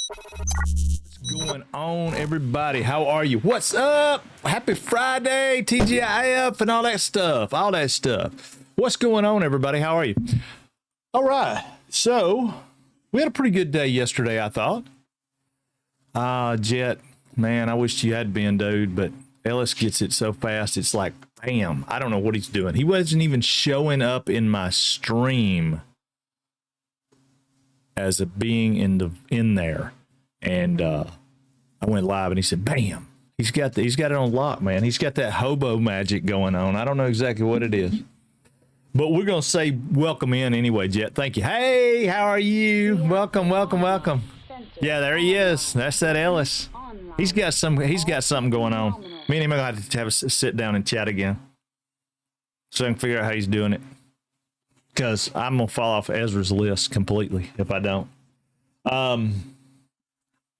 What's going on, everybody? How are you? What's up? Happy Friday, TGIF, and all that stuff. All that stuff. What's going on, everybody? How are you? All right. So, we had a pretty good day yesterday, I thought. Jet, man, I wish you had been, dude, but Ellis gets it so fast, it's like, bam. I don't know what he's doing. He wasn't even showing up in my stream as a being in there. And I went live and he said, bam, he's got it on lock, man. He's got that hobo magic going on. I don't know exactly what it is, but we're going to say welcome in anyway, Jet. Thank you. Hey, how are you? Welcome, welcome, welcome. Yeah, there he is. That's that Ellis. He's got something going on. Me and him are going to have a sit down and chat again so I can figure out how he's doing it. Because I'm going to fall off Ezra's list completely if I don't.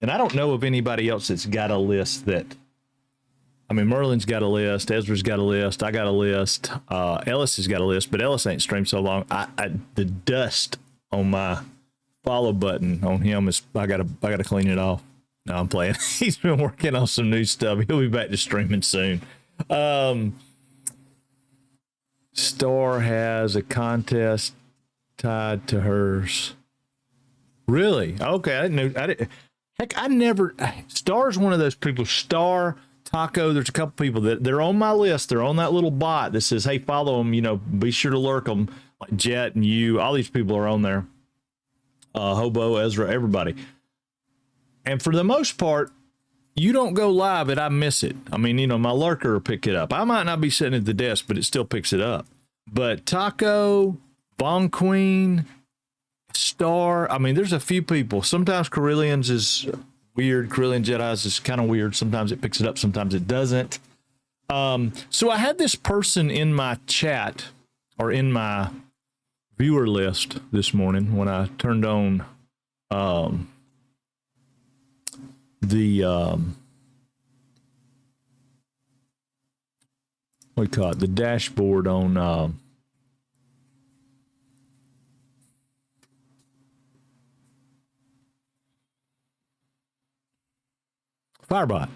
And I don't know of anybody else that's got a list that, I mean, Merlin's got a list, Ezra's got a list, I got a list, Ellis has got a list, but Ellis ain't streamed so long. The dust on my follow button on him is, I gotta clean it off. No, I'm playing. He's been working on some new stuff. He'll be back to streaming soon. Star has a contest tied to hers. Really? Okay, I didn't. Heck, Star's one of those people. Star, Taco, there's a couple people that they're on my list. They're on that little bot that says, hey, follow them. You know, be sure to lurk them. Like Jet and you, all these people are on there. Hobo, Ezra, everybody. And for the most part, you don't go live and I miss it. I mean, you know, my lurker will pick it up. I might not be sitting at the desk, but it still picks it up. But Taco, Bong Queen, Star, I mean, there's a few people. Sometimes Carillions is weird. Carillion Jedi's is kind of weird. Sometimes it picks it up, sometimes it doesn't. So I had this person in my chat or in my viewer list this morning when I turned on the what do you call it? The dashboard on Firebot,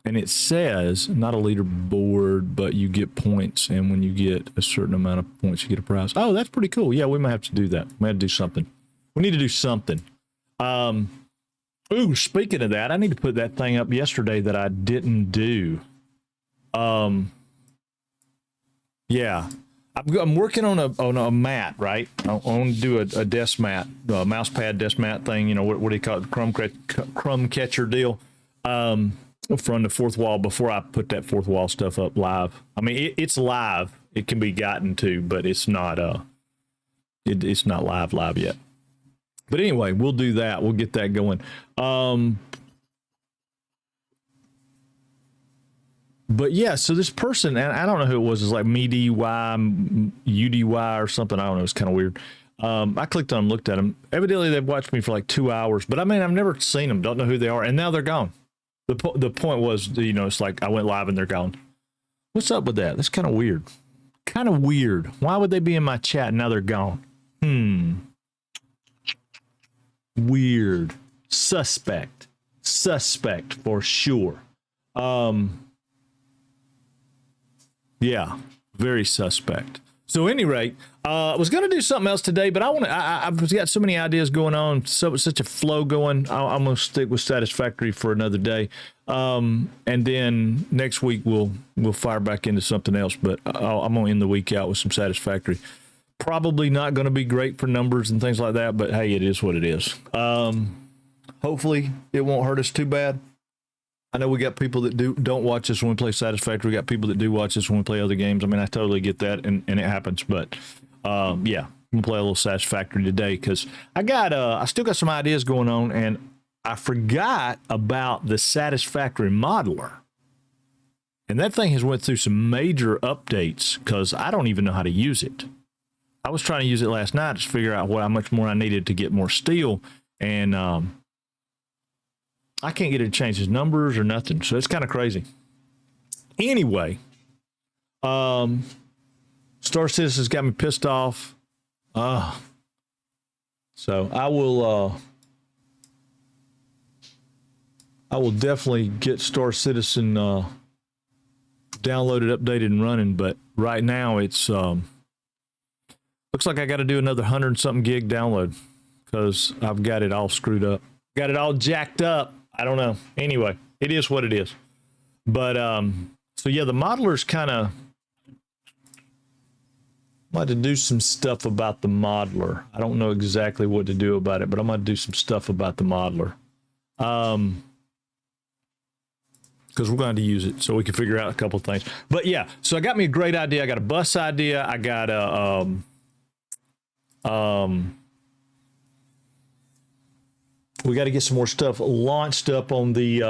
and it says not a leaderboard, but you get points, and when you get a certain amount of points, you get a prize. Oh, that's pretty cool. Yeah, we might have to do that. We have to do something. We need to do something. Ooh, speaking of that, I need to put that thing up yesterday that I didn't do. Yeah, I'm working on a mat, right? I want to do a desk mat, a mouse pad desk mat thing. You know, what do you call it? Crumb catcher deal. From the fourth wall before I put that fourth wall stuff up live. I mean, it's live. It can be gotten to, but it's not it's not live yet. But anyway, we'll do that. We'll get that going. But yeah, so this person, and I don't know who it was, is like MeDY, UDY or something. I don't know. It's kind of weird. I clicked on them, looked at them. Evidently, they've watched me for like 2 hours, but I mean, I've never seen them. Don't know who they are, and now they're gone. The point was, you know, it's like I went live and they're gone. What's up with that? That's kind of weird. Kind of weird. Why would they be in my chat and now they're gone? Weird. Suspect for sure. Yeah, very suspect. So, at any rate, I was going to do something else today, but I've got so many ideas going on, such a flow going. I'm going to stick with Satisfactory for another day, and then next week we'll fire back into something else. But I'm going to end the week out with some Satisfactory. Probably not going to be great for numbers and things like that, but hey, it is what it is. Hopefully, it won't hurt us too bad. I know we got people that don't watch us when we play Satisfactory. We got people that do watch us when we play other games. I mean, I totally get that, and it happens. But yeah, I'm gonna play a little Satisfactory today because I still got some ideas going on, and I forgot about the Satisfactory modeler. And that thing has went through some major updates because I don't even know how to use it. I was trying to use it last night to figure out how much more I needed to get more steel, and I can't get it to change his numbers or nothing. So it's kind of crazy. Anyway, Star Citizen's got me pissed off. So I will I will definitely get Star Citizen downloaded, updated, and running. But right now, it's looks like I got to do another 100-something gig download because I've got it all screwed up. Got it all jacked up. I don't know. Anyway, it is what it is. But so yeah, the modeler's kind of. I'm about to do some stuff about the modeler. I don't know exactly what to do about it, but I'm going to do some stuff about the modeler. Because we're going to use it so we can figure out a couple of things. But yeah, so I got me a great idea. I got a bus idea. I got a we got to get some more stuff launched up on the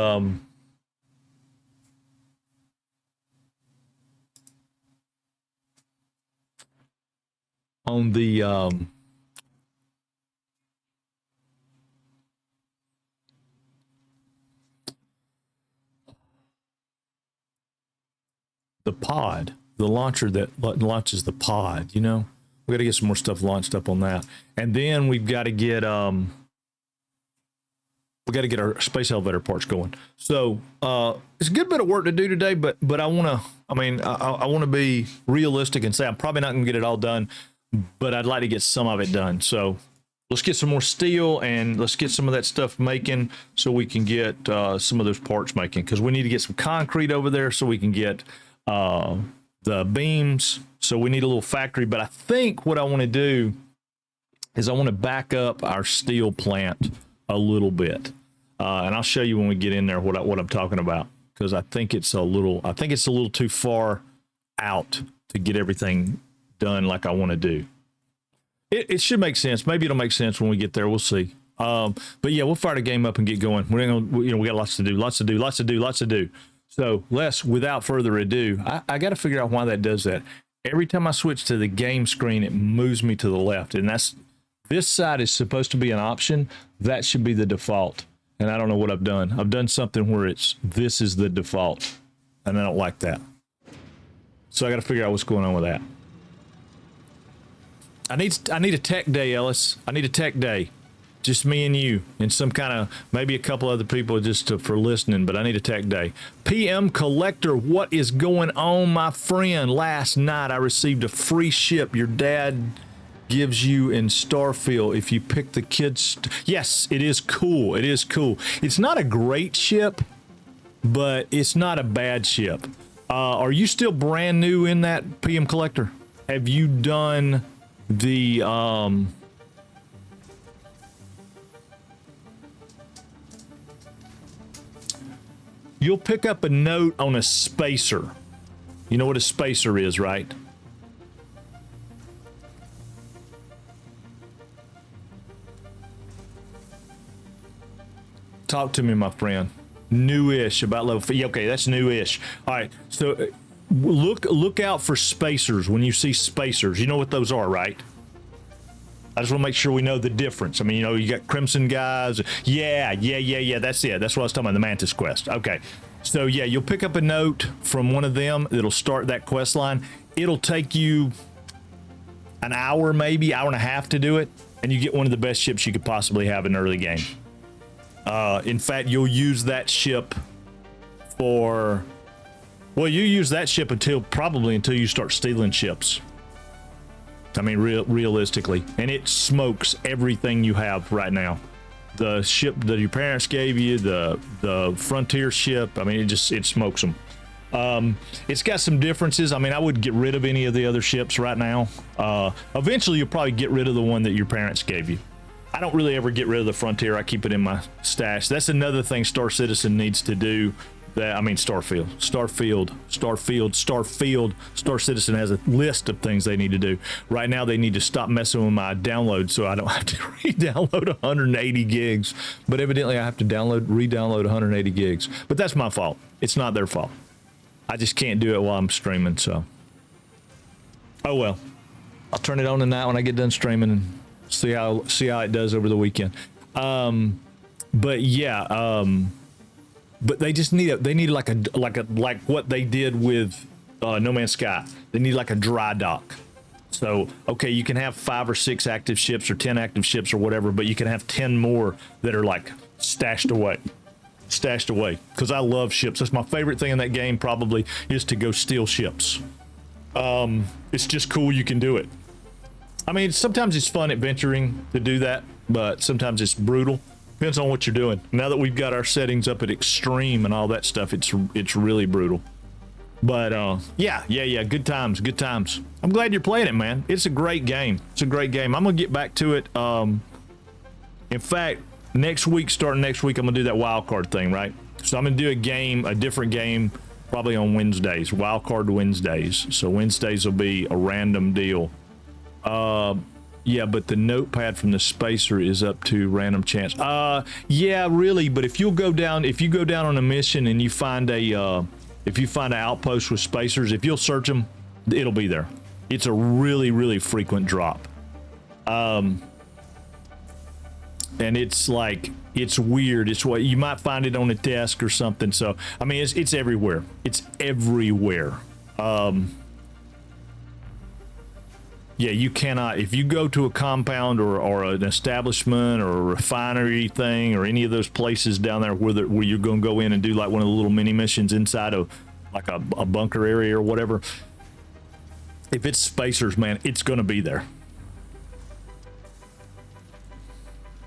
pod, the launcher that launches the pod, you know. We got to get some more stuff launched up on that. And then we've got to get our space elevator parts going. So it's a good bit of work to do today, but I want to be realistic and say I'm probably not going to get it all done, but I'd like to get some of it done. So let's get some more steel and let's get some of that stuff making so we can get some of those parts making, because we need to get some concrete over there so we can get the beams. So we need a little factory. But I think what I want to do is I want to back up our steel plant a little bit. And I'll show you when we get in there what I'm talking about, because I think it's a little too far out to get everything done like I want to do. It should make sense. Maybe it'll make sense when we get there. We'll see. But yeah, we'll fire the game up and get going. We got lots to do. So without further ado, I got to figure out why that does that. Every time I switch to the game screen, it moves me to the left, and this side is supposed to be an option. That should be the default. And I don't know what I've done. I've done something where this is the default, and I don't like that. So I got to figure out what's going on with that. I need a tech day, Ellis. I need a tech day. Just me and you and some kind of, maybe a couple other people just for listening, but I need a tech day. PM Collector, what is going on, my friend? Last night I received a free ship your dad gives you in Starfield if you pick the kids. Yes, it is cool. It is cool. It's not a great ship, but it's not a bad ship. Are you still brand new in that, PM Collector? Have you done the you'll pick up a note on a spacer. You know what a spacer is, right? Talk to me, my friend. Newish, about level. Yeah, okay, that's newish. All right, so look out for spacers when you see spacers. You know what those are, right? I just want to make sure we know the difference. I mean, you got Crimson guys. Yeah. That's it. That's what I was talking about, the Mantis quest. Okay. So, yeah, you'll pick up a note from one of them. It'll start that quest line. It'll take you an hour, maybe, hour and a half to do it. And you get one of the best ships you could possibly have in early game. In fact, you'll use that ship you use that ship until you start stealing ships. I mean, realistically, and it smokes everything you have right now. The ship that your parents gave you, the Frontier ship, I mean, it smokes them. It's got some differences. I mean, I wouldn't get rid of any of the other ships right now. Eventually, you'll probably get rid of the one that your parents gave you. I don't really ever get rid of the Frontier. I keep it in my stash. That's another thing Star Citizen needs to do. Starfield. Star Citizen has a list of things they need to do. Right now, they need to stop messing with my download so I don't have to re-download 180 gigs. But evidently, I have to re-download 180 gigs. But that's my fault. It's not their fault. I just can't do it while I'm streaming, so. Oh, well. I'll turn it on tonight when I get done streaming and see how it does over the weekend. But yeah, but they just need like what they did with No Man's Sky. They need like a dry dock. So, okay, you can have 5 or 6 active ships or 10 active ships or whatever, but you can have 10 more that are like stashed away. stashed away because I love ships. That's my favorite thing in that game, probably, is to go steal ships. It's just cool you can do it. I mean, sometimes it's fun adventuring to do that, but sometimes it's brutal. Depends on what you're doing. Now that we've got our settings up at extreme and all that stuff, it's really brutal. But yeah, good times. I'm glad you're playing it, man. It's a great game. I'm gonna get back to it. In fact, starting next week, I'm gonna do that wild card thing, right? So I'm gonna do a different game, probably on Wednesdays, wild card Wednesdays. So Wednesdays will be a random deal. Yeah, but the notepad from the spacer is up to random chance. Yeah, really. But if you go down on a mission and you find if you find an outpost with spacers, if you'll search them, it'll be there. It's a really, really frequent drop. And it's like, it's weird. It's what you might find it on a desk or something. So, I mean, it's everywhere. It's everywhere. Yeah, you cannot, if you go to a compound or an establishment or a refinery thing or any of those places down there where you're going to go in and do like one of the little mini missions inside of like a bunker area or whatever, if it's spacers, man, it's going to be there.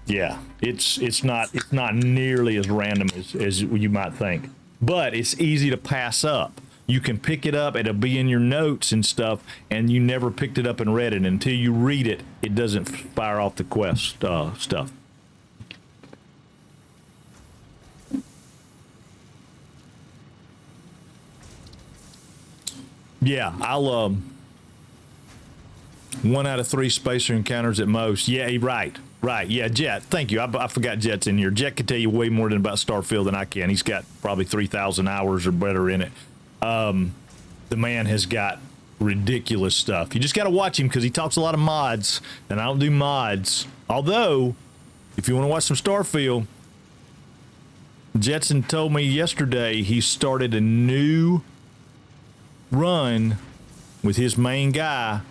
Yeah, it's not nearly as random as you might think, but it's easy to pass up. You can pick it up, it'll be in your notes and stuff, and you never picked it up and read it. Until you read it, it doesn't fire off the quest stuff. Yeah, I'll 1 out of 3 spacer encounters at most. Yeah, right. Yeah, Jet. Thank you. I forgot Jet's in here. Jet can tell you way more about Starfield than I can. He's got probably 3,000 hours or better in it. The man has got ridiculous stuff. You just got to watch him because he talks a lot of mods, and I don't do mods. Although, if you want to watch some Starfield, Jetson told me yesterday he started a new run with his main guy,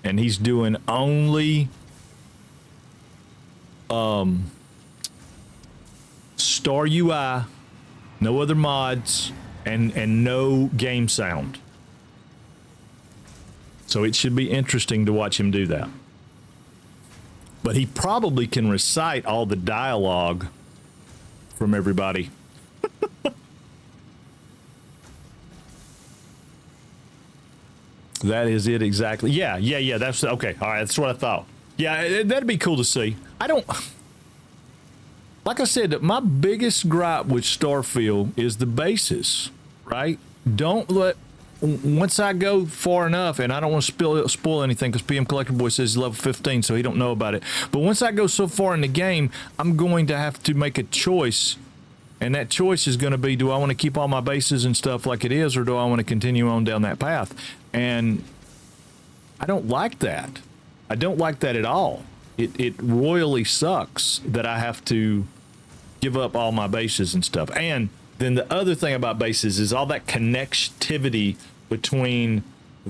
and he's doing only Star UI, no other mods, and no game sound. So it should be interesting to watch him do that. But he probably can recite all the dialogue from everybody. That is it exactly. Yeah. That's okay. All right. That's what I thought. Yeah, that'd be cool to see. Like I said, my biggest gripe with Starfield is the basis, right? Once I go far enough, and I don't want to spoil anything because PM Collector Boy says he's level 15, so he don't know about it. But once I go so far in the game, I'm going to have to make a choice. And that choice is going to be, do I want to keep all my bases and stuff like it is, or do I want to continue on down that path? And I don't like that. I don't like that at all. It royally sucks that I have to give up all my bases and stuff. And then the other thing about bases is all that connectivity between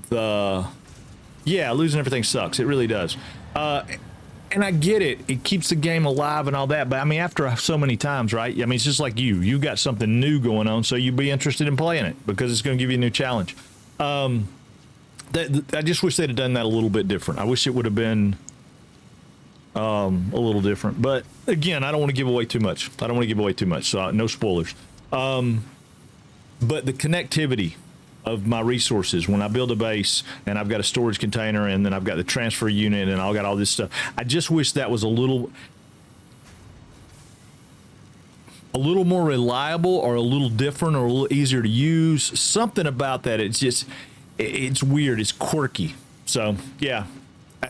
losing everything sucks. It really does. And I get it. It keeps the game alive and all that. But I mean, after so many times, right? I mean, it's just like you got something new going on, so you'd be interested in playing it because it's going to give you a new challenge. I just wish they'd have done that a little bit different. I wish it would have been a little different. But again, I don't want to give away too much. So no spoilers. But the connectivity of my resources when I build a base and I've got a storage container and then I've got the transfer unit and I've got all this stuff. I just wish that was a little more reliable or a little different or a little easier to use. Something about that. It's weird. It's quirky. So yeah,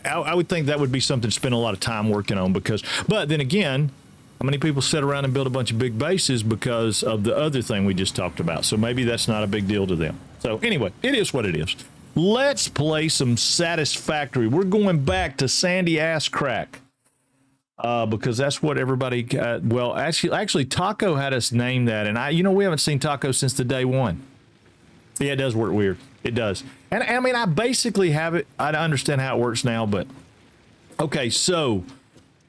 I would think that would be something to spend a lot of time working on but then again, how many people sit around and build a bunch of big bases because of the other thing we just talked about? So maybe that's not a big deal to them. So anyway, it is what it is. Let's play some Satisfactory. We're going back to Sandy Ass Crack because that's what everybody got. Well, actually, Taco had us name that, and we haven't seen Taco since the day one. Yeah, it does work weird. It does, and I mean, I basically have it. I understand how it works now, but okay, so.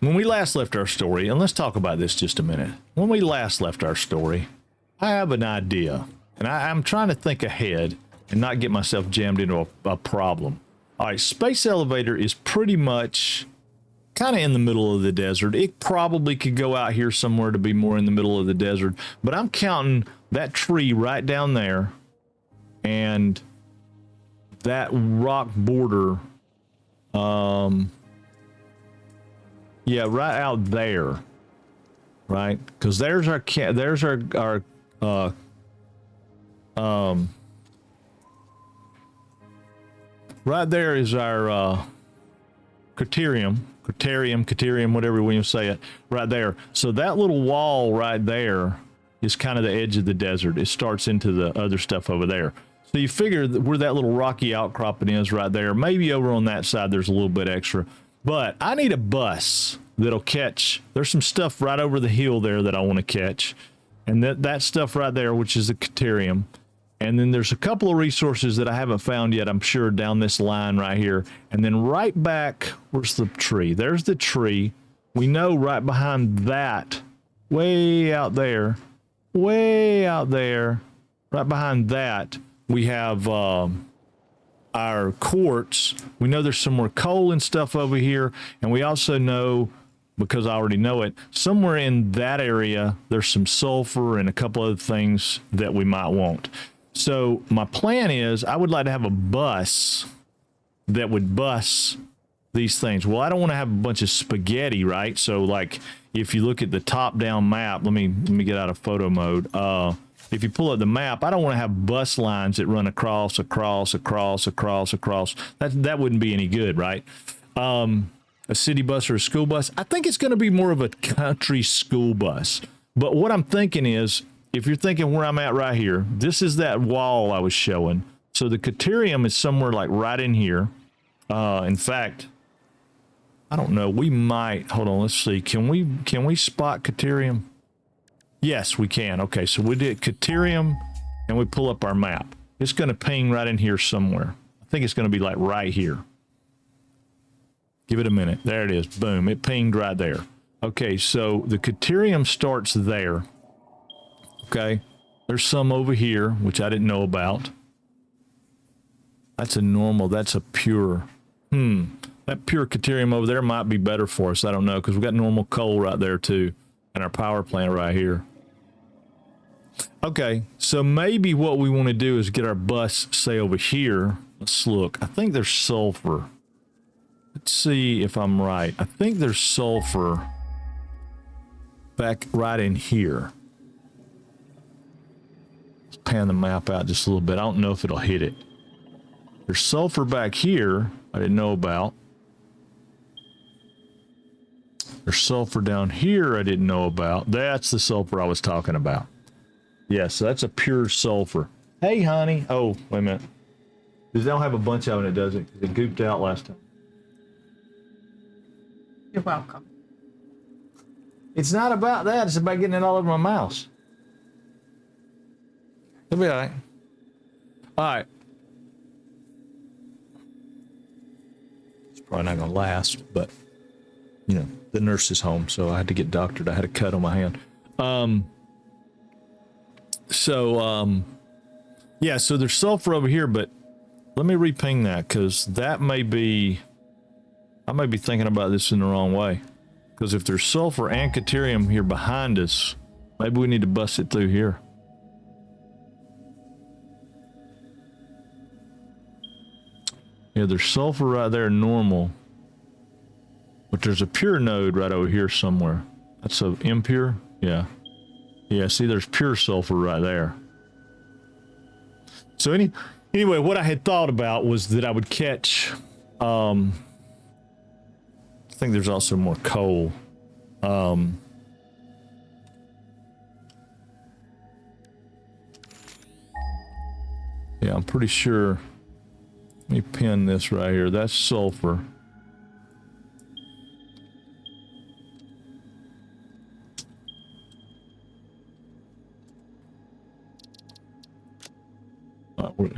when we last left our story, and let's talk about this just a minute. When we last left our story, I have an idea, and I'm trying to think ahead and not get myself jammed into a problem. All right, space elevator is pretty much kind of in the middle of the desert. It probably could go out here somewhere to be more in the middle of the desert, but I'm counting that tree right down there and that rock border. Yeah, right out there, right? Because there's our right there is our criterium, whatever we say it, right there. So that little wall right there is kind of the edge of the desert. It starts into the other stuff over there. So you figure that where that little rocky outcropping is right there, maybe over on that side there's a little bit extra. But I need a bus that'll catch. There's some stuff right over the hill there that I want to catch. And that stuff right there, which is the criterium. And then there's a couple of resources that I haven't found yet, I'm sure, down this line right here. And then right back, where's the tree? There's the tree. We know right behind that, way out there, right behind that, we have our quartz. We know there's some more coal and stuff over here. And we also know, because I already know it, somewhere in that area, there's some sulfur and a couple other things that we might want. So my plan is I would like to have a bus that would bus these things. Well, I don't want to have a bunch of spaghetti, right? So like if you look at the top down map, let me get out of photo mode. If you pull up the map, I don't want to have bus lines that run across. That wouldn't be any good, right? A city bus or a school bus. I think it's going to be more of a country school bus. But what I'm thinking is, if you're thinking where I'm at right here, this is that wall I was showing. So the criterium is somewhere like right in here. In fact, I don't know. We might, hold on, let's see. Can we spot criterium? Yes, we can. Okay, so we did criterium and we pull up our map. It's going to ping right in here somewhere. I think it's going to be like right here. Give it a minute. There it is. Boom. It pinged right there. Okay, so the criterium starts there. Okay, there's some over here, which I didn't know about. That's a normal, that's a pure. That pure criterium over there might be better for us. I don't know, because we've got normal coal right there too, and our power plant right here. Okay, so maybe what we want to do is get our bus, say, over here. Let's look. I think there's sulfur. Let's see if I'm right. I think there's sulfur back right in here. Pan the map out just a little bit. I don't know if it'll hit it. There's sulfur back here I didn't know about. There's sulfur down here I didn't know about. That's the sulfur I was talking about. Yes, so that's a pure sulfur. Hey, honey. Oh, wait a minute. They don't have a bunch of it, does it? It gooped out last time. You're welcome. It's not about that. It's about getting it all over my mouse. It'll be all right. All right. It's probably not going to last, but, you know, the nurse is home, so I had to get doctored. I had a cut on my hand. Yeah, so there's sulfur over here, but let me reping that, because that may be, I may be thinking about this in the wrong way. Because if there's sulfur and deuterium here behind us, maybe we need to bust it through here. Yeah, there's sulfur right there, normal. But there's a pure node right over here somewhere. That's a impure? Yeah. Yeah, see, there's pure sulfur right there. So anyway, what I had thought about was that I would catch, I think there's also more coal. Yeah, I'm pretty sure. Let me pin this right here. That's sulfur.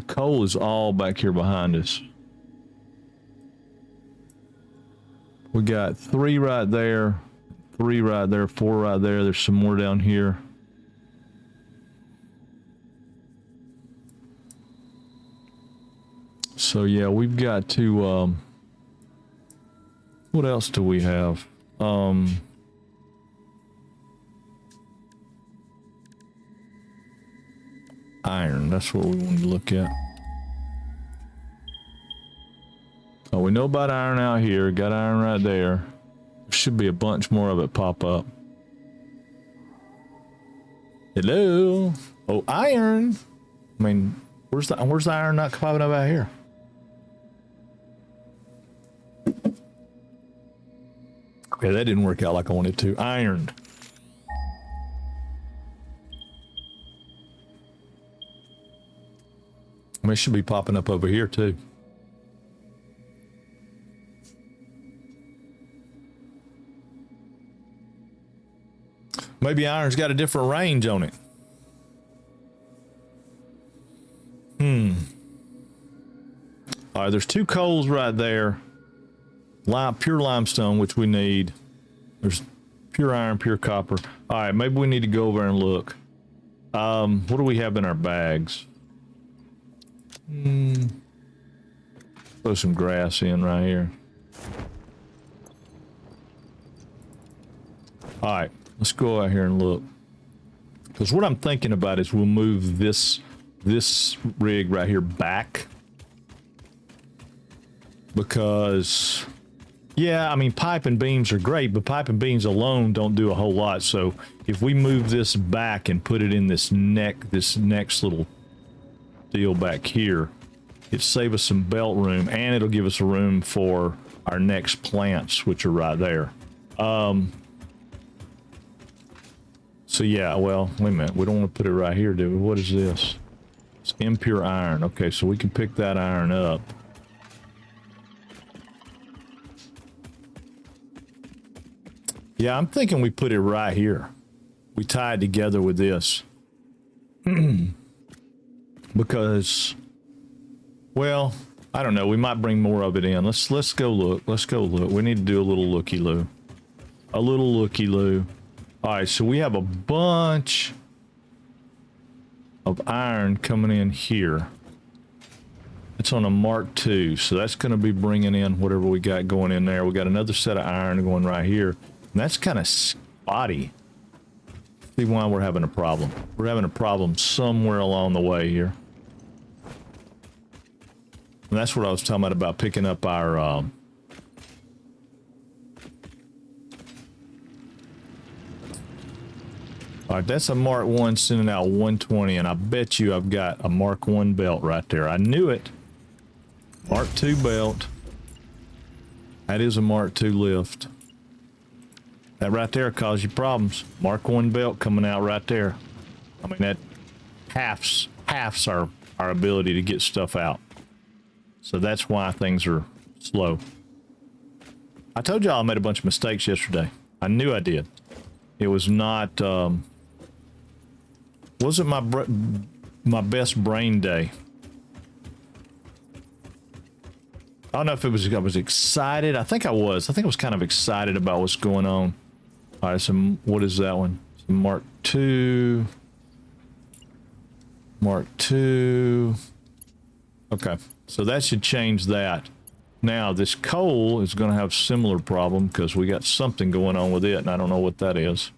Coal is all back here behind us. We got 3 right there, 3 right there, 4 right there. There's some more down here. So yeah, we've got to, what else do we have? Iron, that's what we want to look at. Oh, we know about iron out here. Got iron right there. There should be a bunch more of it pop up. Hello? Oh, iron. I mean, where's the iron not popping up out here? Okay, that didn't work out like I wanted to. Iron. I mean, it should be popping up over here too. Maybe iron's got a different range on it. All right, there's 2 coals right there. Pure limestone, which we need. There's pure iron, pure copper. All right, maybe we need to go over and look. What do we have in our bags? Throw some grass in right here. All right, let's go out here and look. Because what I'm thinking about is we'll move this rig right here back. Because, yeah, I mean, pipe and beams are great, but pipe and beams alone don't do a whole lot. So if we move this back and put it in this next little deal back here, it'll save us some belt room, and it'll give us a room for our next plants, which are right there. So yeah, well, wait a minute. We don't want to put it right here, do we? What is this? It's impure iron. Okay, so we can pick that iron up. Yeah, I'm thinking we put it right here. We tie it together with this. Because, well, I don't know. We might bring more of it in. Let's go look. Let's go look. We need to do a little looky-loo. A little looky-loo. All right, so we have a bunch of iron coming in here. It's on a Mark II, so that's going to be bringing in whatever we got going in there. We got another set of iron going right here. And that's kind of spotty. See why we're having a problem. We're having a problem somewhere along the way here. And that's what I was talking about picking up our... All right, that's a Mark I sending out 120, and I bet you I've got a Mark I belt right there. I knew it. Mark II belt. That is a Mark II lift. That right there caused you problems. Mark I belt coming out right there. I mean, that halves our ability to get stuff out. So that's why things are slow. I told y'all I made a bunch of mistakes yesterday. I knew I did. It was not, wasn't my best brain day. I don't know if it was, I was excited. I think I was kind of excited about what's going on. All right, so what is that one? Some Mark II. Mark II. Okay, so that should change that. Now, this coal is going to have similar problem because we got something going on with it, and I don't know what that is.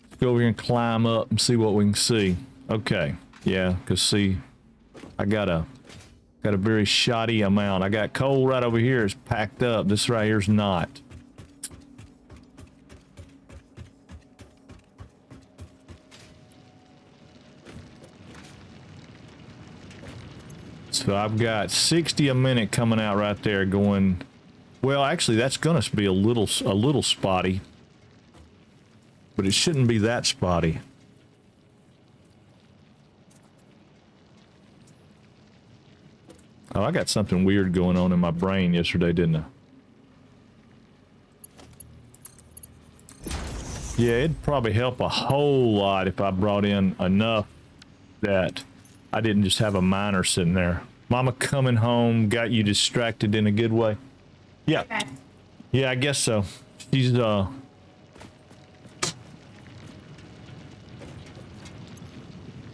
Let's go over here and climb up and see what we can see. Okay, yeah, because see, I got a very shoddy amount. I got coal right over here. It's packed up. This right here is not. So I've got 60 a minute coming out right there going, well, actually that's going to be a little spotty, but it shouldn't be that spotty. Oh, I got something weird going on in my brain yesterday, didn't I? Yeah, it'd probably help a whole lot if I brought in enough that I didn't just have a miner sitting there. Mama coming home got you distracted in a good way. Yeah. Okay. Yeah, I guess so. She's all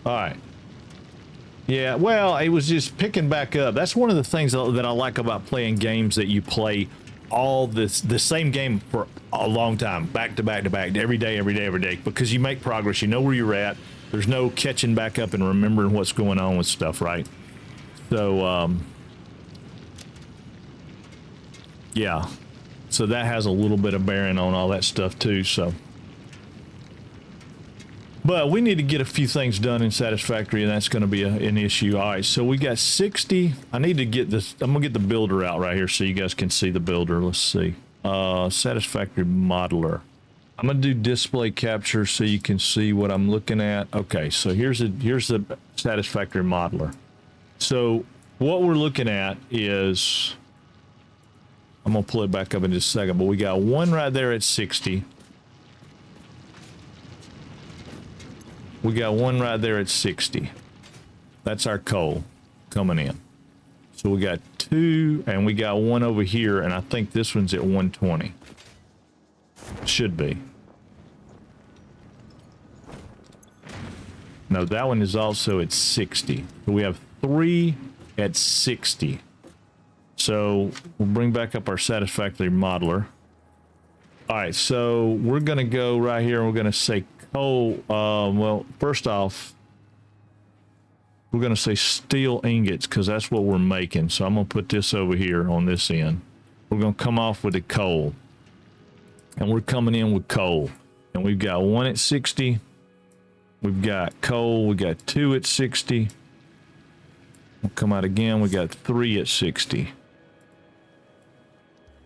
right. Yeah, well, it was just picking back up. That's one of the things that I like about playing games that you play all the same game for a long time, back to back to back, every day, every day, every day, because you make progress. You know where you're at. There's no catching back up and remembering what's going on with stuff, right? So, yeah. So that has a little bit of bearing on all that stuff too, so. But we need to get a few things done in Satisfactory, and that's going to be an issue. All right, so we got 60. I need to get this. I'm going to get the builder out right here so you guys can see the builder. Let's see. Satisfactory modeler. I'm going to do display capture so you can see what I'm looking at. Okay, so here's the Satisfactory modeler. So what we're looking at is, I'm going to pull it back up in just a second, but we got one right there at 60. We got one right there at 60. That's our coal coming in. So we got two, and we got one over here, and I think this one's at 120. Should be. No, that one is also at 60. So we have three at 60. So we'll bring back up our Satisfactory modeler. All right, so we're going to go right here, and we're going to say coal. Well, first off, we're going to say steel ingots because that's what we're making. So I'm going to put this over here on this end. We're going to come off with the coal. And we're coming in with coal. And we've got one at 60. We've got coal. We got two at 60. We'll come out again. We got three at 60.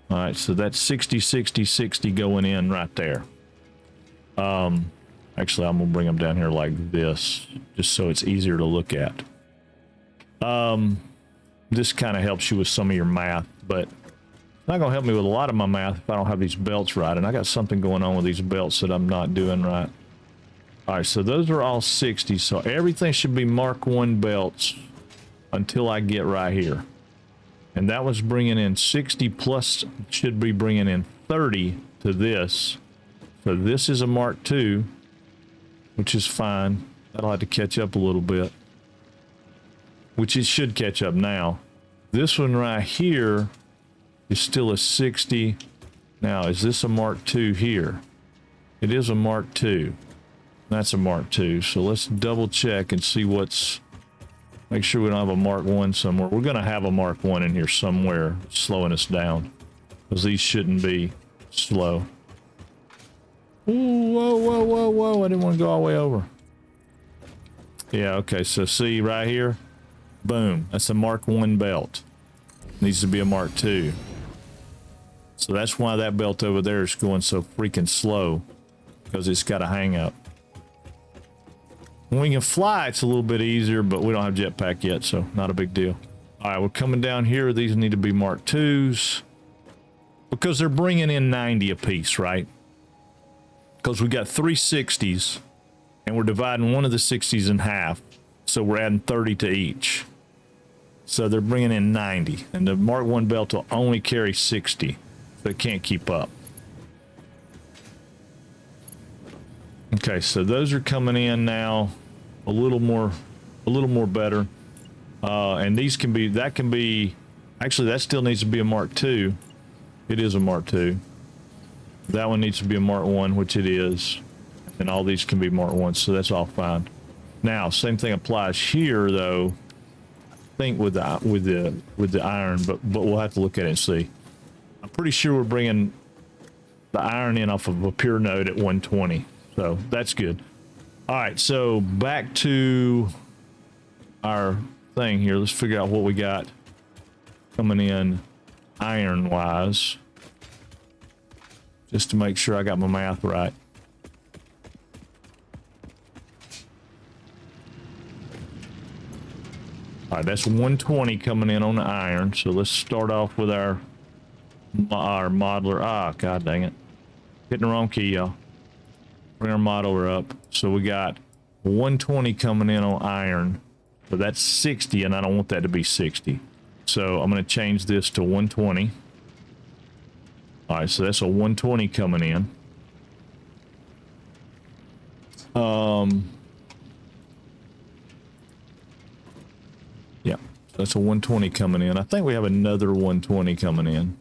All right, so that's 60, 60, 60 going in right there. Actually, I'm gonna bring them down here like this, just so it's easier to look at. This kind of helps you with some of your math, but it's not gonna help me with a lot of my math if I don't have these belts right, and I got something going on with these belts that I'm not doing right. All right, so those are all 60, so everything should be Mark 1 belts until I get right here. And that was bringing in 60 plus, should be bringing in 30 to this. So this is a Mark 2. Which is fine. That'll have to catch up a little bit. Which it should catch up now. This one right here is still a 60. Now, is this a Mark II here? It is a Mark II. That's a Mark II. So let's double check and see what's... Make sure we don't have a Mark I somewhere. We're going to have a Mark I in here somewhere slowing us down. Because these shouldn't be slow. Ooh, whoa, whoa, whoa, whoa. I didn't want to go all the way over. Yeah, okay. So see right here? Boom. That's a Mark I belt. Needs to be a Mark II. So that's why that belt over there is going so freaking slow. Because it's got a hang up. When we can fly, it's a little bit easier, but we don't have jetpack yet, so not a big deal. All right, we're coming down here. These need to be Mark IIs. Because they're bringing in 90 apiece, right? Because we got 3 60s, and we're dividing one of the 60s in half, so we're adding 30 to each. So they're bringing in 90, and the Mark I belt will only carry 60, so it can't keep up. Okay, so those are coming in now a little more better, and these can be, that can be, actually that still needs to be a Mark II. It is a Mark II. That one needs to be a Mark I, which it is. And all these can be Mark I, so that's all fine. Now, same thing applies here, though. I think with the iron, but we'll have to look at it and see. I'm pretty sure we're bringing the iron in off of a pure node at 120, so that's good. All right, so back to our thing here. Let's figure out what we got coming in iron-wise. Just to make sure I got my math right. All right, that's 120 coming in on the iron. So let's start off with our modeler. Ah, god dang it. Hitting the wrong key, y'all. Bring our modeler up. So we got 120 coming in on iron. But that's 60, and I don't want that to be 60. So I'm going to change this to 120. All right, so that's a 120 coming in. Yeah, that's a 120 coming in. I think we have another 120 coming in.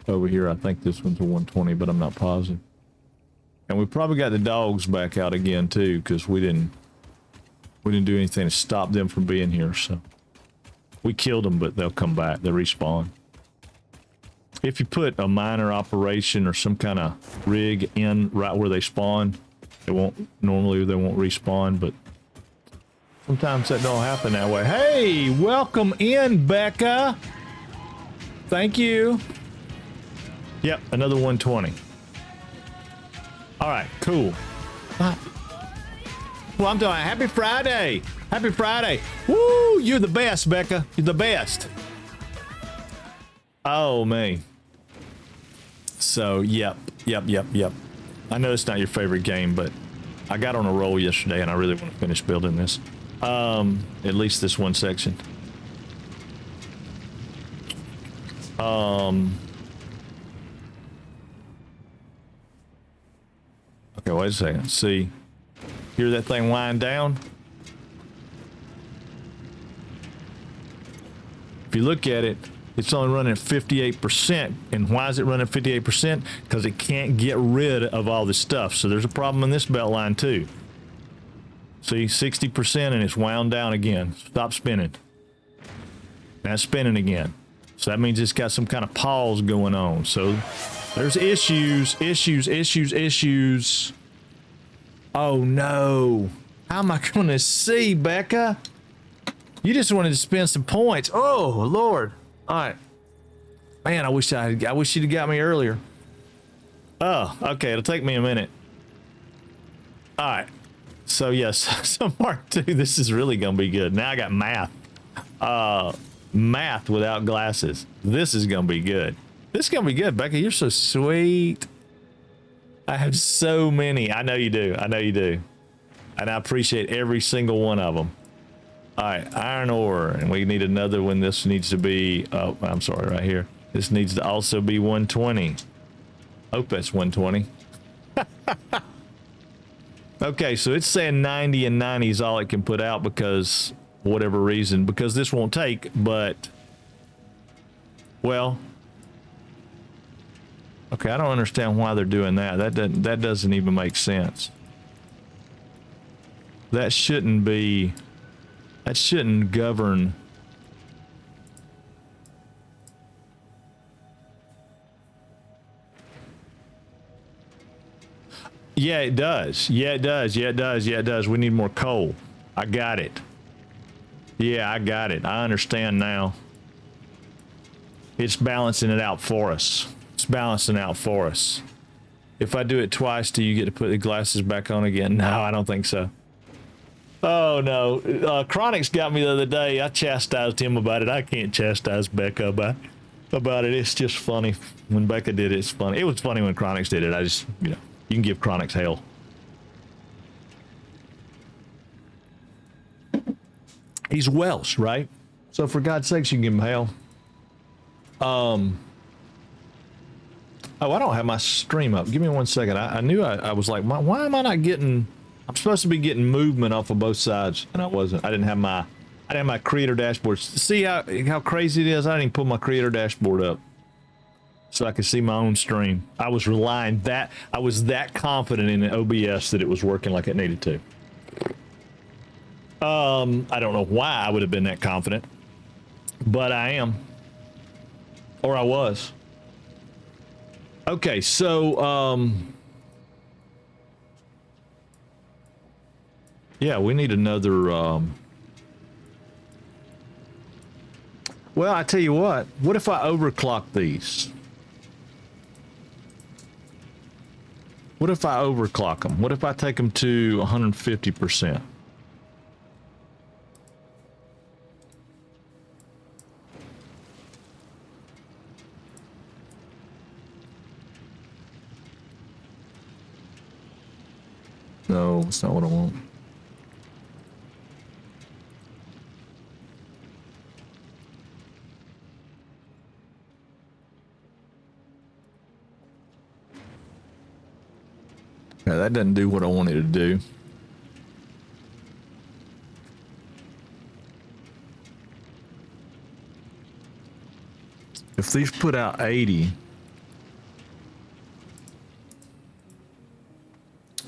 Over here, I think this one's a 120, but I'm not positive. And we probably got the dogs back out again too, because we didn't do anything to stop them from being here. So we killed them, but they'll come back. They'll respawn. If you put a minor operation or some kind of rig in right where they spawn, they won't respawn, but sometimes that don't happen that way. Hey, welcome in, Becca. Thank you. Yep, another 120. All right, cool. Well, I'm doing happy Friday. Happy Friday. Woo, you're the best, Becca. You're the best. Oh, man. So, yep. I know it's not your favorite game, but I got on a roll yesterday, and I really want to finish building this. At least this one section. Okay, wait a second. See, hear that thing wind down? If you look at it, it's only running at 58%. And why is it running at 58%? Because it can't get rid of all this stuff. So there's a problem in this belt line too. See, 60% and it's wound down again. Stop spinning. Now it's spinning again. So that means it's got some kind of pause going on. So there's issues. Oh no. How am I going to see, Becca? You just wanted to spend some points. Oh, Lord. All right. Man, I wish you'd have got me earlier. Oh, okay. It'll take me a minute. All right. So yes, so Mark 2, this is really going to be good. Now I got math. Math without glasses. This is going to be good. This is going to be good. Becca, you're so sweet. I have so many. I know you do. I know you do. And I appreciate every single one of them. All right, iron ore, and we need another one. This needs to be, oh, I'm sorry, right here. This needs to also be 120. Hope that's 120. Okay, so it's saying 90 and 90 is all it can put out because, for whatever reason, because this won't take, but, well, okay, I don't understand why they're doing that. That doesn't even make sense. That shouldn't govern. Yeah, it does. Yeah, it does. We need more coal. I got it. Yeah, I got it. I understand now. It's balancing it out for us. It's balancing out for us. If I do it twice, do you get to put the glasses back on again? No, I don't think so. Oh no, Chronix got me the other day. I chastised him about it. I can't chastise Becca about it. It's just funny. When Becca did it, it's funny. It was funny when Chronix did it. I just, you can give Chronix hell. He's Welsh, right? So for God's sakes, you can give him hell. Oh, I don't have my stream up. Give me 1 second. I knew I was like, why am I not getting... I'm supposed to be getting movement off of both sides, and I wasn't. I didn't have my creator dashboard. See how crazy it is? I didn't even put my creator dashboard up so I could see my own stream. I was that confident in the OBS that it was working like it needed to. I don't know why I would have been that confident, but I am, or I was. Okay, so yeah, we need another, well, I tell you what if I overclock these? What if I overclock them? What if I take them to 150%? No, that's not what I want. Yeah, that doesn't do what I want it to do. If these put out 80,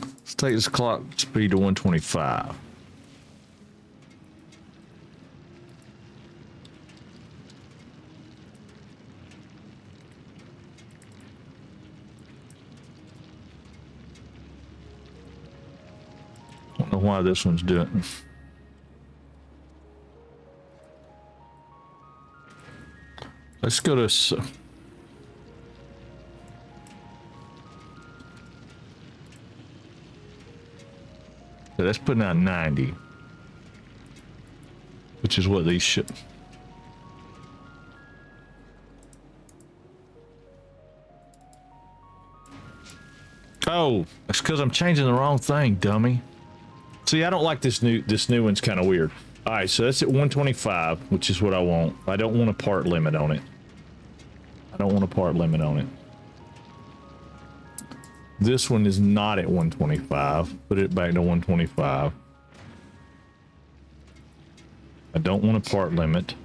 let's take this clock speed to 125. I don't know why this one's doing. Let's go to. So that's putting out 90, which is what these should. Oh, that's because I'm changing the wrong thing, dummy. See, I don't like this new one's kind of weird. All right, so that's at 125, which is what I want. I don't want a part limit on it. I don't want a part limit on it. This one is not at 125. Put it back to 125. I don't want a part limit.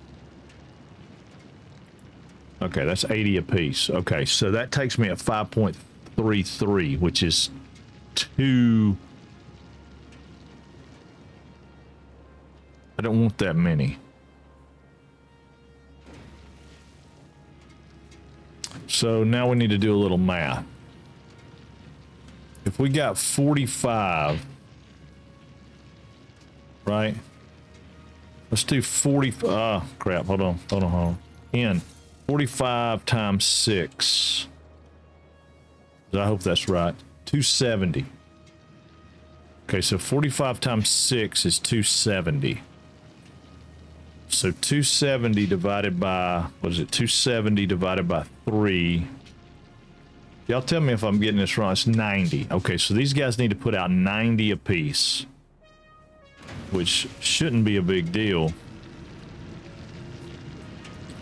Okay, that's 80 apiece. Okay, so that takes me at 5.33, which is 2. I don't want that many. So now we need to do a little math. If we got 45, right? Let's do 40. Crap. Hold on. In 45 times 6. I hope that's right. 270. Okay, so 45 times 6 is 270. So 270 divided by, what is it? 270 divided by 3. Y'all tell me if I'm getting this wrong. It's 90. Okay, so these guys need to put out 90 apiece, which shouldn't be a big deal.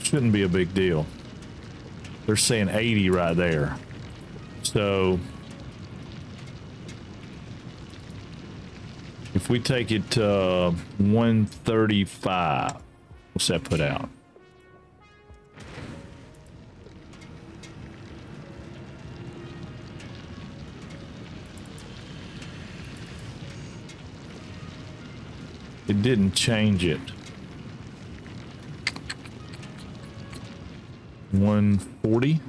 Shouldn't be a big deal. They're saying 80 right there. So if we take it to 135, what's that put out? It didn't change it. 140?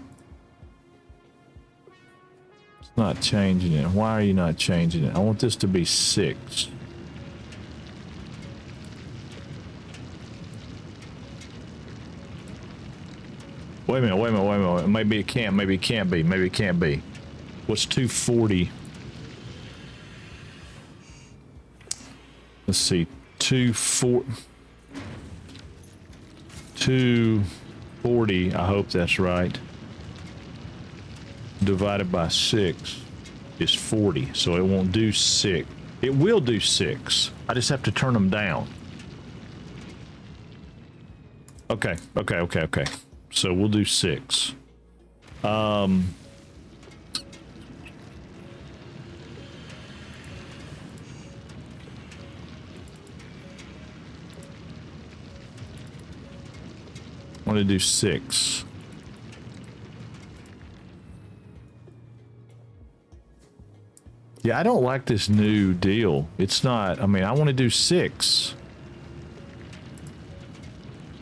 It's not changing it. Why are you not changing it? I want this to be 6. Wait a minute. Maybe it can't be. What's 240? Let's see. 240, I hope that's right. Divided by 6 is 40, so it won't do 6. It will do 6. I just have to turn them down. Okay. So we'll do 6. I want to do 6. Yeah, I don't like this new deal. It's not, I mean, I want to do 6.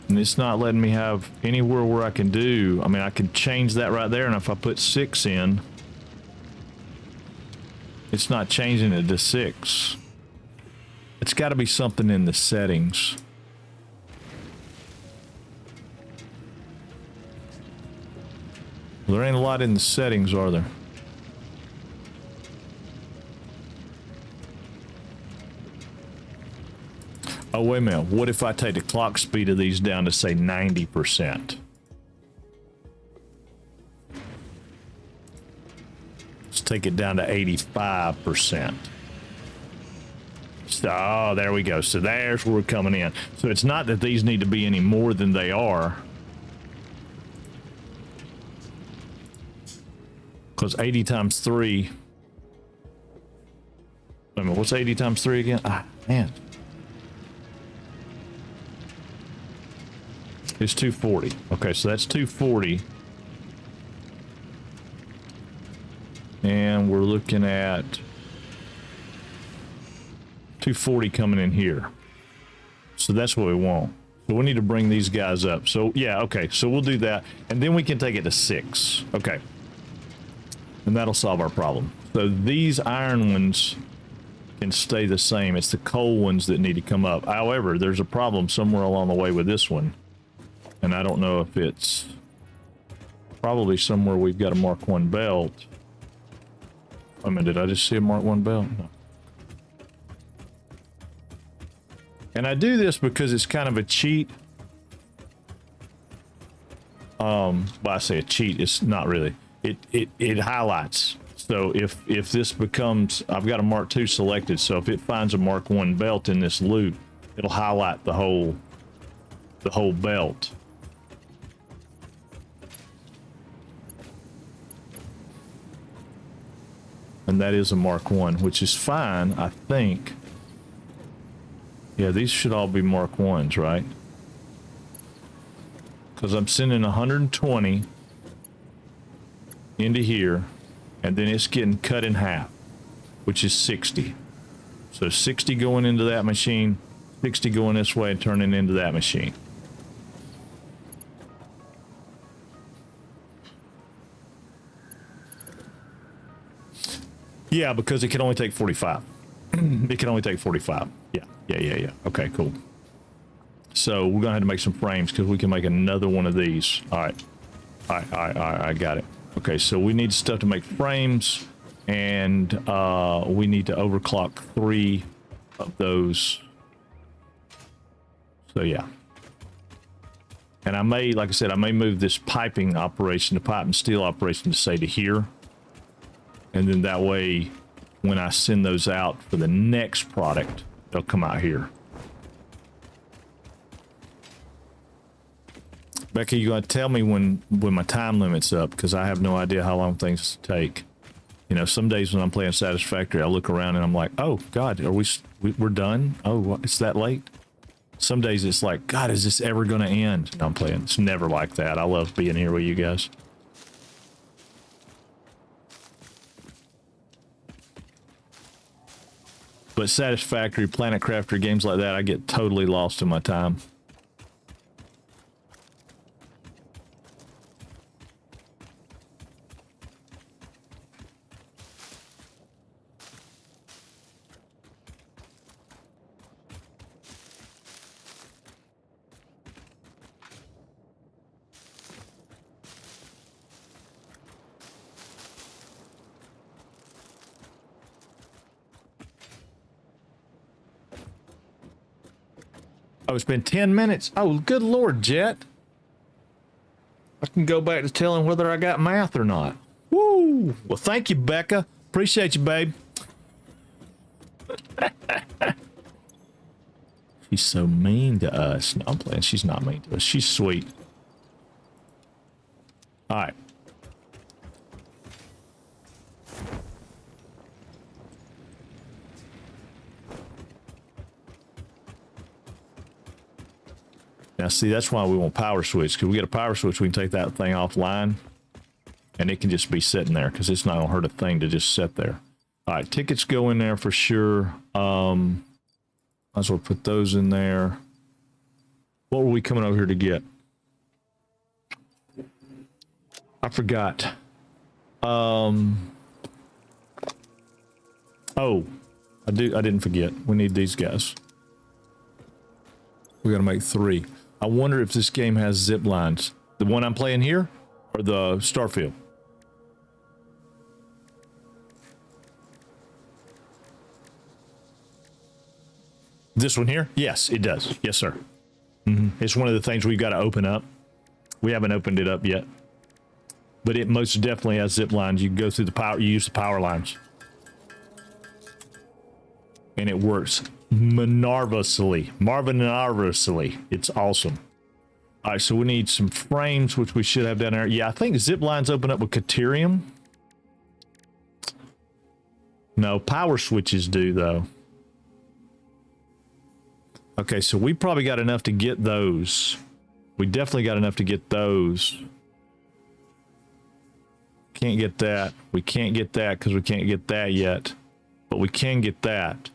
And it's not letting me have anywhere where I can do, I mean, I can change that right there, and if I put 6 in, it's not changing it to 6. It's got to be something in the settings. There ain't a lot in the settings, are there? Oh, wait a minute. What if I take the clock speed of these down to, say, 90%? Let's take it down to 85%. So, oh, there we go. So there's where we're coming in. So it's not that these need to be any more than they are. Because 80 times 3, minute. What's 80 times 3 again? Ah, man. It's 240. Okay, so that's 240. And we're looking at 240 coming in here. So that's what we want. So we need to bring these guys up. So yeah, okay. So we'll do that. And then we can take it to 6. Okay. And that'll solve our problem. So these iron ones can stay the same. It's the coal ones that need to come up. However, there's a problem somewhere along the way with this one. And I don't know if it's probably somewhere we've got a Mark 1 belt. I mean, did I just see a Mark 1 belt? No. And I do this because it's kind of a cheat. Well, I say a cheat, it's not really. It highlights. So if this becomes, I've got a Mark II selected, so if it finds a Mark 1 belt in this loop, it'll highlight the whole belt. And that is a Mark 1, which is fine, I think. Yeah, these should all be Mark 1s, right? Because I'm sending 120 into here, and then it's getting cut in half, which is 60. So 60 going into that machine, 60 going this way and turning into that machine. Yeah, because it can only take 45. It can only take 45. Yeah. Okay, cool. So we're gonna have to make some frames because we can make another one of these. All right, I got it. Okay, so we need stuff to make frames, and we need to overclock 3 of those. So yeah. And I may, like I said, I may move this piping operation, the pipe and steel operation, to say to here. And then that way, when I send those out for the next product, they'll come out here. Becky, you gonna tell me when my time limit's up, because I have no idea how long things take. You know, some days when I'm playing Satisfactory, I look around and I'm like, oh God, we're done? Oh, it's that late? Some days it's like, God, is this ever gonna end? And I'm playing. It's never like that. I love being here with you guys. But Satisfactory, Planet Crafter, games like that, I get totally lost in my time. Oh, it's been 10 minutes. Oh, good Lord, Jet. I can go back to telling whether I got math or not. Woo! Well, thank you, Becca. Appreciate you, babe. She's so mean to us. No, I'm playing. She's not mean to us. She's sweet. All right. Now, see, that's why we want power switch, because we get a power switch, we can take that thing offline, and it can just be sitting there, because it's not going to hurt a thing to just sit there. All right, tickets go in there for sure. Might as well put those in there. What were we coming over here to get? I forgot. Oh, I didn't forget. We need these guys. We got to make 3. I wonder if this game has zip lines. The one I'm playing here or the Starfield? This one here? Yes, it does. Yes, sir. It's one of the things we've got to open up. We haven't opened it up yet. But it most definitely has zip lines. You can go through the power, you use the power lines. And it works marvelously. It's awesome. All right, so we need some frames, which we should have down there. Yeah, I think zip lines open up with Caterium. No, power switches do though. Okay, so we probably got enough to get those. We definitely got enough to get those. Can't get that. We can't get that because we can't get that yet. But we can get that.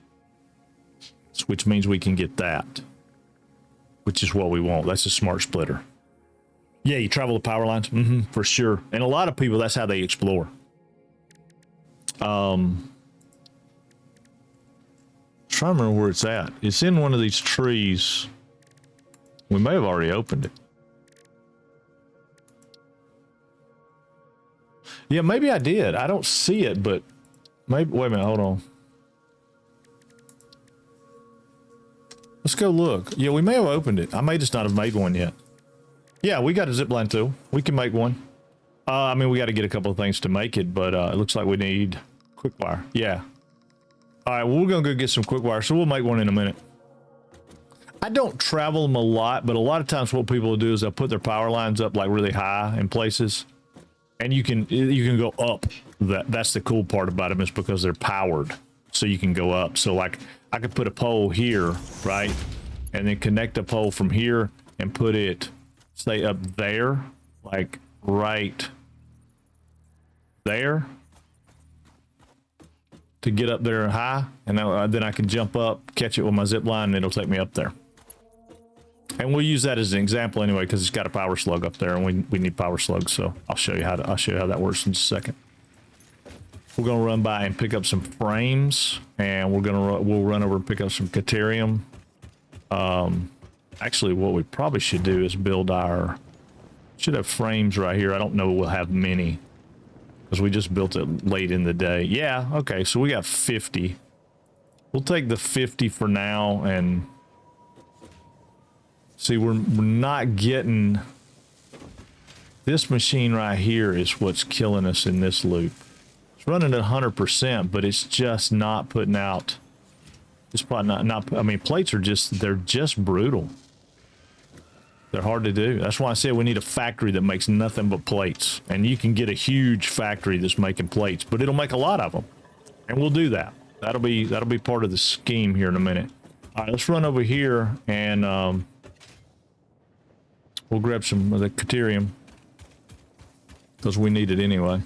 Which means we can get that. Which is what we want. That's a smart splitter. Yeah, you travel the power lines. For sure. And a lot of people, that's how they explore. Trying to remember where it's at. It's in one of these trees. We may have already opened it. Yeah, maybe I did. I don't see it, but maybe. Wait a minute. Hold on. Let's go look. Yeah, we may have opened it. I may just not have made one yet. Yeah, we got a zipline tool. We can make one. I mean, we got to get a couple of things to make it, but it looks like we need quick wire. Yeah. All right, well, we're going to go get some quick wire, so we'll make one in a minute. I don't travel them a lot, but a lot of times what people will do is they'll put their power lines up like really high in places, and you can go up. That's the cool part about them, is because they're powered, so you can go up. So like I could put a pole here, right, and then connect a pole from here and put it, say, up there, like right there, to get up there high, and then I can jump up, catch it with my zip line, and it'll take me up there. And we'll use that as an example anyway, because it's got a power slug up there, and we need power slugs. So I'll show you how that works in just a second. We're gonna run by and pick up some frames, and we'll run over and pick up some Caterium. Actually, what we probably should do is build should have frames right here. I don't know we'll have many, because we just built it late in the day. Yeah, okay, so we got 50. We'll take the 50 for now, and see, we're not getting... This machine right here is what's killing us in this loop. It's running at 100%, but it's just not putting out... It's probably not... I mean, plates are they're just brutal. They're hard to do. That's why I said we need a factory that makes nothing but plates. And you can get a huge factory that's making plates, but it'll make a lot of them. And we'll do that. That'll be part of the scheme here in a minute. All right, let's run over here and we'll grab some of the Caterium, because we need it anyway.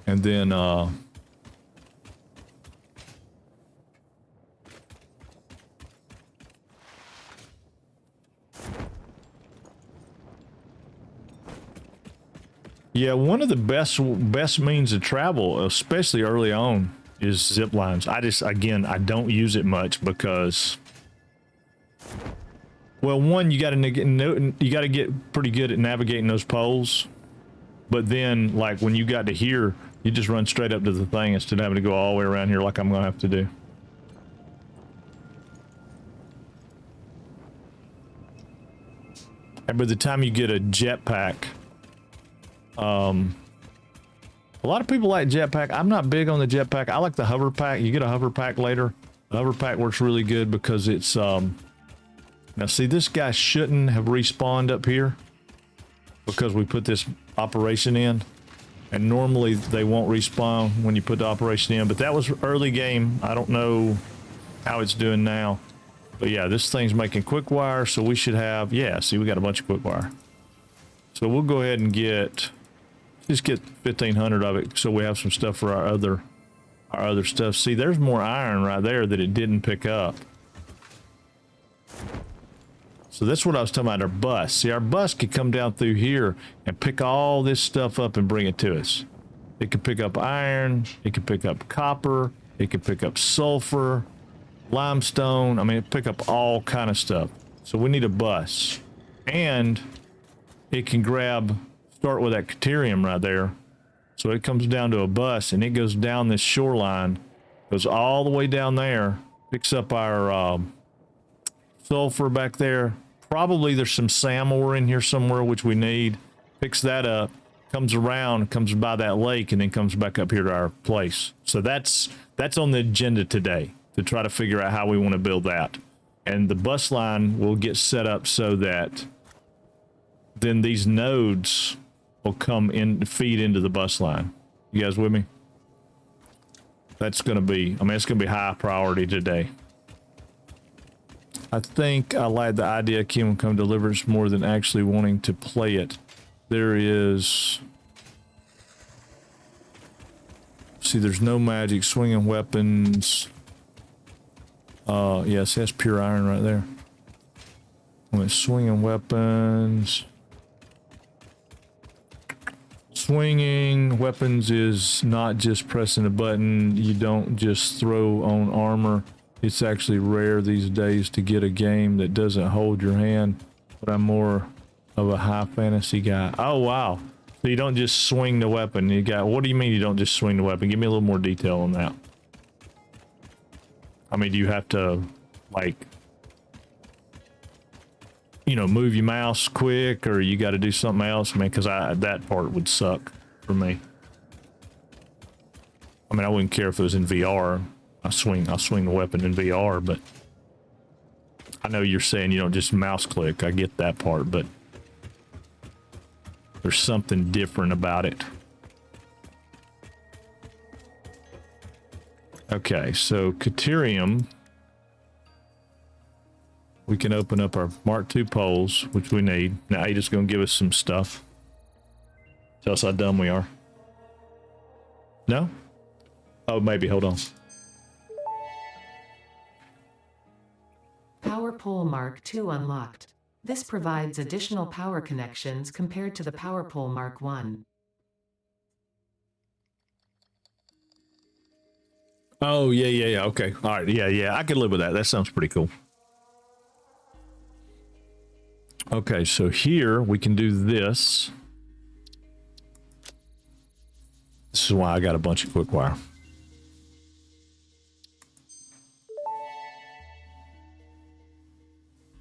And then yeah, one of the best means of travel, especially early on, is zip lines. I don't use it much because, well, one, you got to get pretty good at navigating those poles. But then, like, when you got to here, you just run straight up to the thing instead of having to go all the way around here like I'm going to have to do. And by the time you get a jetpack, a lot of people like jetpack. I'm not big on the jetpack. I like the hover pack. You get a hover pack later. The hover pack works really good because it's now see, this guy shouldn't have respawned up here because we put this operation in, and normally they won't respawn when you put the operation in, but that was early game. I don't know how it's doing now, but yeah, this thing's making quick wire, so we should have, yeah, see, we got a bunch of quick wire. So we'll go ahead and just get 1,500 of it, so we have some stuff for our other stuff. See, there's more iron right there that it didn't pick up. So that's what I was talking about, our bus. See, our bus could come down through here and pick all this stuff up and bring it to us. It could pick up iron, it could pick up copper, it could pick up sulfur, limestone. I mean, it pick up all kind of stuff. So we need a bus. And it can start with that Caterium right there. So it comes down to a bus, and it goes down this shoreline, goes all the way down there, picks up our sulfur back there. Probably there's some SAM ore in here somewhere, which we need. Picks that up, comes around, comes by that lake, and then comes back up here to our place. So that's on the agenda today, to try to figure out how we want to build that. And the bus line will get set up so that then these nodes will come in, feed into the bus line. You guys with me? that's going to be, I mean, it's going to be high priority today. I think I like the idea Kingdom Come Deliverance more than actually wanting to play it. There is... See, there's no magic, swinging weapons. Yes, that's pure iron right there. When it's swinging weapons. Swinging weapons is not just pressing a button. You don't just throw on armor. It's actually rare these days to get a game that doesn't hold your hand. But I'm more of a high fantasy guy. Oh, wow. So you don't just swing the weapon. You got, what do you mean you don't just swing the weapon? Give me a little more detail on that. I mean, do you have to, like, you know, move your mouse quick, or you got to do something else? I mean, because that part would suck for me. I mean, I wouldn't care if it was in VR. I'll swing the weapon in VR, but I know you're saying you don't just mouse click. I get that part, but there's something different about it. Okay, so Caterium. We can open up our Mark II poles, which we need. Now, Ada's going to give us some stuff. Tell us how dumb we are. No? Oh, maybe. Hold on. Power pole Mark II unlocked. This provides additional power connections compared to the Power Pole Mark I. Oh, yeah. Okay. All right. Yeah. I could live with that. That sounds pretty cool. Okay, so here we can do this. This is why I got a bunch of quick wire.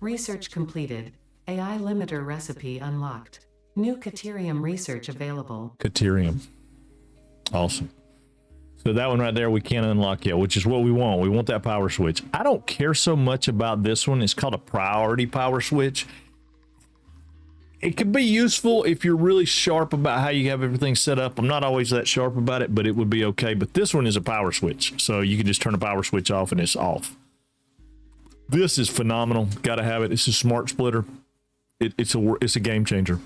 Research completed. AI limiter recipe unlocked. New Caterium research available. Caterium. Awesome. So that one right there we can't unlock yet, which is what we want. We want that power switch. I don't care so much about this one. It's called a priority power switch. It could be useful if you're really sharp about how you have everything set up. I'm not always that sharp about it, but it would be okay. But this one is a power switch, so you can just turn the power switch off and it's off. This is phenomenal. Got to have it. It's a smart splitter. It's a game changer.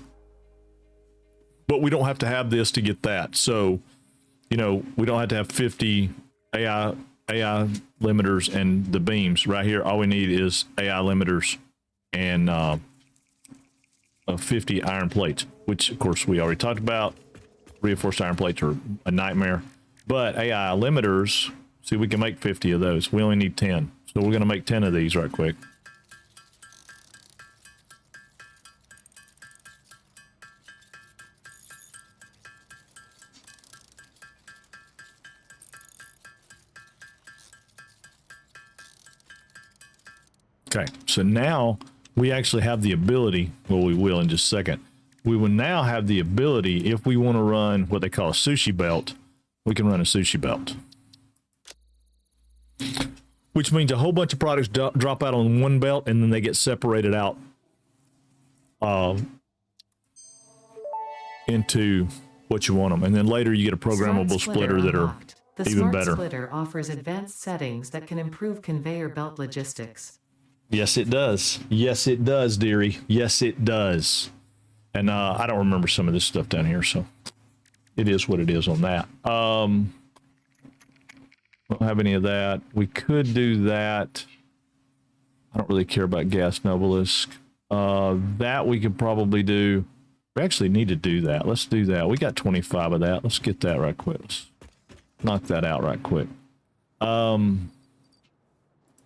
But we don't have to have this to get that. So, you know, we don't have to have 50 AI limiters and the beams right here. All we need is AI limiters and 50 iron plates, which of course we already talked about. Reinforced iron plates are a nightmare, but AI limiters, see, we can make 50 of those. We only need 10, so we're going to make 10 of these right quick. Okay, so now we actually have the ability, well, we will in just a second. We will now have the ability, if we want to run what they call a sushi belt, we can run a sushi belt. Which means a whole bunch of products drop out on one belt and then they get separated out into what you want them. And then later you get a programmable splitter that are even better. The Smart Splitter offers advanced settings that can improve conveyor belt logistics. Yes, it does. Yes, it does, dearie. Yes, it does. And I don't remember some of this stuff down here, so it is what it is on that. Don't have any of that. We could do that. I don't really care about gas obelisk. That we could probably do. We actually need to do that. Let's do that. We got 25 of that. Let's get that right quick. Let's knock that out right quick. Yeah,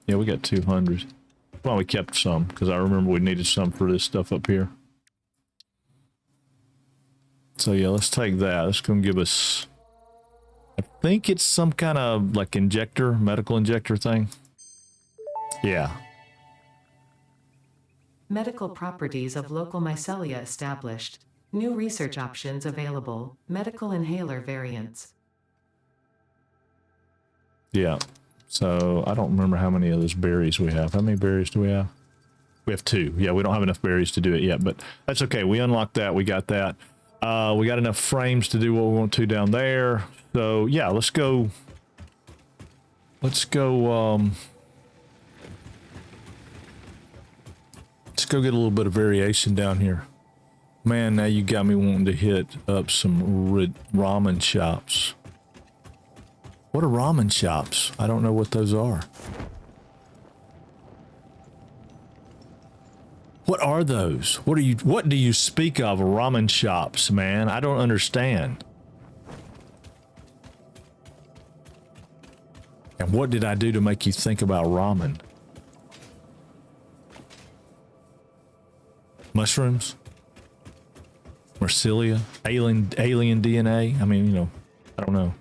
we got 200. Well, we kept some because I remember we needed some for this stuff up here. So yeah, let's take that. That's going to give us, I think it's some kind of like injector, medical injector thing. Yeah. Medical properties of local mycelia established. New research options available. Medical inhaler variants. Yeah. So I don't remember how many of those berries we have. How many berries do we have? We have 2. Yeah, we don't have enough berries to do it yet, but that's okay. We unlocked that. We got that. We got enough frames to do what we want to down there. So yeah, let's go let's go get a little bit of variation down here. Man, now you got me wanting to hit up some ramen shops. What are ramen shops? I don't know what those are. What are those? What do you speak of ramen shops, man? I don't understand. And what did I do to make you think about ramen? Mushrooms? Marsilia? Alien DNA? I mean, you know, I don't know.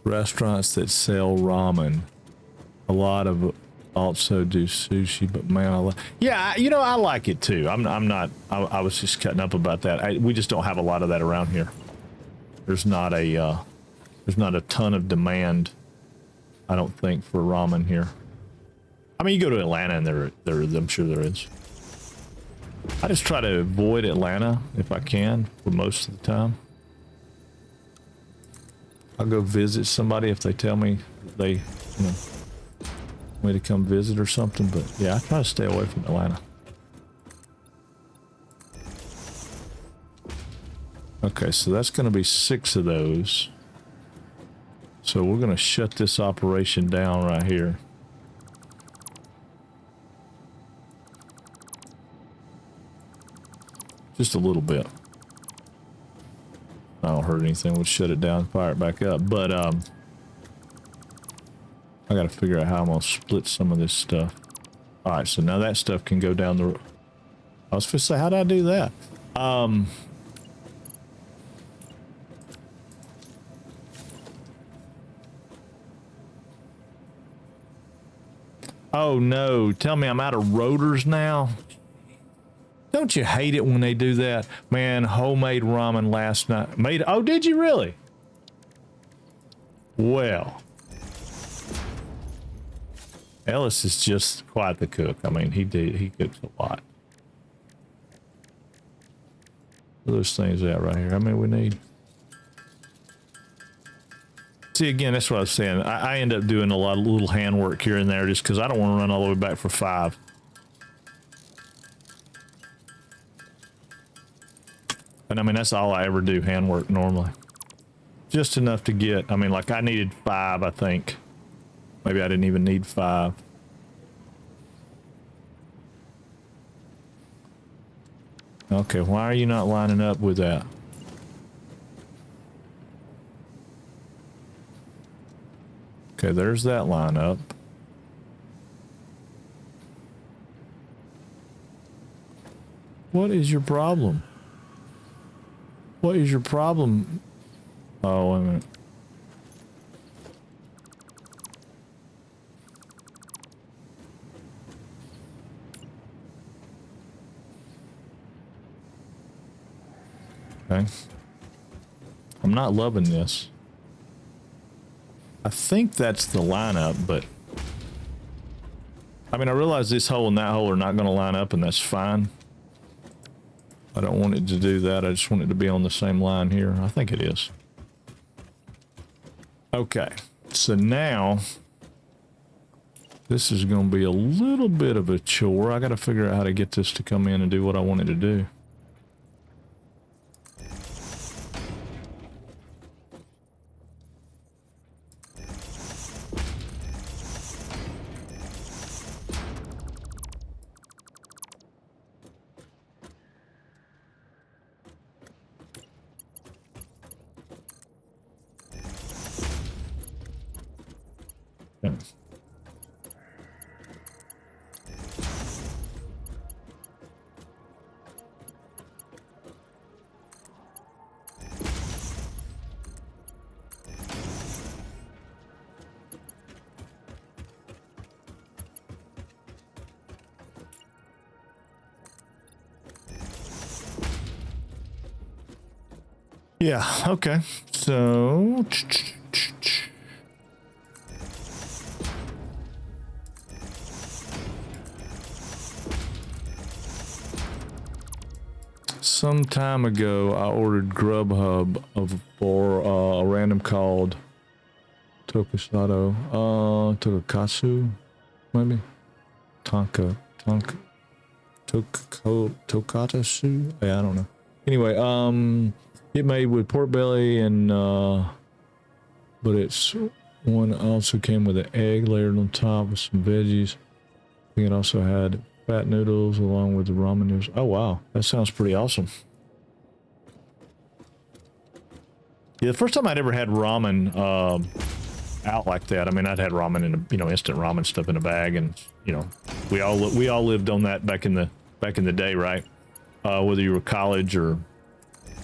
Restaurants that sell ramen. A lot of also do sushi, but man, yeah, you know, I like it too. I was just cutting up about that. We just don't have a lot of that around here. There's not a ton of demand, I don't think, for ramen here. I mean, you go to Atlanta and there I'm sure there is. I just try to avoid Atlanta if I can for most of the time. I'll go visit somebody if they tell me they, you know, want me to come visit or something. But yeah, I try to stay away from Atlanta. Okay, so that's going to be 6 of those. So we're going to shut this operation down right here. Just a little bit. I don't hurt anything. We'll shut it down, fire it back up. But I got to figure out how I'm going to split some of this stuff. All right, so now that stuff can go down the road. I was going to say, how did I do that? Oh no, tell me I'm out of rotors now. Don't you hate it when they do that? Man, homemade ramen last night. Oh, did you really? Well, Ellis is just quite the cook. I mean, he cooks a lot. What are those things out right here? How many we need? See, again, that's what I was saying. I end up doing a lot of little handwork here and there just because I don't want to run all the way back for 5. And I mean, that's all I ever do, handwork normally. Just enough to get, I mean, like I needed 5, I think. Maybe I didn't even need 5. Okay, why are you not lining up with that? Okay, there's that lineup. What is your problem? What is your problem? Oh, wait a minute. Okay. I'm not loving this. I think that's the lineup, but I mean, I realize this hole and that hole are not going to line up, and that's fine. I don't want it to do that. I just want it to be on the same line here. I think it is. Okay, so now this is going to be a little bit of a chore. I got to figure out how to get this to come in and do what I want it to do. Okay. Yeah, okay. So some time ago, I ordered Grubhub for a random called Tokatsu, maybe? Tokatsu? Yeah, I don't know. Anyway, it made with pork belly and, but it's one also came with an egg layered on top with some veggies. I think it also had fat noodles along with the ramen noodles. Oh, wow. That sounds pretty awesome. Yeah, the first time I'd ever had ramen out like that. I mean, I'd had ramen in a, instant ramen stuff in a bag, and we all lived on that back in the day, right? Whether you were college or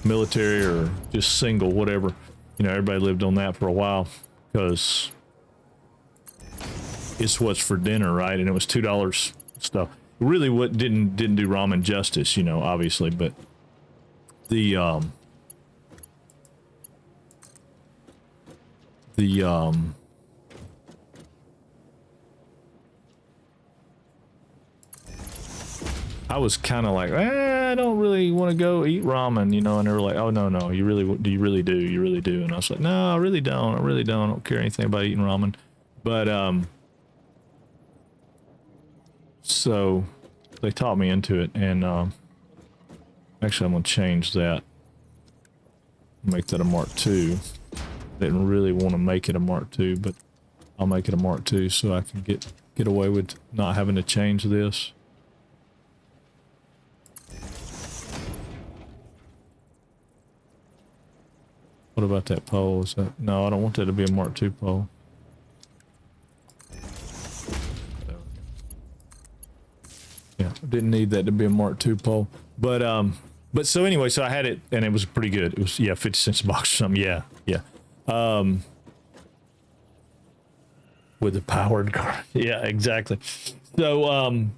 military or just single, whatever, everybody lived on that for a while because it's what's for dinner, right? And it was $2 stuff. Really, what didn't do ramen justice, obviously, but the I was kind of like, I don't really want to go eat ramen, and they were like, oh, no, you really do. And I was like, no, I really don't. I don't care anything about eating ramen. But, so they taught me into it. And, actually I'm going to change that. Make that a Mark II. Didn't really want to make it a Mark II, but I'll make it a Mark II so I can get away with not having to change this. What about that pole? Is that, no, I don't want that to be a Mark II pole. Yeah, didn't need that to be a Mark II pole. But so anyway, so I had it and it was pretty good. It was, 50 cents a box or something. Yeah. With the powered car. Yeah, exactly. So,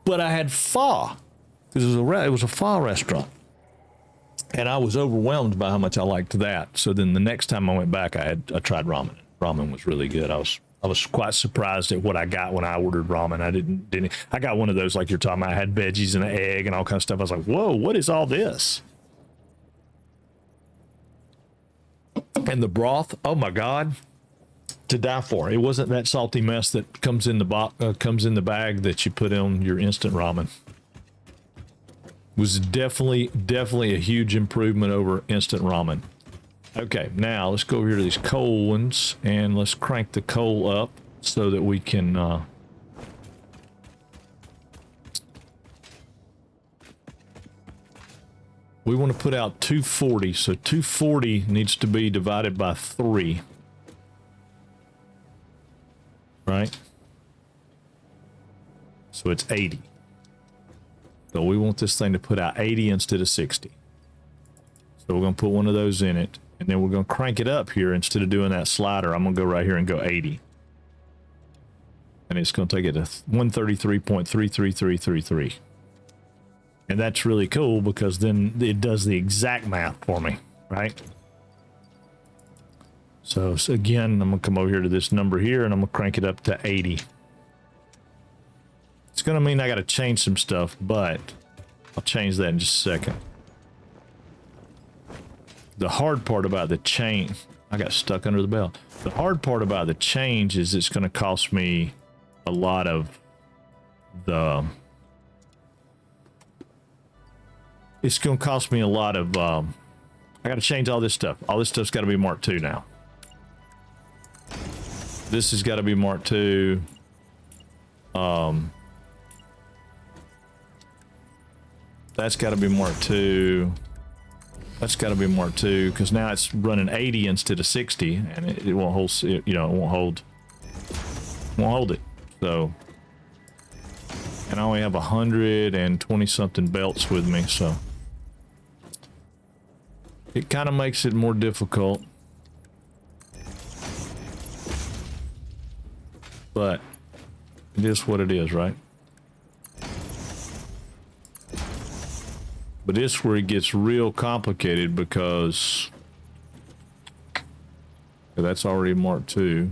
but I had pho because it was a pho restaurant. And I was overwhelmed by how much I liked that. So then the next time I went back, I tried ramen. Ramen was really good. I was quite surprised at what I got when I ordered ramen. I got one of those like you're talking about. I had veggies and an egg and all kinds of stuff. I was like, whoa, what is all this? And the broth, oh my God, to die for. It wasn't that salty mess that comes in the bag that you put on your instant ramen. Was definitely a huge improvement over instant ramen. Okay, now let's go over here to these coal ones and let's crank the coal up so that we can we want to put out 240, so 240 needs to be divided by 3, right? So it's 80. So we want this thing to put out 80 instead of 60. So we're going to put one of those in it. And then we're going to crank it up here. Instead of doing that slider, I'm going to go right here and go 80. And it's going to take it to 133.33333. And that's really cool because then it does the exact math for me, right? So again, I'm going to come over here to this number here and I'm going to crank it up to 80. It's going to mean I got to change some stuff, but I'll change that in just a second. The hard part about the change, I got stuck under the belt. The hard part about the change is it's going to cost me a lot of I got to change all this stuff. All this stuff's got to be Mark II now. This has got to be Mark II. That's got to be Mark II. That's got to be Mark II because now it's running 80 instead of 60, and it won't hold. It won't hold it. So, and I only have 120 something belts with me, so it kind of makes it more difficult. But it is what it is, right? But it's where it gets real complicated because that's already Mark II.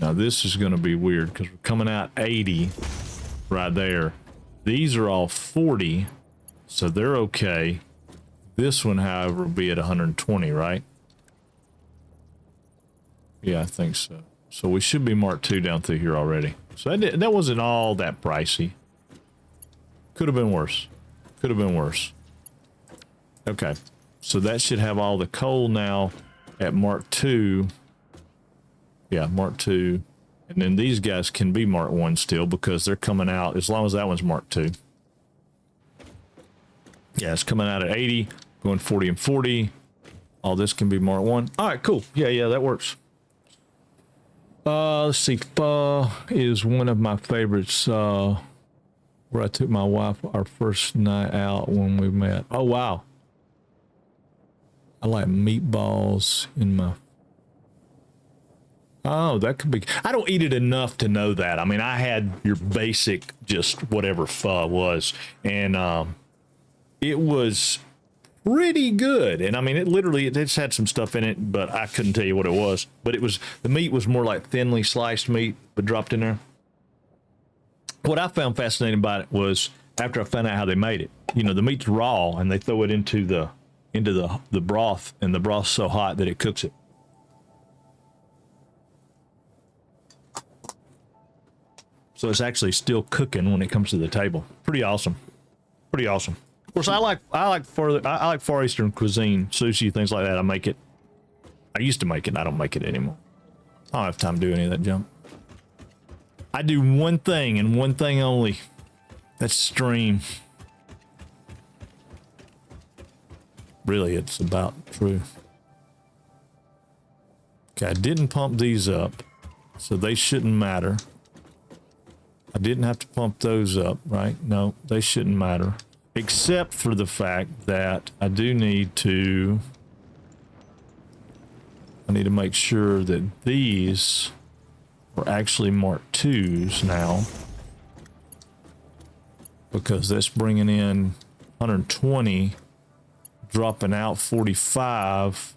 Now this is going to be weird because we're coming out 80 right there. These are all 40, so they're okay. This one, however, will be at 120, right? Yeah, I think so. So we should be Mark 2 down through here already. So that wasn't all that pricey. Could have been worse. Could have been worse. Okay. So that should have all the coal now at Mark 2. Yeah, Mark 2. And then these guys can be Mark 1 still because they're coming out as long as that one's Mark 2. Yeah, it's coming out at 80, going 40 and 40. All this can be Mark 1. All right, cool. Yeah, that works. Let's see. Pho is one of my favorites. Where I took my wife our first night out when we met. Oh, wow. I like meatballs in my... Oh, that could be... I don't eat it enough to know that. I mean, I had your basic, just whatever pho was. And it was pretty good. And I mean, it's had some stuff in it, but I couldn't tell you what it was. But the meat was more like thinly sliced meat, but dropped in there. What I found fascinating about it was after I found out how they made it. You know, the meat's raw and they throw it into the broth, and the broth's so hot that it cooks it. So it's actually still cooking when it comes to the table. Pretty awesome. Pretty awesome. Of course, I like Far Eastern cuisine, sushi, things like that. I used to make it. I don't make it anymore. I don't have time to do any of that junk. I do one thing and one thing only. That's stream. Really, it's about true. Okay, I didn't pump these up, so they shouldn't matter. I didn't have to pump those up, right? No, they shouldn't matter. Except for the fact that I need to make sure that these are actually Mark 2s now, because that's bringing in 120, dropping out 45.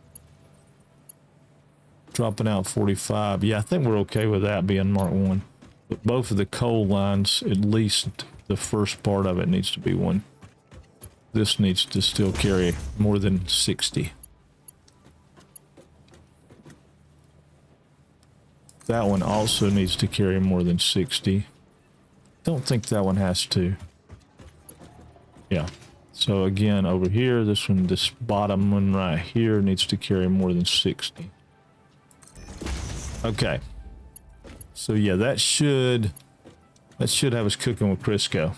Yeah, I think we're okay with that being Mark 1. But both of the coal lines, at least the first part of it, needs to be 1. This needs to still carry more than 60. That one also needs to carry more than 60. Don't think that one has to. Yeah. So again, over here, this bottom one right here needs to carry more than 60. Okay. So yeah, that should have us cooking with Crisco.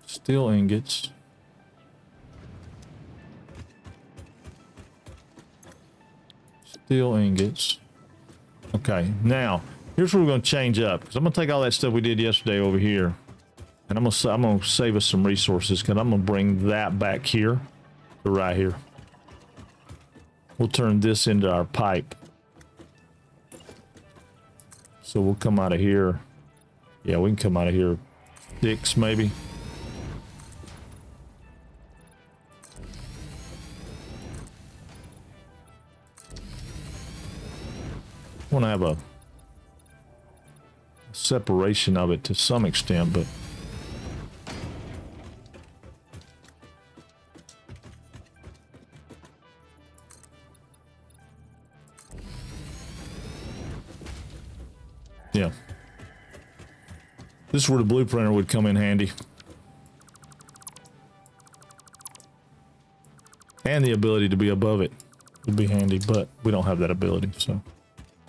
Steel ingots. Steel ingots. Okay, now here's what we're going to change up, because I'm going to take all that stuff we did yesterday over here, and I'm going to save us some resources, because I'm going to bring that back here to right here. We'll turn this into our pipe. So we'll come out of here. Yeah, we can come out of here 6 maybe. Want to have a separation of it to some extent, but yeah, this is where the blueprinter would come in handy, and the ability to be above it would be handy, but we don't have that ability. So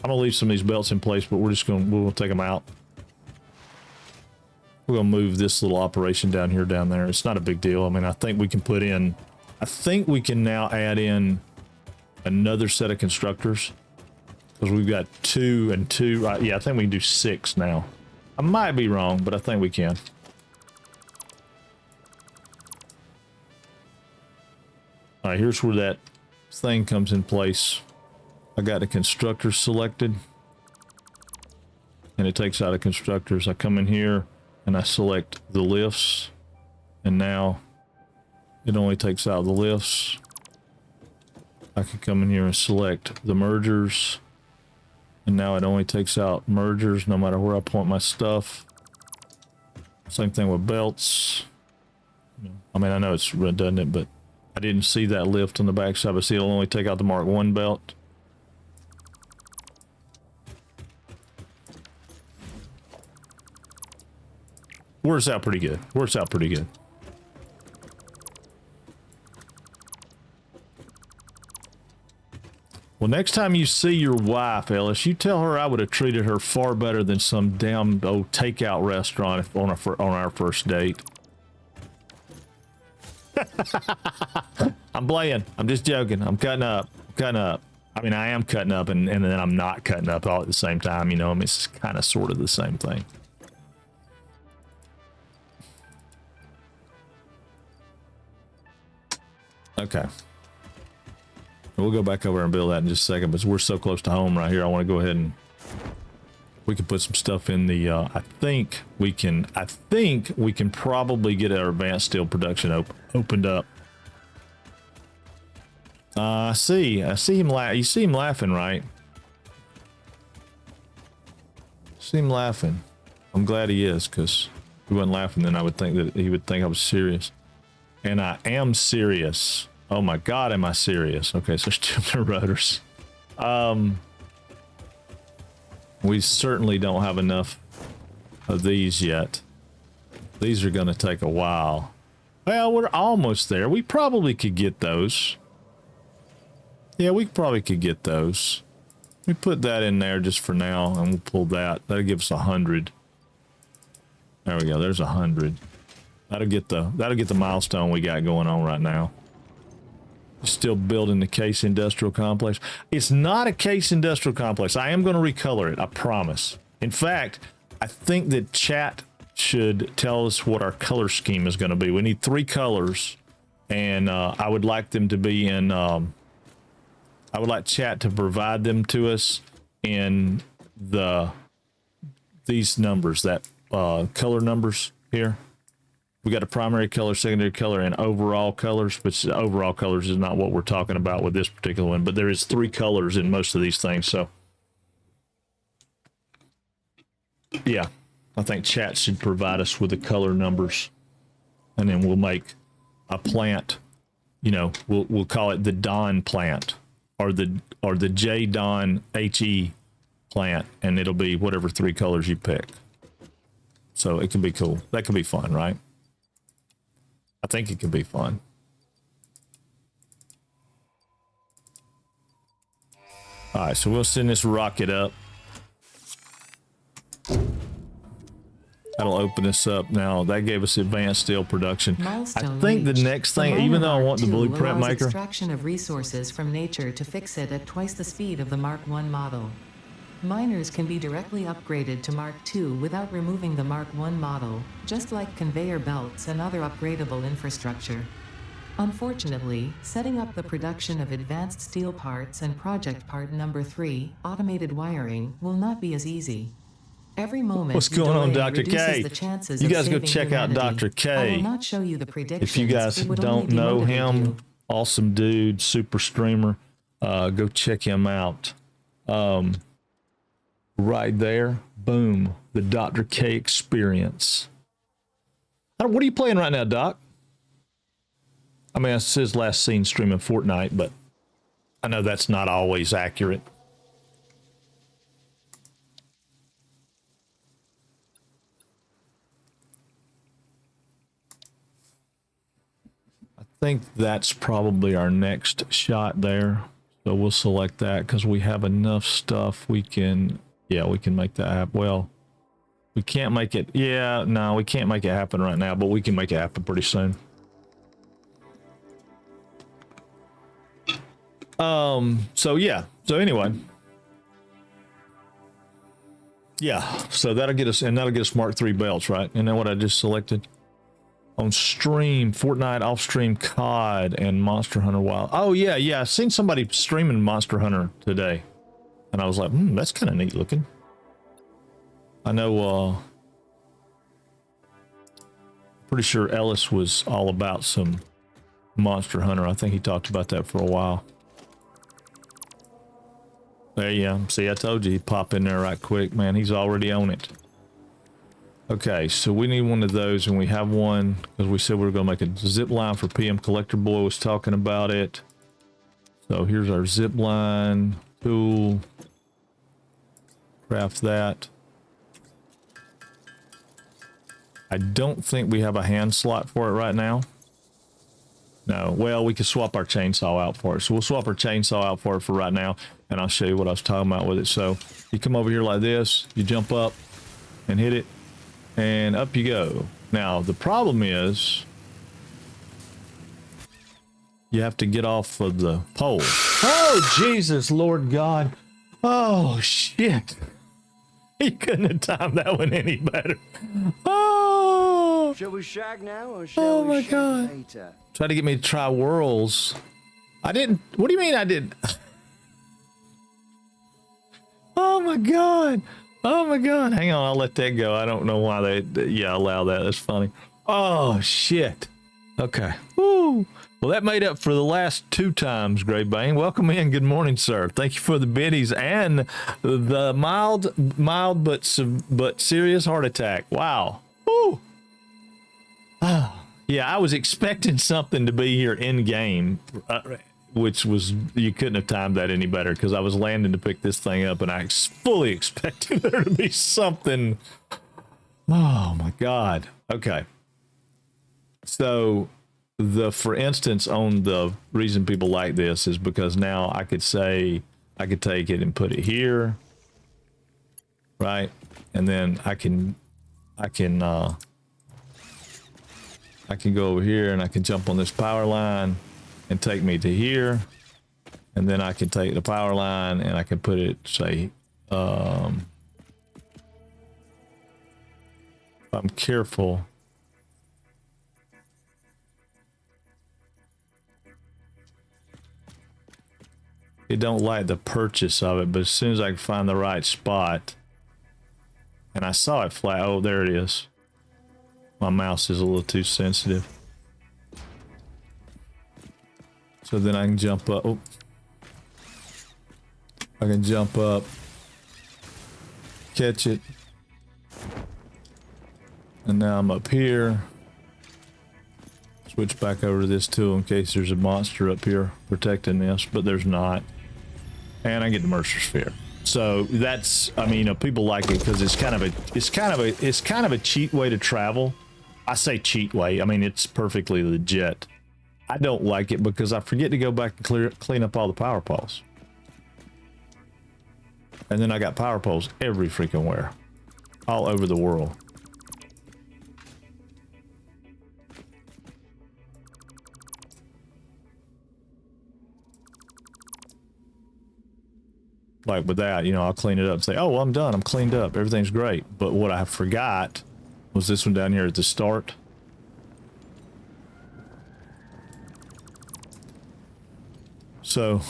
I'm gonna leave some of these belts in place, but we'll take them out. We're gonna move this little operation down here, down there. It's not a big deal. I mean, I think we can now add in another set of constructors, because we've got 2 and 2. Right? Yeah, I think we can do 6 now. I might be wrong, but I think we can. All right, here's where that thing comes in place. I got the constructors selected, and it takes out the constructors. I come in here and I select the lifts, and now it only takes out the lifts. I can come in here and select the mergers, And now it only takes out mergers no matter where I point my stuff. Same thing with belts. I mean, I know it's redundant, but I didn't see that lift on the backside, but see, it'll only take out the Mark 1 belt. Works out pretty good. Works out pretty good. Well, next time you see your wife, Ellis, you tell her I would have treated her far better than some damn old takeout restaurant on our first date. I'm playing. I'm just joking. I'm cutting up. I'm cutting up. I mean, I am cutting up, and then I'm not cutting up all at the same time. You know, I mean, it's kind of sort of the same thing. Okay. We'll go back over and build that in just a second, but we're so close to home right here. I want to go ahead and we can put some stuff in the, I think we can probably get our advanced steel production opened up. I see him you see him laughing, right? See him laughing. I'm glad he is, because if he wasn't laughing, then I would think that he would think I was serious. And I am serious. Oh my God, am I serious? Okay, so still rotors. We certainly don't have enough of these yet. These are going to take a while. Well, we're almost there. We probably could get those. Yeah, we probably could get those. We put that in there just for now, and we'll pull that. That'll give us 100. There we go. There's 100. That'll get the milestone we got going on right now. Still building the Case Industrial Complex. It's not a Case Industrial Complex. I am going to recolor it, I promise. In fact, I think that chat should tell us what our color scheme is going to be. We need 3 colors, and I would like them to be in, I would like chat to provide them to us in these numbers, that color numbers here. We got a primary color, secondary color, and overall colors, but overall colors is not what we're talking about with this particular one, but there is 3 colors in most of these things. So yeah, I think chat should provide us with the color numbers, and then we'll make a plant, you know, we'll call it the Don plant, or the J Don HE plant, and it'll be whatever 3 colors you pick. So it can be cool. That could be fun, right? I think it could be fun. All right, so we'll send this rocket up. That'll open this up now. That gave us advanced steel production. Milestone I think reached. the next thing, even though I want the blueprint maker, extraction of resources from nature to fix it at twice the speed of the Mark I model. Miners can be directly upgraded to Mark II without removing the Mark I model, just like conveyor belts and other upgradable infrastructure. Unfortunately, setting up the production of advanced steel parts and project part number 3, automated wiring, will not be as easy. Every moment what's going on, Dr. reduces K? the chances You of guys go saving check out humanity. Dr. K. I will not show you the predictions. If you guys It would don't only know demotivate him, you. awesome dude, super streamer, go check him out. Right there, boom, the Dr. K experience. What are you playing right now, Doc? I mean, it's his last seen streaming Fortnite, but I know that's not always accurate. I think that's probably our next shot there. So we'll select that because we have enough stuff. We can, yeah, we can make that happen. Well, we can't make it. Yeah, no, we can't make it happen right now, but we can make it happen pretty soon. So yeah. So anyway. Yeah. So that'll get us, and that'll get us Mark III belts, right? Isn't that what I just selected? On stream, Fortnite, off stream, COD, and Monster Hunter Wild. Oh yeah, yeah. I seen somebody streaming Monster Hunter today, and I was like, that's kind of neat looking. I know. Pretty sure Ellis was all about some Monster Hunter. I think he talked about that for a while. There you go. See, I told you he'd pop in there right quick, man. He's already on it. Okay, so we need one of those, and we have one because we said we were going to make a zip line for PM Collector Boy was talking about it. So here's our zip line tool. Craft that. I don't think we have a hand slot for it right now. No, well, we could swap our chainsaw out for it. So we'll swap our chainsaw out for it for right now, and I'll show you what I was talking about with it. So you come over here like this, you jump up and hit it, and up you go. Now, the problem is you have to get off of the pole. Oh, Jesus, Lord God. Oh, shit. He couldn't have timed that one any better. Oh. Shall we shag now or shall we shag later? Try to get me to try whirls. I didn't. What do you mean I didn't? Oh my God. Oh my God. Hang on. I'll let that go. I don't know why they allow that. That's funny. Oh, shit. Okay. Woo. Well, that made up for the last 2 times, Gray Bane. Welcome in. Good morning, sir. Thank you for the biddies and the mild but serious heart attack. Wow. Woo. Ah. Yeah, I was expecting something to be here in game, which was, you couldn't have timed that any better because I was landing to pick this thing up and I fully expected there to be something. Oh my God. Okay. So for instance, on the reason people like this is because now I could say, I could take it and put it here. Right. And then I can go over here and I can jump on this power line and take me to here. And then I can take the power line and I can put it, say, if I'm careful. It don't like the purchase of it, but as soon as I can find the right spot, and I saw it flat, oh, there it is. My mouse is a little too sensitive. So then I can jump up. Oh. I can jump up, catch it. And now I'm up here. Switch back over to this tool in case there's a monster up here protecting this, but there's not. And I get the Mercer Sphere. So that's, I mean, people like it because it's kind of a cheat way to travel. I say cheat way. I mean, it's perfectly legit. I don't like it because I forget to go back and clean up all the power poles. And then I got power poles every freaking where. All over the world. Like with that, you know, I'll clean it up and say, oh, well, I'm done. I'm cleaned up. Everything's great. But what I forgot was this one down here at the start. So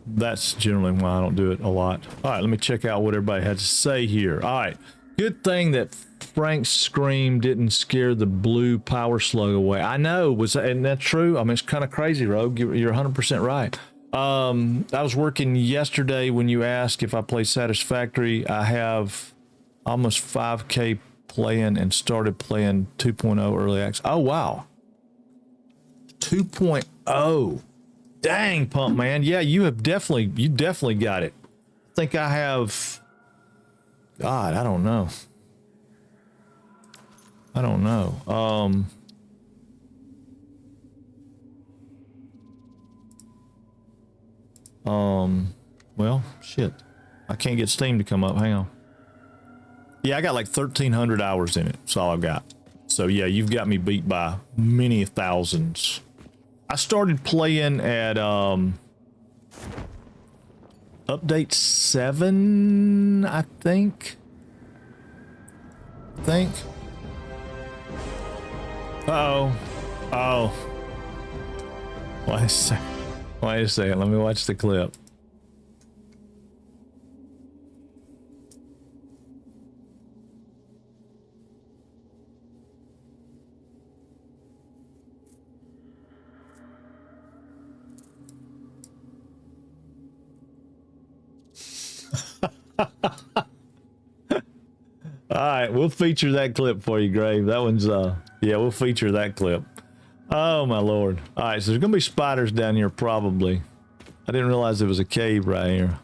that's generally why I don't do it a lot. All right, let me check out what everybody had to say here. All right, good thing that Frank's scream didn't scare the blue power slug away. I know, isn't that true? I mean, it's kind of crazy, Rogue. You're 100% right. I was working yesterday when you asked if I play Satisfactory. I have almost 5K playing and started playing 2.0 early access. Oh, wow. 2.0. Dang, Pump Man. Yeah, you definitely got it. I think I have, God, I don't know. Well, shit. I can't get Steam to come up. Hang on. Yeah, I got like 1,300 hours in it. That's all I've got. So yeah, you've got me beat by many thousands. I started playing at update 7, I think. Uh-oh. Oh. Wait a second. Let me watch the clip. All right, we'll feature that clip for you, Grave. That one's yeah, we'll feature that clip. Oh my lord. All right, so there's gonna be spiders down here probably. I didn't realize there was a cave right here.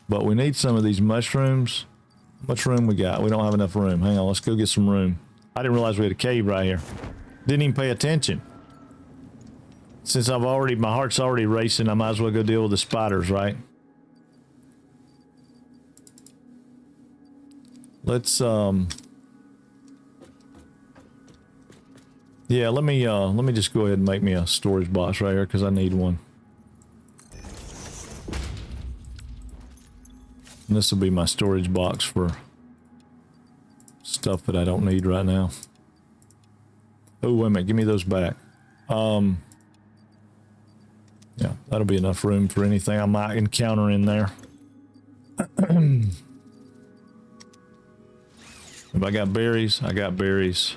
But we need some of these mushrooms. How much room we got? We don't have enough room. Hang on, let's go get some room. I didn't realize we had a cave right here. Didn't even pay attention. Since my heart's already racing, I might as well go deal with the spiders, right? Let's yeah, let me just go ahead and make me a storage box right here because I need one. And this will be my storage box for stuff that I don't need right now. Oh, wait a minute, give me those back. Yeah, that'll be enough room for anything I might encounter in there. If I got berries, I got berries.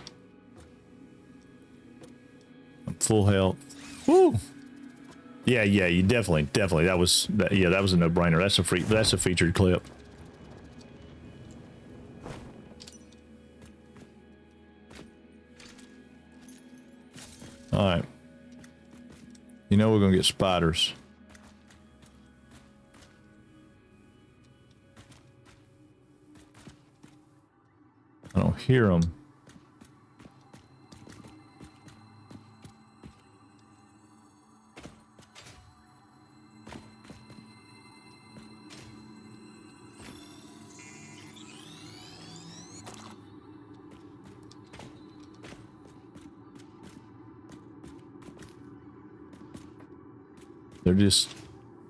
I'm full health. Woo! Yeah, you definitely. That was a no-brainer. That's a featured clip. All right. You know we're gonna get spiders. I don't hear them.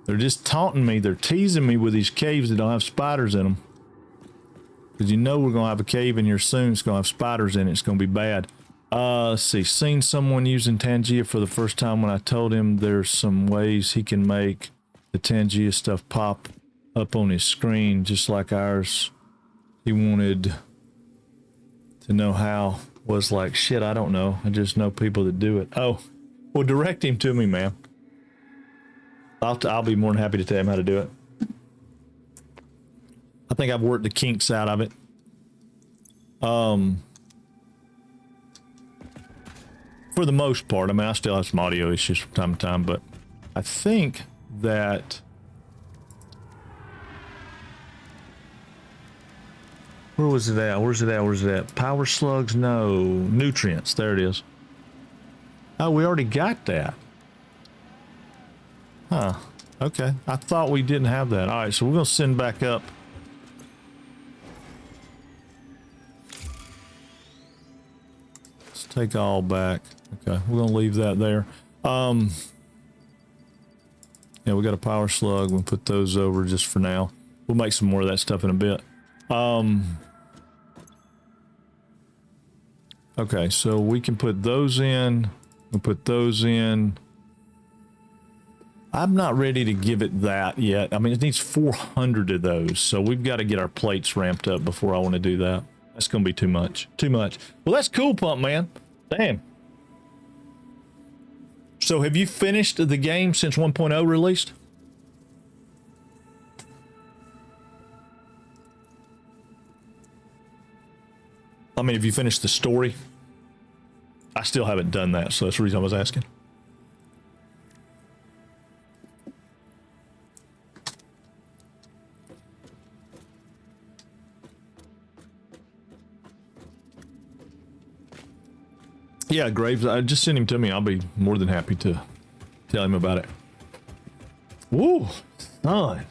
They're just taunting me. They're teasing me with these caves that don't have spiders in them. Because you know we're going to have a cave in here soon. It's going to have spiders in it. It's going to be bad. Let's see. Seen someone using Tangia for the first time when I told him there's some ways he can make the Tangia stuff pop up on his screen just like ours. He wanted to know how. Was like, shit, I don't know. I just know people that do it. Oh, well, direct him to me, man. I'll be more than happy to tell him how to do it. I think I've worked the kinks out of it. For the most part. I mean, I still have some audio issues from time to time, but I think that where was it at? Where's it at? Power slugs? No. Nutrients. There it is. Oh, we already got that. Huh. Okay. I thought we didn't have that. All right, so we're going to send back up. Let's take all back. Okay, we're going to leave that there. Yeah, we got a power slug. We'll put those over just for now. We'll make some more of that stuff in a bit. Okay, so we can put those in. We'll put those in. I'm not ready to give it that yet. I mean, it needs 400 of those, so we've got to get our plates ramped up before I want to do that. That's going to be too much. Too much. Well, that's cool, Pump Man. Damn. So have you finished the game since 1.0 released? I mean, have you finished the story? I still haven't done that, so that's the reason I was asking. Yeah, Graves, just send him to me. I'll be more than happy to tell him about it. Woo, son.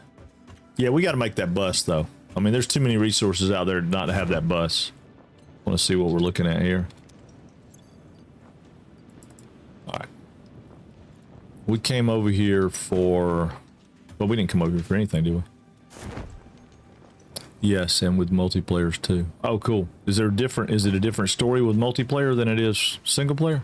Yeah, we got to make that bus, though. I mean, there's too many resources out there not to have that bus. I want to see what we're looking at here. All right. We came over here for... Well, we didn't come over here for anything, did we? Yes, and with multiplayers too. Oh, cool. Is it a different story with multiplayer than it is single player?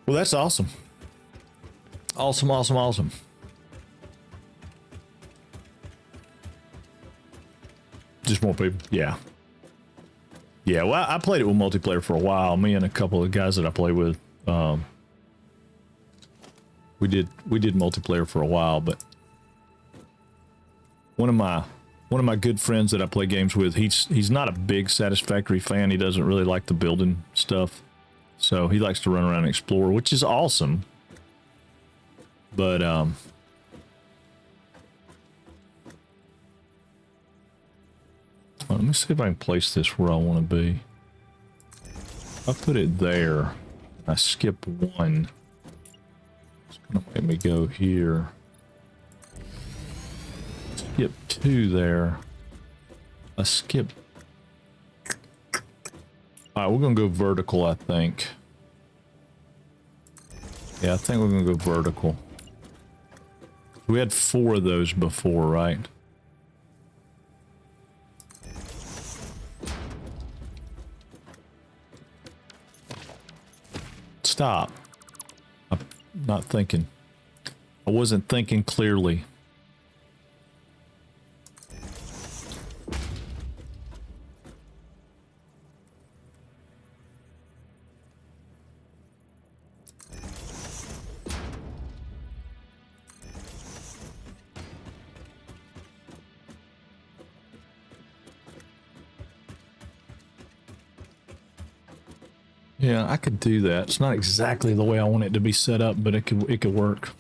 Well, that's awesome. Awesome, awesome, awesome. Just more people. Yeah. Yeah, well, I played it with multiplayer for a while. Me and a couple of guys that I play with, we did multiplayer for a while, but one of my good friends that I play games with, he's not a big Satisfactory fan. He doesn't really like the building stuff. So he likes to run around and explore, which is awesome. But let me see if I can place this where I want to be. I put it there. I skip one. It's gonna make me go here. Skip two there. I skip. All right, we're gonna go vertical, I think. Yeah, I think we're gonna go vertical. We had 4 of those before, right? Stop. I'm not thinking. I wasn't thinking clearly. Yeah, I could do that. It's not exactly the way I want it to be set up, but it could work.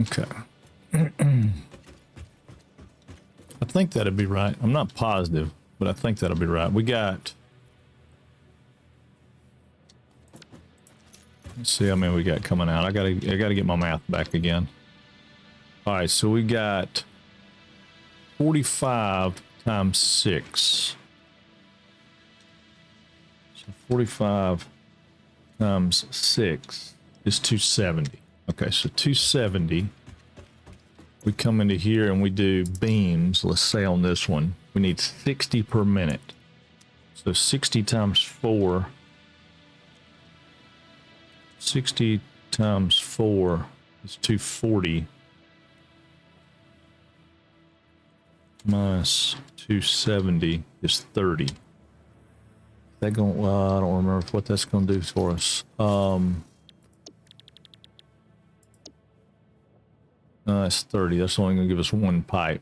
Okay. I think that'd be right. I'm not positive, but I think that'll be right. We got... Let's see how many we got coming out. I gotta get my math back again. All right, so we got 45 times 6. So 45 times 6 is 270. Okay, so 270. We come into here and we do beams. Let's say on this one, we need 60 per minute. So 60 times 4. 60 times 4 is 240. Minus 270 is 30. That going, well, I don't remember what that's going to do for us. That's 30. That's only going to give us 1 pipe.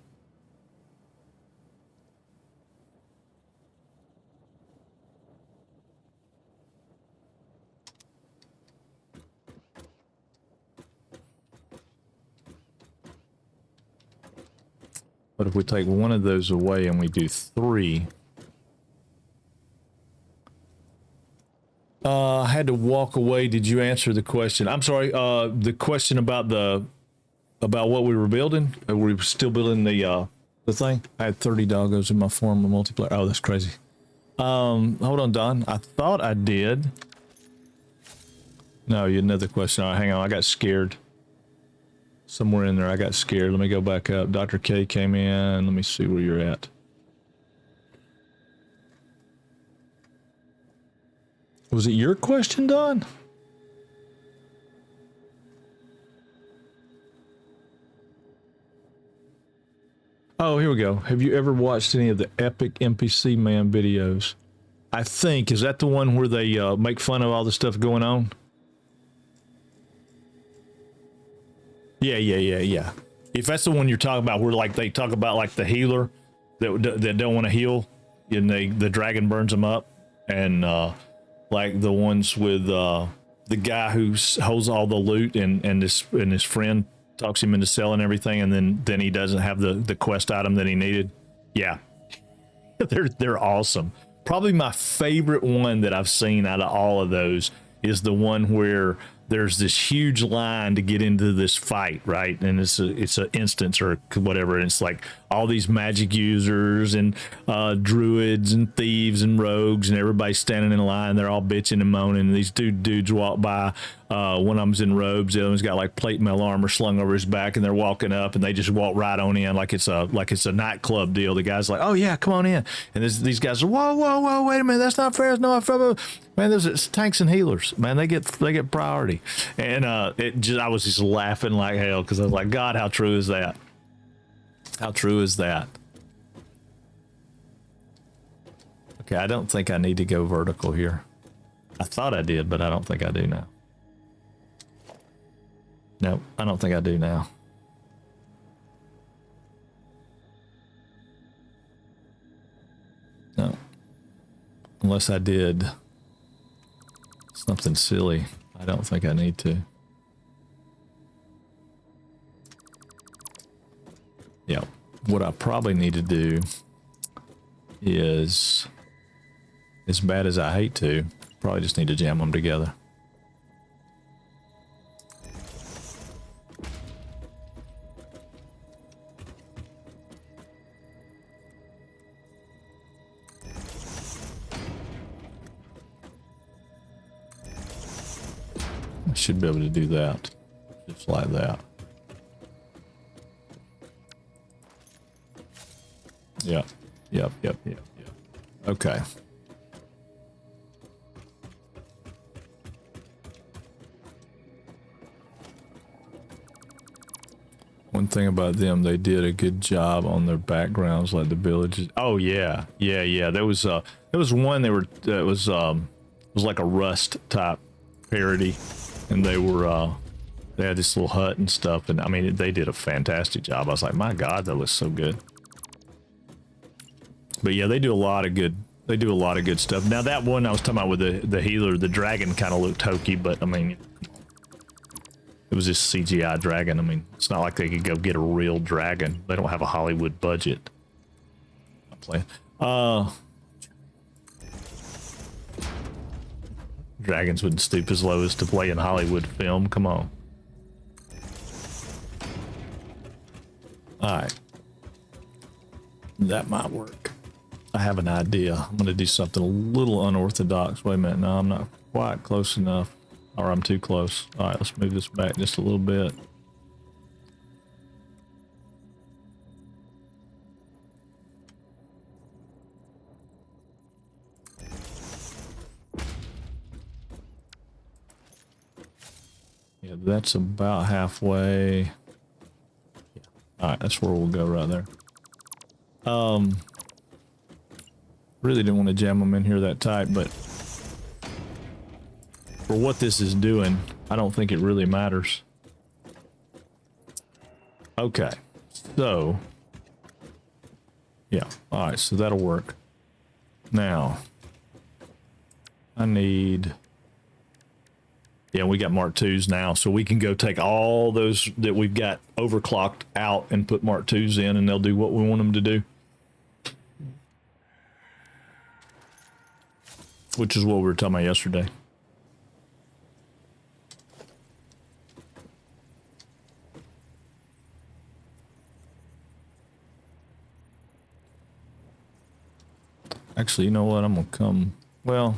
But if we take one of those away and we do 3, I had to walk away. Did you answer the question? I'm sorry. The question about what we were building. We were still building the thing. I had 30 doggos in my form of multiplayer. Oh, that's crazy. Hold on, Don. I thought I did. No, you had another question. All right, hang on. I got scared. Somewhere in there, I got scared. Let me go back up. Dr. K came in. Let me see where you're at. Was it your question, Don? Oh, here we go. Have you ever watched any of the epic NPC man videos? I think. Is that the one where they make fun of all the stuff going on? Yeah. If that's the one you're talking about, where like they talk about like the healer that don't want to heal, and the dragon burns them up, and like the ones with the guy who holds all the loot, and his friend talks him into selling everything, and then he doesn't have the quest item that he needed. Yeah, they're awesome. Probably my favorite one that I've seen out of all of those is the one where there's this huge line to get into this fight, right? And it's a instance or whatever. And it's like all these magic users and druids and thieves and rogues, and everybody's standing in line. They're all bitching and moaning. And these dudes walk by. One of them's in robes. The other one's got like plate mail armor slung over his back, and they're walking up, and they just walk right on in like it's a nightclub deal. The guy's like, "Oh yeah, come on in." And these guys are, "Whoa, wait a minute, that's not fair. It's not fair." Man, it's tanks and healers. Man, they get priority. And I was just laughing like hell, because I was like, God, how true is that? How true is that? Okay, I don't think I need to go vertical here. I thought I did, but I don't think I do now. No, I don't think I do now. No. Unless I did something silly. I don't think I need to. Yeah. What I probably need to do is, as bad as I hate to, probably just need to jam them together. I should be able to do that, just like that. Yep. Okay. One thing about them, they did a good job on their backgrounds, like the villages. Oh yeah. There was one that was like a Rust type parody, and they had this little hut and stuff, and I mean they did a fantastic job. I was like, my God, that looks so good. But yeah, they do a lot of good. They do a lot of good stuff. Now that one I was talking about with the healer, the dragon kind of looked hokey, but I mean, it was just CGI dragon. I mean, it's not like they could go get a real dragon. They don't have a Hollywood budget. I'm playing. Dragons wouldn't stoop as low as to play in Hollywood film. Come on. All right. That might work. I have an idea. I'm going to do something a little unorthodox. Wait a minute. No, I'm not quite close enough. Or I'm too close. All right, let's move this back just a little bit. Yeah, that's about halfway. Yeah. All right, that's where we'll go right there. Really didn't want to jam them in here that tight, but for what this is doing, I don't think it really matters. Okay, so yeah, all right, so that'll work. Now I need, yeah, we got Mark IIs now, so we can go take all those that we've got overclocked out and put Mark IIs in, and they'll do what we want them to do. Which is what we were talking about yesterday. Actually, you know what? I'm gonna come, well,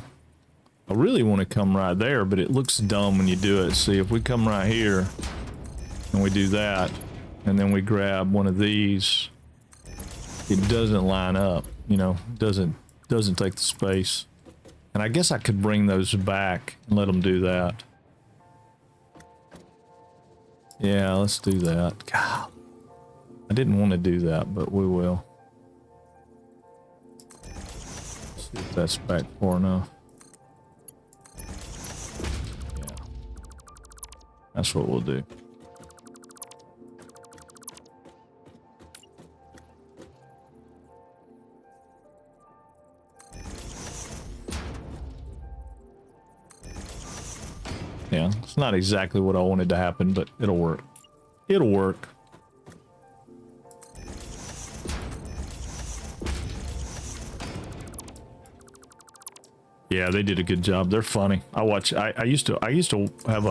I really want to come right there, but it looks dumb when you do it. See, if we come right here and we do that, and then we grab one of these, it doesn't line up, you know, doesn't take the space. And I guess I could bring those back and let them do that. Yeah, let's do that. God, I didn't want to do that, but we will. See if that's back far enough. Yeah. That's what we'll do. Yeah, it's not exactly what I wanted to happen, but it'll work. It'll work. Yeah, they did a good job. They're funny. I used to have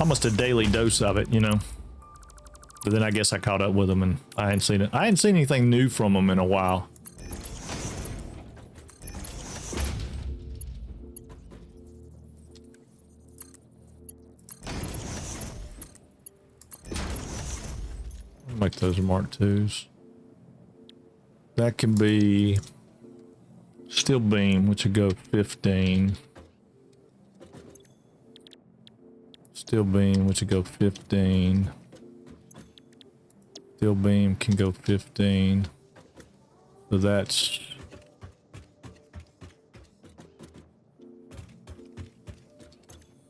almost a daily dose of it, you know. But then I guess I caught up with them and I hadn't seen it. I hadn't seen anything new from them in a while. Make those Mark IIs. That can be steel beam, which would go 15. Steel beam, which would go 15. Steel beam can go 15. So that's...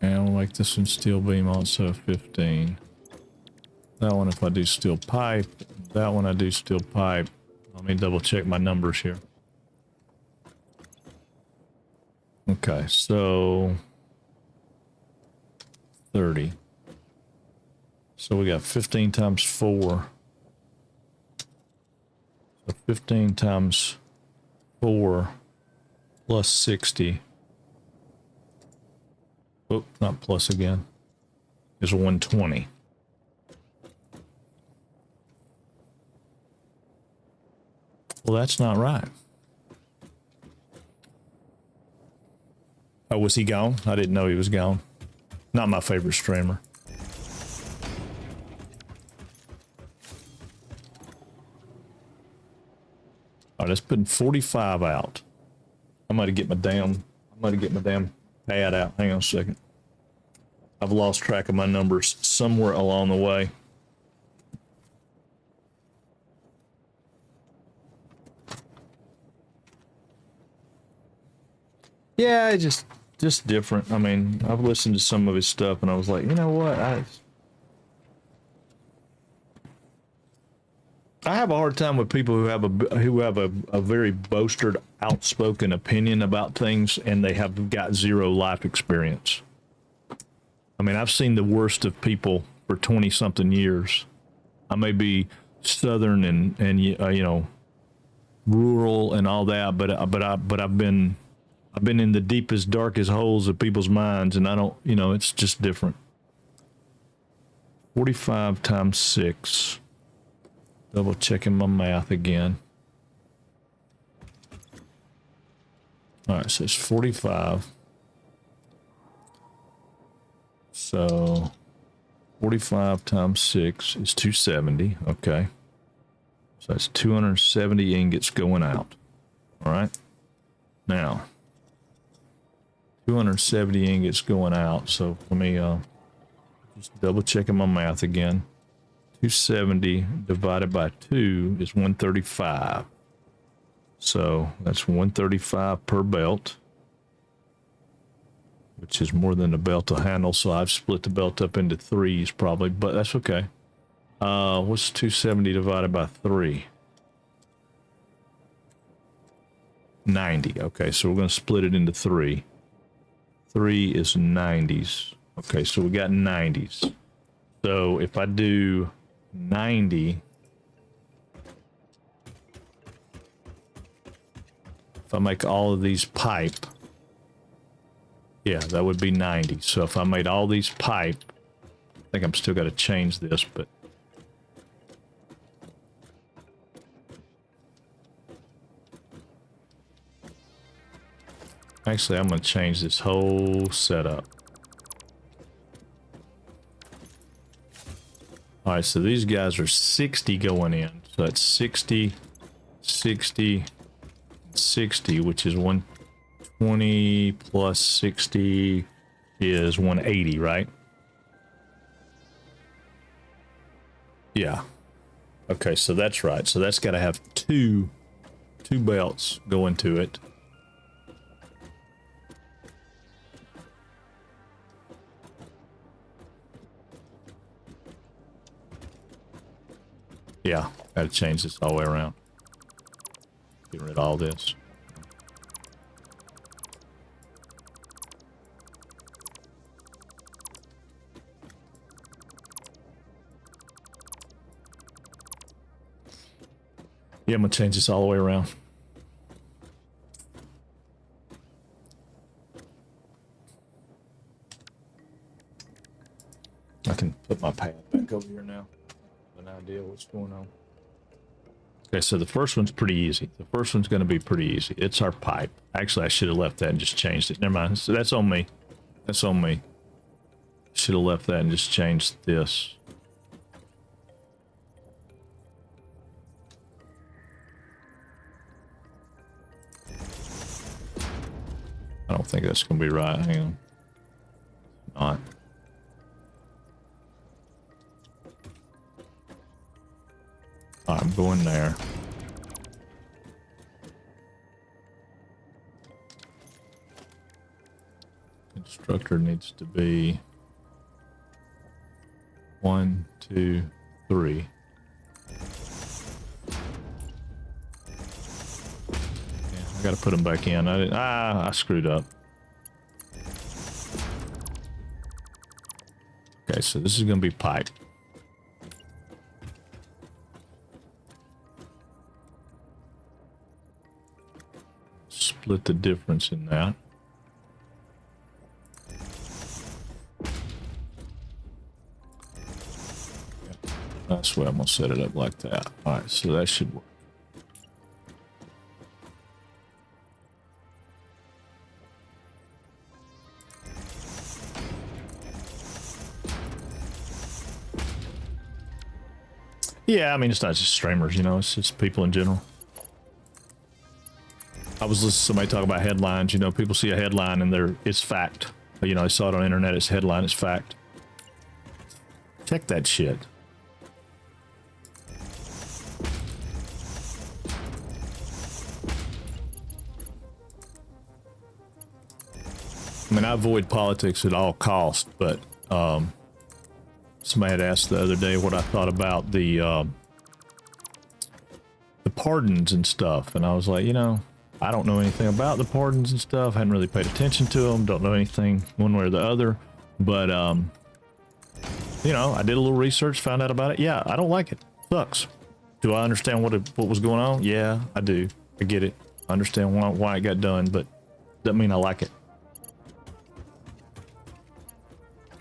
And we'll make this one steel beam also 15. That one, if I do steel pipe, that one I do steel pipe. Let me double check my numbers here. Okay, so 30. So we got 15 times 4. So 15 times 4 plus 60. Oh, not plus again. Is 120. Well, that's not right. Oh, was he gone? I didn't know he was gone. Not my favorite streamer. All right, let's put 45 out. I'm gonna get my damn pad out. Hang on a second. I've lost track of my numbers somewhere along the way. Yeah, it's just different. I mean, I've listened to some of his stuff and I was like, you know what? I have a hard time with people who have a very boasted, outspoken opinion about things and they have got zero life experience. I mean, I've seen the worst of people for 20 something years. I may be Southern and you know, rural and all that, but I've been in the deepest, darkest holes of people's minds, and I don't, you know, it's just different. 45 times 6. Double checking my math again. All right, so it's 45. So 45 times 6 is 270. Okay. So that's 270 ingots going out. All right. Now, 270 ingots going out. So let me just double checking my math again. 270 divided by 2 is 135. So that's 135 per belt, which is more than the belt will handle. So I've split the belt up into 3s probably, but that's okay. What's 270 divided by 3? 90. Okay, so we're going to split it into 3. 3 is 90s. Okay, so we got 90s. So if I do 90, if I make all of these pipe, yeah, that would be 90. So if I made all these pipe, I think I'm still got to change this, but actually I'm going to change this whole setup. All right, so these guys are 60 going in. So that's 60, 60, 60, which is 120 plus 60 is 180, right? Yeah. Okay, so that's right. So that's got to have 2 2 belts going to it. Yeah, gotta change this all the way around. Get rid of all this. Yeah, I'm gonna change this all the way around. I can put my pad back over here now. An idea what's going on. Okay, so the first one's pretty easy. The first one's going to be pretty easy. It's our pipe. Actually, I should have left that and just changed it. Never mind. So that's on me. That's on me. Should have left that and just changed this. I don't think that's going to be right. Hang on. Not. I'm going there. Constructor needs to be 1, 2, 3. Yeah, I got to put them back in. I screwed up. Okay, so this is going to be pipe. Split the difference in that. That's the way I'm gonna set it up like that. All right, so that should work. Yeah, I mean, it's not just streamers, you know, it's just people in general. I was listening to somebody talk about headlines. You know, people see a headline and it's fact. You know, I saw it on the internet. It's headline. It's fact. Check that shit. I mean, I avoid politics at all costs, but somebody had asked the other day what I thought about the pardons and stuff, and I was like, you know, I don't know anything about the pardons and stuff. I hadn't really paid attention to them. Don't know anything one way or the other. But, you know, I did a little research, found out about it. Yeah, I don't like it. Sucks. Do I understand what was going on? Yeah, I do. I get it. I understand why it got done, but doesn't mean I like it.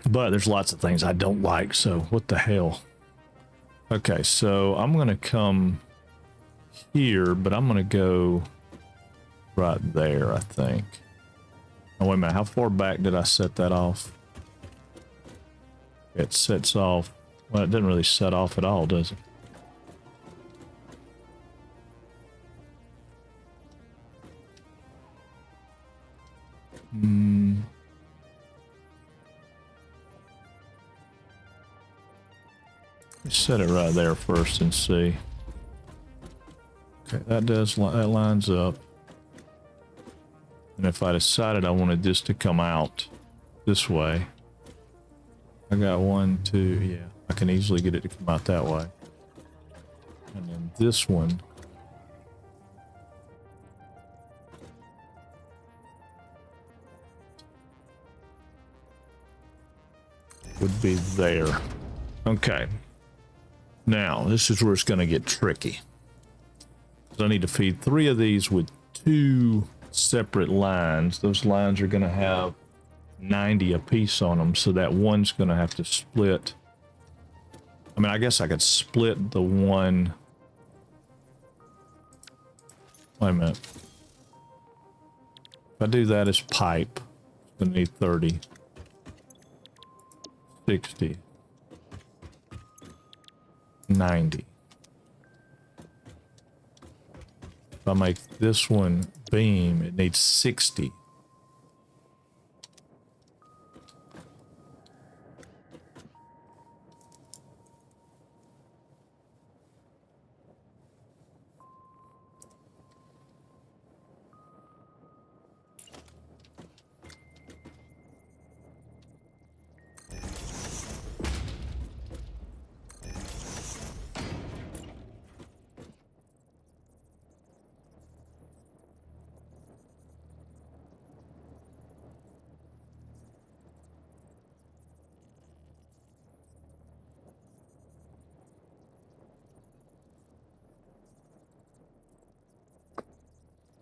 But there's lots of things I don't like, so what the hell? Okay, so I'm going to come here, but I'm going to go right there, I think. Oh, wait a minute. How far back did I set that off? It sets off. Well, it doesn't really set off at all, does it? Let's set it right there first and see. Okay, that lines up. And if I decided I wanted this to come out this way, I got 1, 2, yeah, I can easily get it to come out that way. And then this one would be there. Okay. Now, this is where it's going to get tricky. So I need to feed 3 of these with 2 separate lines. Those lines are going to have 90 a piece on them, so that one's going to have to split. I mean, I guess I could split the one. Wait a minute. If I do that as pipe, it's going to need 30, 60, 90. If I make this one beam, it needs 60.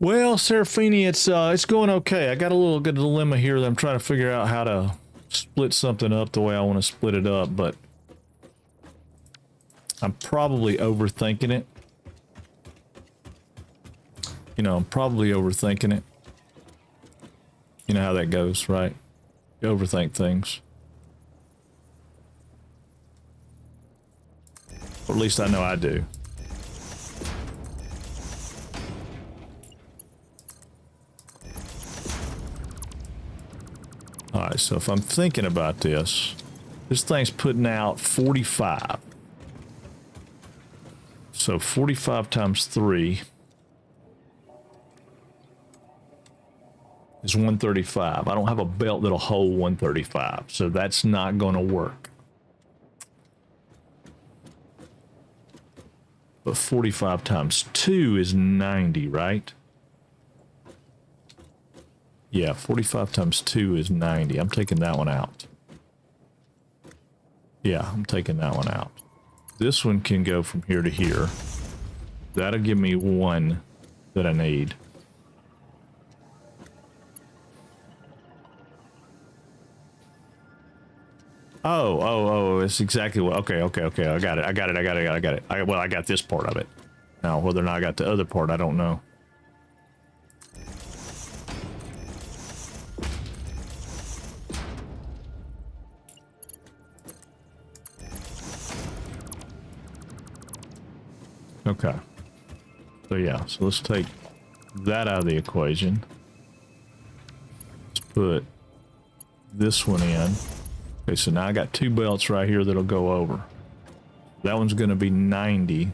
Well, Serafini, it's going okay. I got a little good dilemma here that I'm trying to figure out how to split something up the way I want to split it up, but I'm probably overthinking it. You know, I'm probably overthinking it. You know how that goes, right? You overthink things. Or at least I know I do. Alright, so if I'm thinking about this, this thing's putting out 45. So 45 times 3 is 135. I don't have a belt that'll hold 135, so that's not going to work. But 45 times 2 is 90, right? Yeah, 45 times 2 is 90. I'm taking that one out. Yeah, I'm taking that one out. This one can go from here to here. That'll give me one that I need. Oh, it's exactly what, okay, I got it. Well, I got this part of it. Now, whether or not I got the other part, I don't know. Okay. So yeah, so let's take that out of the equation. Let's put this one in. Okay, so now I got two belts right here that'll go over. That one's going to be 90.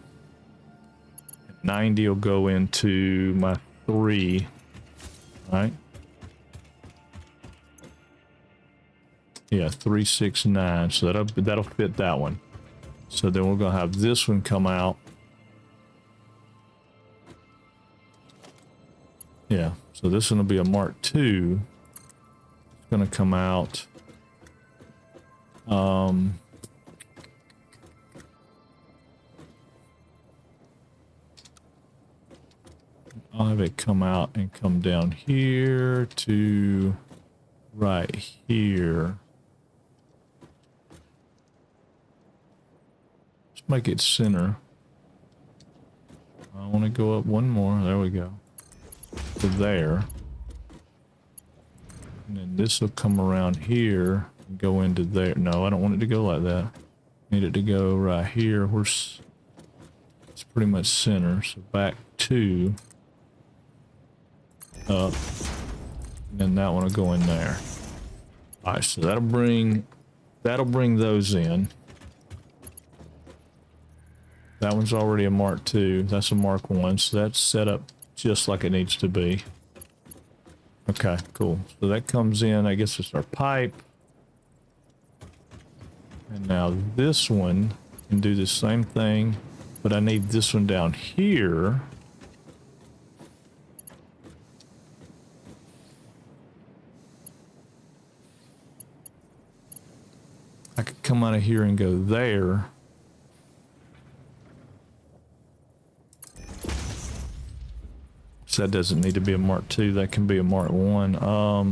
90 will go into my 3, right? Yeah, 369. So that'll fit that one. So then we're going to have this one come out. Yeah, so this one will be a Mark II. It's going to come out. I'll have it come out and come down here to right here. Let's make it center. I want to go up one more. There we go. To there. And then this will come around here and go into there. No, I don't want it to go like that. I need it to go right here. It's pretty much center. So back 2. Up. And then that one will go in there. Alright, so that'll bring those in. That one's already a Mark II. That's a Mark I. So that's set up just like it needs to be. Okay, cool. So that comes in, I guess it's our pipe. And now this one can do the same thing, but I need this one down here. I could come out of here and go there. So that doesn't need to be a Mark II. That can be a Mark I.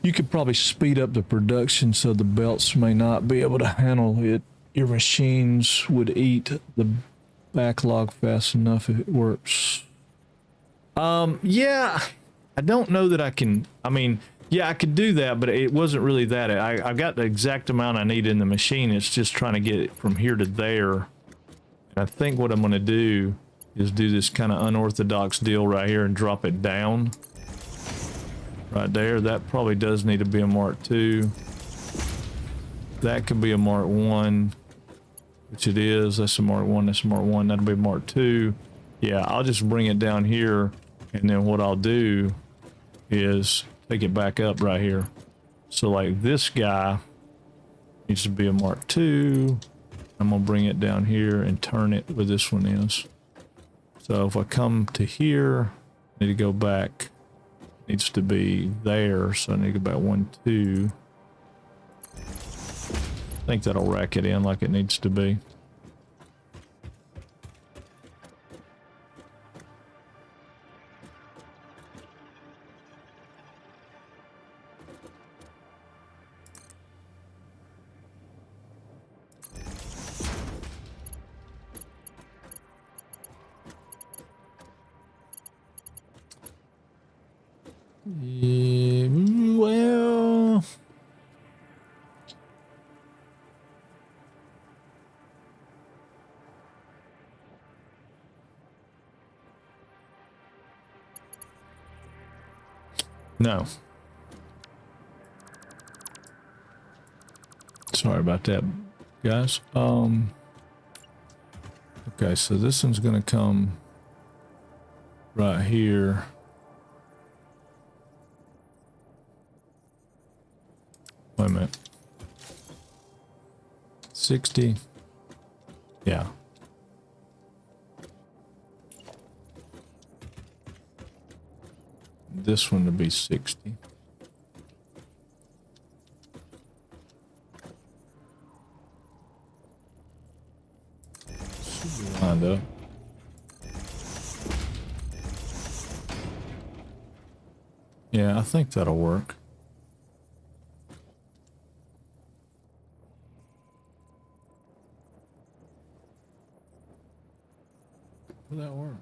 You could probably speed up the production so the belts may not be able to handle it. Your machines would eat the backlog fast enough if it works. Yeah, I don't know that I can. I mean, yeah, I could do that, but it wasn't really that. I've got the exact amount I need in the machine. It's just trying to get it from here to there. And I think what I'm going to do is do this kind of unorthodox deal right here and drop it down. Right there. That probably does need to be a Mark II. That could be a Mark I, which it is. That's a Mark I. That's a Mark I. That'll be a Mark II. Yeah, I'll just bring it down here, and then what I'll do is take it back up right here. So like this guy needs to be a Mark II. I'm gonna bring it down here and turn it where this one is. So if I come to here, I need to go back. It needs to be there, so I need to go back 1, 2. I think that'll rack it in like it needs to be. Yeah, well, no. Sorry about that, guys. Okay, so this one's gonna come right here. Wait a minute. 60. Yeah. This one to be 60. Should be lined up. Yeah, I think that'll work. Will that work?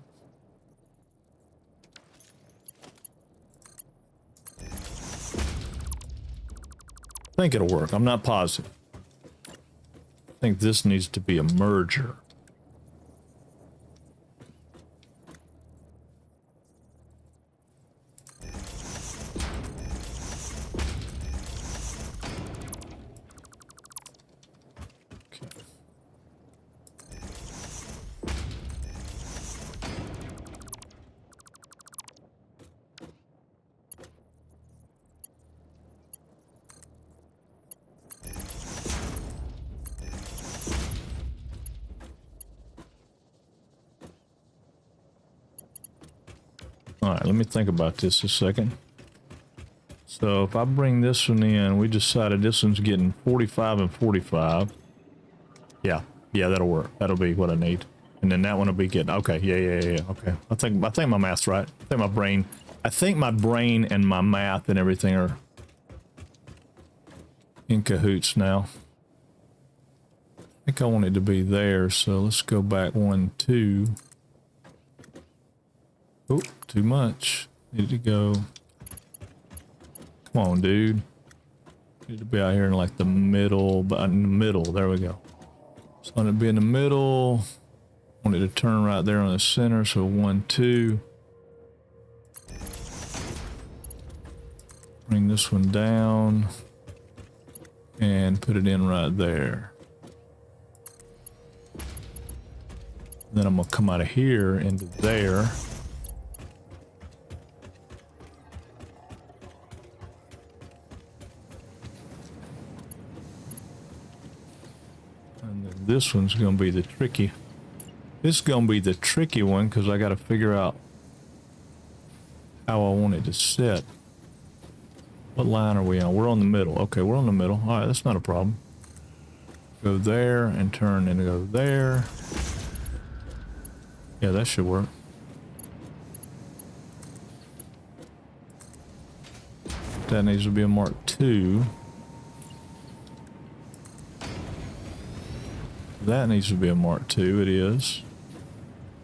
I think it'll work. I'm not positive. I think this needs to be a merger. All right, let me think about this a second. So if I bring this one in, we decided this one's getting 45 and 45. Yeah, that'll work. That'll be what I need. And then that one will be getting, okay, yeah. Okay. I think my math's right. I think my brain and my math and everything are in cahoots now. I think I want it to be there, so let's go back 1, 2. Oh, too much. Need to go. Come on, dude. Need to be out here in like the middle, but in the middle. There we go. So I want it to be in the middle. I want it to turn right there on the center. So 1, 2. Bring this one down and put it in right there. Then I'm gonna come out of here into there. And then this one's gonna be the tricky. This is gonna be the tricky one because I gotta figure out how I want it to sit. What line are we on? We're on the middle. Okay, we're on the middle. All right, that's not a problem. Go there and turn and go there. Yeah, that should work. That needs to be a Mark II. That needs to be a Mark II. It is.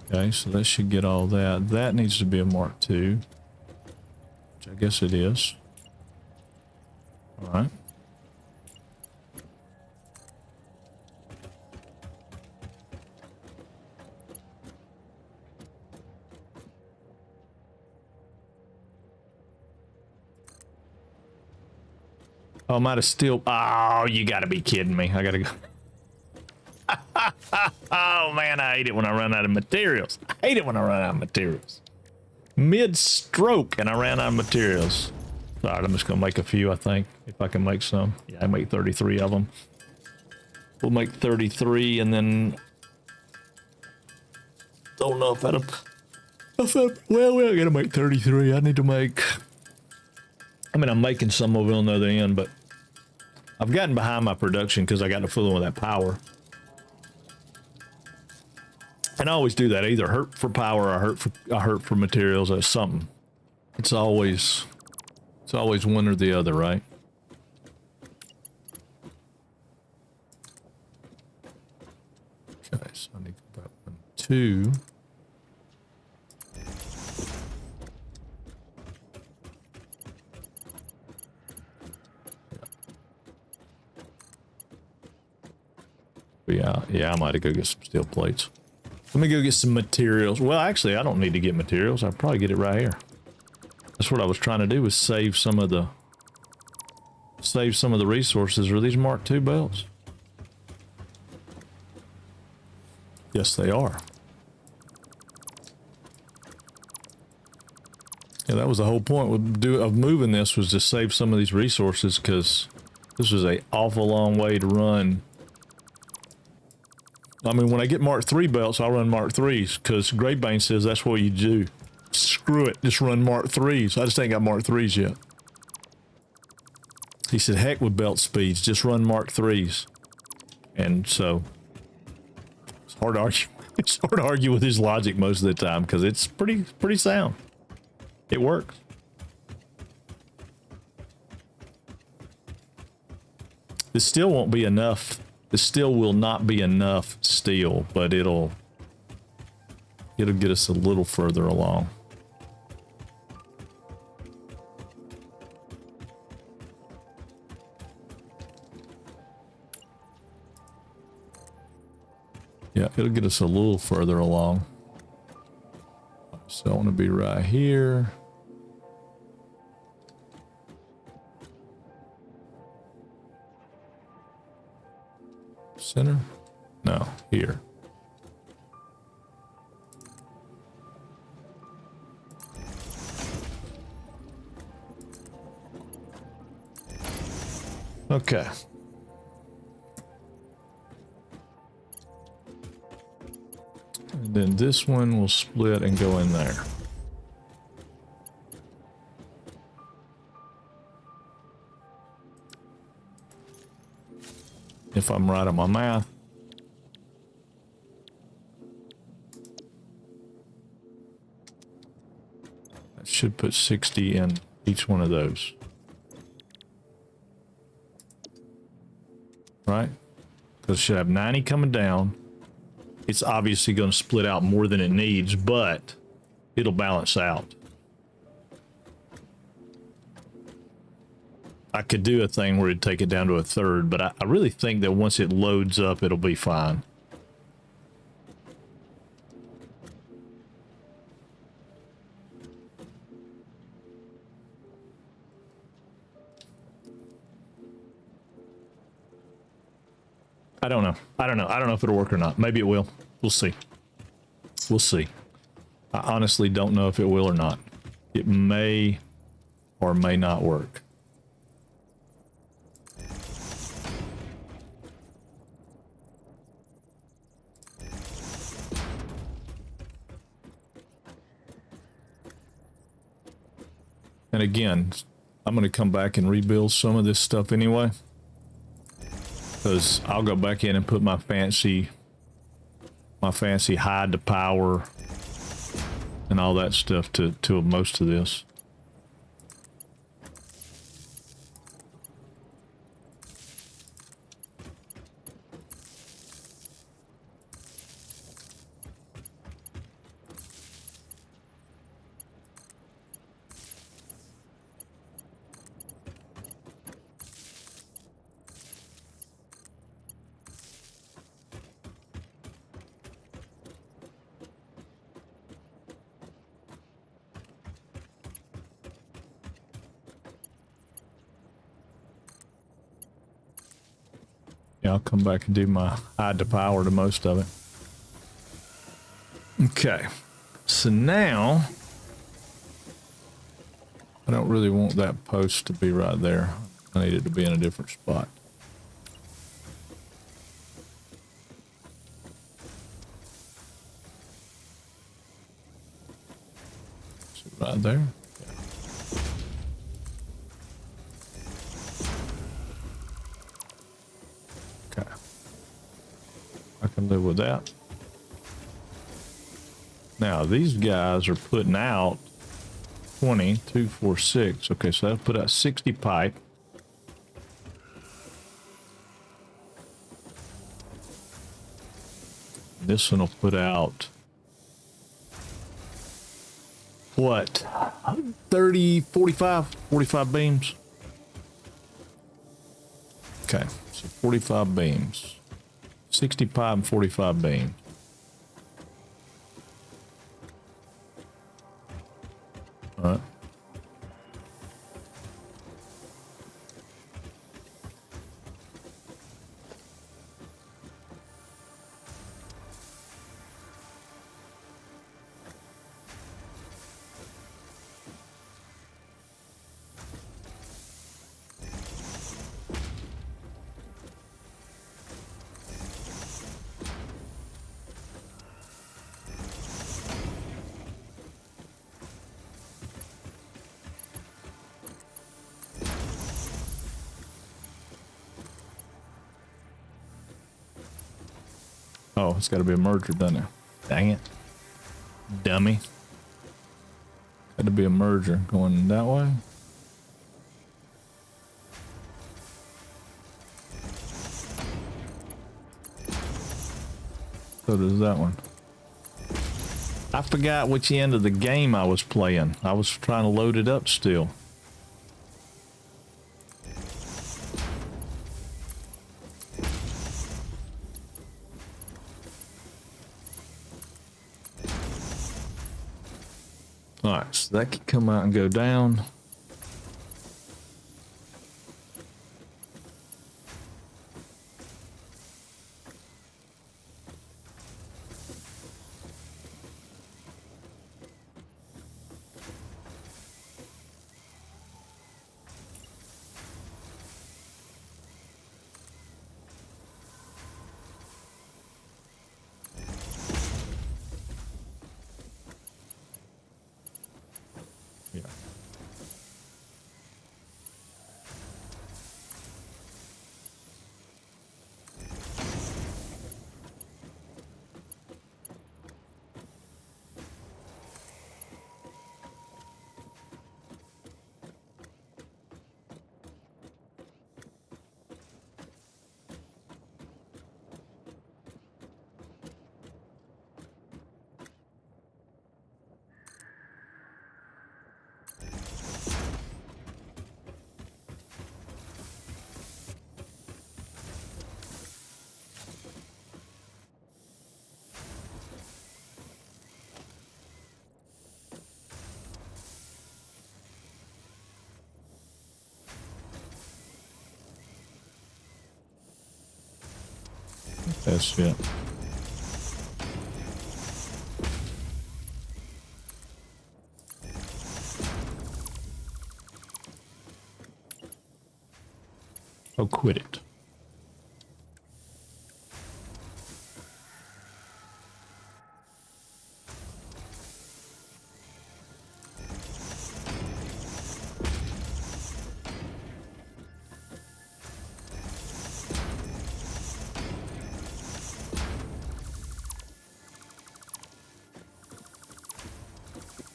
Okay, so that should get all that. That needs to be a Mark II. Which I guess it is. All right. Oh, I might have still. Oh, you gotta be kidding me. I gotta go. Oh, man, I hate it when I run out of materials. I hate it when I run out of materials. Mid-stroke and I ran out of materials. All right, I'm just gonna make a few, I think, if I can make some. Yeah, I make 33 of them. We'll make 33 and then... Don't know if that'll... Well, we gotta make 33. I need to make... I mean, I'm making some of it on the other end, but... I've gotten behind my production because I got to fill with that power. And I always do that. I either hurt for power or I hurt for materials or something. It's always one or the other, right? Okay, so I need to go back 1, 2. be out. Yeah, I might have go get some steel plates. Let me go get some materials. Well, actually, I don't need to get materials. I'll probably get it right here. That's what I was trying to do, was save some of the resources. Are these Mark II belts? Yes, they are. Yeah, that was the whole point of moving this, was to save some of these resources, because this was a awful long way to run. I mean, when I get Mark III belts, I'll run Mark IIIs, because Greybane says that's what you do. Screw it, just run Mark IIIs. I just ain't got Mark IIIs yet. He said, heck with belt speeds, just run Mark IIIs. And so, it's hard to argue. It's hard to argue with his logic most of the time, because it's pretty sound. It works. This still won't be enough. This still will not be enough steel, but it'll get us a little further along. Yeah, it'll get us a little further along. So I want to be right here. Center? No, here. Okay. And then this one will split and go in there. If I'm right on my math. That should put 60 in each one of those. Right? Because it should have 90 coming down. It's obviously going to split out more than it needs, but it'll balance out. I could do a thing where it'd take it down to a third, but I really think that once it loads up, it'll be fine. I don't know. I don't know if it'll work or not. Maybe it will. We'll see. We'll see. I honestly don't know if it will or not. It may or may not work. And again, I'm going to come back and rebuild some of this stuff anyway. Because I'll go back in and put my fancy hide to power and all that stuff to most of this. Yeah, I'll come back and do my hide to power to most of it. Okay, so now I don't really want that post to be right there. I need it to be in a different spot. So right there. I can live with that. Now these guys are putting out 20, 2, 4, 6. Okay, so that'll put out 60 pipe. This one will put out what? 30, 45 beams. Okay, so 45 beams. 60 pipe and 45 beam. All right. Oh, it's got to be a merger, doesn't it? Dang it. Dummy. Got to be a merger going that way. So does that one. I forgot which end of the game I was playing. I was trying to load it up still. All right, so that could come out and go down. Yeah. That's it. Oh, quit it.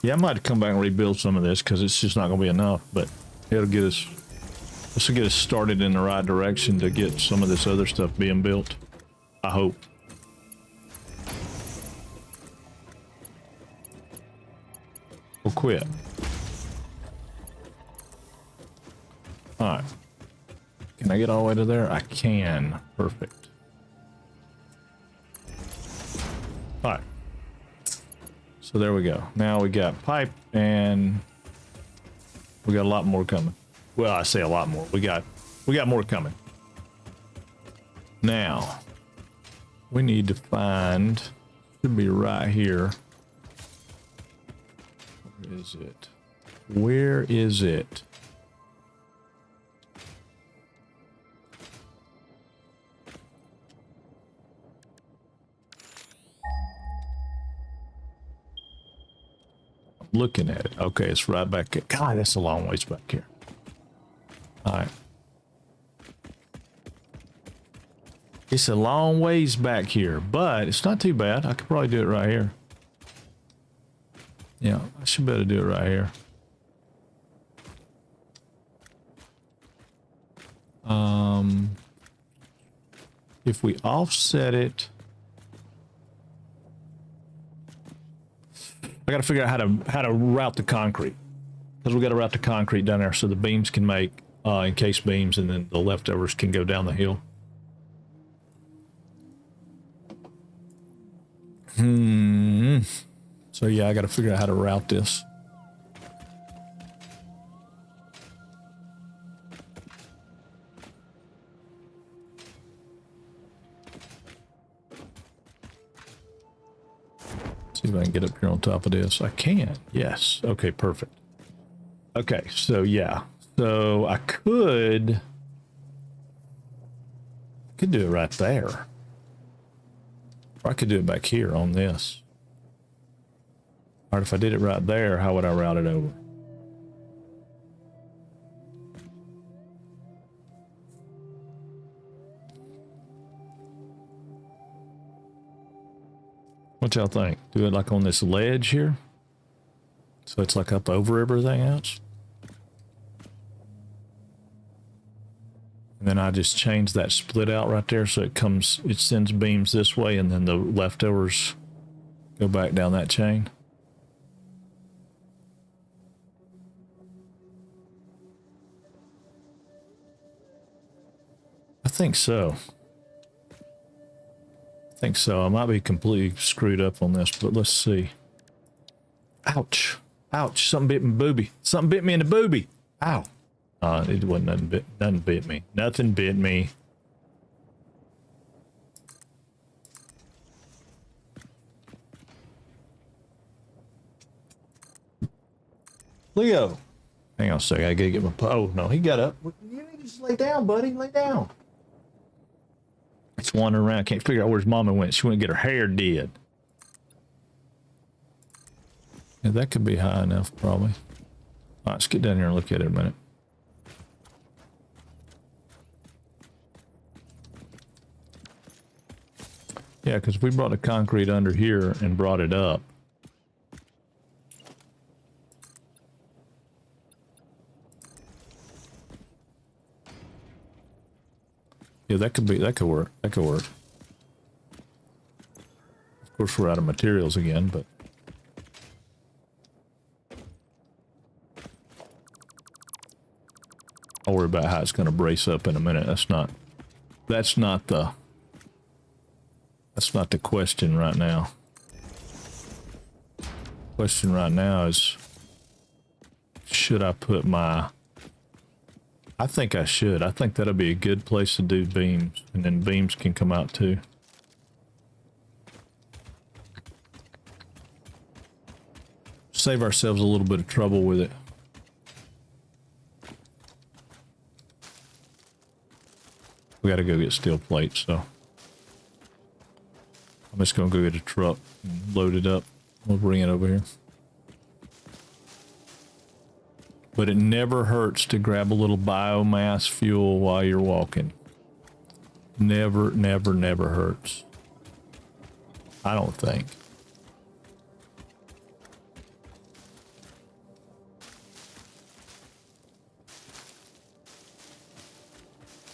Yeah, I might come back and rebuild some of this because it's just not going to be enough, but it'll get us, this will get us started in the right direction to get some of this other stuff being built. I hope. We'll quit. All right. Can I get all the way to there? I can. Perfect. All right. So there we go. Now we got pipe and we got a lot more coming. Well, I say a lot more. We got more coming. Now we need to find, should be right here. Where is it? Where is it? Looking at it. Okay, it's right back here. God, that's a long ways back here. All right. It's a long ways back here, but it's not too bad. I could probably do it right here. Yeah, I should be able to do it right here. If we offset it, I got to figure out how to route the concrete, because we got to route the concrete down there so the beams can make encased beams, and then the leftovers can go down the hill. So yeah, I got to figure out how to route this. See if I can get up here on top of this. I can. Yes. Okay, perfect. Okay, so yeah. So I could do it right there. Or I could do it back here on this. Or if I did it right there, how would I route it over? What y'all think? Do it like on this ledge here? So it's like up over everything else? And then I just change that split out right there so it sends beams this way and then the leftovers go back down that chain. I think so. I might be completely screwed up on this, but let's see. Ouch. Ouch. Something bit me booby. Something bit me in the booby. Ow. It wasn't nothing bit me. Nothing bit me. Leo. Hang on a second. I gotta get my... Oh, no. He got up. You need to just lay down, buddy. Lay down. It's wandering around. Can't figure out where his mama went. She went to get her hair did. Yeah, that could be high enough, probably. All right, let's get down here and look at it a minute. Yeah, because we brought the concrete under here and brought it up. Yeah, that could work. That could work. Of course, we're out of materials again, but... I'll worry about how it's going to brace up in a minute. That's not the question right now. Question right now is, should I put my... I think I should. I think that'll be a good place to do beams, and then beams can come out too. Save ourselves a little bit of trouble with it. We gotta go get steel plates, so I'm just gonna go get a truck and load it up. We'll bring it over here. But it never hurts to grab a little biomass fuel while you're walking. Never, never, never hurts. I don't think.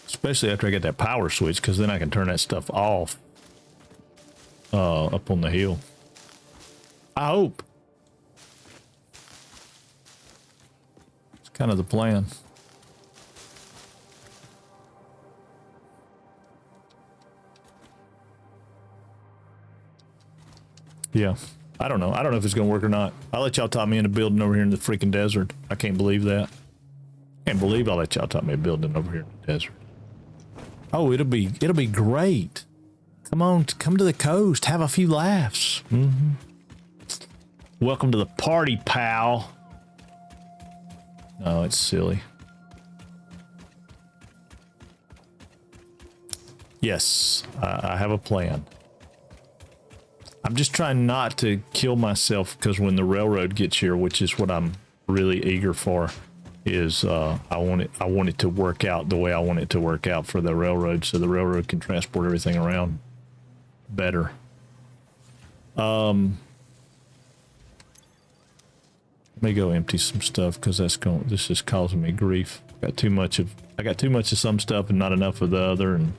Especially after I get that power switch, because then I can turn that stuff off up on the hill. I hope. It's kind of the plan. Yeah. I don't know. I don't know if it's going to work or not. I'll let y'all top me in a building over here in the freaking desert. I can't believe that. Can't believe I'll let y'all top me a building over here in the desert. Oh, it'll be great. Come on, come to the coast. Have a few laughs. Mm-hmm. Welcome to the party, pal. No, it's silly. Yes, I have a plan. I'm just trying not to kill myself, because when the railroad gets here, which is what I'm really eager for, is I want it to work out the way I want it to work out for the railroad, so the railroad can transport everything around better. Let me go empty some stuff, because this is causing me grief. I got too much of some stuff and not enough of the other, and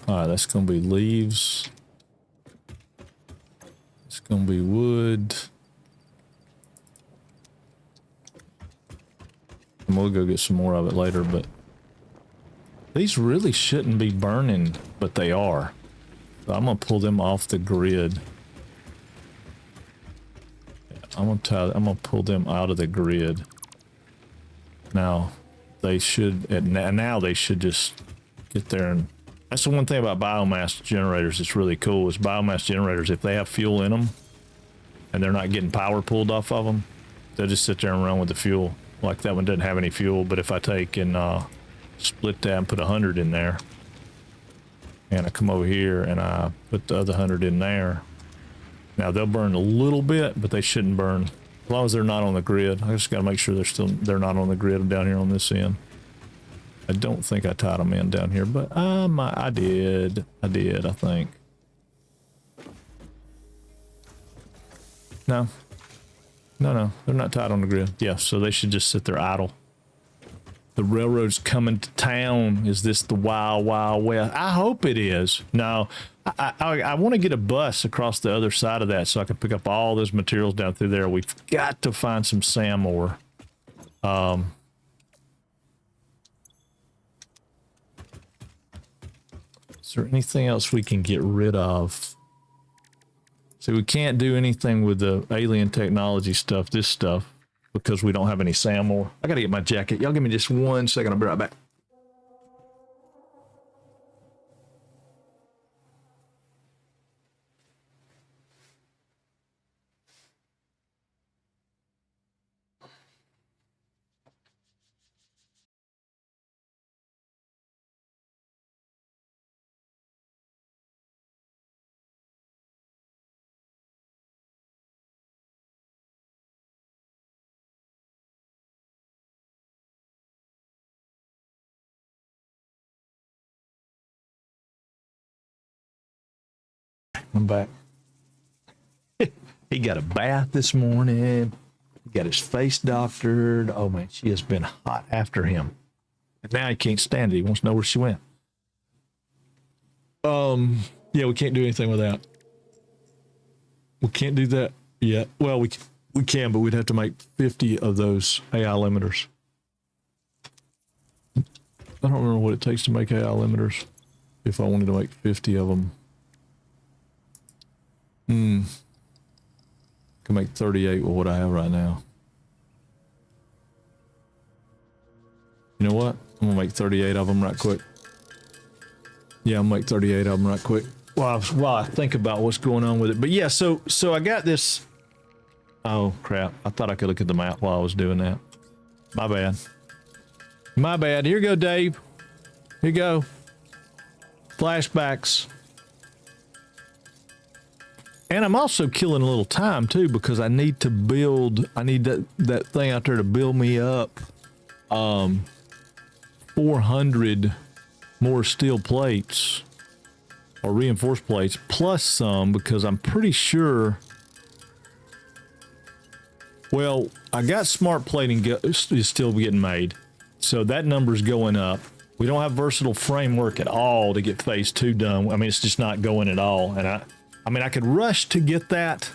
all right, that's gonna be leaves. It's gonna be wood. And we'll go get some more of it later, but These really shouldn't be burning, but they are. So I'm gonna pull them off the grid. I'm gonna pull them out of the grid. Now, they should, now they should just get there, and that's the one thing about biomass generators that's really cool is biomass generators, if they have fuel in them and they're not getting power pulled off of them, they'll just sit there and run with the fuel. Like that one doesn't have any fuel, but if I take and split that and put 100 in there, and I come over here and I put the other 100 in there, now they'll burn a little bit, but they shouldn't burn as long as they're not on the grid. I just got to make sure they're not on the grid down here on this end. I don't think I tied them in down here, but I did, I think. No, they're not tied on the grid. Yeah, so they should just sit there idle. The railroad's coming to town. Is this the Wild Wild West? I hope it is. No, I want to get a bus across the other side of that so I can pick up all those materials down through there. We've got to find some SAM ore. Is there anything else we can get rid of? See, we can't do anything with the alien technology stuff, this stuff, because we don't have any SAM ore. I gotta get my jacket. Y'all give me just 1 second. I'll be right back. I'm back. He got a bath this morning. He got his face doctored. Oh man, she has been hot after him. And now he can't stand it. He wants to know where she went. Yeah, we can't do anything with that. We can't do that yet. Well, we can, but we'd have to make 50 of those AI limiters. I don't remember what it takes to make AI limiters. If I wanted to make 50 of them. Can make 38 with what I have right now. You know what? I'm gonna make 38 of them right quick. Yeah, I'll make 38 of them right quick. While I think about what's going on with it. But yeah, so I got this. Oh crap! I thought I could look at the map while I was doing that. My bad. My bad. Here you go, Dave. Here you go. Flashbacks. And I'm also killing a little time too because I need to build. I need that thing out there to build me up 400 more steel plates or reinforced plates plus some because I'm pretty sure. Well, I got smart plating is still getting made, so that number's going up. We don't have versatile framework at all to get phase 2 done. I mean, it's just not going at all, and I mean, I could rush to get that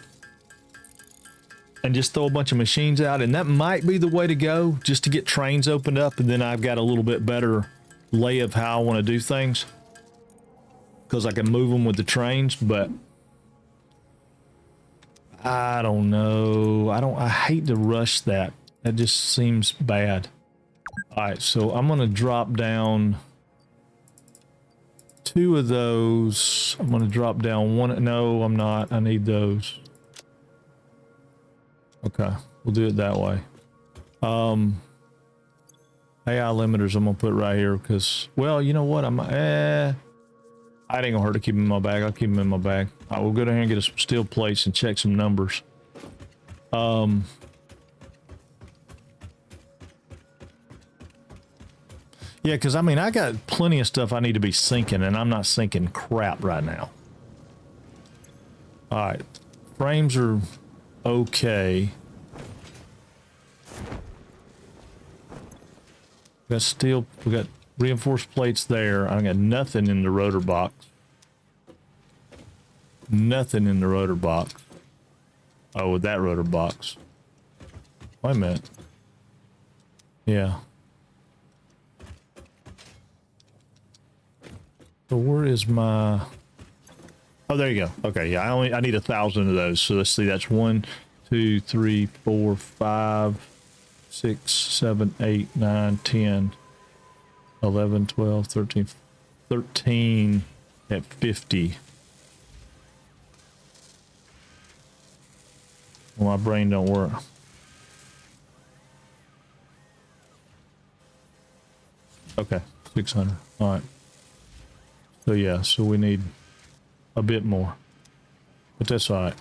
and just throw a bunch of machines out, and that might be the way to go, just to get trains opened up, and then I've got a little bit better lay of how I want to do things, because I can move them with the trains, but I don't know. I hate to rush that. That just seems bad. All right, so I'm going to drop down 2 of those. I'm going to drop down 1. No, I'm not. I need those. Okay, we'll do it that way. AI limiters I'm going to put right here because, well, you know what? I ain't gonna hurt to keep them in my bag. I'll keep them in my bag. I will go down here and get us some steel plates and check some numbers. Yeah, because I mean, I got plenty of stuff I need to be sinking, and I'm not sinking crap right now. All right, frames are okay. We got steel. We got reinforced plates there. I got nothing in the rotor box. Nothing in the rotor box. Oh, with that rotor box. Wait a minute. Yeah. So where is my... Oh, there you go. Okay, yeah, I need 1,000 of those. So let's see, that's 1, 2, 3, 4, 5, 6, 7, 8, 9, 10, 11, 12, 13, 13 at 50. Well, my brain don't work. Okay, 600. All right. So yeah, so we need a bit more, but that's all right.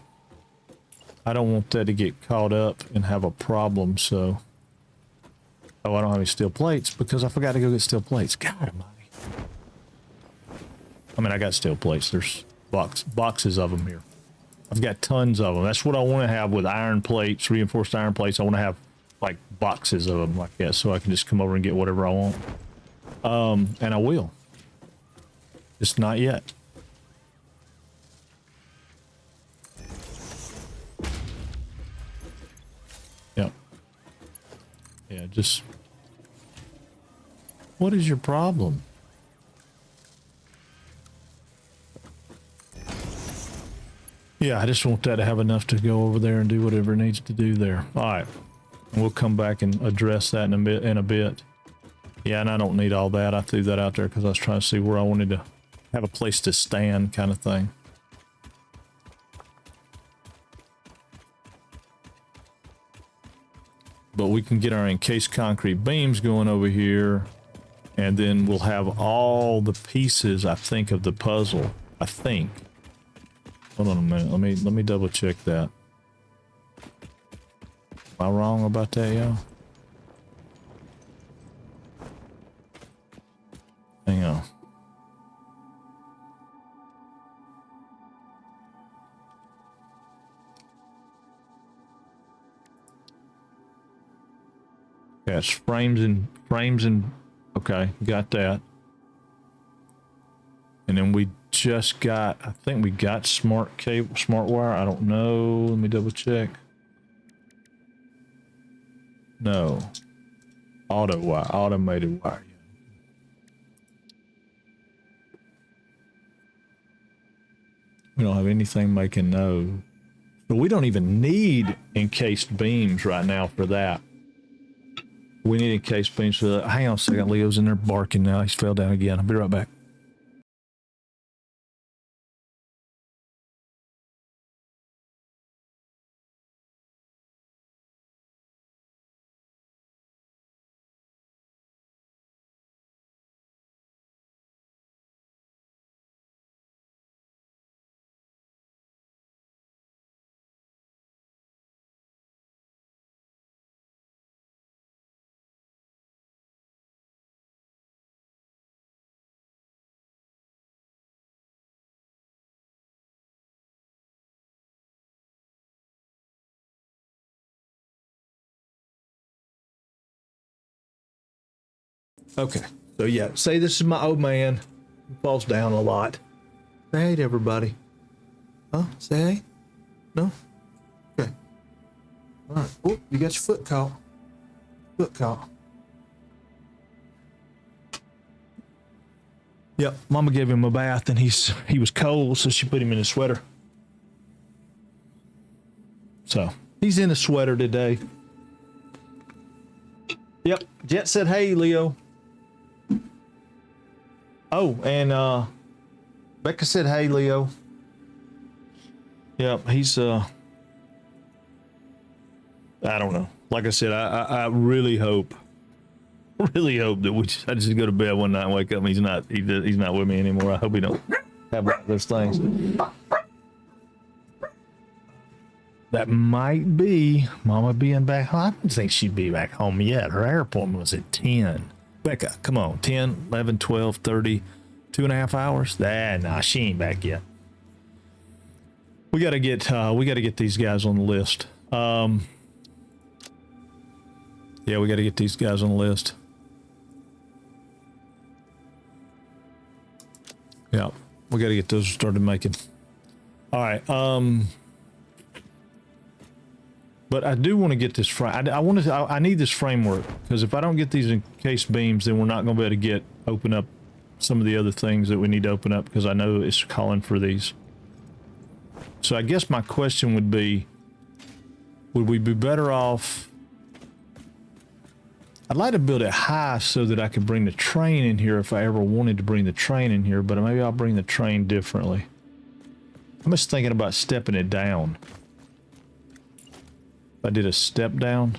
I don't want that to get caught up and have a problem. So, oh, I don't have any steel plates because I forgot to go get steel plates. God almighty. I mean, I got steel plates. There's boxes of them here. I've got tons of them. That's what I want to have with iron plates, reinforced iron plates. I want to have like boxes of them like that, so I can just come over and get whatever I want. And I will. Just not yet. Yep. Yeah, just... What is your problem? Yeah, I just want that to have enough to go over there and do whatever it needs to do there. All right. We'll come back and address that in a bit. Yeah, and I don't need all that. I threw that out there because I was trying to see where I wanted to have a place to stand kind of thing. But we can get our encased concrete beams going over here, and then we'll have all the pieces, I think, of the puzzle. I think. Hold on a minute. Let me double check that. Am I wrong about that, y'all? Hang on. Yeah, it's frames and okay, got that. And then we just got, I think we got smart cable, smart wire. I don't know. Let me double check. No. Auto wire, automated wire. We don't have anything making those. But we don't even need encased beams right now for that. We need encased beams for that. Hang on a second. Leo's in there barking now. He's fell down again. I'll be right back. Okay. So yeah, say this is my old man. He falls down a lot. Say hey to everybody. Huh? Say hey? No? Okay. All right. Oh, you got your foot caught. Foot caught. Yep. Mama gave him a bath and he was cold, so she put him in a sweater. So he's in a sweater today. Yep. Jet said hey, Leo. Oh, and Becca said hey, Leo. Yep, he's I don't know. Like I said, I really hope that I just go to bed one night and wake up and he's not with me anymore. I hope he don't have one of those things. That might be Mama being back home. I don't think she'd be back home yet. Her air appointment was at 10. Becca, come on. 10, 11, 12, 30, 2.5 hours? Nah, she ain't back yet. We gotta get these guys on the list. Yeah, we gotta get these guys on the list. Yeah, we gotta get those started making. All right, but I do want to get this frame. I need this framework because if I don't get these encased beams, then we're not going to be able to open up some of the other things that we need to open up because I know it's calling for these. So I guess my question would be, would we be better off? I'd like to build it high so that I could bring the train in here if I ever wanted to bring the train in here, but maybe I'll bring the train differently. I'm just thinking about stepping it down. If I did a step down.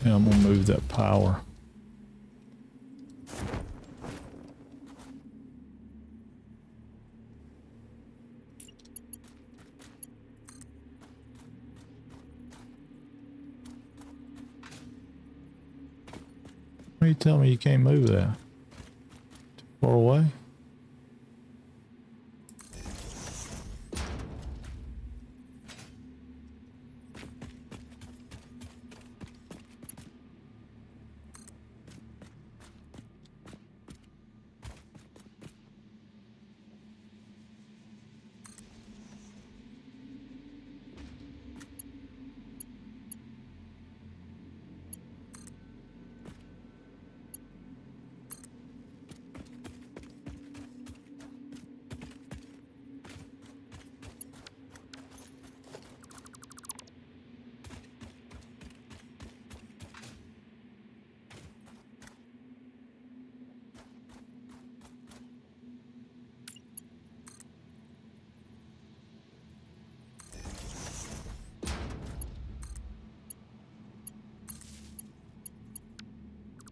Yeah, I'm gonna move that power. Why are you telling me you can't move that? Too far away?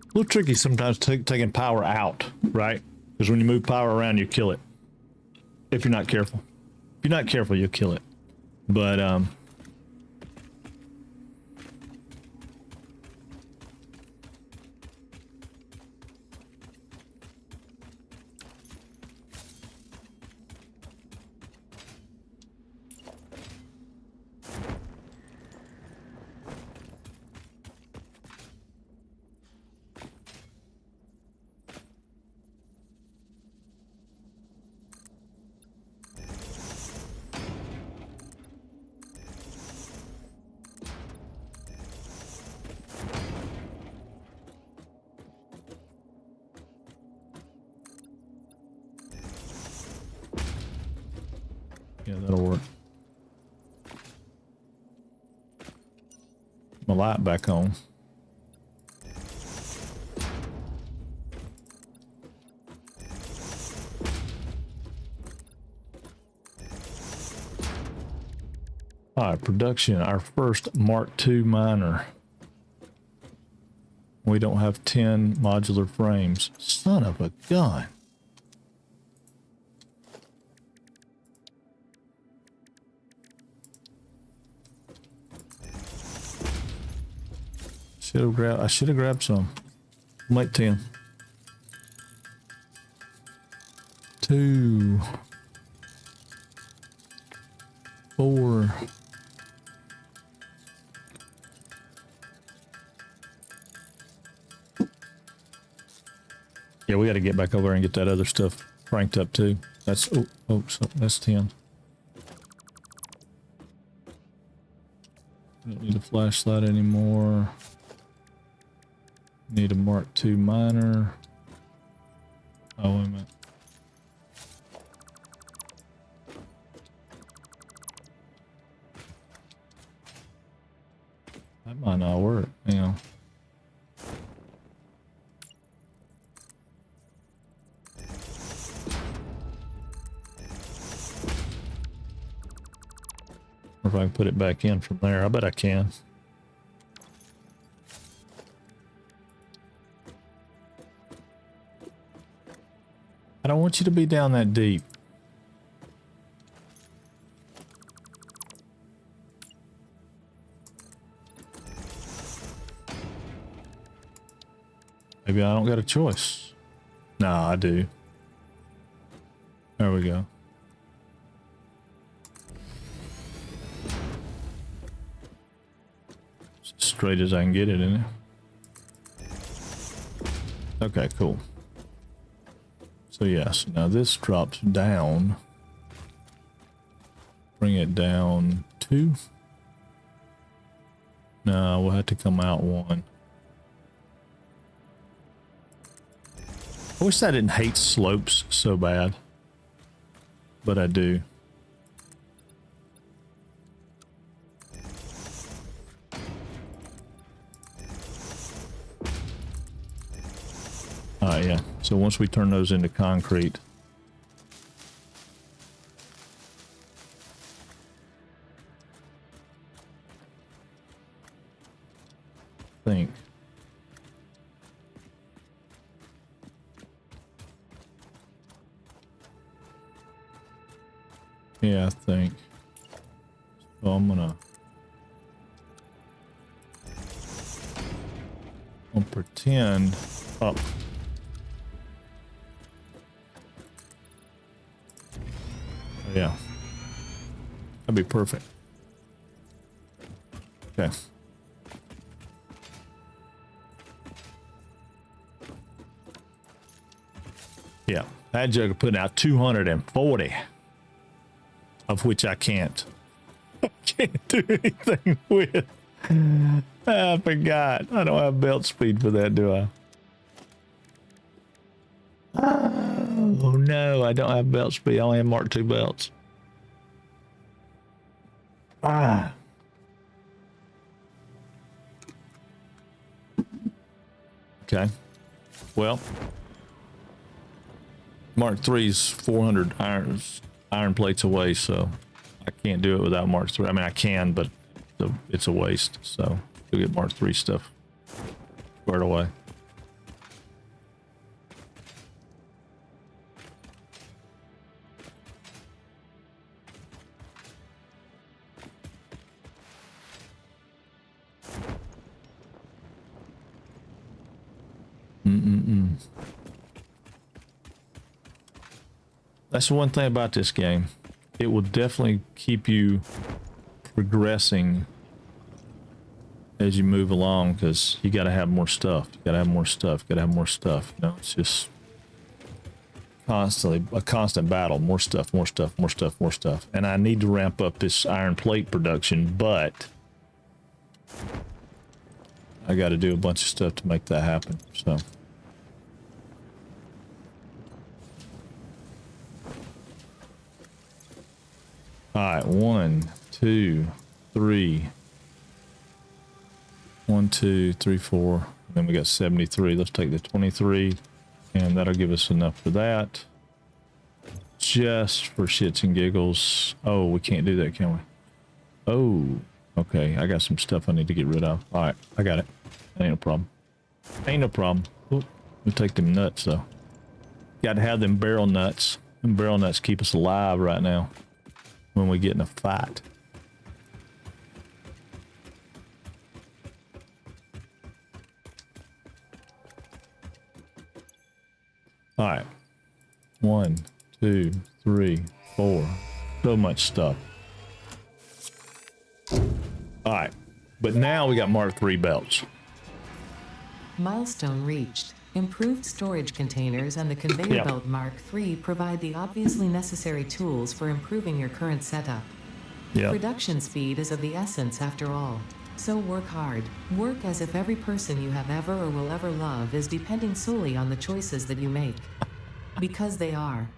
A little tricky sometimes taking power out, right? Because when you move power around, you kill it. If you're not careful. If you're not careful, you'll kill it. But, yeah, that'll work. My light back on. All right, production, our first Mark II miner. We don't have 10 modular frames. Son of a gun. I should have grabbed some. Make 10. 2, 4. Yeah, we got to get back over and get that other stuff cranked up too. That's so that's 10. Don't need a flashlight anymore. Need a Mark II miner. Oh, wait a minute. That might not work, you know. Or if I can put it back in from there. I bet I can. I don't want you to be down that deep. Maybe I don't got a choice. No, I do. There we go. It's as straight as I can get it in there. Okay, cool. So yes, now this drops down. Bring it down 2. No, we'll have to come out 1. I wish I didn't hate slopes so bad, but I do. Yeah. So once we turn those into concrete, I think. Yeah, I think. So I'm gonna pretend up. Yeah, that'd be perfect. Okay. Yeah, that jugger putting out 240, of which I can't do anything with. I forgot. I don't have belt speed for that, do I? Oh no, I don't have belt speed. I only have Mark II belts. Okay. Well, Mark III's 400 iron plates away, so I can't do it without Mark III. I mean, I can, but it's a waste. So we'll get Mark III stuff squared away. That's the one thing about this game. It will definitely keep you progressing as you move along, because you got to have more stuff. You got to have more stuff. You got to have more stuff. You know, it's just constantly a constant battle. More stuff, more stuff, more stuff, more stuff. And I need to ramp up this iron plate production, but I got to do a bunch of stuff to make that happen. So. All right, 1, 2, 3. 1, 2, 3, 4. And then we got 73. Let's take the 23, and that'll give us enough for that. Just for shits and giggles. Oh, we can't do that, can we? Oh, okay. I got some stuff I need to get rid of. All right, I got it. Ain't no problem. Ain't no problem. We'll take them nuts, though. Got to have them barrel nuts. Them barrel nuts keep us alive right now when we get in a fight. All right. 1, 2, 3, 4. So much stuff. All right. But now we got Mark III belts. Milestone reached. Improved storage containers and the conveyor belt Mark III provide the obviously necessary tools for improving your current setup. Production speed is of the essence after all. So work hard. Work as if every person you have ever or will ever love is depending solely on the choices that you make. Because they are.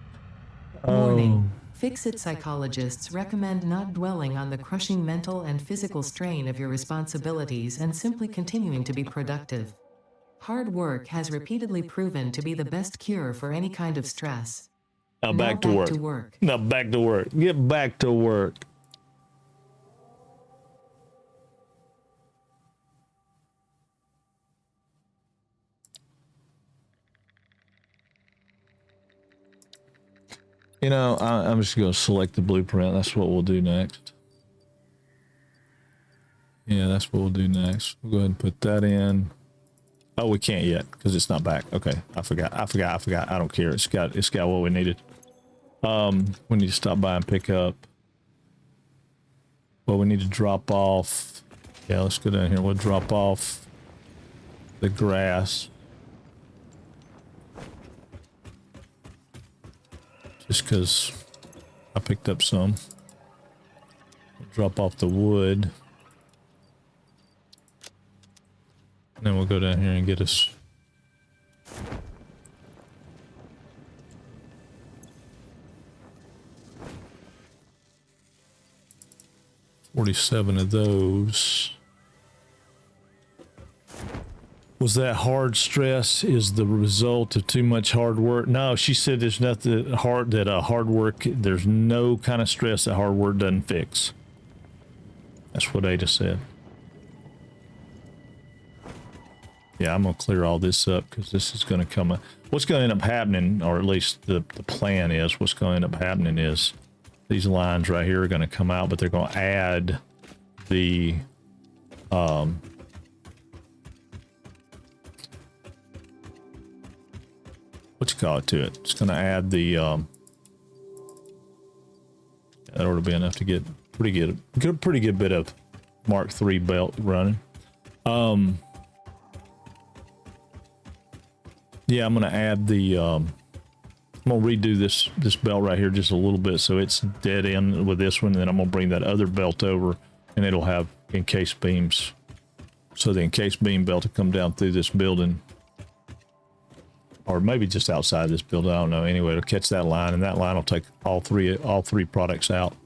Warning. Fix-it psychologists recommend not dwelling on the crushing mental and physical strain of your responsibilities and simply continuing to be productive. Hard work has repeatedly proven to be the best cure for any kind of stress. Now back to work. Now back to work. Get back to work. You know, I'm just going to select the blueprint. That's what we'll do next. Yeah, that's what we'll do next. We'll go ahead and put that in. Oh, we can't yet because it's not back. Okay, I forgot. I don't care. It's got what we needed. We need to stop by and pick up. Well, we need to drop off. Yeah, let's go down here. We'll drop off the grass. Just because I picked up some. We'll drop off the wood. And then we'll go down here and get us. $47 of those. Was that hard stress is the result of too much hard work? No, she said there's nothing hard hard work, there's no kind of stress that hard work doesn't fix. That's what Ada said. Yeah, I'm gonna clear all this up because this is gonna come up. What's gonna end up happening, or at least the plan is, what's gonna end up happening is these lines right here are gonna come out, but they're gonna add the what you call it to it. It's gonna add the that ought to be enough to get pretty good bit of Mark III belt running. Yeah, I'm gonna add the I'm gonna redo this belt right here just a little bit so it's dead end with this one, and then I'm gonna bring that other belt over and it'll have encased beams. So the encased beam belt will come down through this building, or maybe just outside this building, I don't know. Anyway, it'll catch that line, and that line will take all three products out.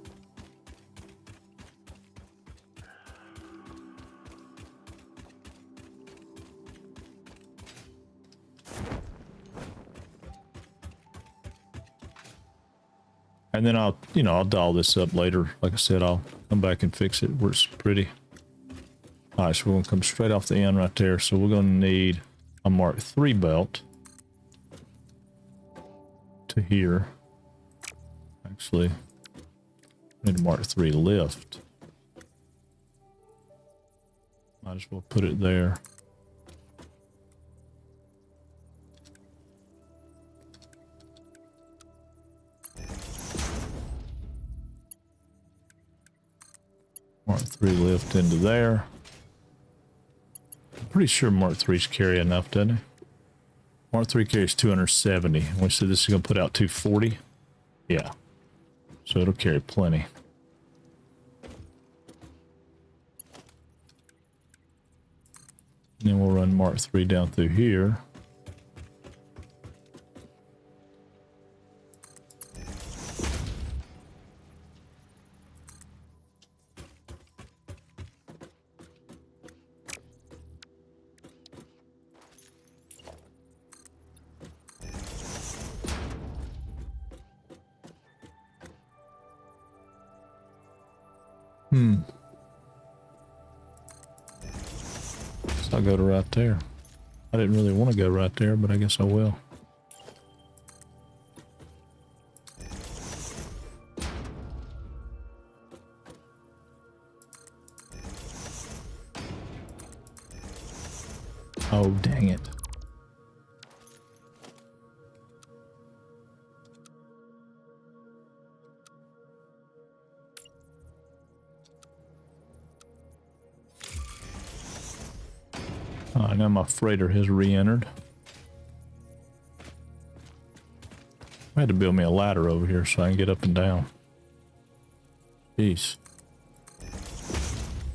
And then I'll doll this up later. Like I said, I'll come back and fix it where it's pretty. All right, so we're gonna come straight off the end right there. So we're gonna need a Mark III belt to here. Actually, I need a Mark III lift. Might as well put it there. Mark III lift into there. I'm pretty sure Mark III's carry enough, doesn't it? Mark III carries 270. We said this is going to put out 240. Yeah. So it'll carry plenty. And then we'll run Mark III down through here. So I'll go to right there. I didn't really want to go right there, but I guess I will. Oh, dang it. Alright, now my freighter has re-entered. I had to build me a ladder over here so I can get up and down. Jeez.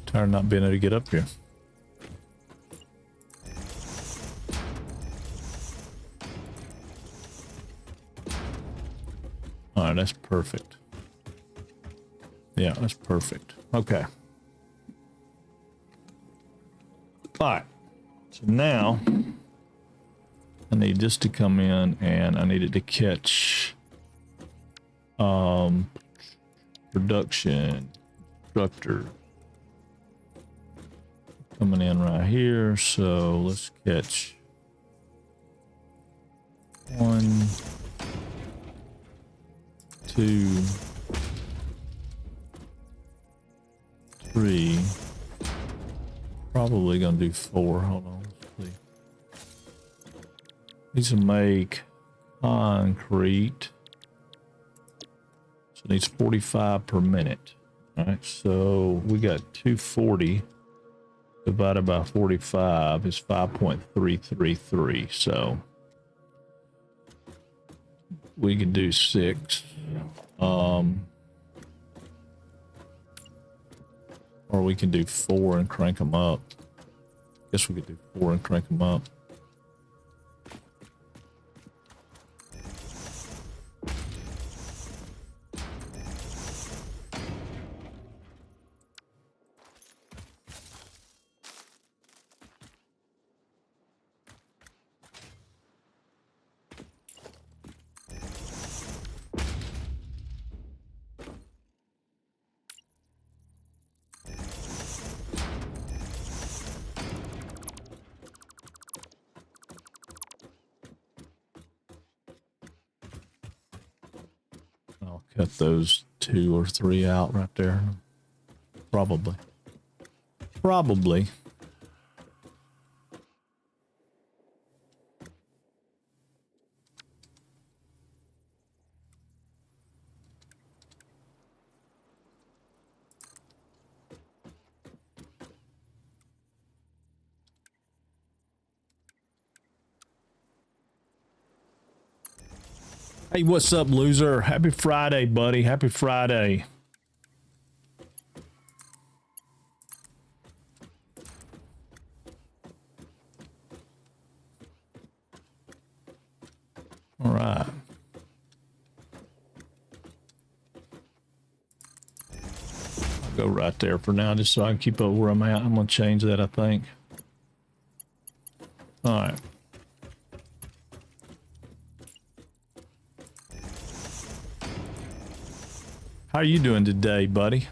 Tired of not being able to get up here. Alright, that's perfect. Yeah, that's perfect. Okay. Alright. So now I need this to come in, and I need it to catch production constructor coming in right here. So let's catch one, 2, 3. Probably gonna do 4. Hold on. Let's see. Needs to make concrete. So it needs 45 per minute. All right, so we got 240 divided by 45 is 5.333. So we can do 6. Or we can do 4 and crank them up. Guess we could do 4 and crank them up. I'll cut those 2 or 3 out right there. Probably. Probably. Hey, what's up, loser? Happy Friday, buddy. Happy Friday. All right. I'll go right there for now just so I can keep up where I'm at. I'm going to change that, I think. All right. How are you doing today, buddy?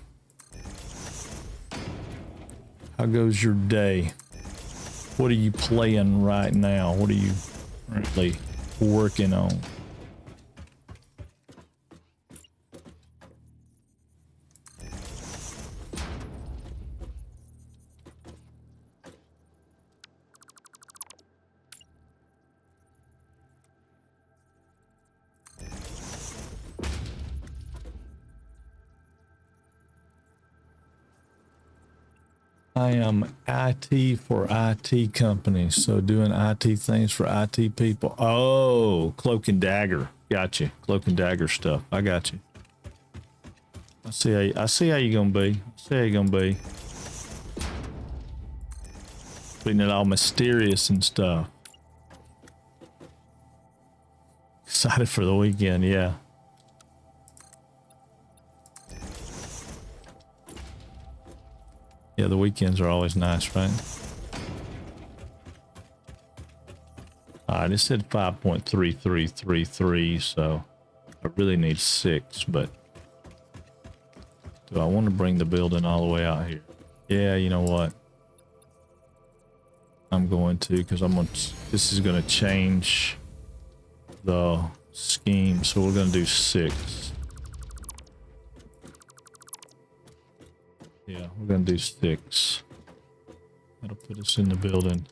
How goes your day? What are you playing right now? What are you currently working on? I am IT for IT companies, so doing IT things for IT people. Oh, Cloak and Dagger. Got you. Cloak and Dagger stuff. I got you. I see how you gonna be. I see how you gonna be. Being it all mysterious and stuff. Excited for the weekend, yeah. Yeah, the weekends are always nice, right? I just said 5.3333, so I really need 6, but do I want to bring the building all the way out here? Yeah, you know what? I'm going to, because this is going to change the scheme, so we're going to do 6. Yeah, we're gonna do 6. That'll put us in the building.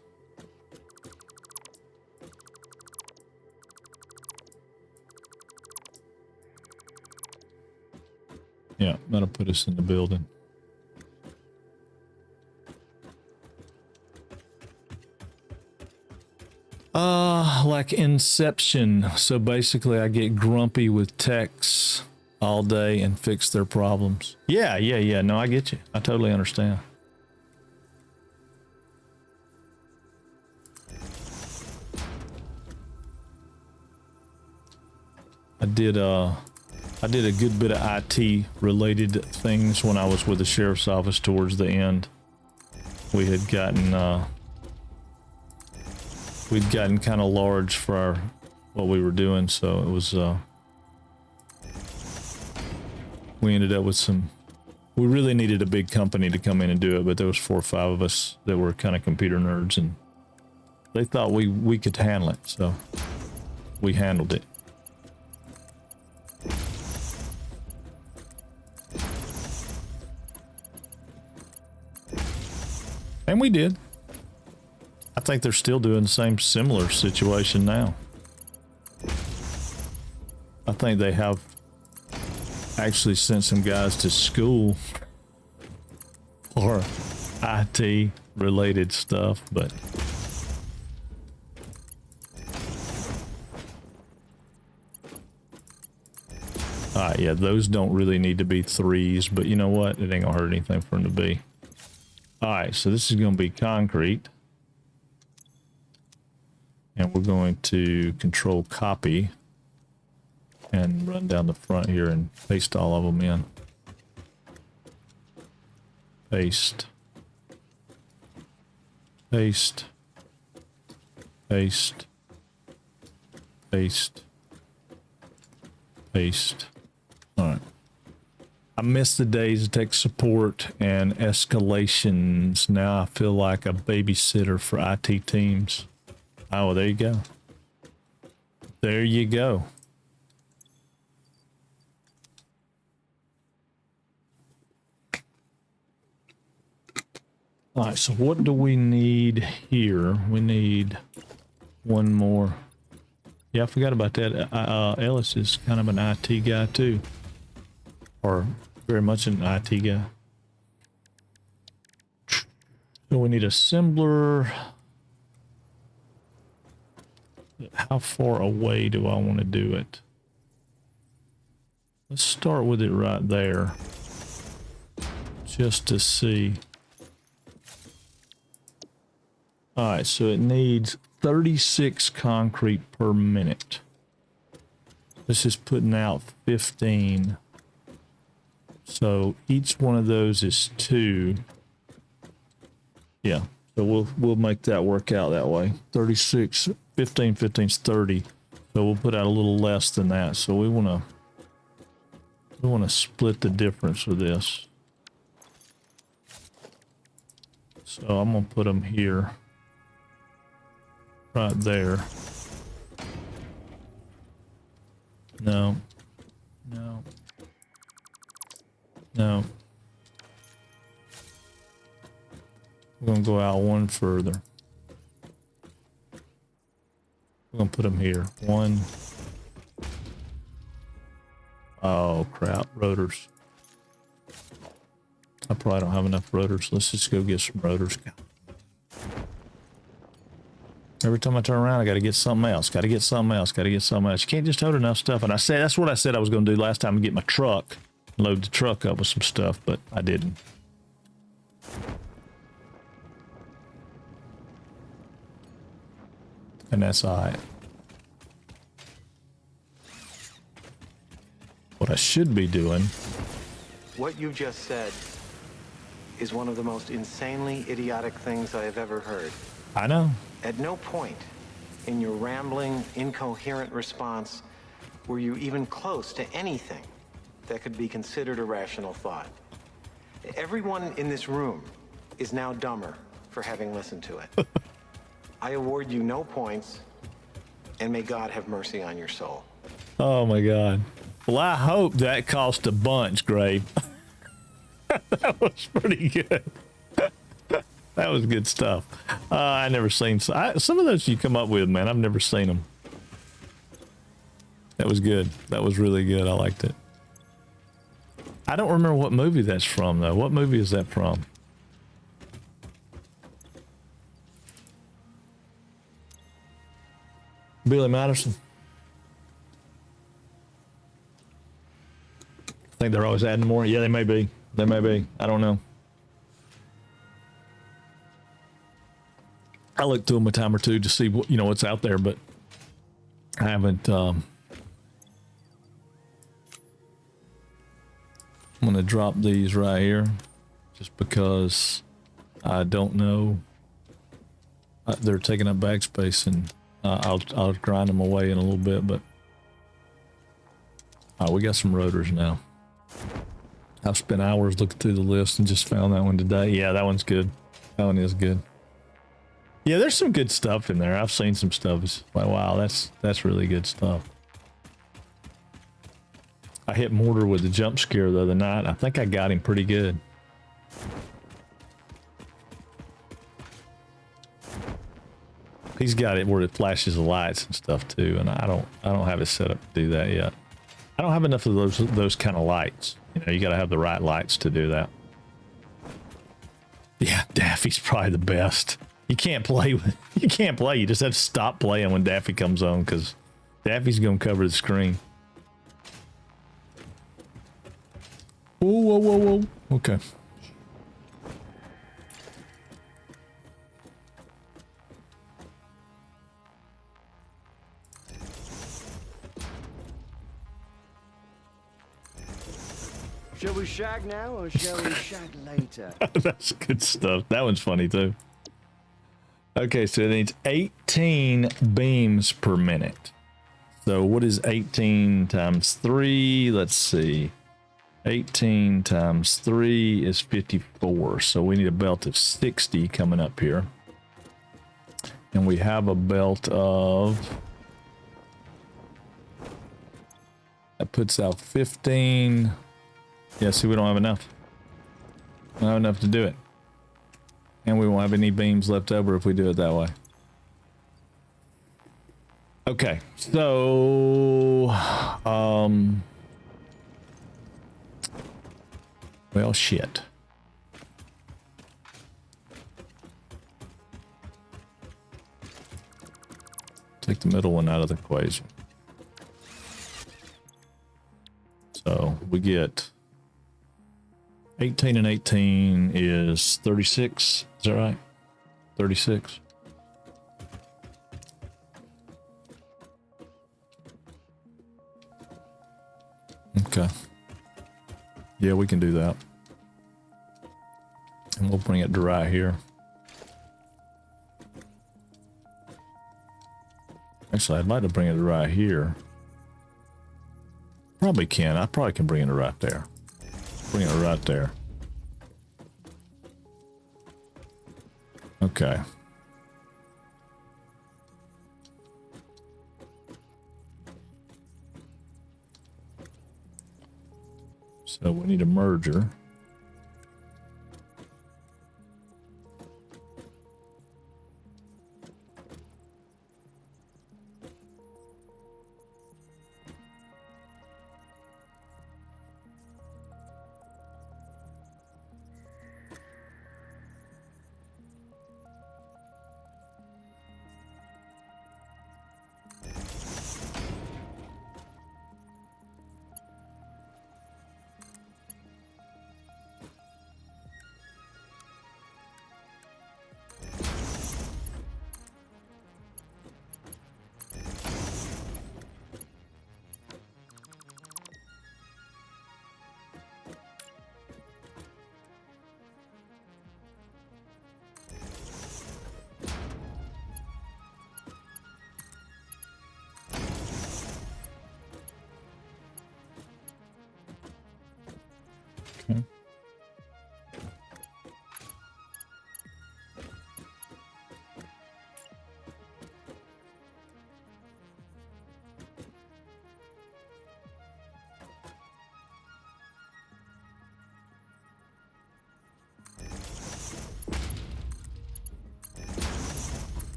Yeah, that'll put us in the building. Like Inception. So basically I get grumpy with techs all day and fix their problems. Yeah. No, I get you. I totally understand. I did a good bit of IT related things when I was with the sheriff's office towards the end. We had gotten we'd gotten kind of large for what we were doing, so it was we ended up with we really needed a big company to come in and do it, but there was 4 or 5 of us that were kind of computer nerds, and they thought we could handle it, so we handled it. And we did. I think they're still doing the same similar situation now. I think they have actually sent some guys to school for IT related stuff, but yeah, those don't really need to be 3s, but you know what? It ain't gonna hurt anything for them to be. All right, so this is gonna be concrete. And we're going to control copy and run down the front here and paste all of them in. Paste. Paste. Paste. Paste. Paste. All right. I miss the days of tech support and escalations. Now I feel like a babysitter for IT teams. Oh, well, there you go. There you go. All right, so what do we need here? We need one more. Yeah, I forgot about that. Ellis is kind of an IT guy too. Or very much an IT guy. So we need assembler. How far away do I want to do it? Let's start with it right there. Just to see. All right, so it needs 36 concrete per minute. This is putting out 15. So each one of those is 2. Yeah, so we'll make that work out that way. 36, 15, 15 is 30. So we'll put out a little less than that. So we want to split the difference of this. So I'm gonna put them here. Right there. No. No. No. We're going to go out one further. We're going to put them here. 1. Oh, crap. Rotors. I probably don't have enough rotors. Let's just go get some rotors. Every time I turn around, I got to get something else. Got to get something else. Got to get something else. You can't just tote enough stuff. And that's what I said I was going to do last time, to get my truck, load the truck up with some stuff, but I didn't. And that's all right. What I should be doing. What you just said is one of the most insanely idiotic things I have ever heard. I know. At no point in your rambling, incoherent response were you even close to anything that could be considered a rational thought. Everyone in this room is now dumber for having listened to it. I award you no points, and may God have mercy on your soul. Oh my God. Well, I hope that cost a bunch, Grave. That was pretty good. That was good stuff. I never seen some of those you come up with, man. I've never seen them. That was good. That was really good. I liked it. I don't remember what movie that's from, though. What movie is that from? Billy Madison. I think they're always adding more. Yeah, they may be. They may be. I don't know. I looked through them a time or two to see what, what's out there, but I haven't. I'm gonna drop these right here, just because I don't know. They're taking up bag space, and I'll grind them away in a little bit. But we got some rotors now. I've spent hours looking through the list and just found that one today. Yeah, that one's good. That one is good. Yeah, there's some good stuff in there. I've seen some stuff. It's like, wow, that's really good stuff. I hit Mortar with the jump scare the other night. I think I got him pretty good. He's got it where it flashes the lights and stuff too, and I don't have it set up to do that yet. I don't have enough of those kind of lights. You know, you got to have the right lights to do that. Yeah, Daffy's probably the best. You can't play with, you can't play. You just have to stop playing when Daffy comes on because Daffy's gonna cover the screen. Whoa, whoa, whoa, whoa. Okay. Shall we shag now or shall we shag later? That's good stuff. That one's funny too. Okay, so it needs 18 beams per minute. So what is 18 times 3? Let's see. 18 times 3 is 54. So we need a belt of 60 coming up here. And we have a belt of... That puts out 15... Yeah, see, we don't have enough. We don't have enough to do it. And we won't have any beams left over if we do it that way. Okay, so... well, shit. Take the middle one out of the equation. So, we get... 18 and 18 is 36. Is that right? 36. Okay. Yeah, we can do that. And we'll bring it to right here. Actually, I'd like to bring it to right here. Probably can. I probably can bring it to right there. Bring it right there. Okay. So we need a merger. Okay.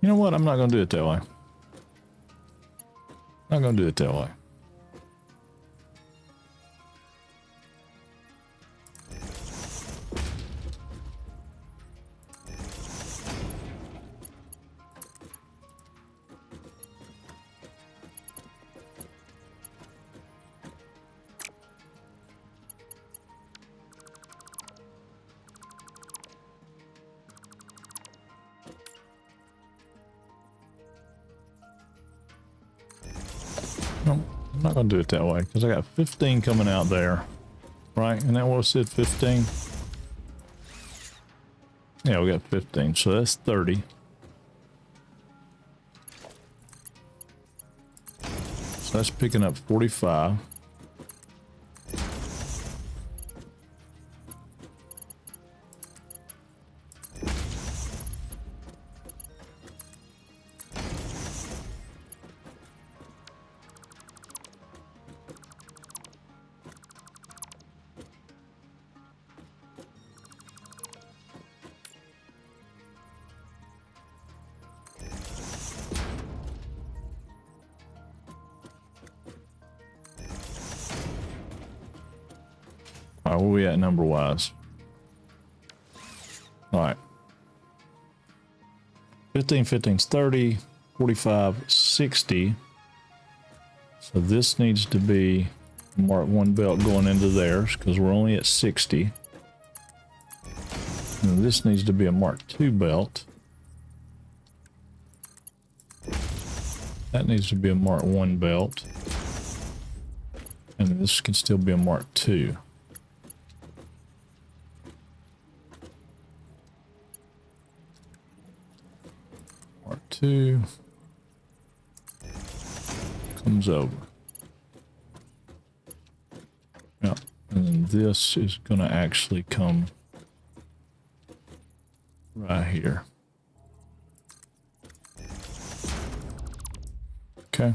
You know what? I'm not going to do it that way. Not going to do it that way. No, I'm not going to do it that way because I got 15 coming out there. Right? And that was it, 15? Yeah, we got 15. So that's 30. So that's picking up 45. All right, where we at number wise? All right. 15, 15's 30, 45, 60. So this needs to be Mark 1 belt going into theirs because we're only at 60. And this needs to be a Mark 2 belt. That needs to be a Mark 1 belt. And this can still be a Mark 2. Mark 2 comes over. Yeah, and then this is going to actually come right here. Okay.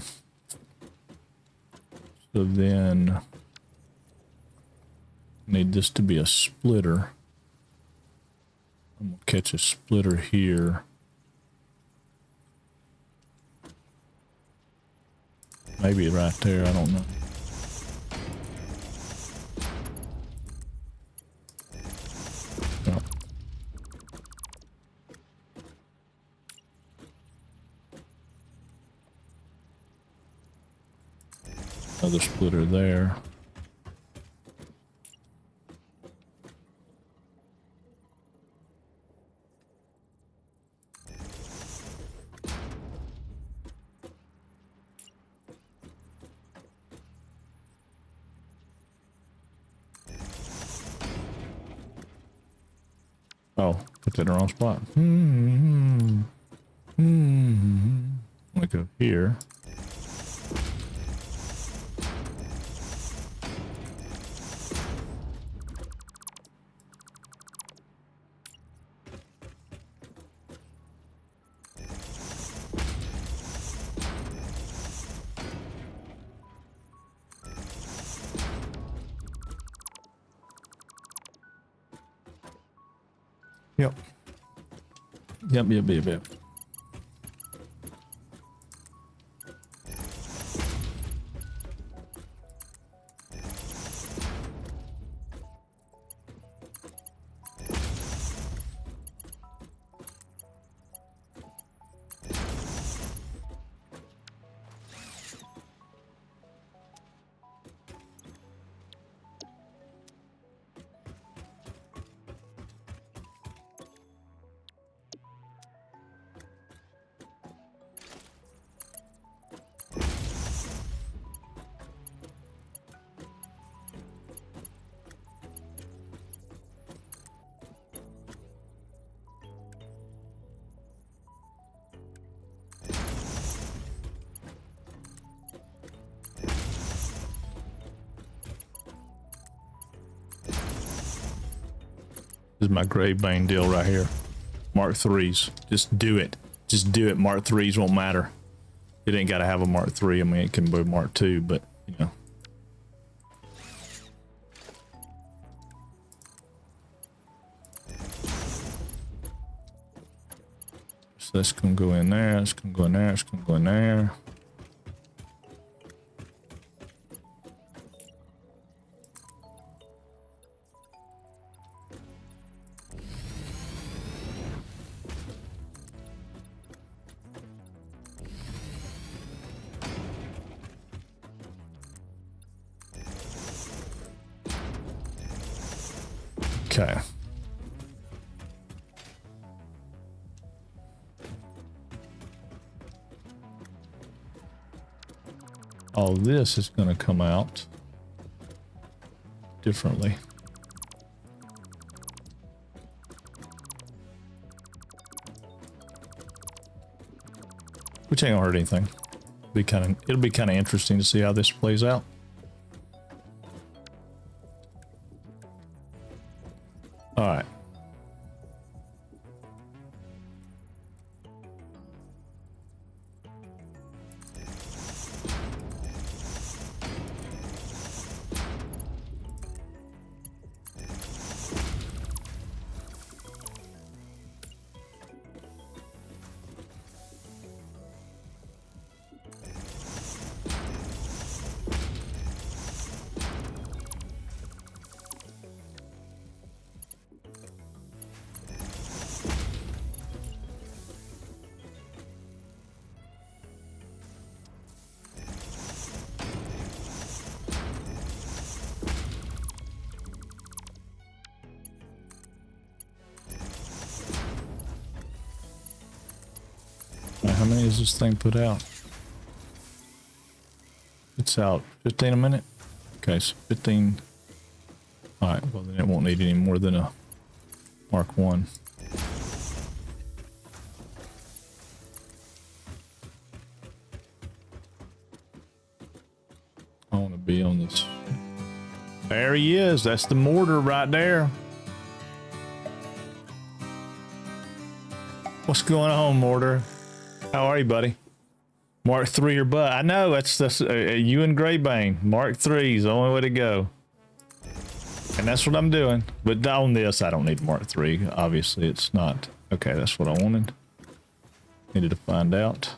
So then need this to be a splitter. I'm gonna catch a splitter here. Maybe right there, I don't know. No. Another splitter there. Oh, put that in the wrong spot. Let me go here. Yep. Yep. This is my grave bane deal right here. Mark 3s. Just do it. Just do it. Mark 3s won't matter. It ain't got to have a Mark 3. I mean, it can be Mark 2, but, you know. So that's going to go in there. It's going to go in there. It's going to go in there. Okay. All this is going to come out differently. Which ain't gonna hurt anything. It'll be kind of interesting to see how this plays out. All right. How many does this thing put out? It's out 15 a minute. Okay, so 15. All right, well then it won't need any more than a Mark 1. I want to be on this. There he is. That's the mortar right there. What's going on, mortar? How are you, buddy? Mark 3 or butt. I know that's you and Greybane. Mark 3 is the only way to go. And that's what I'm doing. But on this, I don't need Mark 3. Obviously, it's not. Okay, that's what I wanted. Needed to find out.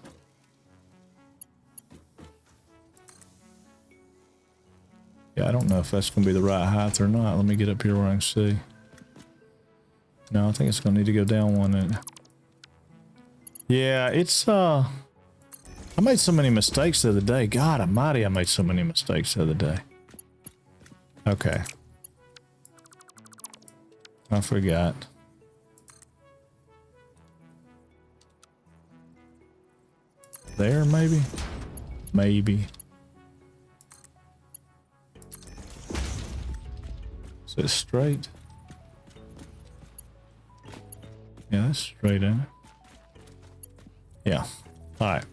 Yeah, I don't know if that's going to be the right height or not. Let me get up here where I can see. No, I think it's going to need to go down one. Yeah, it's, I made so many mistakes the other day. God almighty, I made so many mistakes the other day. Okay. I forgot. There, maybe? Maybe. Is it straight? Yeah, that's straight, isn't it? Yeah. All right.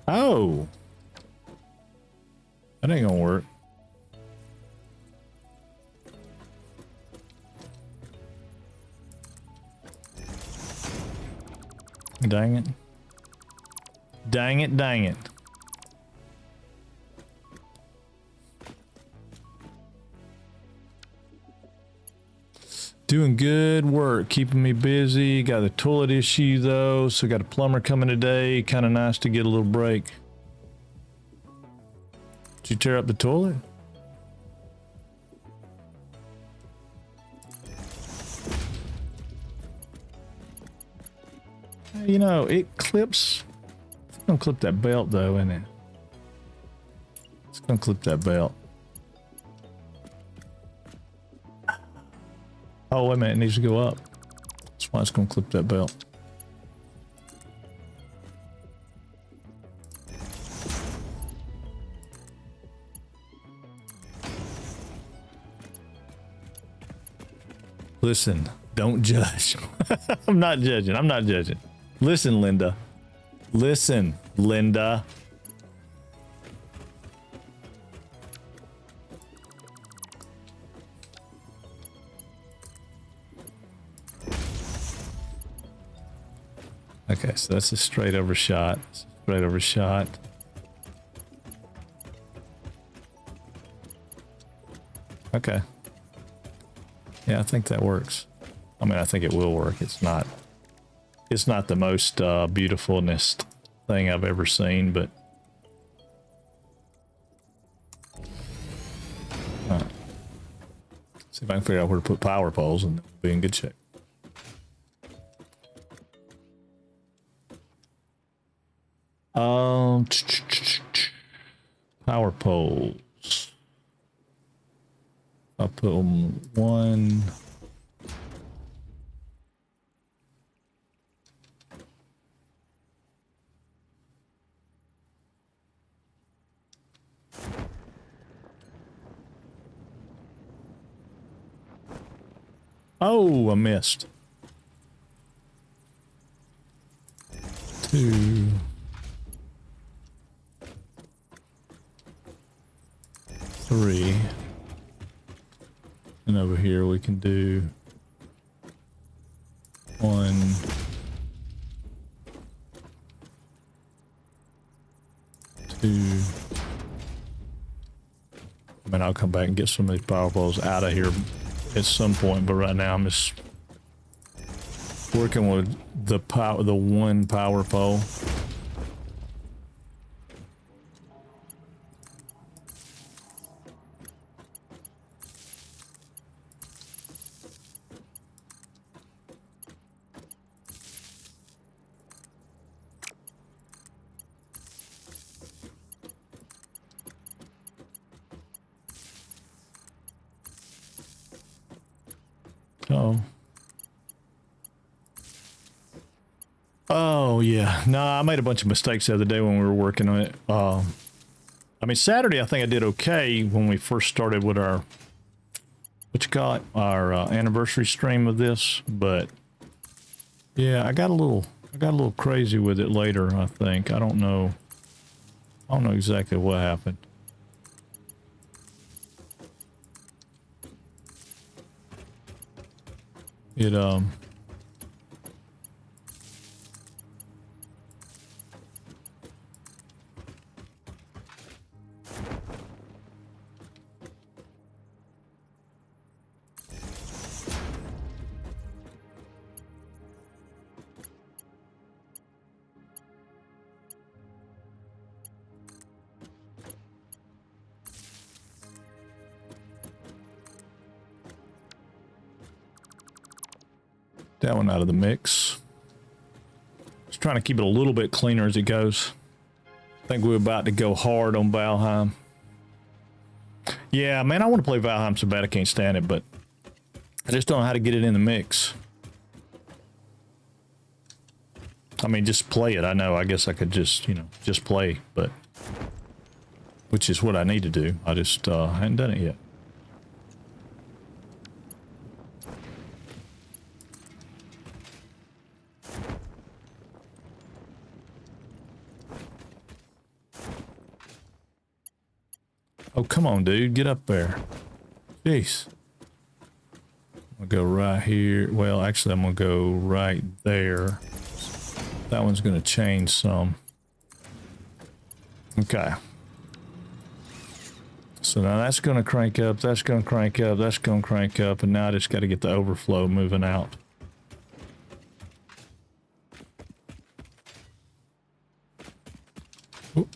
Oh. That ain't gonna work. Dang it. Dang it, dang it. Doing good work, keeping me busy. Got a toilet issue though, so got a plumber coming today. Kind of nice to get a little break. Did you tear up the toilet? You know, it clips. It's gonna clip that belt though, isn't it? It's gonna clip that belt. Oh, wait a minute, it needs to go up. That's why it's gonna clip that belt. Listen, don't judge. I'm not judging. I'm not judging. Listen, Linda. Listen, Linda. Okay, so that's a straight over shot. Straight over shot. Okay. Yeah, I think that works. I mean, I think it will work. It's not the most beautifulness thing I've ever seen, but see if I can figure out where to put power poles and be in good shape. Power poles. I'll put them one. Oh, I missed. 2. 3. And over here we can do 1, 2. I mean, I'll come back and get some of these power poles out of here at some point, but right now I'm just working with the one power pole. So. Oh, yeah. No, I made a bunch of mistakes the other day when we were working on it. I mean, Saturday, I think I did okay when we first started with our, what you call it, our anniversary stream of this. But yeah, I got a little crazy with it later, I think. I don't know exactly what happened. It, that one out of the mix. Just trying to keep it a little bit cleaner as it goes. I think we're about to go hard on Valheim. Yeah, man, I want to play Valheim so bad I can't stand it, but I just don't know how to get it in the mix. I mean, just play it. I know, I guess I could just, you know, just play, but which is what I need to do. I just hadn't done it yet. Oh, come on, dude. Get up there. Jeez. I'll go right here. Well, actually, I'm going to go right there. That one's going to change some. Okay. So now that's going to crank up. That's going to crank up. That's going to crank up. And now I just got to get the overflow moving out. Oop.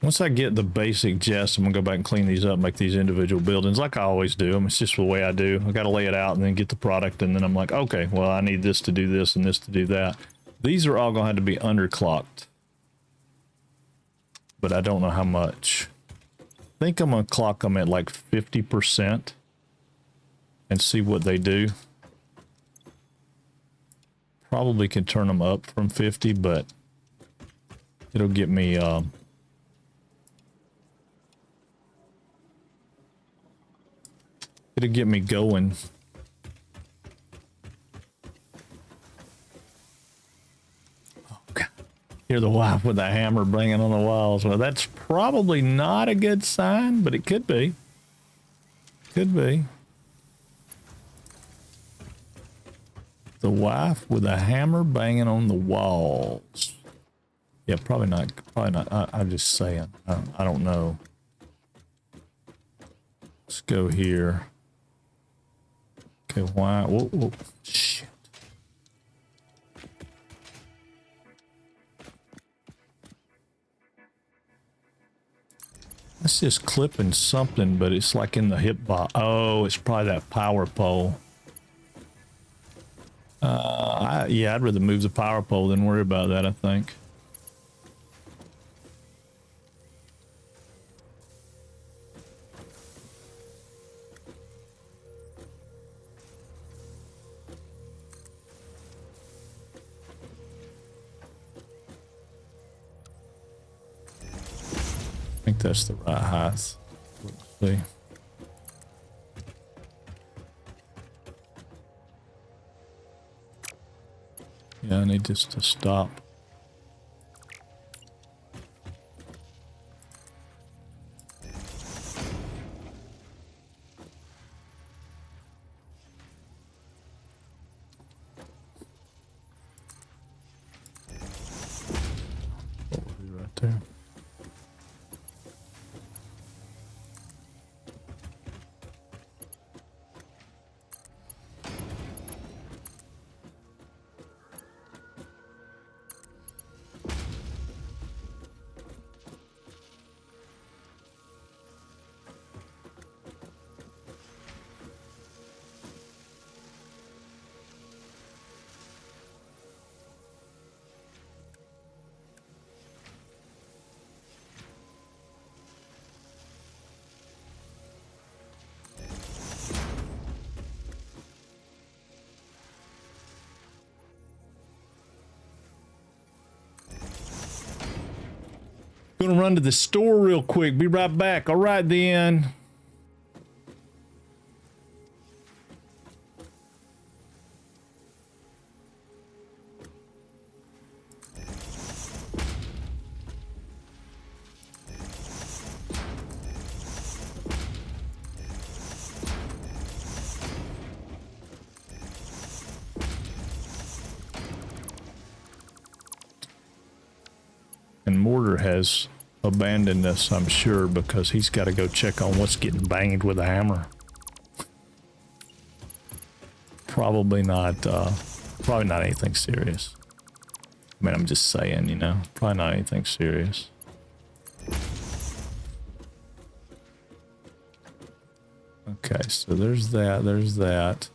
Once I get the basic gist, I'm gonna go back and clean these up, make these individual buildings like I always do. It's just the way I do. I gotta lay it out and then get the product, and then I'm like, okay, well, I need this to do this and this to do that. These are all gonna have to be underclocked, but I don't know how much. I think I'm gonna clock them at like 50% and see what they do. Probably can turn them up from 50, but it'll get me it'll get me going. Oh, God. Hear the wife with a hammer banging on the walls. Well, that's probably not a good sign, but it could be. Could be. The wife with a hammer banging on the walls. Yeah, probably not. Probably not. I'm just saying. I don't know. Let's go here. Okay, why? Whoa, whoa. Shit. That's just clipping something, but it's like in the hip box. Oh, it's probably that power pole. Yeah, I'd rather move the power pole than worry about that, I think. I think that's the right height. Let's see. Yeah, I need this to stop. What will be right there? Gonna run to the store real quick. Be right back. All right, then. And Mortar has abandoned us, I'm sure, because he's got to go check on what's getting banged with a hammer. Probably not anything serious. I mean, I'm just saying, you know, probably not anything serious. Okay, so there's that.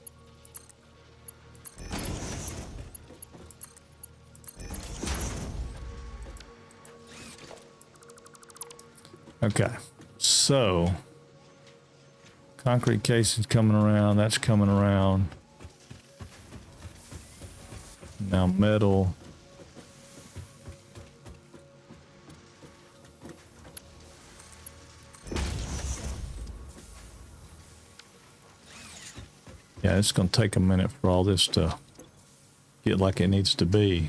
Okay, so concrete casing's coming around, that's coming around. Now metal. Yeah, it's gonna take a minute for all this to get like it needs to be.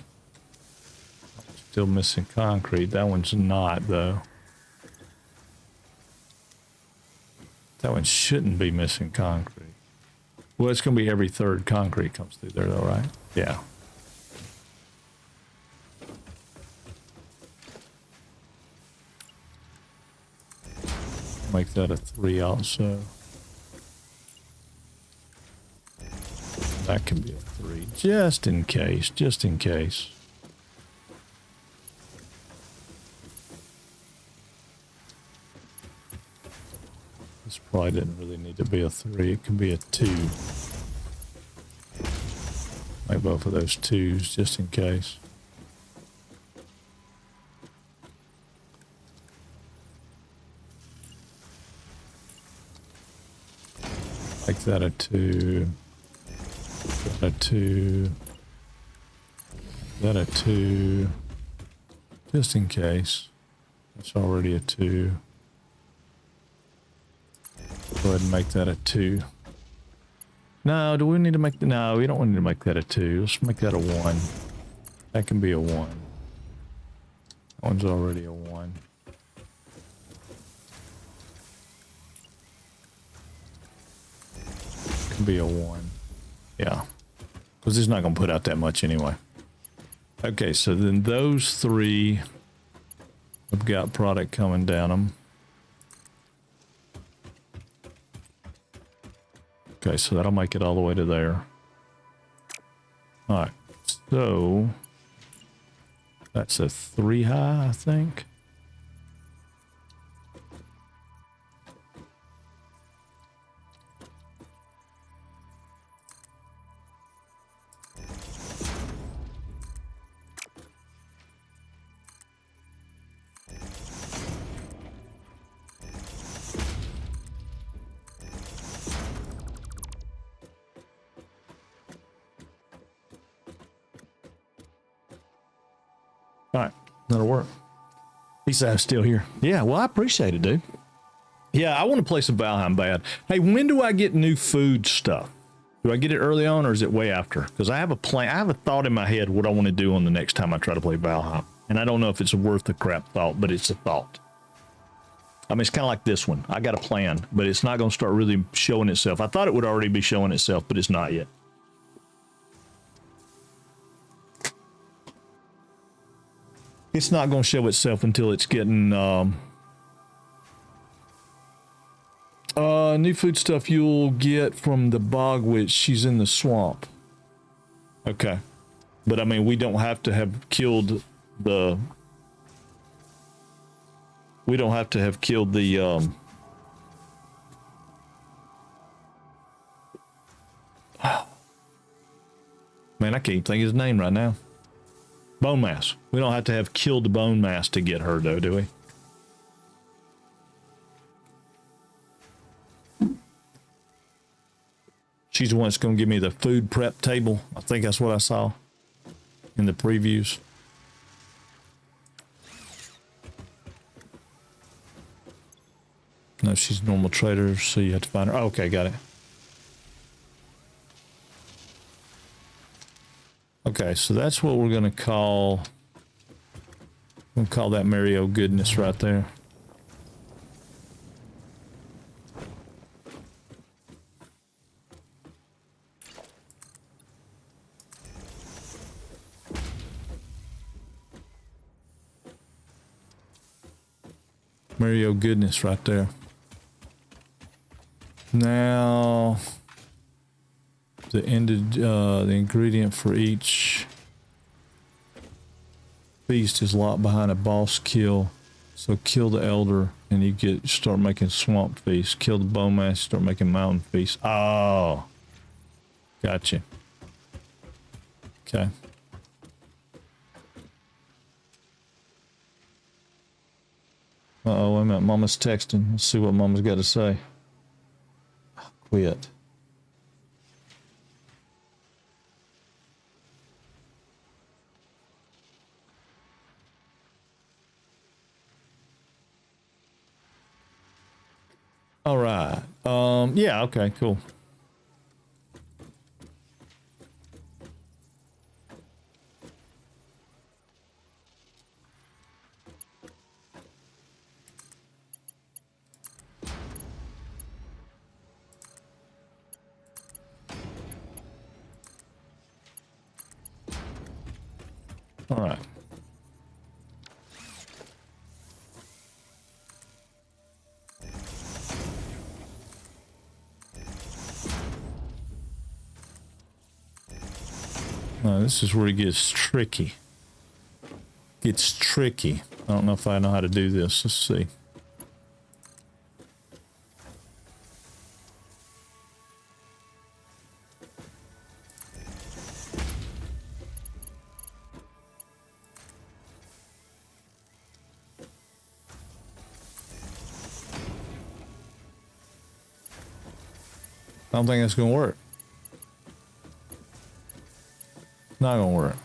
Still missing concrete. That one's not, though. That one shouldn't be missing concrete. Well, it's going to be every third concrete comes through there, though, right? Yeah. Make that a 3 also. That can be a 3, just in case, just in case. This probably didn't really need to be a 3. It can be a 2. Make both of those 2s just in case. Make that a 2. That a 2. That a 2. Just in case. That's already a 2. Go ahead and make that a 2. No, do we need to make the... No, we don't need to make that a 2. Let's make that a 1. That can be a 1. That one's already a 1. Can be a 1. Yeah. Because it's not going to put out that much anyway. Okay, so then those 3 have got product coming down them. Okay, so that'll make it all the way to there. Alright, so that's a 3 high, I think. All right, that'll work. At least I'm still here. Yeah, well, I appreciate it, dude. Yeah, I want to play some Valheim bad. Hey, when do I get new food stuff? Do I get it early on or is it way after? Because I have a plan. I have a thought in my head what I want to do on the next time I try to play Valheim. And I don't know if it's worth the crap thought, but it's a thought. I mean, it's kind of like this one. I got a plan, but it's not going to start really showing itself. I thought it would already be showing itself, but it's not yet. It's not going to show itself until it's getting new food stuff you'll get from the bog witch. She's in the swamp. Okay. But I mean, we don't have to have killed the... We don't have to have killed the... Man, I can't even think of his name right now. Bone mass. We don't have to have killed the bone mass to get her, though, do we? She's the one that's going to give me the food prep table. I think that's what I saw in the previews. know if she's normal trader, so you have to find her. Oh, okay, got it. Okay, so that's what we're gonna call. We'll call that Mario goodness right there. Mario goodness right there. Now the ingredient for each feast is locked behind a boss kill. So kill the elder and you start making swamp feast. Kill the bowman, start making mountain feast. Oh, gotcha. Okay. Uh-oh, wait a minute. Mama's texting. Let's see what Mama's got to say. Quit. All right. Yeah, okay, cool. All right. Now, this is where it gets tricky. Gets tricky. I don't know if I know how to do this. Let's see. I don't think that's gonna work. Not gonna work.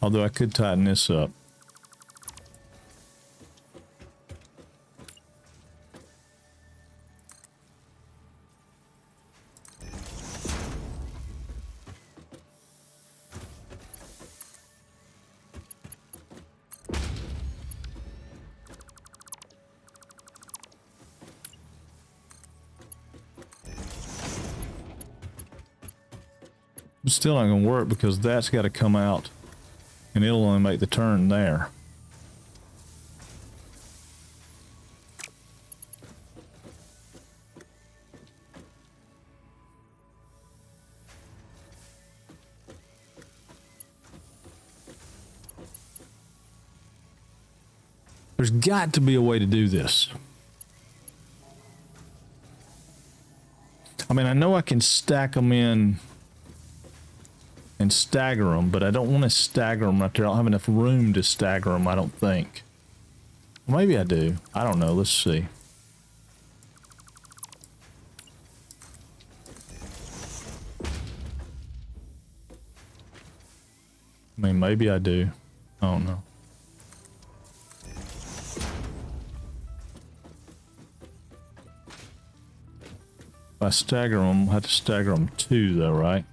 Although I could tighten this up. It's still not gonna work because that's got to come out and it'll only make the turn there. There's got to be a way to do this. I mean, I know I can stack them in and stagger them, but I don't want to stagger them right there. I don't have enough room to stagger them, I don't think. Maybe I do. I don't know. Let's see. I mean, maybe I do. I don't know. If I stagger them, I have to stagger them 2 though, right?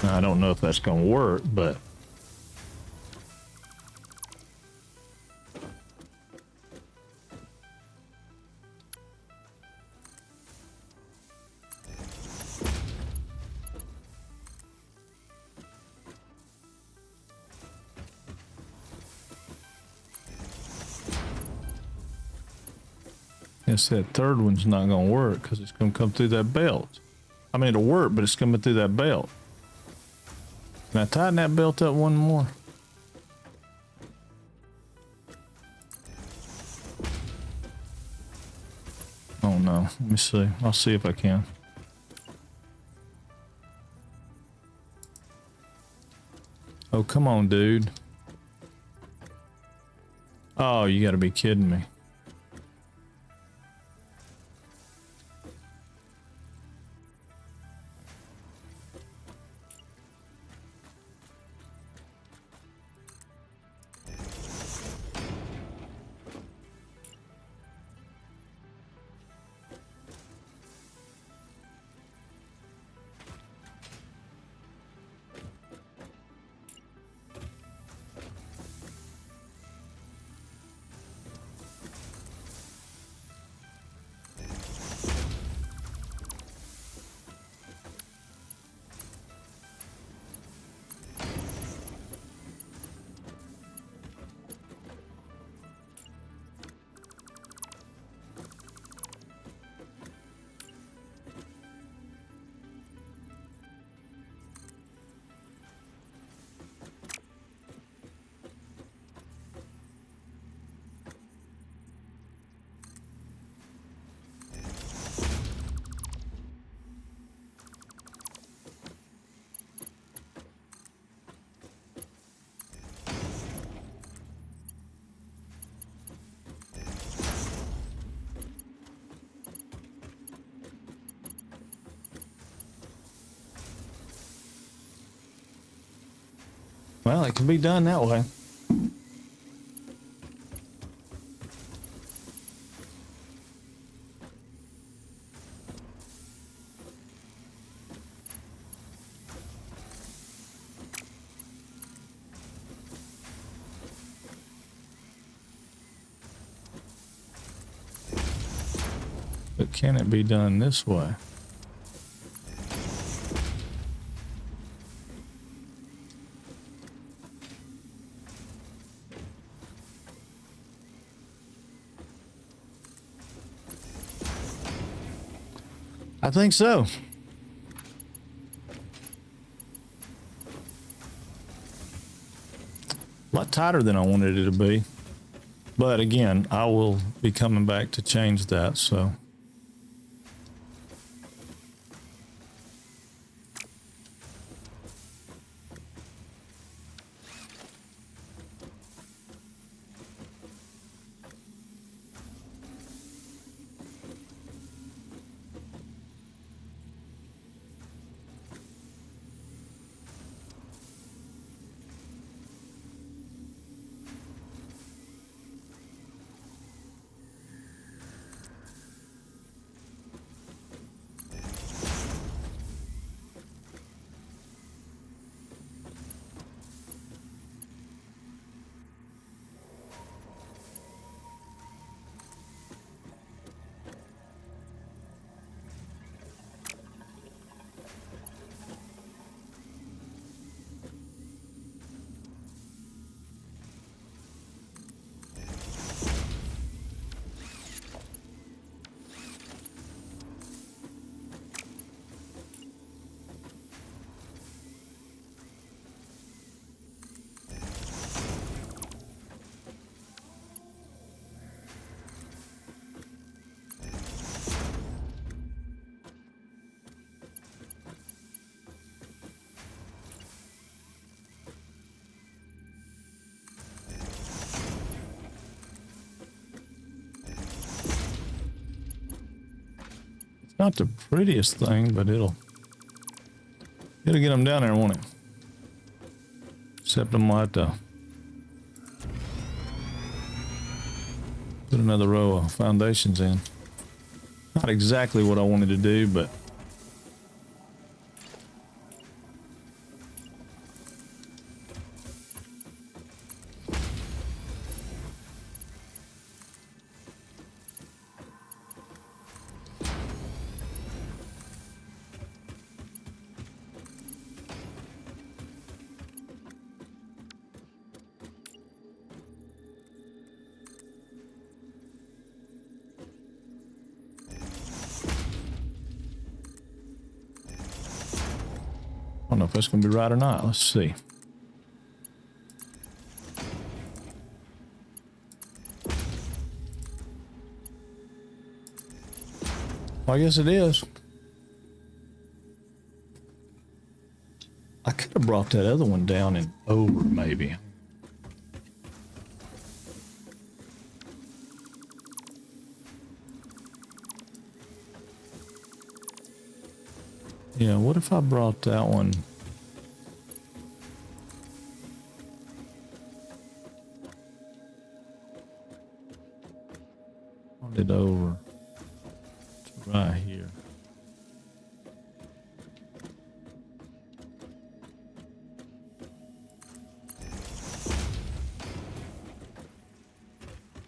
Now, I don't know if that's going to work, but guess that third one's not going to work because it's going to come through that belt. I mean, it'll work, but it's coming through that belt. Can I tighten that belt up one more? Oh no, let me see. I'll see if I can. Oh, come on, dude. Oh, you gotta be kidding me. Well, it can be done that way. But can it be done this way? I think so. A lot tighter than I wanted it to be. But again, I will be coming back to change that, so. Not the prettiest thing, but it'll get them down there, won't it? Except I'm gonna have to put another row of foundations in. Not exactly what I wanted to do, but I don't know if that's gonna be right or not. Let's see. Well, I guess it is. I could have brought that other one down and over, maybe. Yeah, what if I brought that one? Brought it over to right here.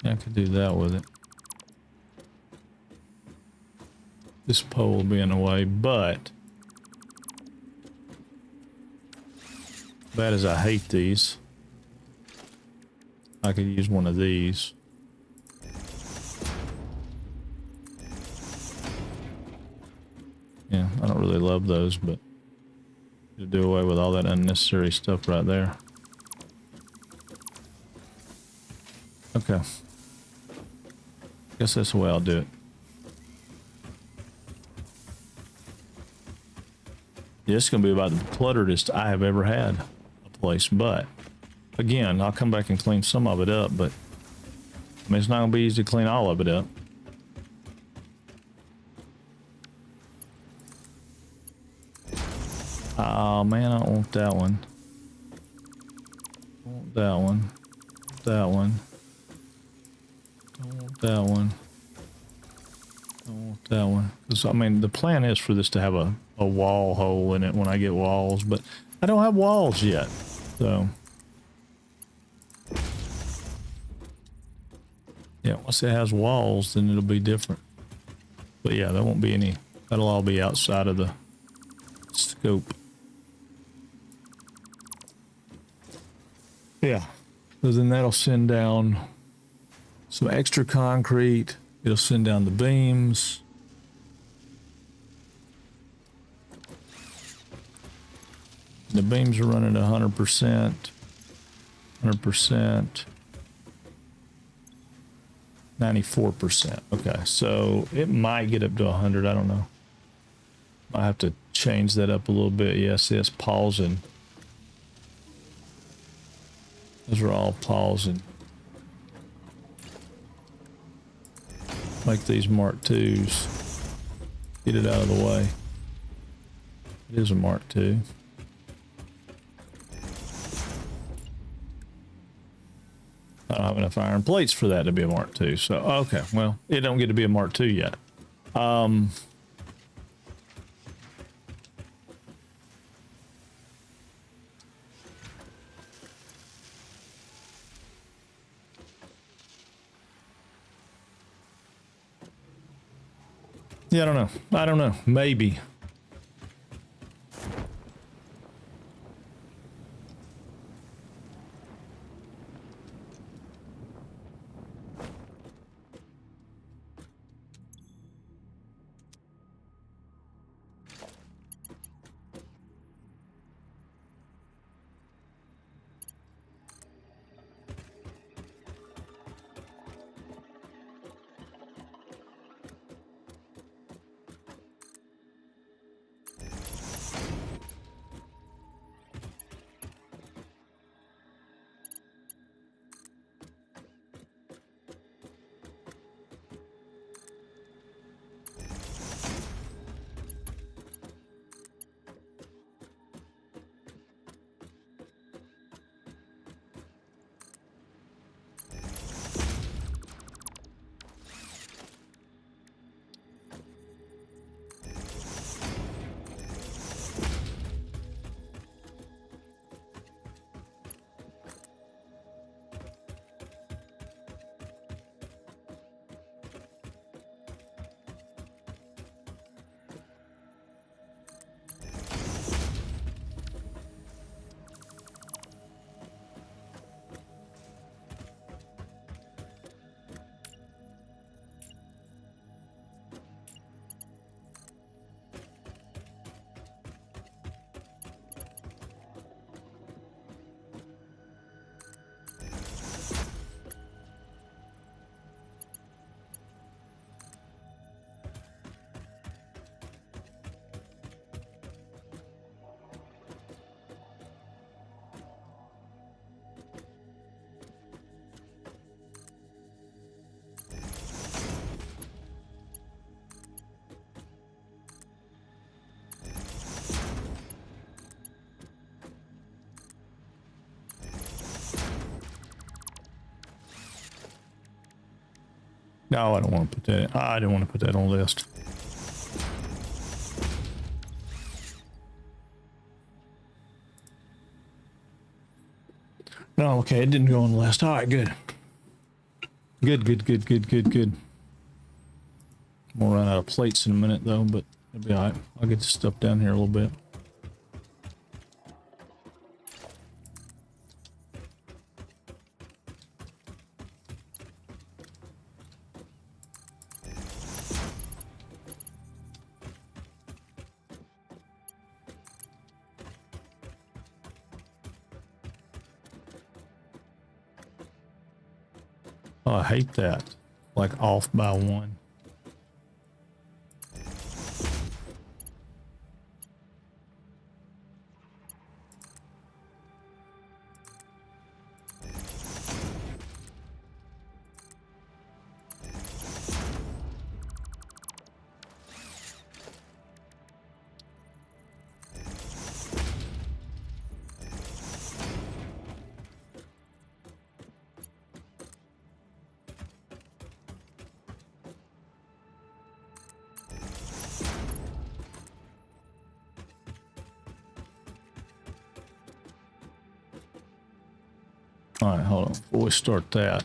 Yeah, I could do that with it. This pole will be in the way, but bad as I hate these, I could use one of these. Yeah, I don't really love those, but to do away with all that unnecessary stuff right there. Okay. Guess that's the way I'll do it. Yeah, it's gonna be about the clutteredest I have ever had a place, but again, I'll come back and clean some of it up, but I mean, it's not gonna be easy to clean all of it up. Oh man, I don't want that one. that one. That one. Don't want that one. Don't want that one. 'Cause, I mean, the plan is for this to have a wall hole in it when I get walls, but I don't have walls yet. So, yeah, once it has walls, then it'll be different. But yeah, there won't be any. That'll all be outside of the scope. Yeah. So then that'll send down some extra concrete. It'll send down the beams. The beams are running at 100%. 100%. 94%. Okay, so it might get up to 100. I don't know. I have to change that up a little bit. Yes, it's pausing. Those are all pausing. Make these Mark IIs. Get it out of the way. It is a Mark II. I don't have enough iron plates for that to be a Mark II. So, okay, well, it don't get to be a Mark II yet. Yeah, I don't know. I don't know. Maybe. No, I don't want to put that. I didn't want to put that on the list. No, okay, it didn't go on the list. All right, good. Good. We'll run out of plates in a minute, though, but it'll be all right. I'll get the stuff down here a little bit. Oh, I hate that. Like off by one. All right, hold on. Before we start that.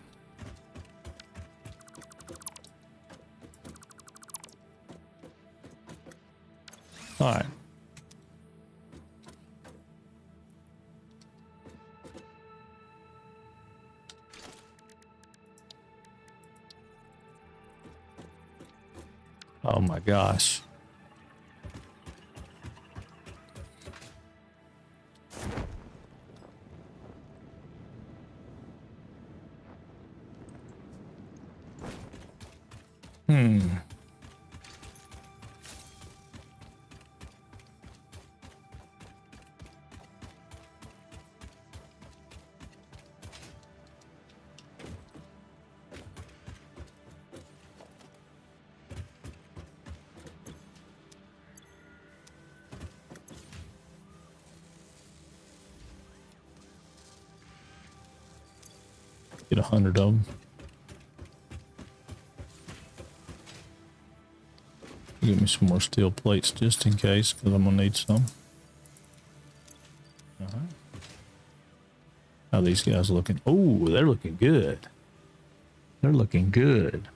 All right. Oh my gosh. Get 100 of them. Give me some more steel plates just in case, because I'm gonna need some. All right. How these guys looking? Oh, they're looking good. They're looking good.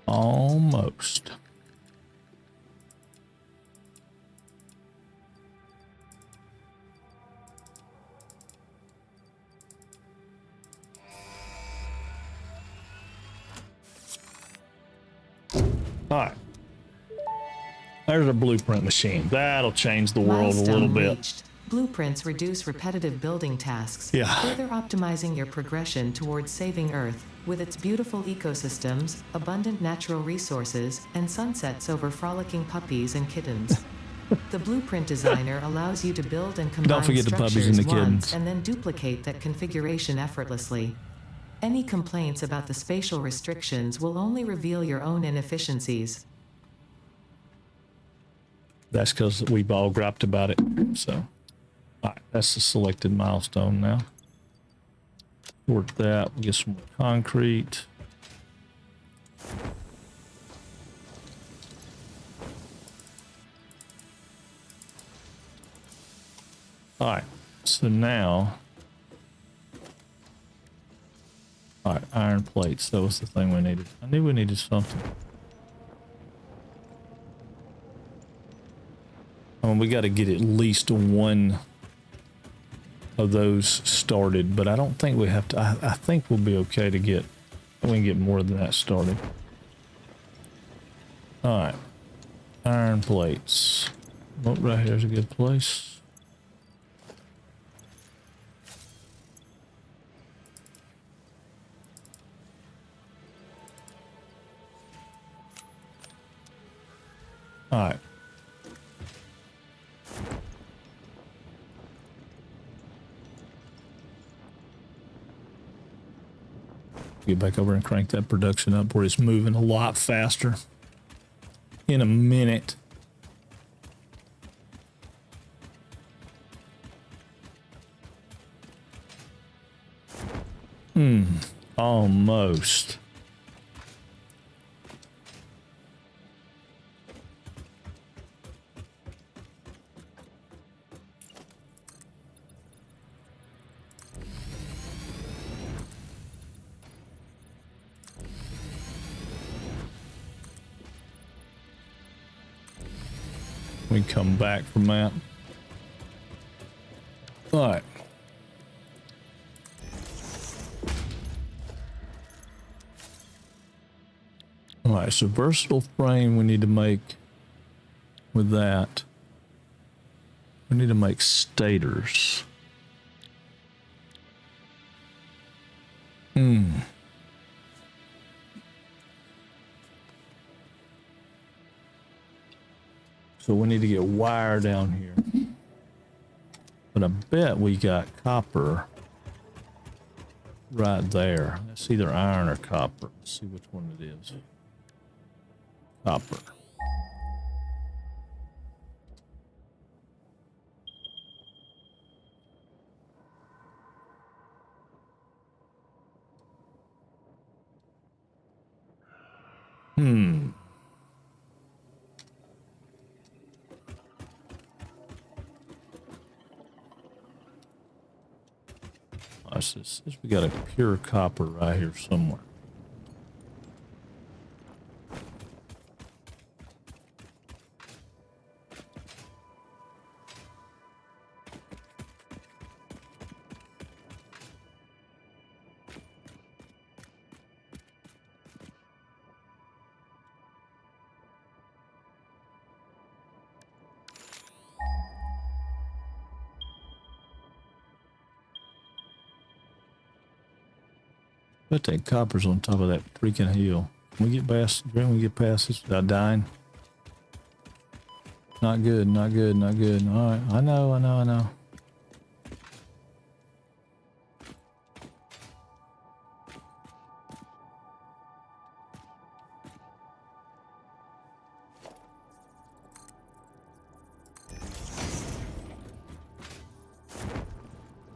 Almost. All right. There's a blueprint machine. That'll change the world a little Milestone bit. reached. Blueprints reduce repetitive building tasks, Yeah. further optimizing your progression towards saving Earth. With its beautiful ecosystems, abundant natural resources, and sunsets over frolicking puppies and kittens. The blueprint designer allows you to build and combine forget the puppies structures and the once kittens. and then duplicate that configuration effortlessly. Any complaints about the spatial restrictions will only reveal your own inefficiencies. That's because we've all griped about it. So, all right, that's the selected milestone now. Work that. We'll get some more concrete. All right, so now, all right, iron plates. That was the thing we needed. I knew we needed something. I mean, we got to get at least one of those started, but I don't think we have to. I think we'll be okay to get, we can get more than that started. All right, iron plates. Oh, right here's a good place. All right. Get back over and crank that production up where it's moving a lot faster. In a minute. Almost. We come back from that. All right. All right, so versatile frame we need to make with that. We need to make stators. So we need to get wire down here. But I bet we got copper right there. It's either iron or copper. Let's see which one it is. Copper. We got a pure copper right here somewhere. But that copper's on top of that freaking hill. Can we get past? Can we get past this? Dying. Not good. Not good. Not good. All right. I know.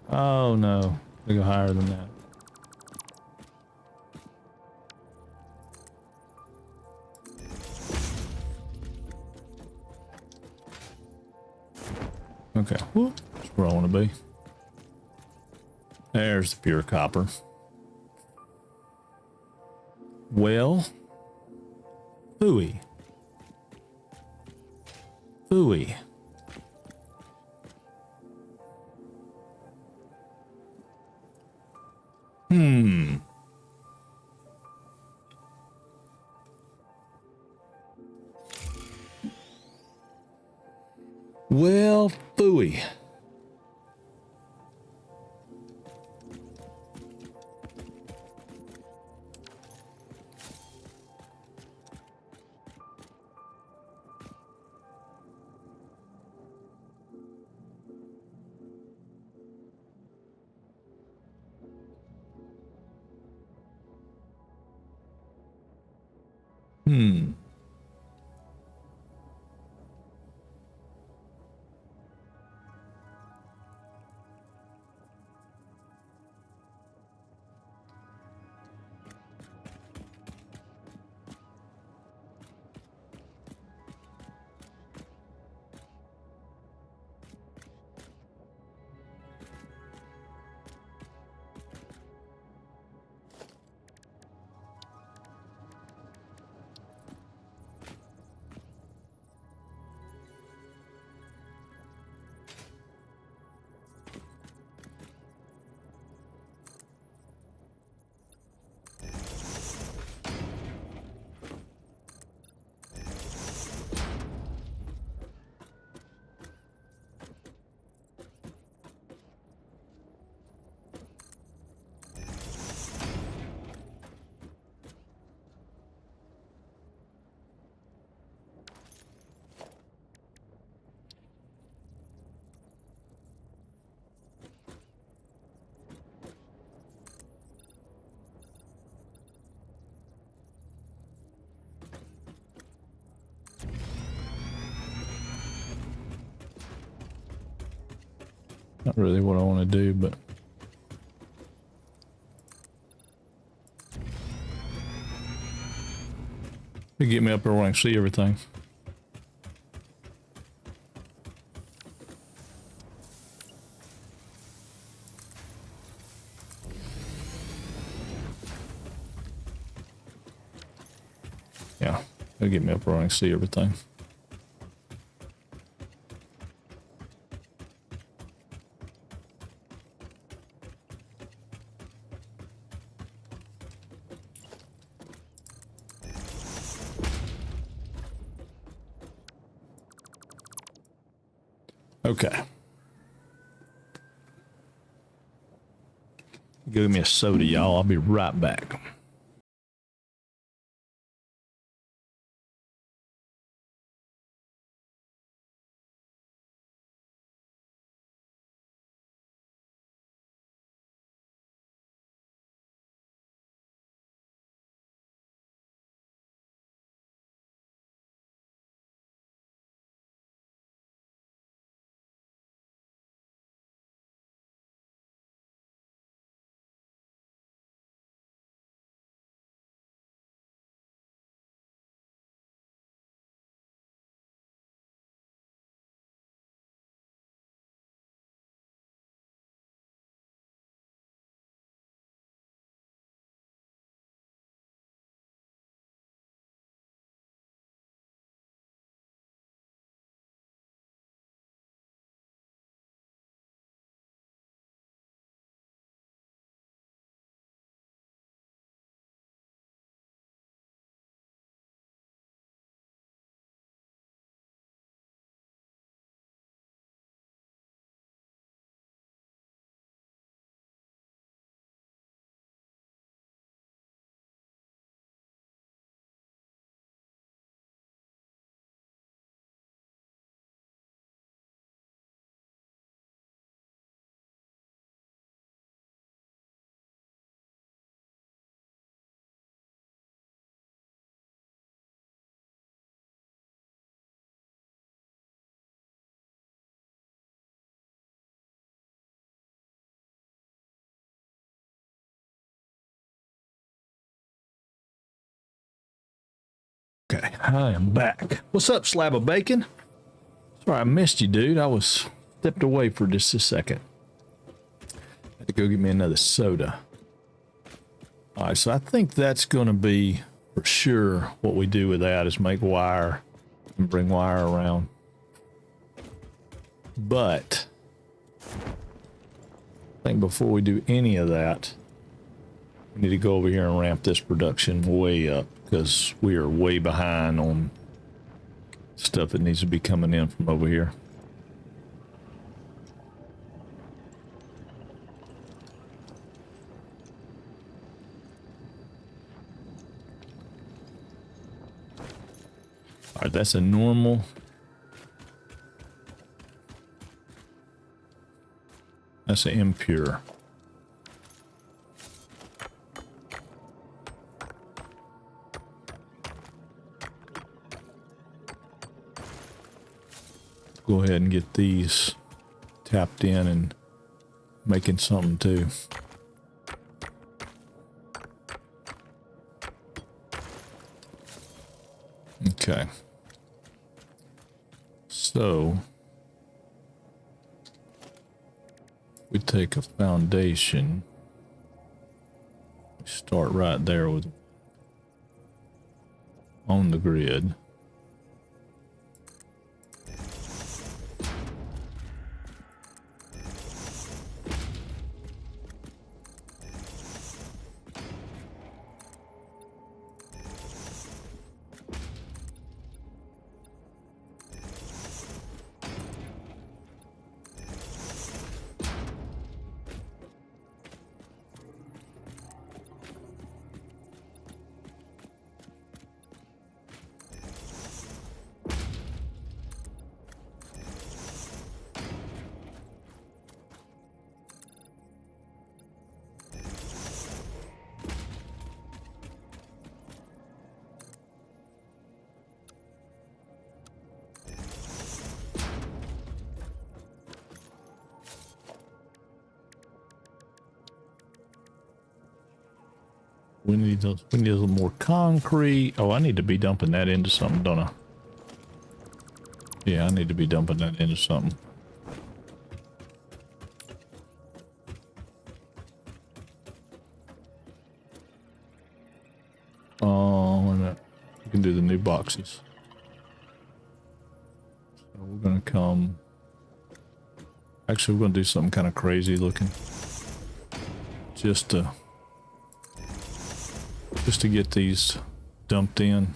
Oh no. We go higher than that. Okay, whoop, that's where I want to be. There's the pure copper. Well, phooey. Phooey. Well, phooey. Not really what I want to do, but to get me up there where I can see everything. Yeah, it'll get me up where I can see everything. Okay. Give me a soda, y'all. I'll be right back. Okay, I am back. What's up, slab of bacon? Sorry, I missed you, dude. I was stepped away for just a second. Had to go get me another soda. All right, so I think that's going to be for sure what we do with that is make wire and bring wire around. But I think before we do any of that, we need to go over here and ramp this production way up because we are way behind on stuff that needs to be coming in from over here. All right, that's a normal. That's an impure. Go ahead and get these tapped in and making something too. Okay. So we take a foundation. We start right there with on the grid. We need a little more concrete. Oh, I need to be dumping that into something, don't I? Yeah, I need to be dumping that into something. Oh, wait a minute. We can do the new boxes. So we're gonna come. Actually, we're gonna do something kind of crazy looking. Just to get these dumped in.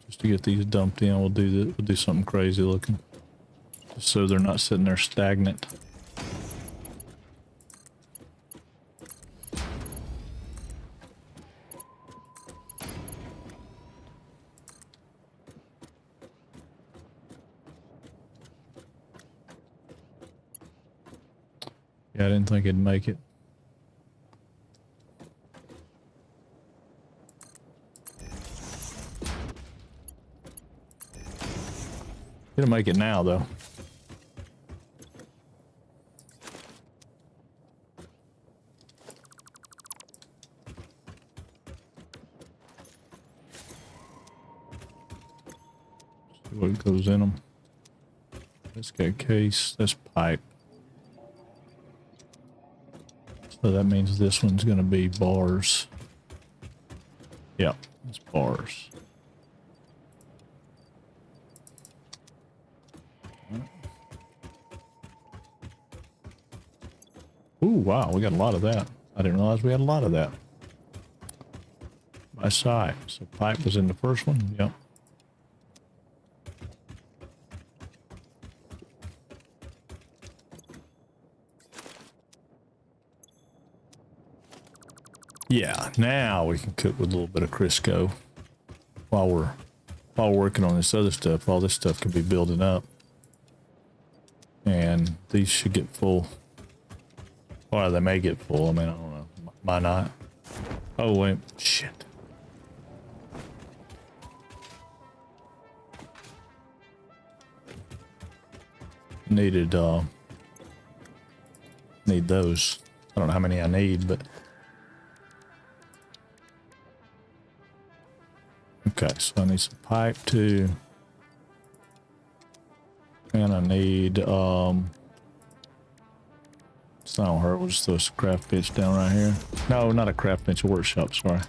Just to get these dumped in, we'll do something crazy looking. Just so they're not sitting there stagnant. Yeah, I didn't think it'd make it. It'll make it now, though. See what goes in them. Let's get case. That's pipe. So that means this one's going to be bars. Yep, it's bars. Ooh, wow, we got a lot of that. I didn't realize we had a lot of that. By side. So pipe was in the first one? Yep. Yeah, now we can cook with a little bit of Crisco while we're working on this other stuff. All this stuff can be building up. And these should get full. Or they may get full. I mean, I don't know. Might not. Oh, wait. Shit. Need those. I don't know how many I need, but okay, so I need some pipe too. And I need it's not gonna hurt, we'll just throw some craft bench down right here. No, not a craft bench, a workshop, sorry.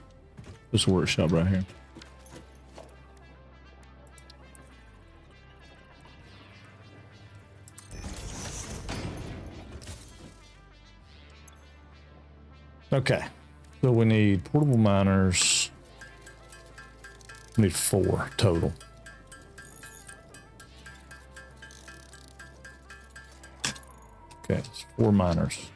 Just a workshop right here. Okay, so we need portable miners. We need 4 total. Okay, it's 4 miners.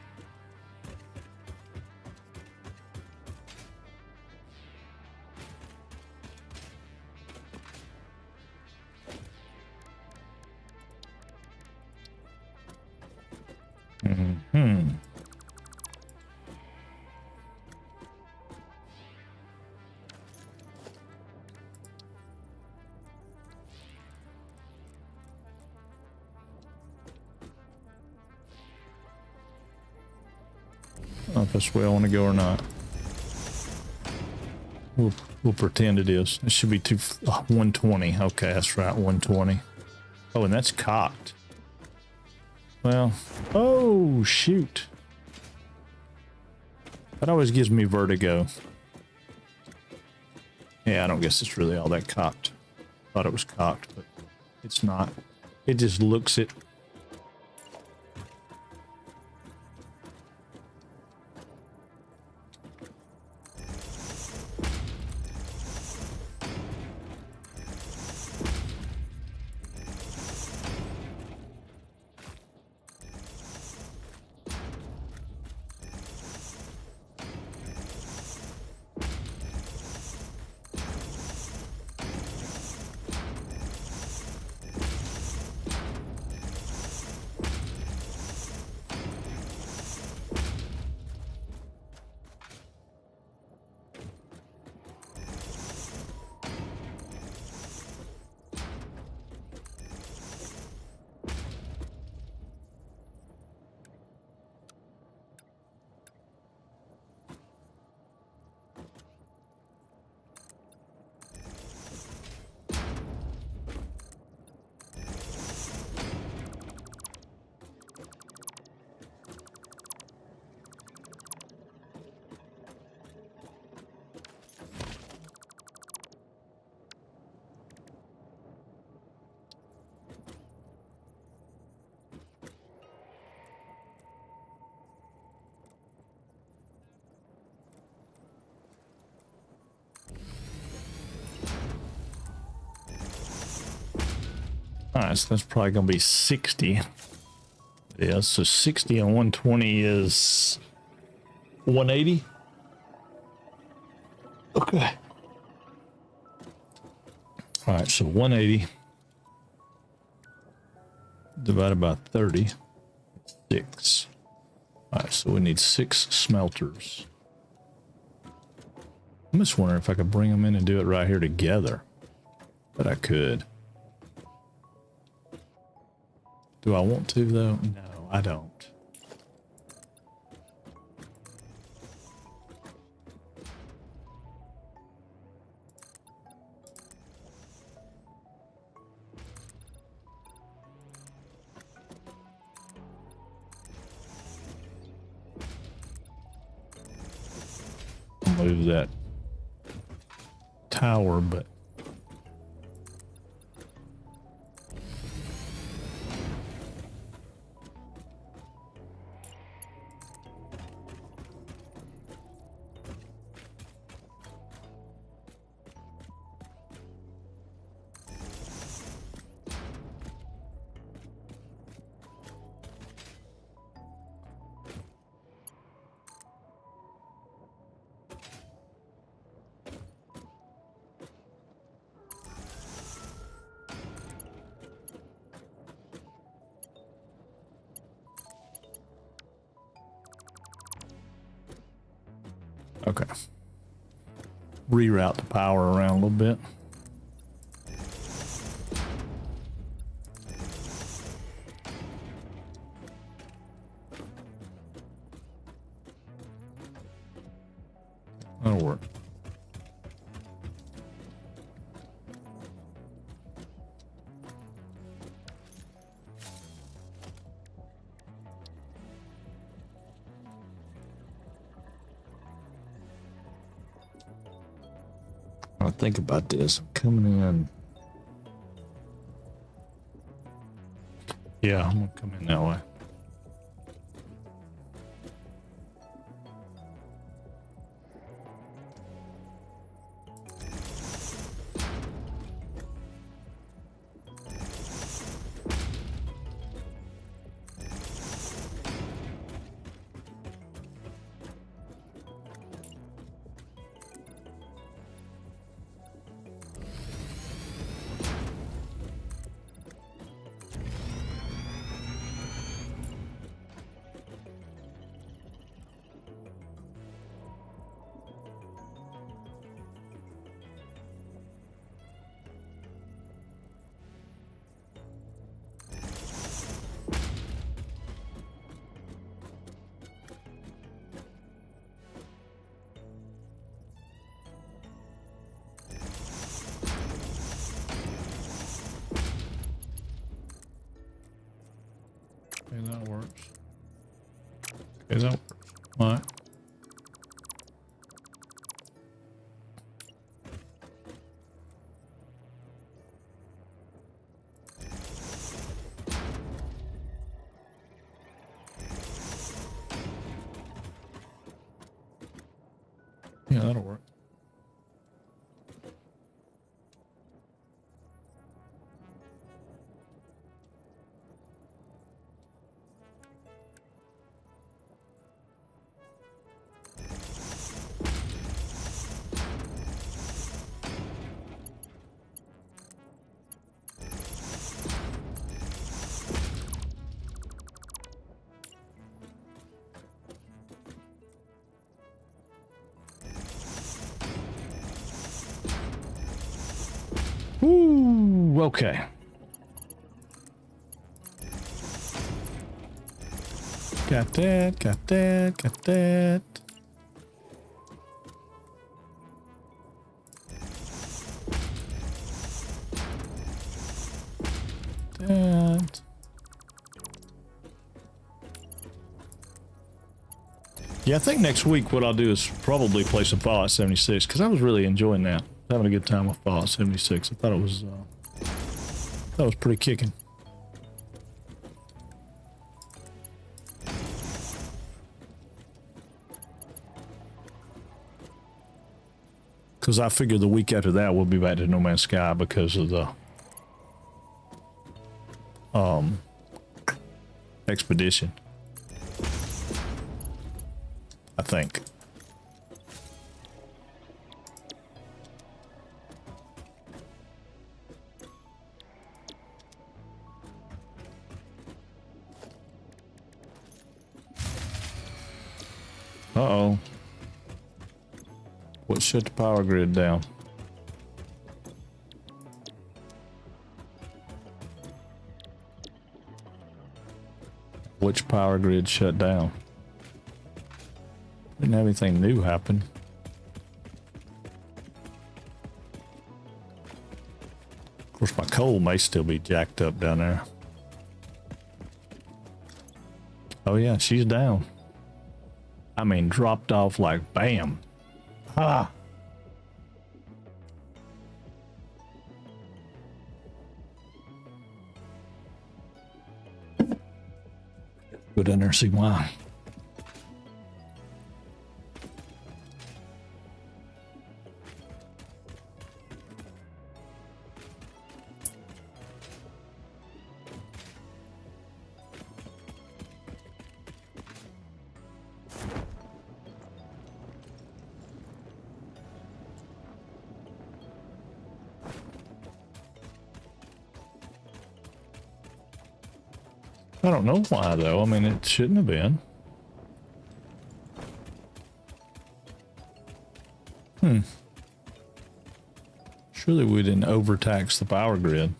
I don't know if that's where I want to go or not. We'll pretend it is. It should be 120. Okay, that's right, 120. Oh, and that's cocked. Well, oh shoot. That always gives me vertigo. Yeah, I don't guess it's really all that cocked. Thought it was cocked, but it's not. It just looks it. Alright, so that's probably gonna be 60. Yeah, so 60 and 120 is 180. Okay. Alright, so 180 divided by 30. 6. Alright, so we need 6 smelters. I'm just wondering if I could bring them in and do it right here together. But I could. Do I want to though? No, I don't. Move that tower, but okay. Reroute the power around a little bit. to think about this. I'm coming in. Yeah, I'm gonna come in that way. Okay, that works. Okay, that works. All right. Yeah, that'll work. Ooh, okay. Got that, got that, got that. That. Yeah, I think next week what I'll do is probably play some Fallout 76 because I was really enjoying that. Having a good time with Fallout 76. I thought it was pretty kicking. Because I figure the week after that we'll be back to No Man's Sky because of the expedition. I think. Uh-oh. What shut the power grid down? Which power grid shut down? Didn't have anything new happen. Of course, my coal may still be jacked up down there. Oh yeah, she's down. I mean, dropped off like bam. Ah. Go down there and see why. I don't know why though. I mean, it shouldn't have been. Surely we didn't overtax the power grid.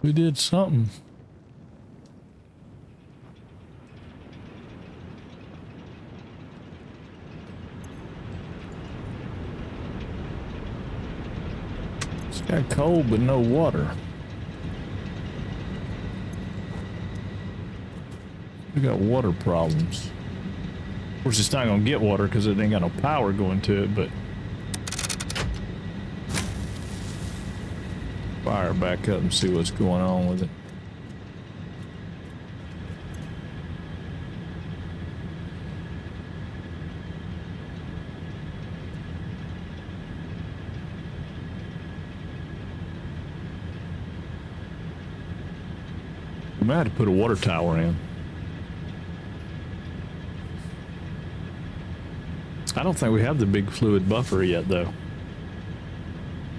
We did something. It's got cold but no water. We got water problems. Of course, it's not gonna get water because it ain't got no power going to it, but fire back up and see what's going on with it. We might have to put a water tower in. I don't think we have the big fluid buffer yet, though.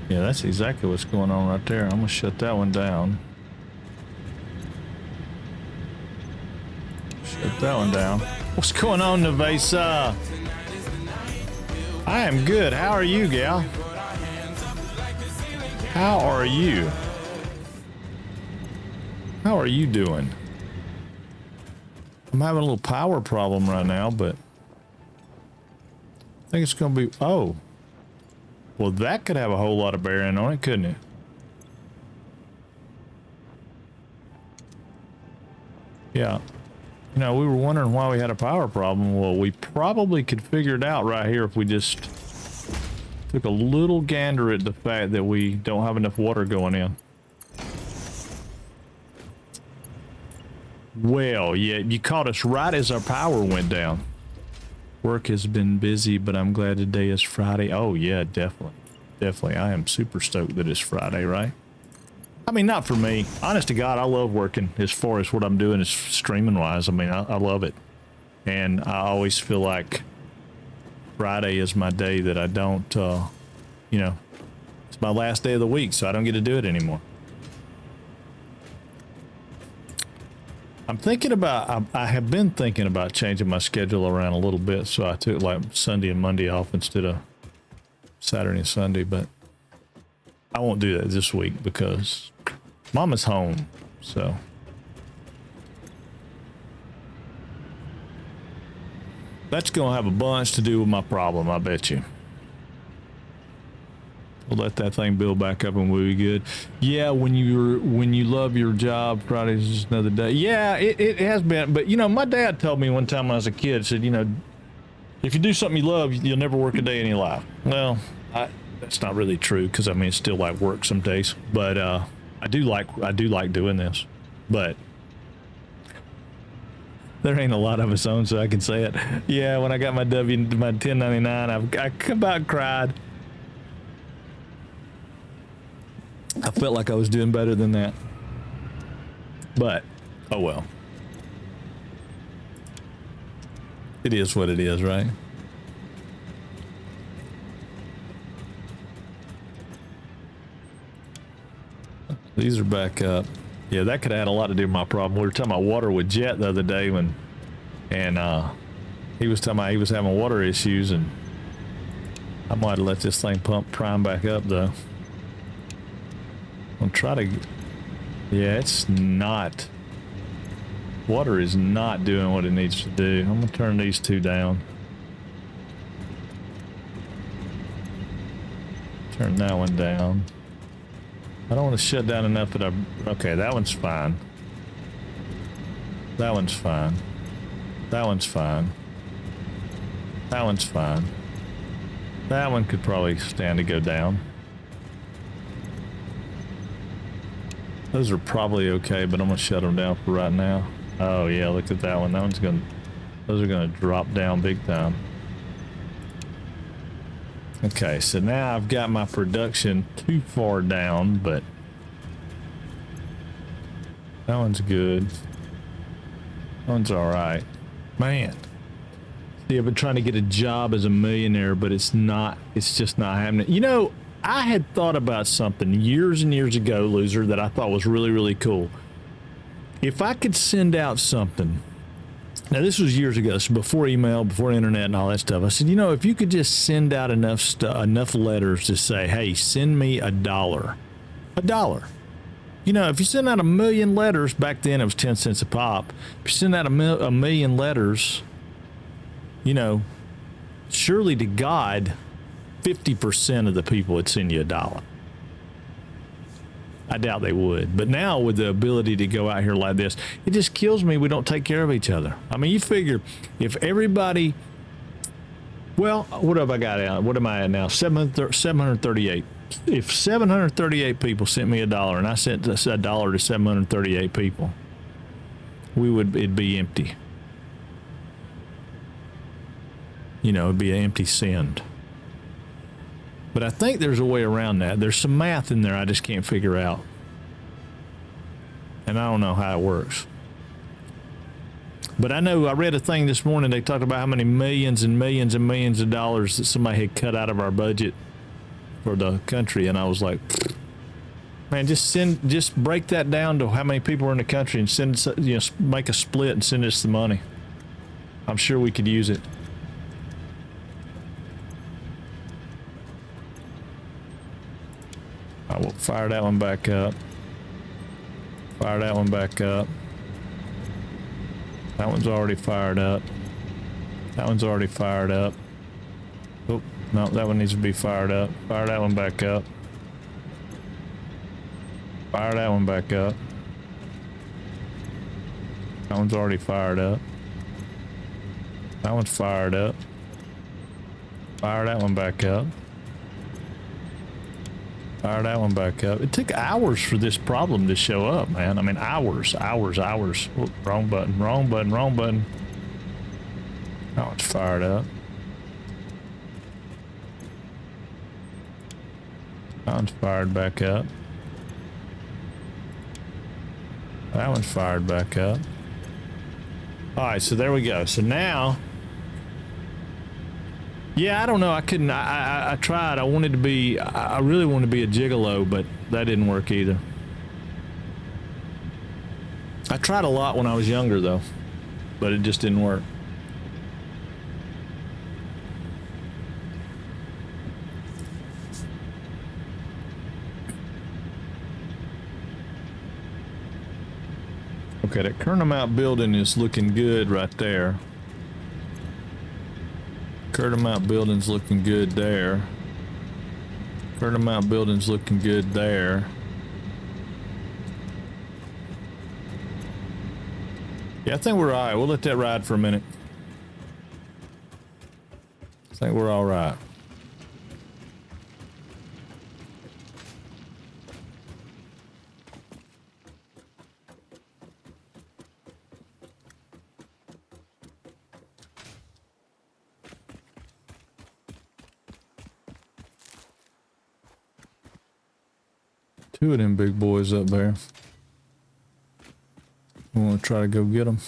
Yeah, that's exactly what's going on right there. I'm gonna shut that one down. Shut that one down. What's going on, Nevesa? I am good. How are you, gal? How are you? How are you doing? I'm having a little power problem right now, but I think it's gonna be, oh. Well, that could have a whole lot of bearing on it, couldn't it? Yeah. You know, we were wondering why we had a power problem. Well, we probably could figure it out right here if we just took a little gander at the fact that we don't have enough water going in. Well, yeah, you caught us right as our power went down. Work has been busy, but I'm glad today is Friday. Oh, yeah, definitely. Definitely. I am super stoked that it's Friday, right? I mean, not for me. Honest to God, I love working as far as what I'm doing is streaming-wise. I mean, I love it. And I always feel like Friday is my day that I don't, you know, it's my last day of the week, so I don't get to do it anymore. I'm thinking about, I have been thinking about changing my schedule around a little bit, so I took like Sunday and Monday off instead of Saturday and Sunday, but I won't do that this week because Mama's home, so. That's gonna have a bunch to do with my problem, I bet you. We'll let that thing build back up and we'll be good. Yeah, when you love your job, Friday's just another day. Yeah, it has been. But you know, my dad told me one time when I was a kid, said, you know, if you do something you love, you'll never work a day in your life. Well, that's not really true because I mean it's still like work some days. But I do like doing this. But there ain't a lot of us on, so I can say it. Yeah, when I got my 1099, I about cried. I felt like I was doing better than that. But, oh well. It is what it is, right? These are back up. Yeah, that could have had a lot to do with my problem. We were talking about water with Jet the other day and he was talking about he was having water issues, and I might have let this thing prime back up though. I'll try to, yeah, it's not, water is not doing what it needs to do. I'm gonna turn these two down. Turn that one down. I don't want to shut down enough that okay, that one's fine. That one's fine. That one's fine. That one's fine. That one could probably stand to go down. Those are probably okay, but I'm gonna shut them down for right now. Oh yeah, look at that one. That one's gonna, those are gonna drop down big time. Okay, so now I've got my production too far down, but that one's good. That one's all right. Man, see, I've been trying to get a job as a millionaire, but it's just not happening. You know, I had thought about something years and years ago, loser, that I thought was really, really cool. If I could send out something, now this was years ago, so before email, before internet and all that stuff. I said, you know, if you could just send out enough letters to say, hey, send me $1. $1. You know, if you send out 1 million letters, back then it was 10 cents a pop. If you send out a million letters, you know, surely to God, 50% of the people would send you $1. I doubt they would. But now with the ability to go out here like this, it just kills me we don't take care of each other. I mean, you figure if everybody, well, what have I got out? What am I at now? 738. If 738 people sent me $1 and I sent $1 to 738 people, it'd be empty. You know, it'd be an empty send. But I think there's a way around that. There's some math in there I just can't figure out. And I don't know how it works. But I know I read a thing this morning. They talked about how many millions and millions and millions of dollars that somebody had cut out of our budget for the country. And I was like, man, just break that down to how many people are in the country and send us, you know, make a split and send us the money. I'm sure we could use it. I will fire that one back up. Fire that one back up. That one's already fired up. That one's already fired up. Oh, no, that one needs to be fired up. Fire that one back up. Fire that one back up. That one's already fired up. That one's fired up. Fire that one back up. Fire that one back up. It took hours for this problem to show up, man. I mean, hours. Oh, wrong button. That one's fired up. That one's fired back up. That one's fired back up. All right, so there we go. So now, yeah, I don't know. I couldn't. I tried. I really wanted to be a gigolo, but that didn't work either. I tried a lot when I was younger, though, but it just didn't work. Okay, that Kernel Mount building is looking good right there. Kernel Mount building's looking good there. Kernel Mount building's looking good there. Yeah, I think we're all right. We'll let that ride for a minute. I think we're all right. Two of them big boys up there. We want to try to go get them.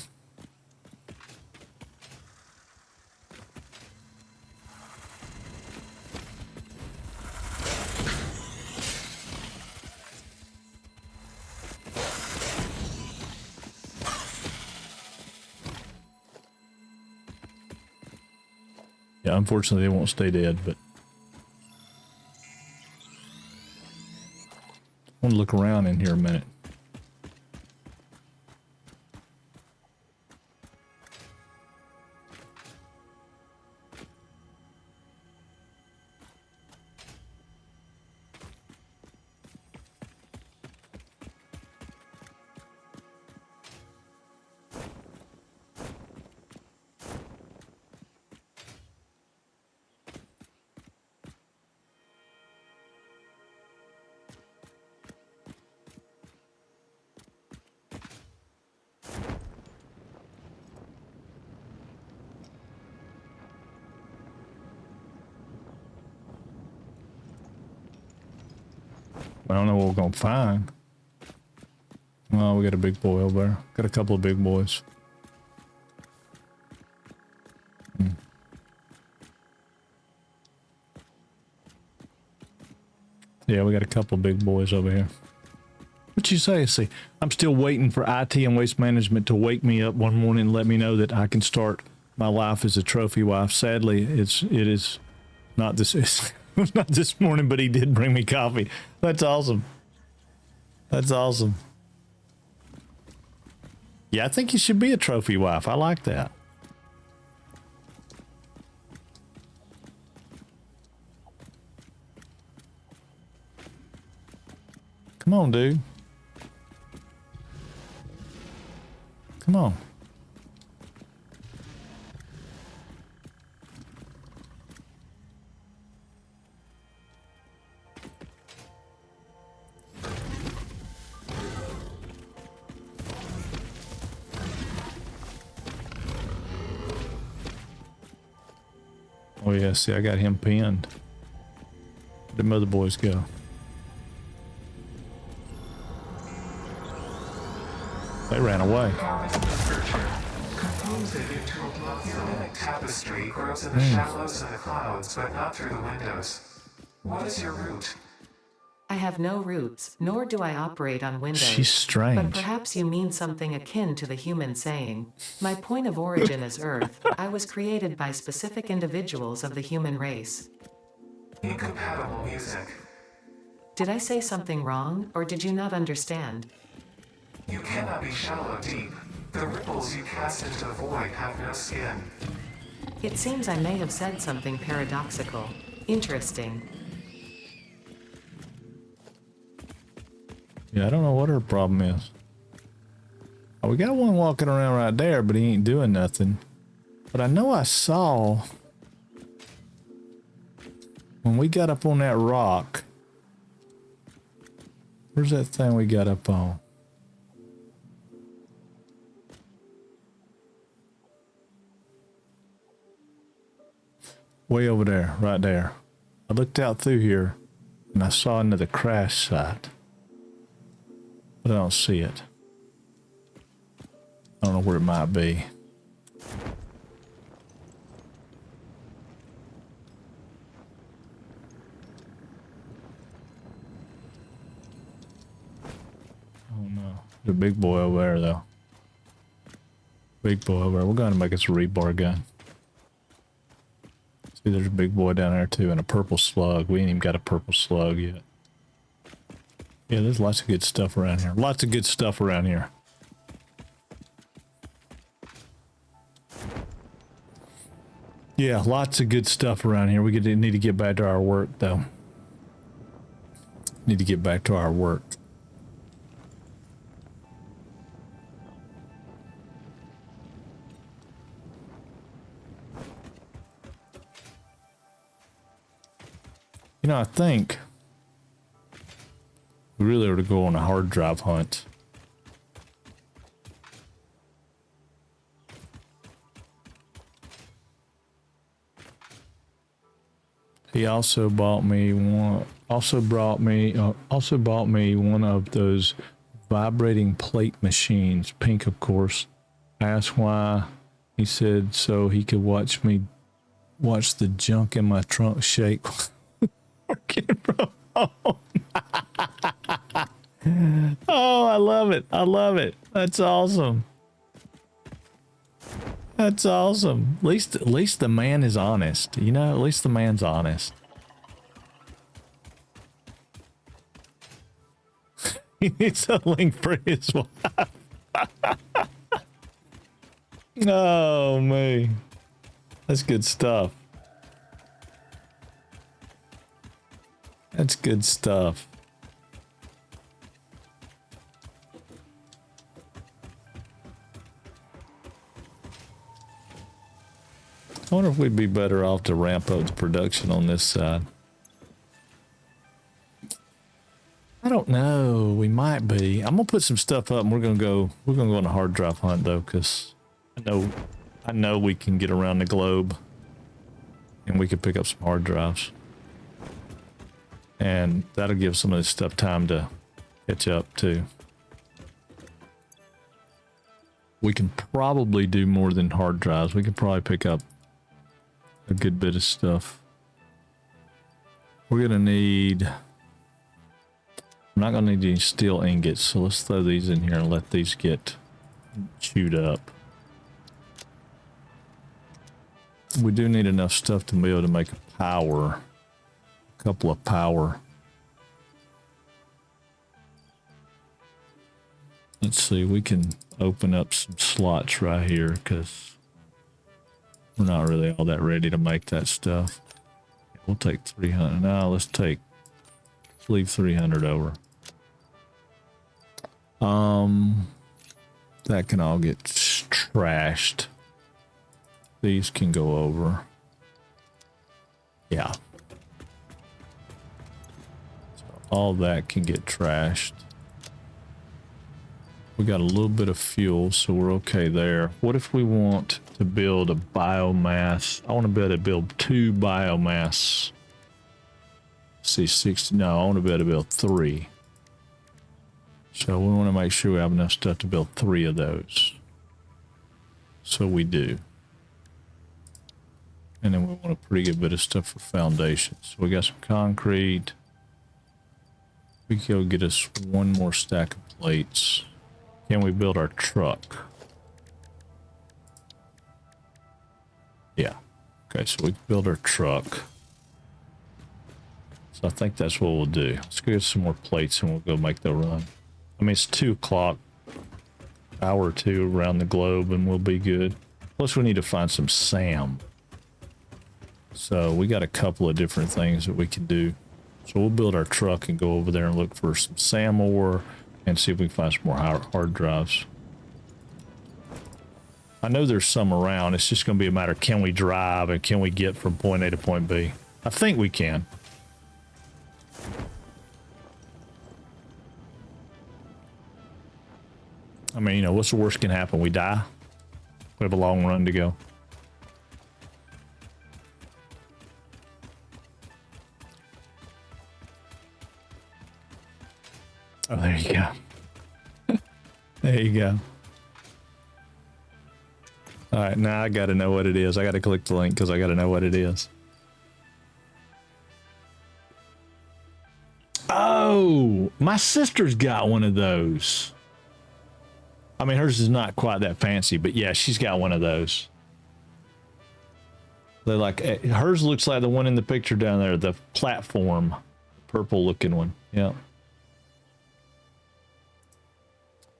Yeah, unfortunately they won't stay dead, but I want to look around in here a minute. I don't know what we're gonna find. Oh, we got a big boy over there. Got a couple of big boys. Yeah, we got a couple of big boys over here. What you say? See, I'm still waiting for IT and Waste Management to wake me up one morning and let me know that I can start my life as a trophy wife. Sadly, it is not this. It's not this morning, but he did bring me coffee. That's awesome. That's awesome. Yeah, I think you should be a trophy wife. I like that. Come on, dude. Come on. Oh yeah, see, I got him pinned. Where'd the mother boys go? They ran away. Composing into a monolithic tapestry grows in the shallows and the clouds, but not through the windows. What is your route? I have no roots, nor do I operate on windows. She's strange. But perhaps you mean something akin to the human saying, my point of origin is Earth. I was created by specific individuals of the human race. Incompatible music. Did I say something wrong, or did you not understand? You cannot be shallow deep. The ripples you cast into the void have no skin. It seems I may have said something paradoxical. Interesting. Yeah, I don't know what her problem is. Oh, we got one walking around right there, but he ain't doing nothing. But I know I saw when we got up on that rock. Where's that thing we got up on? Way over there, right there. I looked out through here and I saw another crash site. But I don't see it. I don't know where it might be. Oh no. There's a big boy over there though. Big boy over there. We're going to make us a rebar gun. See, there's a big boy down there too, and a purple slug. We ain't even got a purple slug yet. Yeah, there's lots of good stuff around here. Lots of good stuff around here. Yeah, lots of good stuff around here. We need to get back to our work, though. Need to get back to our work. You know, I think we really ought to go on a hard drive hunt. He also bought me one. Also bought me one of those vibrating plate machines, pink, of course. I asked why. He said so he could watch the junk in my trunk shake. Working from home. Oh, I love it. I love it. That's awesome. That's awesome. At least the man is honest. You know, at least the man's honest. He needs a link for his wife. Oh, me. That's good stuff. That's good stuff. I wonder if we'd be better off to ramp up the production on this side. I don't know. We might be. I'm gonna put some stuff up and we're gonna go on a hard drive hunt though, because I know we can get around the globe and we could pick up some hard drives. And that'll give some of this stuff time to catch up too. We can probably do more than hard drives. We can probably pick up a good bit of stuff. We're gonna need, I'm not gonna need any steel ingots, so let's throw these in here and let these get chewed up. We do need enough stuff to be able to make a couple of power. Let's see, we can open up some slots right here because we're not really all that ready to make that stuff. We'll take 300. Now let's leave 300 over. That can all get trashed. These can go over. Yeah. So all that can get trashed. We got a little bit of fuel, so we're okay there. What if we want to build a biomass? I want to be able to build 2 biomass. Let's see, 60. No, I want to be able to build 3. So we want to make sure we have enough stuff to build 3 of those. So we do. And then we want a pretty good bit of stuff for foundations. So we got some concrete. We can go get us 1 more stack of plates. Can we build our truck? Yeah. Okay, so we can build our truck. So I think that's what we'll do. Let's go get some more plates and we'll go make the run. I mean, it's 2 o'clock. Hour or 2 around the globe and we'll be good. Plus we need to find some SAM. So we got a couple of different things that we can do. So we'll build our truck and go over there and look for some SAM ore and see if we can find some more hard drives. I know there's some around. It's just going to be a matter of can we drive and can we get from point A to point B. I think we can. I mean, you know, what's the worst can happen? We die. We have a long run to go. Oh, there you go. There you go. All right, now I got to know what it is. I got to click the link because I got to know what it is. Oh, my sister's got one of those. I mean, hers is not quite that fancy, but yeah, she's got one of those. They're like, hers looks like the one in the picture down there, the platform, purple looking one. Yeah.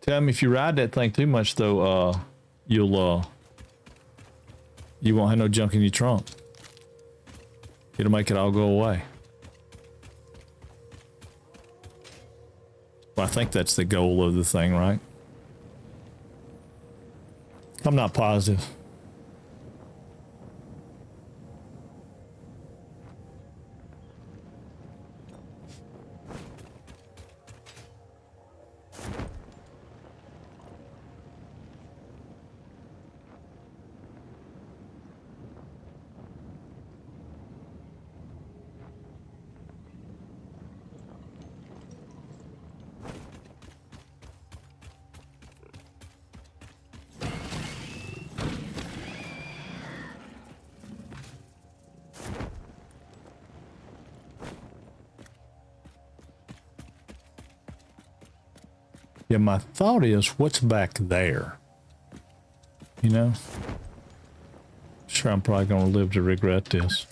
Tell me if you ride that thing too much though, you won't have no junk in your trunk. It'll make it all go away. Well, I think that's the goal of the thing, right? I'm not positive. Yeah, my thought is, what's back there? You know? Sure, I'm probably going to live to regret this.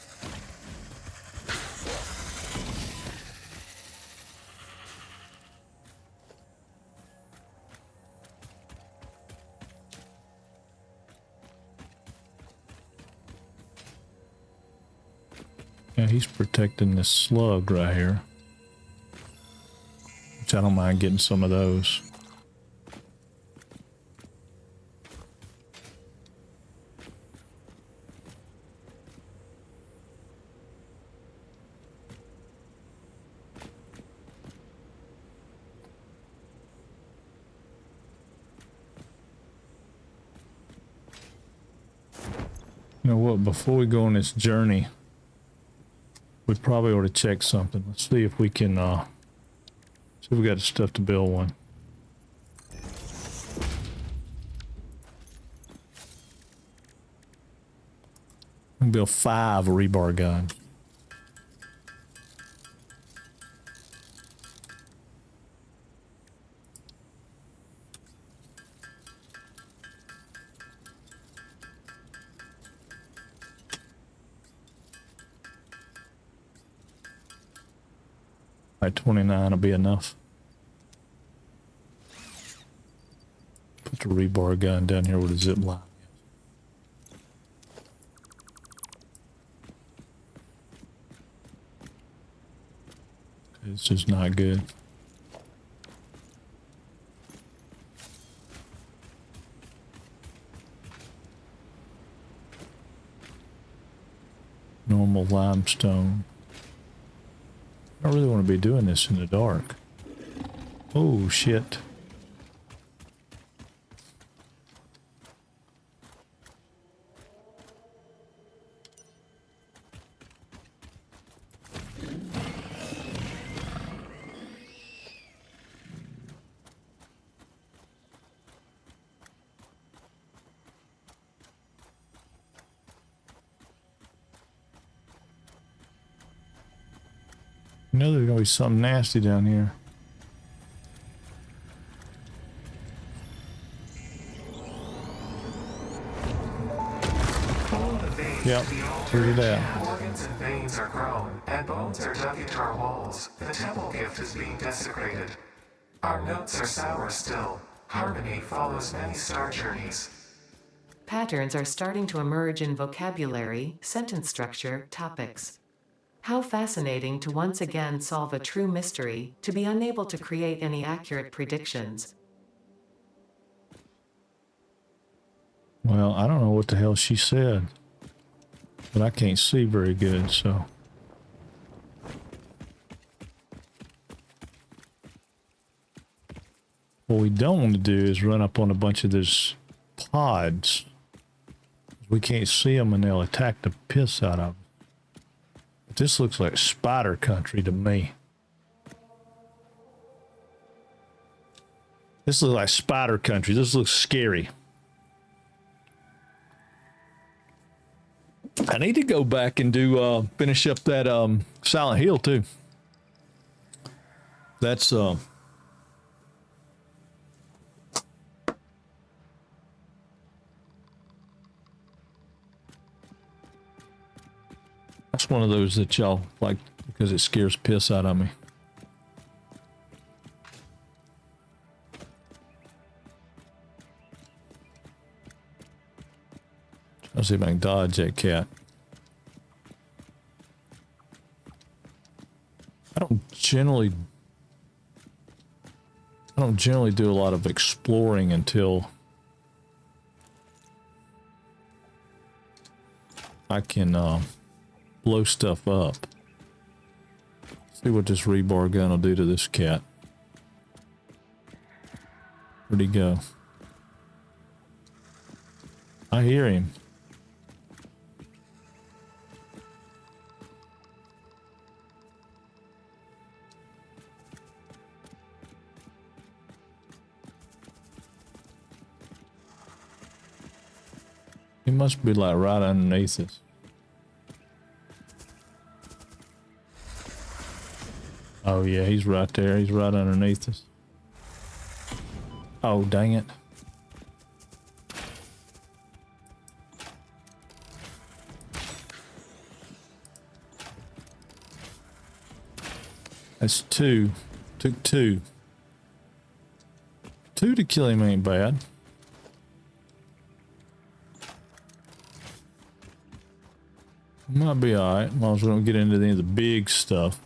Yeah, he's protecting this slug right here. Which I don't mind getting some of those. You know what, before we go on this journey, we probably ought to check something. Let's see if we can, see if we got stuff to build one. We can build 5 rebar guns. All right, 29 will be enough. the rebar gun down here with a zip line. This is not good. Normal limestone. I really want to be doing this in the dark. Oh shit. You know there's gonna be something nasty down here. Follow the vein Yep, to the look at that. organs and veins are grown, and bones are dug into our walls. The temple gift is being desecrated. Our notes are sour still. Harmony follows many star journeys. Patterns are starting to emerge in vocabulary, sentence structure, topics. How fascinating to once again solve a true mystery, to be unable to create any accurate predictions. Well, I don't know what the hell she said, but I can't see very good, so. What we don't want to do is run up on a bunch of those pods. We can't see them and they'll attack the piss out of them. But this looks like spider country to me. This looks like spider country. This looks scary. I need to go back and do finish up that Silent Hill too. That's one of those that y'all like because it scares piss out of me. Let's see if I can dodge that cat. I don't generally do a lot of exploring until I can blow stuff up. See what this rebar gun will do to this cat. Where'd he go? I hear him. He must be like right underneath us. Oh yeah, he's right there. He's right underneath us. Oh, dang it. That's two. Took two. Two to kill him ain't bad. Might be alright. As long as we don't get into any of the big stuff.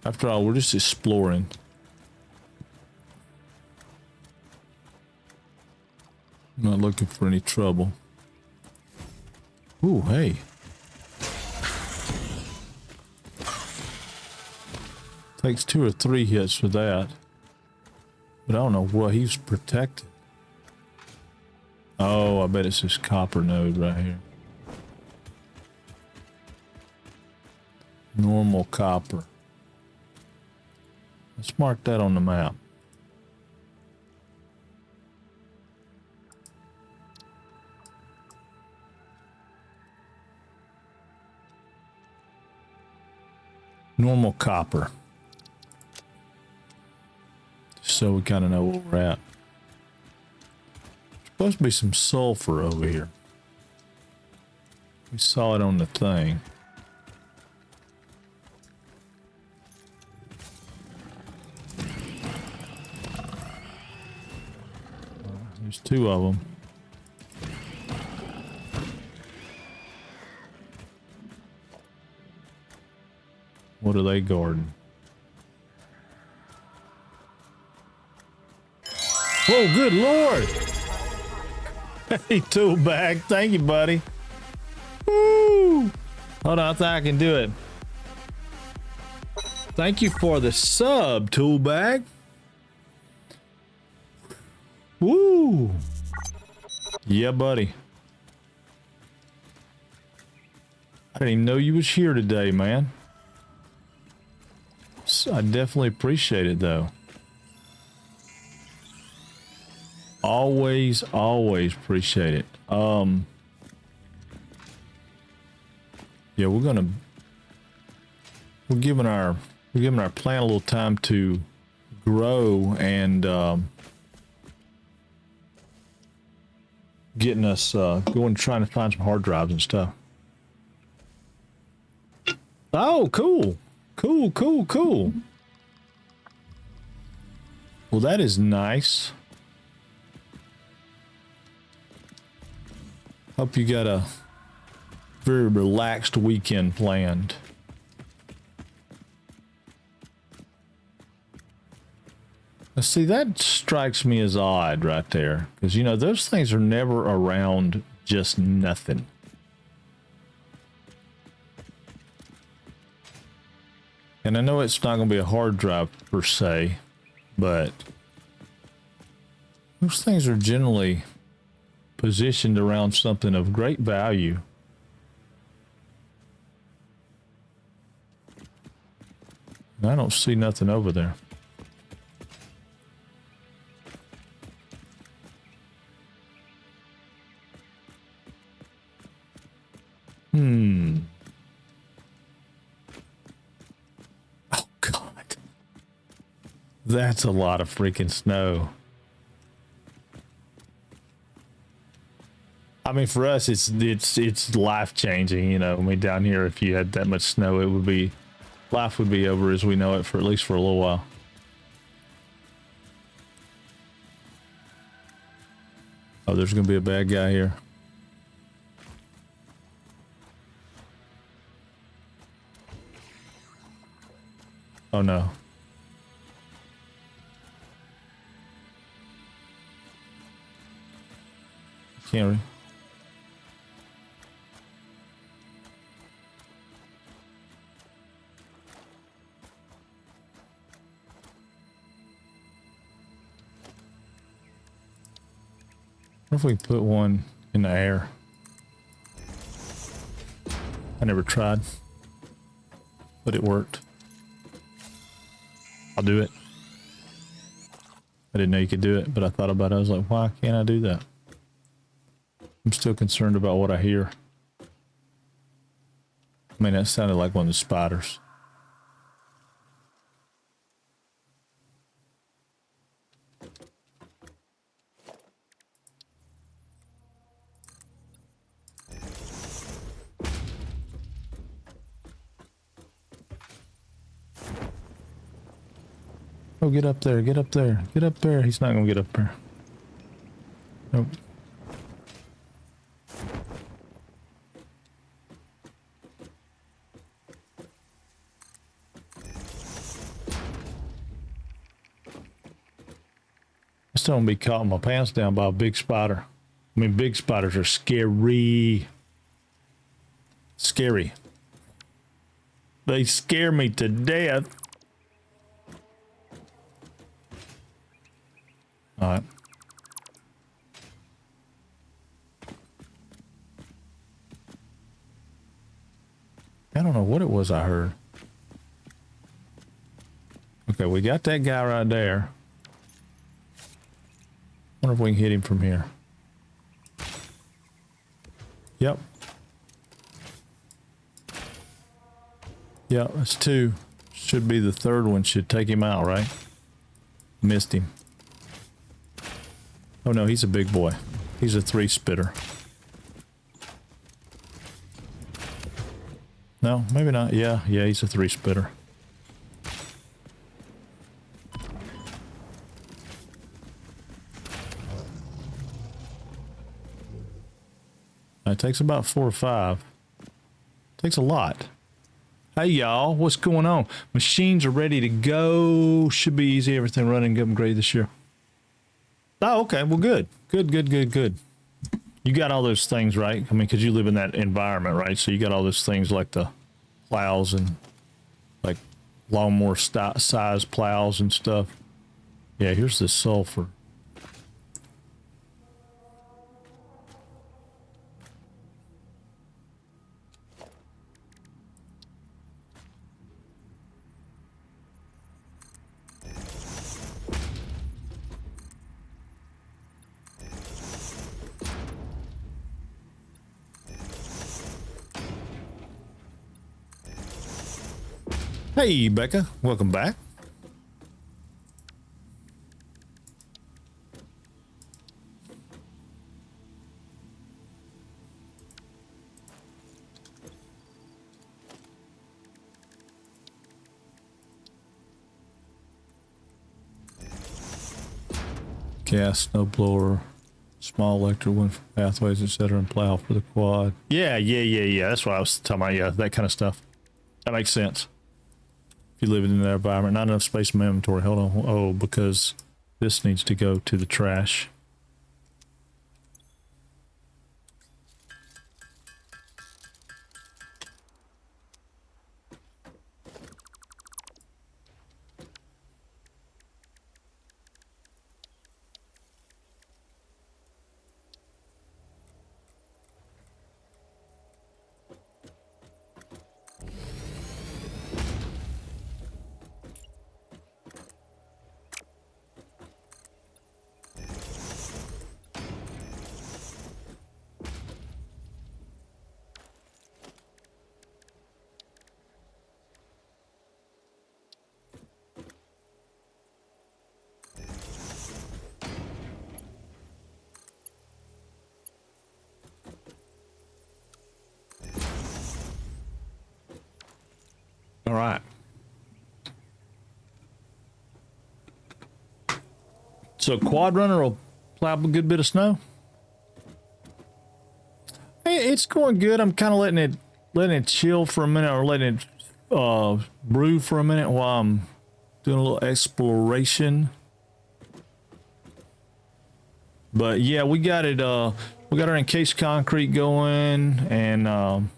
After all, we're just exploring. I'm not looking for any trouble. Ooh, hey. Takes 2 or 3 hits for that. But I don't know what he's protecting. Oh, I bet it's this copper node right here. Normal copper. Let's mark that on the map. Normal copper. So we kind of know where we're at. Supposed to be some sulfur over here. We saw it on the thing. There's two of them. What are they guarding? Whoa, good Lord. Hey, tool bag. Thank you, buddy. Woo. Hold on, I think I can do it. Thank you for the sub, tool bag. Woo. Yeah, buddy. I didn't even know you was here today, man. I definitely appreciate it, though. Always appreciate it. Yeah, we're giving our plant a little time to grow and getting us going, trying to find some hard drives and stuff. Oh, cool. Cool. Well, that is nice. Hope you got a very relaxed weekend planned. Now, see, that strikes me as odd right there, because you know those things are never around just nothing. And I know it's not going to be a hard drive per se, but those things are generally positioned around something of great value. And I don't see nothing over there. Oh, God. That's a lot of freaking snow. I mean, for us, it's life changing. You know, I mean, down here, if you had that much snow, life would be over as we know it for at least for a little while. Oh, there's gonna be a bad guy here. Oh no. Can't read. What if we put one in the air? I never tried, but it worked. I'll do it. I didn't know you could do it, but I thought about it. I was like, why can't I do that? I'm still concerned about what I hear. I mean, that sounded like one of the spiders. Oh, get up there, get up there, get up there. He's not gonna get up there. Nope. I still don't be caught with my pants down by a big spider. I mean, big spiders are scary. Scary. They scare me to death. All right. I don't know what it was I heard. Okay, we got that guy right there. Wonder if we can hit him from here. Yep. Yep, that's two. Should be the third one. Should take him out, right? Missed him. Oh no, he's a big boy. He's a 3-spitter. No, maybe not. Yeah, he's a 3-spitter. It takes about 4 or 5. Takes a lot. Hey y'all, what's going on? Machines are ready to go. Should be easy. Everything running good and great this year. Oh, okay. Well, good. Good. You got all those things, right? I mean, because you live in that environment, right? So you got all those things like the plows and like lawnmower size plows and stuff. Yeah, here's the sulfur. Hey, Becca, welcome back. Gas, snow blower, small electric one for pathways, etc., and plow for the quad. Yeah. That's what I was talking about. Yeah, that kind of stuff. That makes sense. If you live in that environment, not enough space in my inventory. Hold on. Oh, because this needs to go to the trash. All right. So quad runner will plow up a good bit of snow. Hey, it's going good. I'm kind of letting it chill for a minute, or letting it brew for a minute while I'm doing a little exploration. But yeah, we got our encased concrete going, and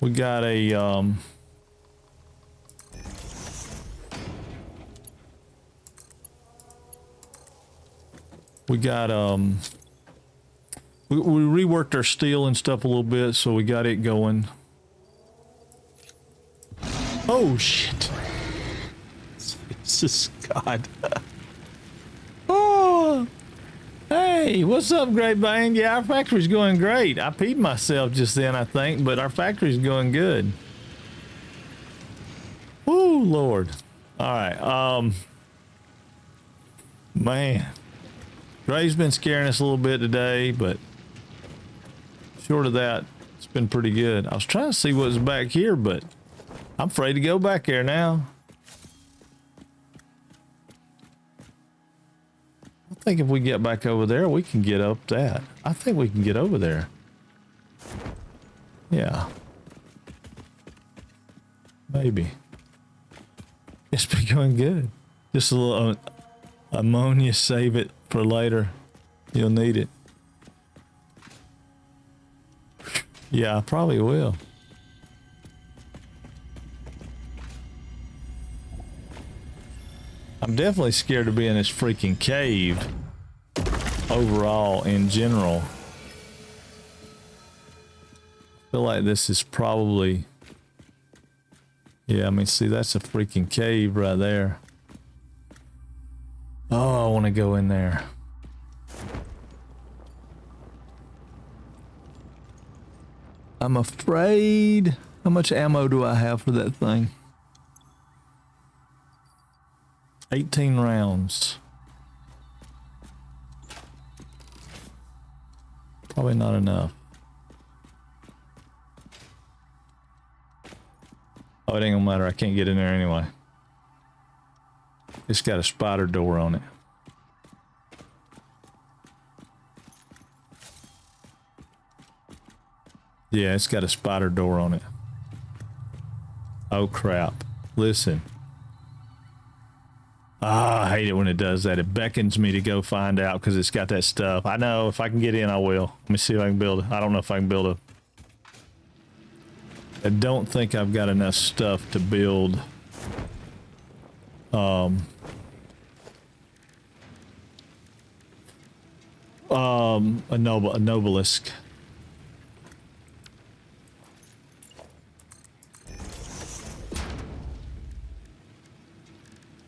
we got a we reworked our steel and stuff a little bit, so we got it going. Oh shit. Jesus God. Oh, hey, what's up, Great Bang? Yeah, our factory's going great. I peed myself just then, I think, but our factory's going good. Woo, Lord. All right. Man, Gray's been scaring us a little bit today, but short of that, it's been pretty good. I was trying to see what's back here, but I'm afraid to go back there now. I think if we get back over there, we can get up that. I think we can get over there. Yeah. Maybe. It's been going good. Just a little ammonia, save it for later. You'll need it. Yeah, I probably will. I'm definitely scared to be in this freaking cave. Overall, in general. I feel like this is probably... Yeah, I mean, see, that's a freaking cave right there. Oh, I want to go in there. I'm afraid. How much ammo do I have for that thing? 18 rounds. Probably not enough. Oh, it ain't gonna matter. I can't get in there anyway. It's got a spider door on it. Yeah, it's got a spider door on it. Oh crap. Listen. Ah, I hate it when it does that. It beckons me to go find out because it's got that stuff. I know if I can get in, I will. Let me see if I can build it. I don't know if I can build a... I don't think I've got enough stuff to build a Nobelisk.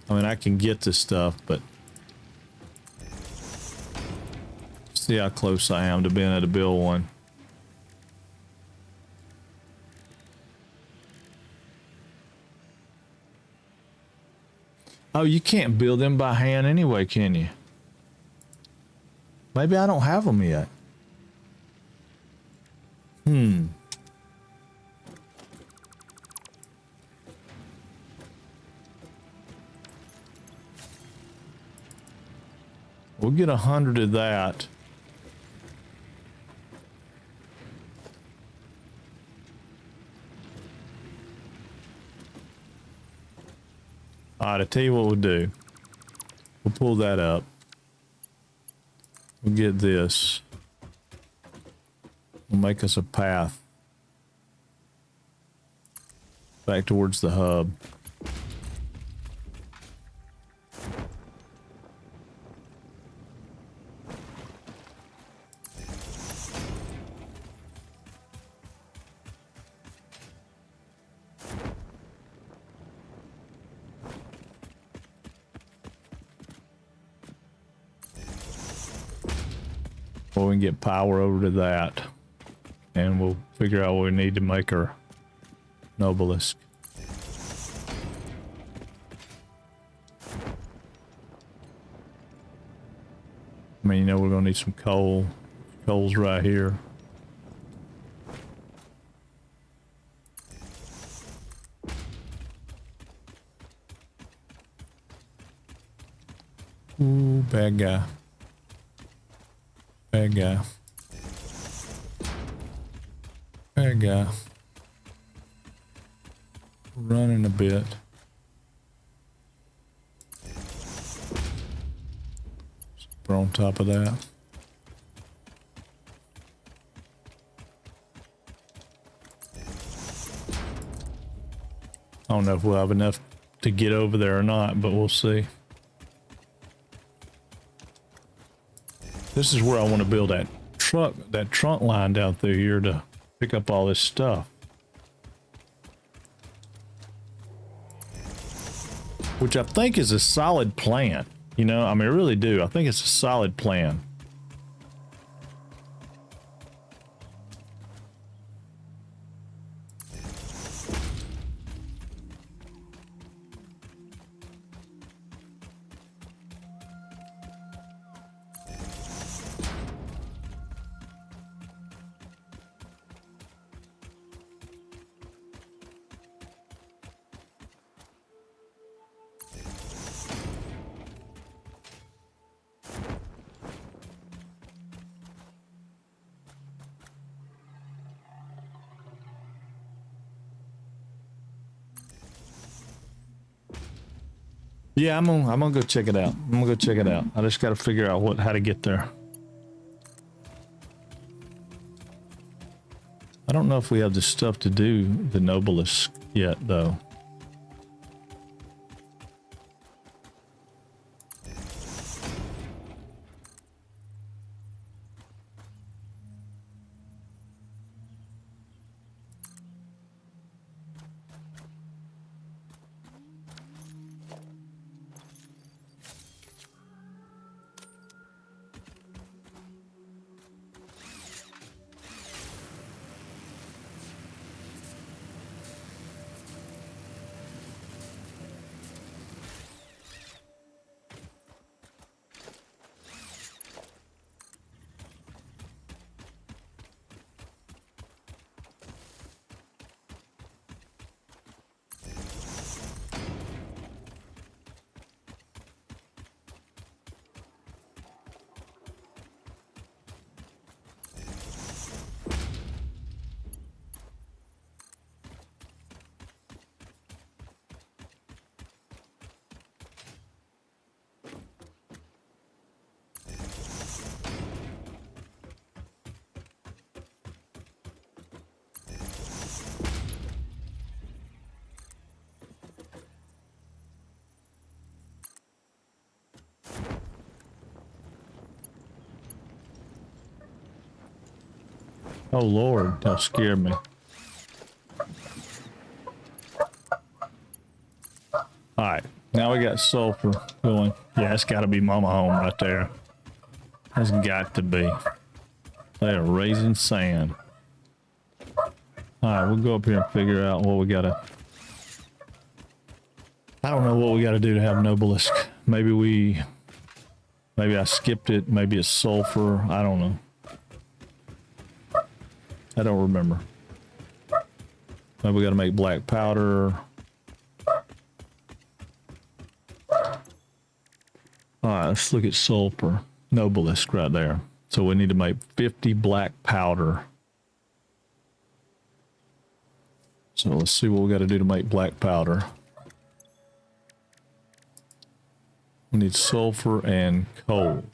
I mean, I can get this stuff, but see how close I am to being able to build one. Oh, you can't build them by hand anyway, can you? Maybe I don't have them yet. We'll get 100 of that. All right, I tell you what we'll do. We'll pull that up. We'll get this. We'll make us a path back towards the hub. Well, we can get power over to that, and we'll figure out what we need to make our Nobelisk. I mean, you know, we're gonna need some coal. Coal's right here. Ooh, bad guy. Bad guy. Bad guy. Running a bit. We're on top of that. I don't know if we'll have enough to get over there or not, but we'll see. This is where I want to build that trunk line down through here to pick up all this stuff. Which I think is a solid plan. You know, I mean, I really do. I think it's a solid plan. Yeah, I'm gonna go check it out. I'm gonna go check it out. I just gotta figure out how to get there. I don't know if we have the stuff to do the Nobelisk yet, though. Oh Lord, that scared me. All right, now we got sulfur going. Yeah, it's got to be Mama Home right there. It's got to be. They are raising sand. All right, we'll go up here and figure out what we gotta. I don't know what we gotta do to have an obelisk. Maybe I skipped it. Maybe it's sulfur. I don't know. I don't remember. Maybe we gotta make black powder. All right, let's look at sulfur. Obelisk right there. So we need to make 50 black powder. So let's see what we got to do to make black powder. We need sulfur and coal.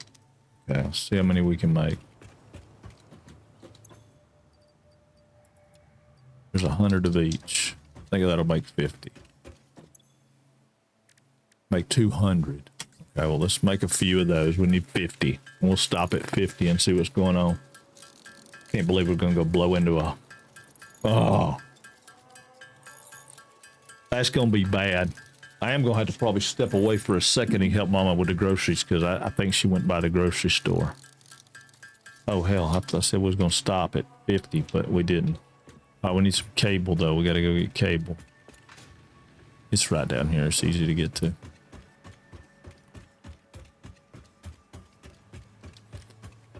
Okay, let's see how many we can make. There's 100 of each. I think that'll make 50. Make 200. Okay, well, let's make a few of those. We need 50. We'll stop at 50 and see what's going on. Can't believe we're going to go blow into a... Oh. That's going to be bad. I am going to have to probably step away for a second and help Mama with the groceries because I think she went by the grocery store. Oh, hell. I said we was going to stop at 50, but we didn't. All right, we need some cable, though. We got to go get cable. It's right down here. It's easy to get to.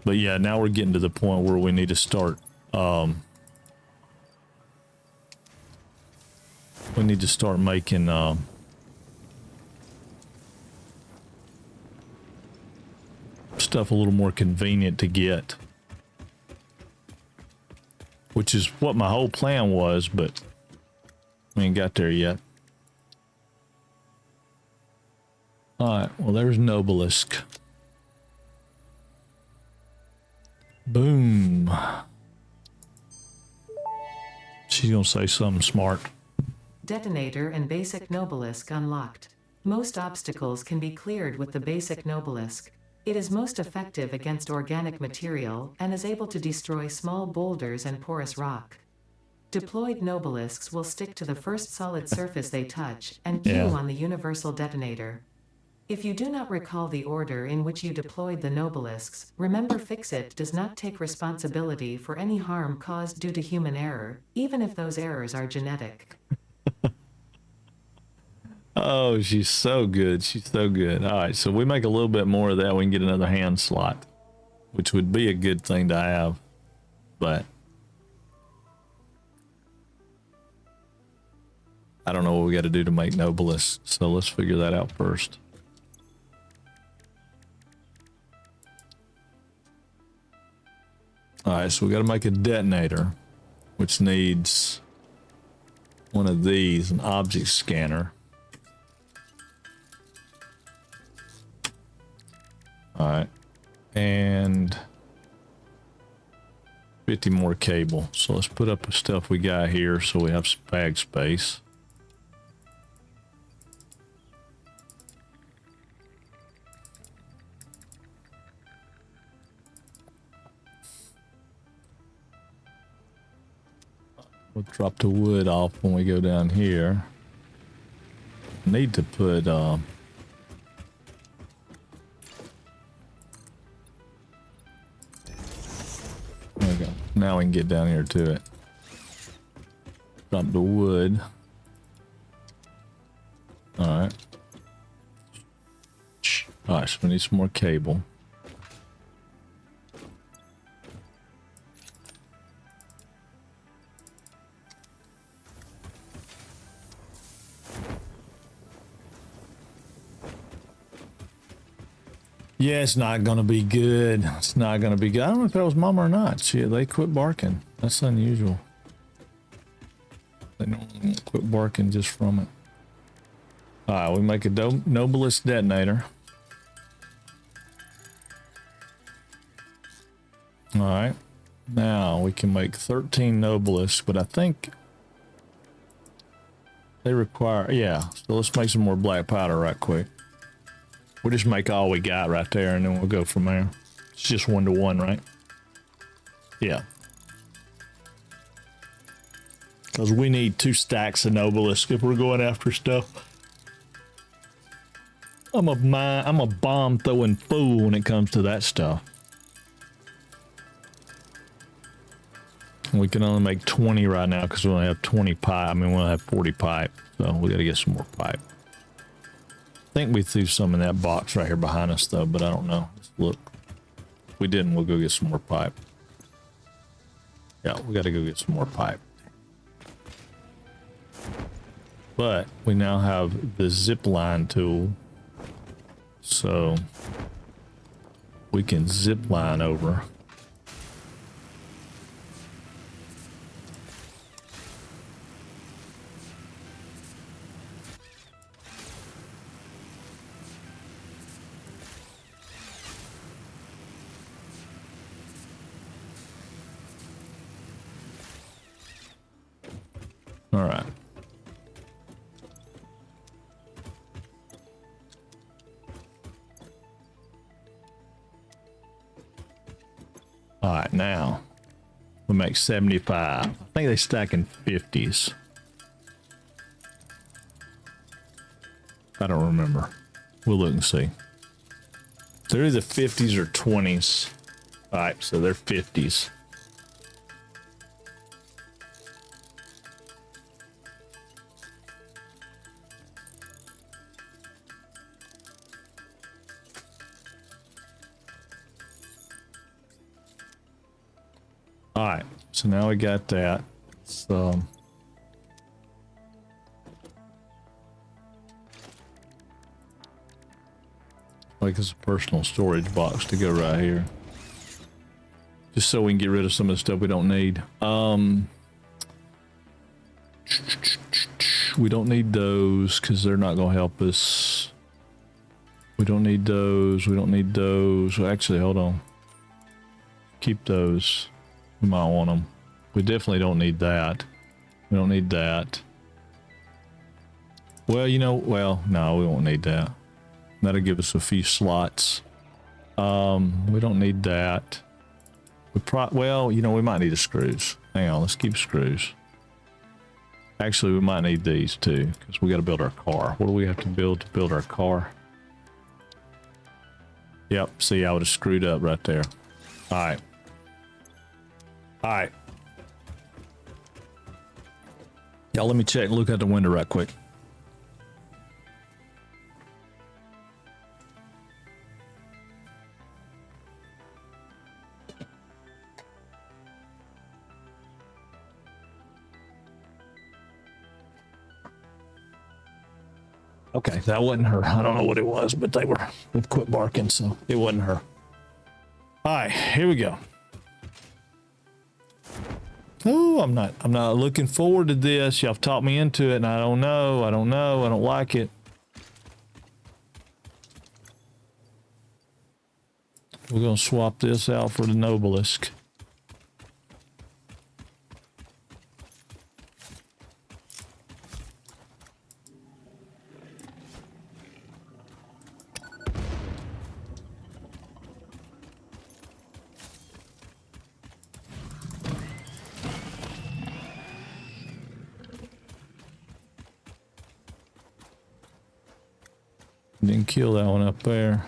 But yeah, now we're getting to the point where we need to start. We need to start making stuff a little more convenient to get, which is what my whole plan was, but we ain't got there yet. All right, well, there's an obelisk. Boom. She's gonna say something smart. Detonator and basic Nobelisk unlocked. Most obstacles can be cleared with the basic Nobelisk. It is most effective against organic material and is able to destroy small boulders and porous rock. Deployed Nobelisks will stick to the first solid surface they touch and queue on the universal detonator. If you do not recall the order in which you deployed the Nobelisks, remember Fixit does not take responsibility for any harm caused due to human error, even if those errors are genetic. Oh, she's so good. She's so good. All right, so we make a little bit more of that. We can get another hand slot, which would be a good thing to have. But I don't know what we got to do to make Nobelisks, so let's figure that out first. All right, so we got to make a detonator, which needs one of these, an object scanner. All right, and 50 more cable. So let's put up the stuff we got here so we have some bag space. We'll drop the wood off when we go down here. Need to put there we go. Now we can get down here to it. Drop the wood. Alright. Gosh, we need some more cable. Yeah, it's not gonna be good. It's not gonna be good. I don't know if that was Mama or not. They quit barking. That's unusual. They don't quit barking just from it. All right, we make a Nobelis detonator. All right, now we can make 13 Nobelis, but I think they require, yeah. So let's make some more black powder right quick. We'll just make all we got right there, and then we'll go from there. It's just 1 to 1, right? Yeah. Because we need 2 stacks of obelisk if we're going after stuff. I'm a bomb throwing fool when it comes to that stuff. We can only make 20 right now because we only have 20 pipe. I mean, we only have 40 pipe, so we got to get some more pipe. I think we threw some in that box right here behind us, though, but I don't know. Let's look. If we didn't, we'll go get some more pipe. Yeah, we got to go get some more pipe. But we now have the zip line tool, so we can zip line over. All right. All right, now we make 75. I think they stack in 50s. I don't remember. We'll look and see. They're either 50s or 20s. All right, so they're 50s. All right, so now we got that. So like it's a personal storage box to go right here, just so we can get rid of some of the stuff we don't need. We don't need those because they're not gonna help us. We don't need those. We don't need those. Well, actually, hold on. Keep those. We might want them. We definitely don't need that. We don't need that. Well, you know, well, no, we won't need that. That'll give us a few slots. We don't need that. Well, you know, we might need the screws. Hang on, let's keep screws. Actually, we might need these too, because we got to build our car. What do we have to build our car? Yep, see, I would have screwed up right there. All right. All right. Y'all, let me check and look out the window right quick. Okay, that wasn't her. I don't know what it was, but they've quit barking, so it wasn't her. All right, here we go. Oh, I'm not looking forward to this. Y'all talked me into it, and I don't know. I don't like it. We're gonna swap this out for the Nobelisk. Didn't kill that one up there.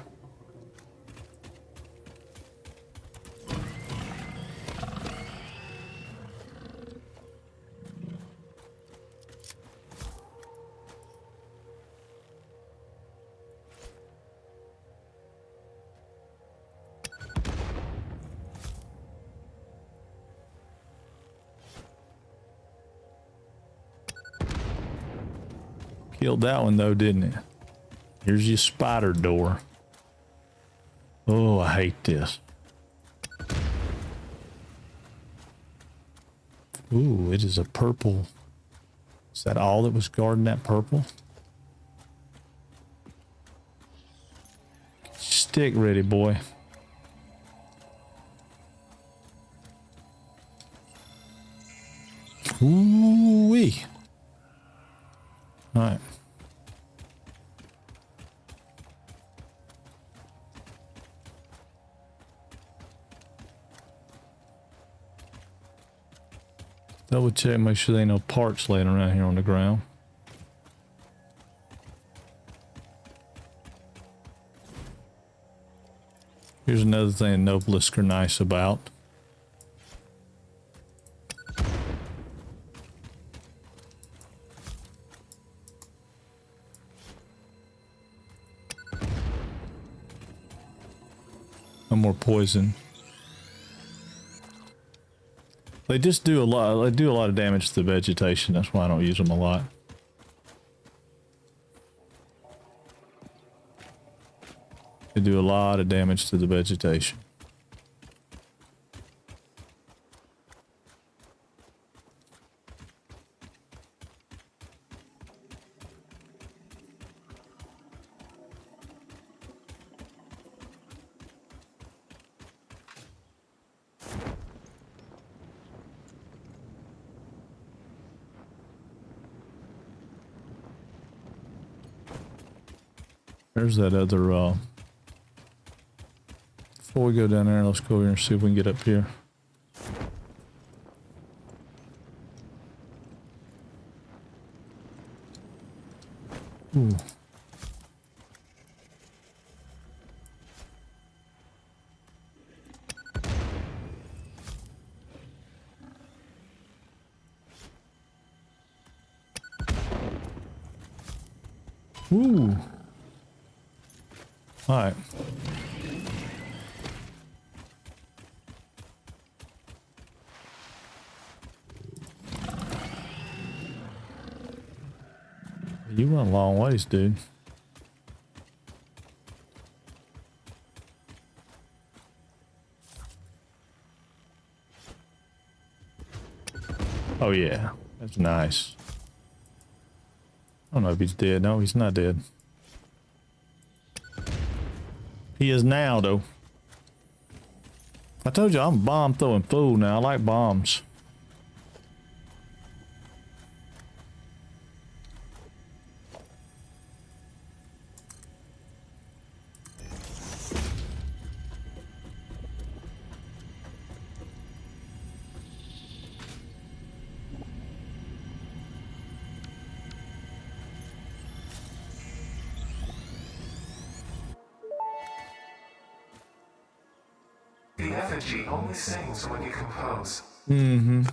Killed that one though, didn't it? Here's your spider door. Oh, I hate this. Ooh, it is a purple. Is that all that was guarding that purple? Stick ready, boy. Ooh-wee. All right. Double check, make sure there ain't no parts laying around here on the ground. Here's another thing Noblisk are nice about. No more poison. They just do a lot. They do a lot of damage to the vegetation. That's why I don't use them a lot. They do a lot of damage to the vegetation. There's that other, before we go down there, let's go over here and see if we can get up here. Ooh. Ooh. All right. You went a long ways, dude. Oh yeah, that's nice. I don't know if he's dead. No, he's not dead. He is now, though. I told you I'm a bomb throwing fool now. I like bombs. The effigy only sings when you compose.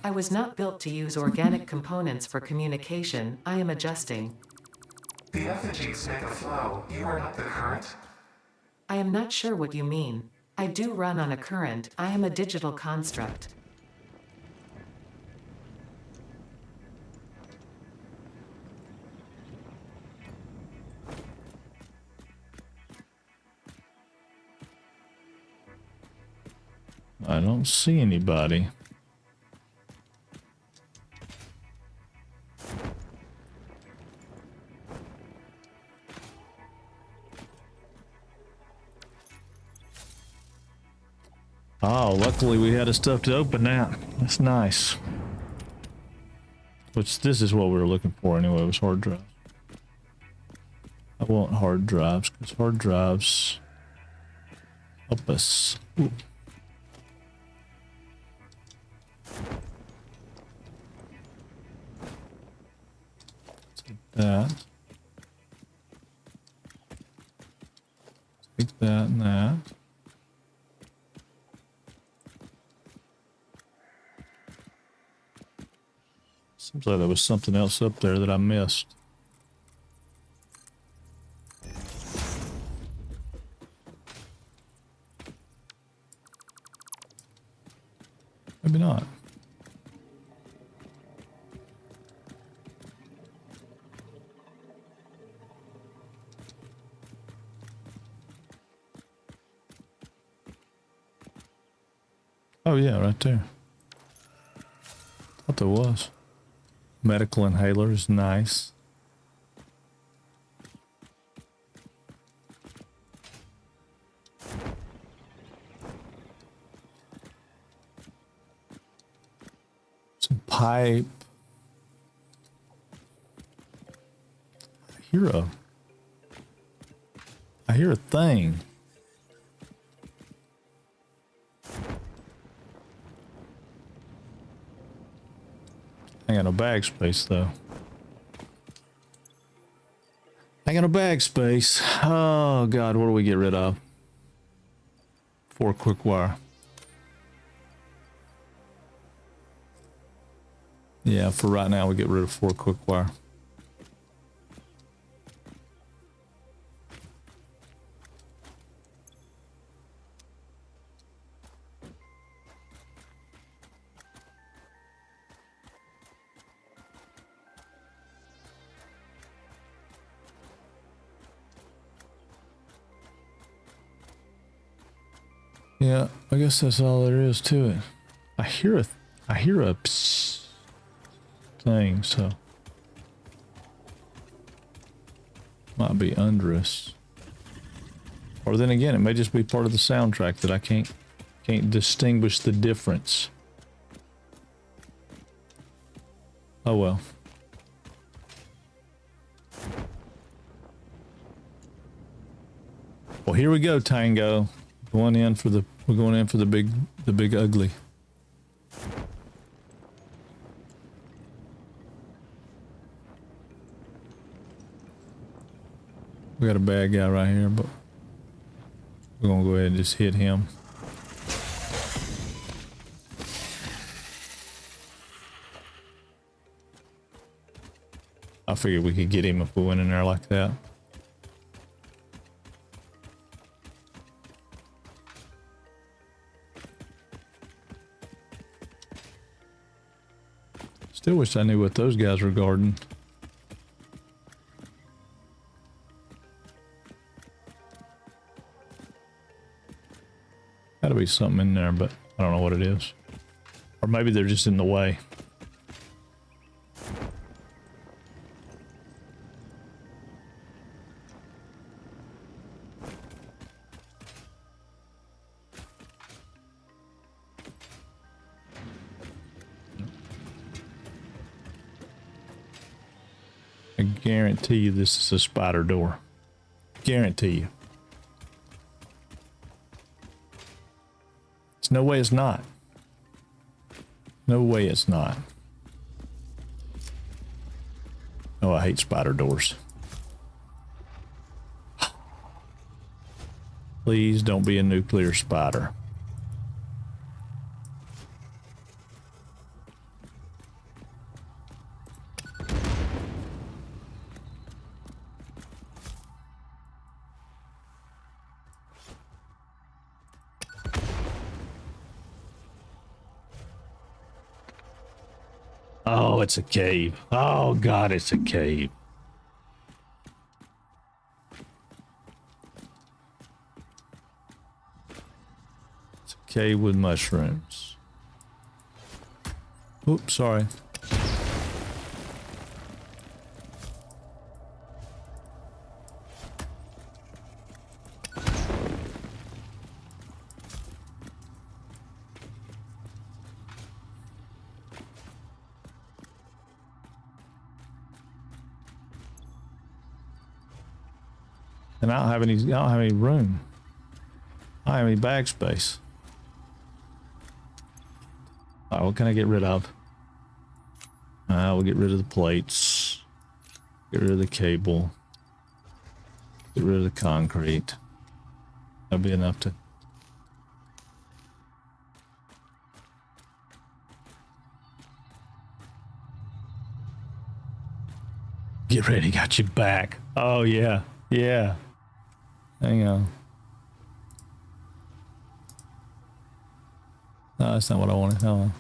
I was not built to use organic components for communication. I am adjusting. The effigies make a flow. You are not the current. I am not sure what you mean. I do run on a current. I am a digital construct. I don't see anybody. Oh, luckily we had the stuff to open that. That's nice. Which this is what we were looking for anyway, was hard drives. I want hard drives, because hard drives help us. Ooh. Take that. Take that and that. Seems like there was something else up there that I missed. Maybe not. Oh yeah, right there. Thought there was. Medical inhaler is nice. Some pipe. I hear a thing. I got no bag space though. I got no bag space. Oh God, what do we get rid of? 4 quick wire. Yeah, for right now we get rid of 4 quick wire. Yeah, I guess that's all there is to it. I hear a psst thing, so might be under us. Or then again, it may just be part of the soundtrack that I can't distinguish the difference. Oh well. Well, here we go, Tango. We're going in for the big ugly. We got a bad guy right here, but we're gonna go ahead and just hit him. I figured we could get him if we went in there like that. Still wish I knew what those guys were guarding. Gotta be something in there, but I don't know what it is. Or maybe they're just in the way. I guarantee you this is a spider door. Guarantee you. There's no way it's not. No way it's not. Oh, I hate spider doors. Please don't be a nuclear spider. Oh, it's a cave. Oh, God, it's a cave. It's a cave with mushrooms. Oops, sorry. And I don't have any room. I don't have any bag space. All right, what can I get rid of? We'll get rid of the plates. Get rid of the cable. Get rid of the concrete. That'll be enough to... Get ready, got you back. Oh, yeah. Yeah. Hang on. No, that's not what I wanted. Hold on.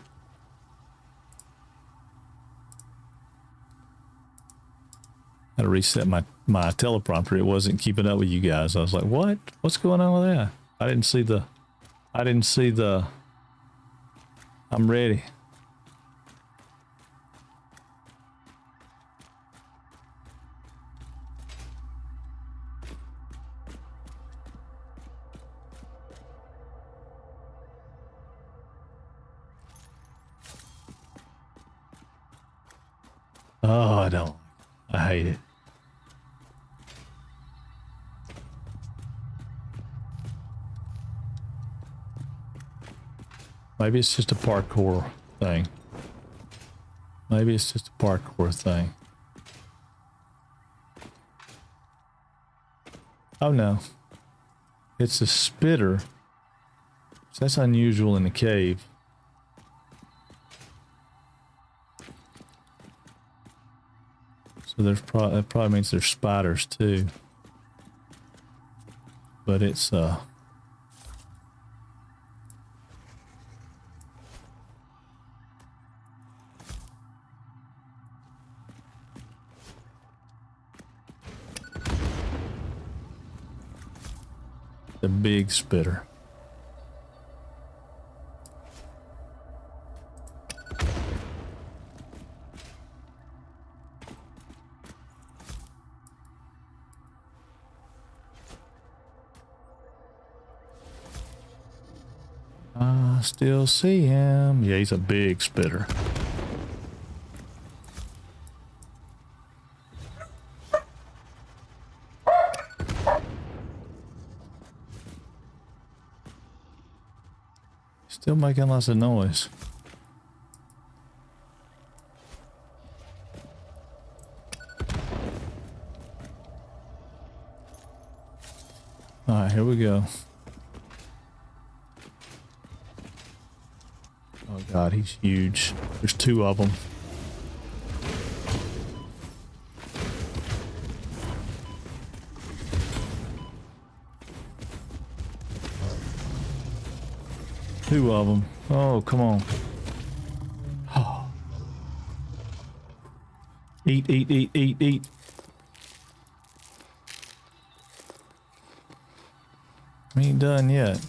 Had to reset my teleprompter. It wasn't keeping up with you guys. I was like, what? What's going on with that? I didn't see the I'm ready. Oh, I don't. I hate it. Maybe it's just a parkour thing. Maybe it's just a parkour thing. Oh no. It's a spitter. So that's unusual in the cave. So there's that probably means there's spiders too. But it's the big spitter. I still see him. Yeah, he's a big spitter. Still making lots of noise. All right, here we go. Oh God, he's huge. There's two of them. Two of them. Oh, come on. Oh. Eat, eat, eat, eat, eat. We ain't done yet.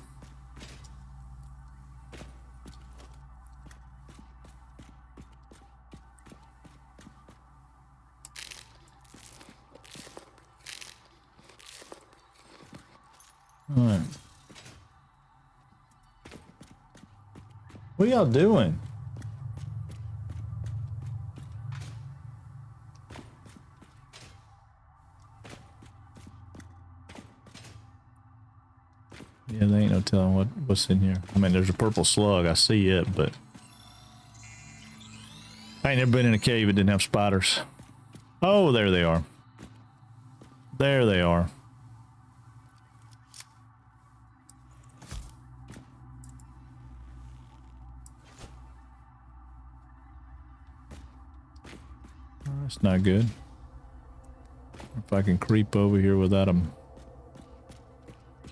All right. What are y'all doing? Yeah, there ain't no telling what's in here. I mean, there's a purple slug. I see it, but I ain't never been in a cave that didn't have spiders. Oh, there they are. There they are. That's not good. If I can creep over here without them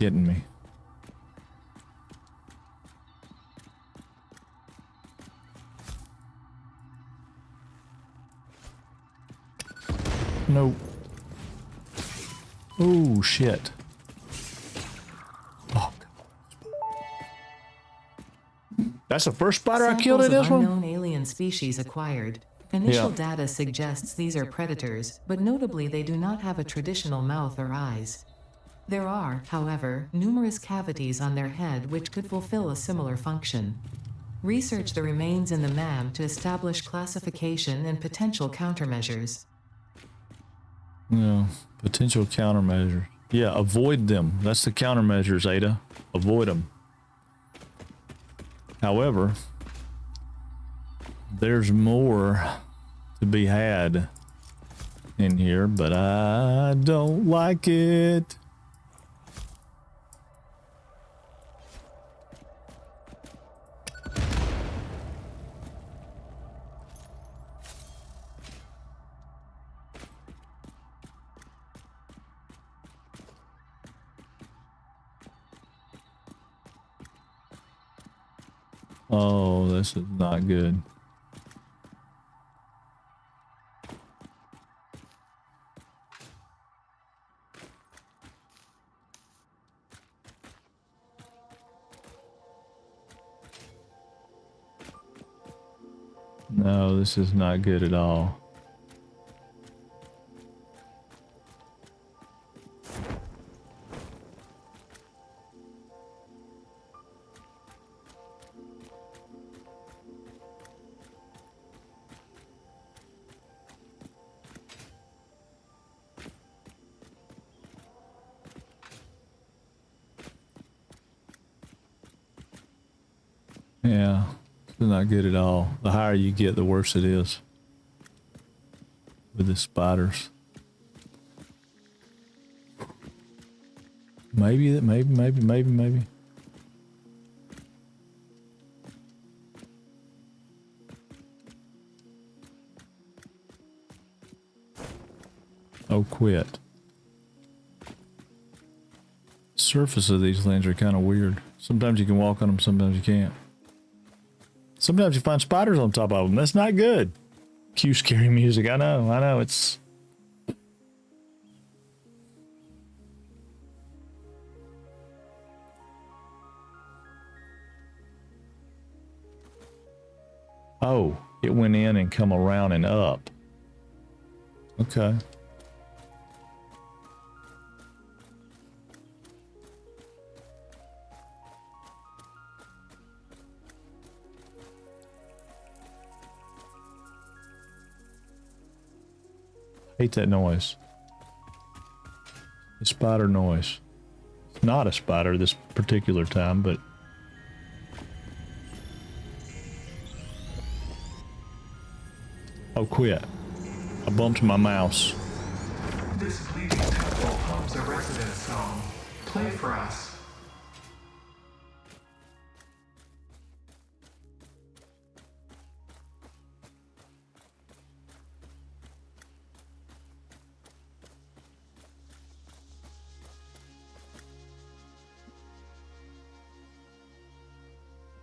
getting me. Nope. Oh, shit. Oh, that's the first spider I killed in Samples this of one? unknown alien species acquired. Initial data suggests these are predators, but notably they do not have a traditional mouth or eyes. There are, however, numerous cavities on their head which could fulfill a similar function. Research the remains in the MAM to establish classification and potential countermeasures. No, potential countermeasures. Yeah, avoid them. That's the countermeasures, Ada. Avoid them. However, there's more to be had in here, but I don't like it. Oh, this is not good. No, this is not good at all. Yeah, it's not good at all. The higher you get, the worse it is. with the spiders. Maybe. Oh, quit. Surface of these things are kind of weird. Sometimes you can walk on them, sometimes you can't. Sometimes you find spiders on top of them. That's not good. Cue scary music. I know. It's... Oh, it went in and come around and up. Okay. Hate that noise. The spider noise. It's not a spider this particular time, but... Oh, quit. I bumped my mouse. This fleeting temple hums a resident song. Play for us.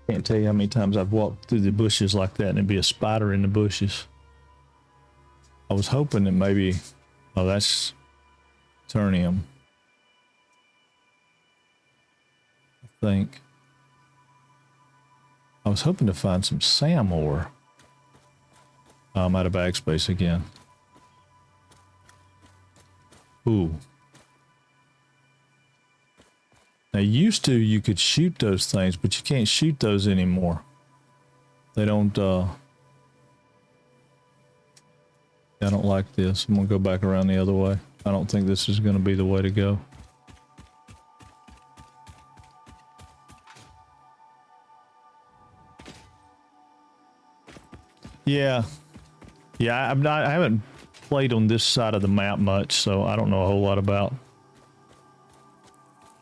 Can't tell you how many times I've walked through the bushes like that and it'd be a spider in the bushes. I was hoping that maybe... Oh, that's Turnium. I think. I was hoping to find some Sam ore. Oh, I'm out of bag space again. Ooh. Now, used to, you could shoot those things, but you can't shoot those anymore. They don't, I don't like this. I'm gonna go back around the other way. I don't think this is gonna be the way to go. Yeah. Yeah, I haven't played on this side of the map much, so I don't know a whole lot about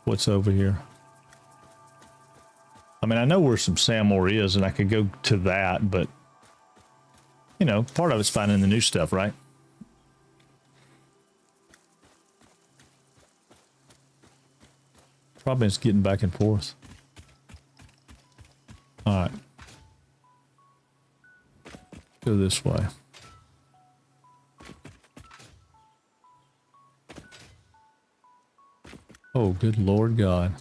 what's over here. I mean, I know where some Samore is, and I could go to that, but you know, part of it's finding the new stuff, right? Problem is getting back and forth. All right. Go this way. Oh, good Lord God.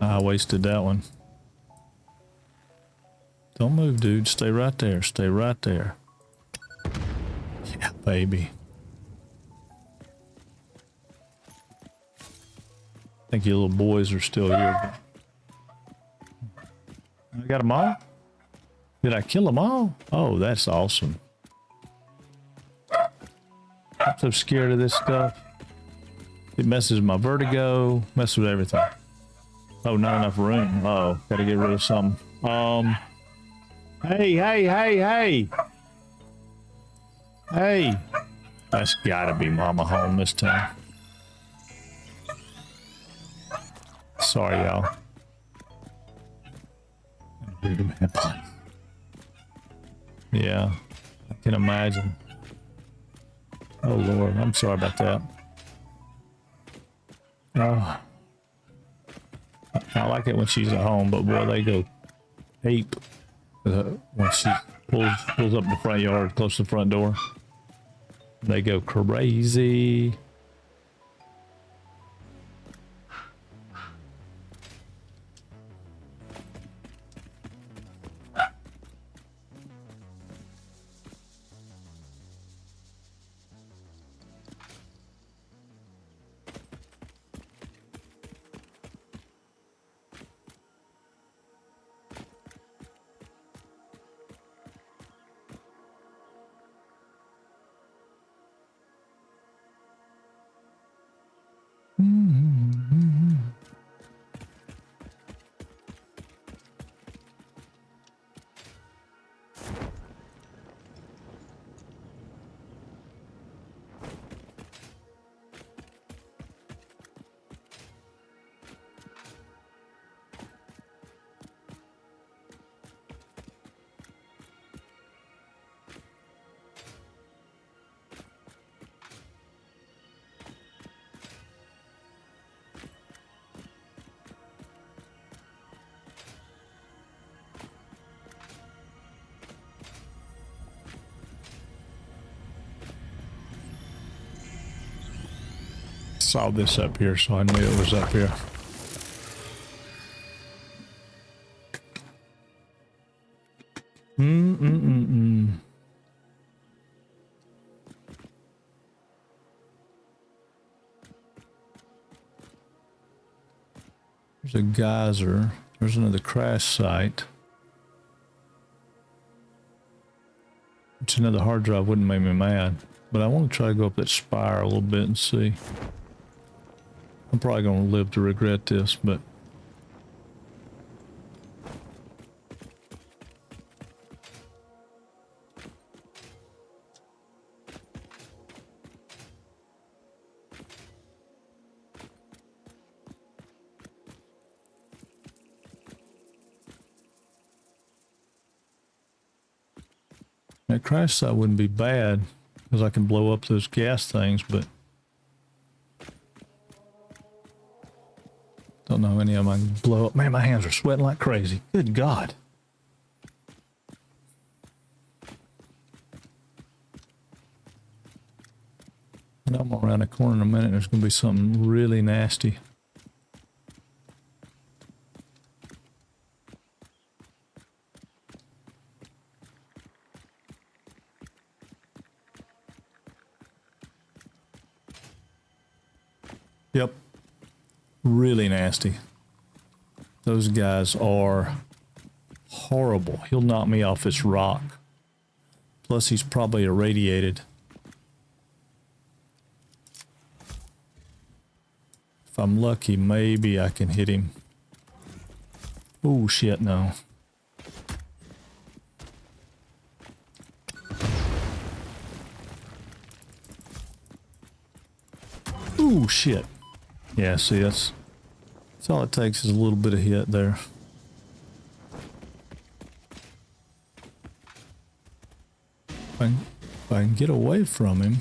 I wasted that one. Don't move, dude. Stay right there. Stay right there. Yeah, baby. I think you little boys are still here. I got them all? Did I kill them all? Oh, that's awesome. I'm so scared of this stuff. It messes with my vertigo, messes with everything. Oh, not enough room. Oh, gotta get rid of something. Hey. Hey. That's gotta be Mama home this time. Sorry, y'all. Yeah, I can imagine. Oh, Lord. I'm sorry about that. Oh. I like it when she's at home, but boy, they go ape when she pulls up in the front yard, close to the front door. They go crazy. saw this up here, so I knew it was up here. There's a geyser. There's another crash site. It's another hard drive wouldn't make me mad, but I want to try to go up that spire a little bit and see. I'm probably going to live to regret this, but that crash site wouldn't be bad because I can blow up those gas things, but don't know how many of them I can blow up. Man, my hands are sweating like crazy. Good God. I know I'm around the corner in a minute. There's going to be something really nasty. Yep. Really nasty. Those guys are horrible. He'll knock me off this rock. Plus he's probably irradiated. If I'm lucky, maybe I can hit him. Oh shit, no. Oh shit. Yeah, see, that's all it takes is a little bit of hit there. If I can get away from him.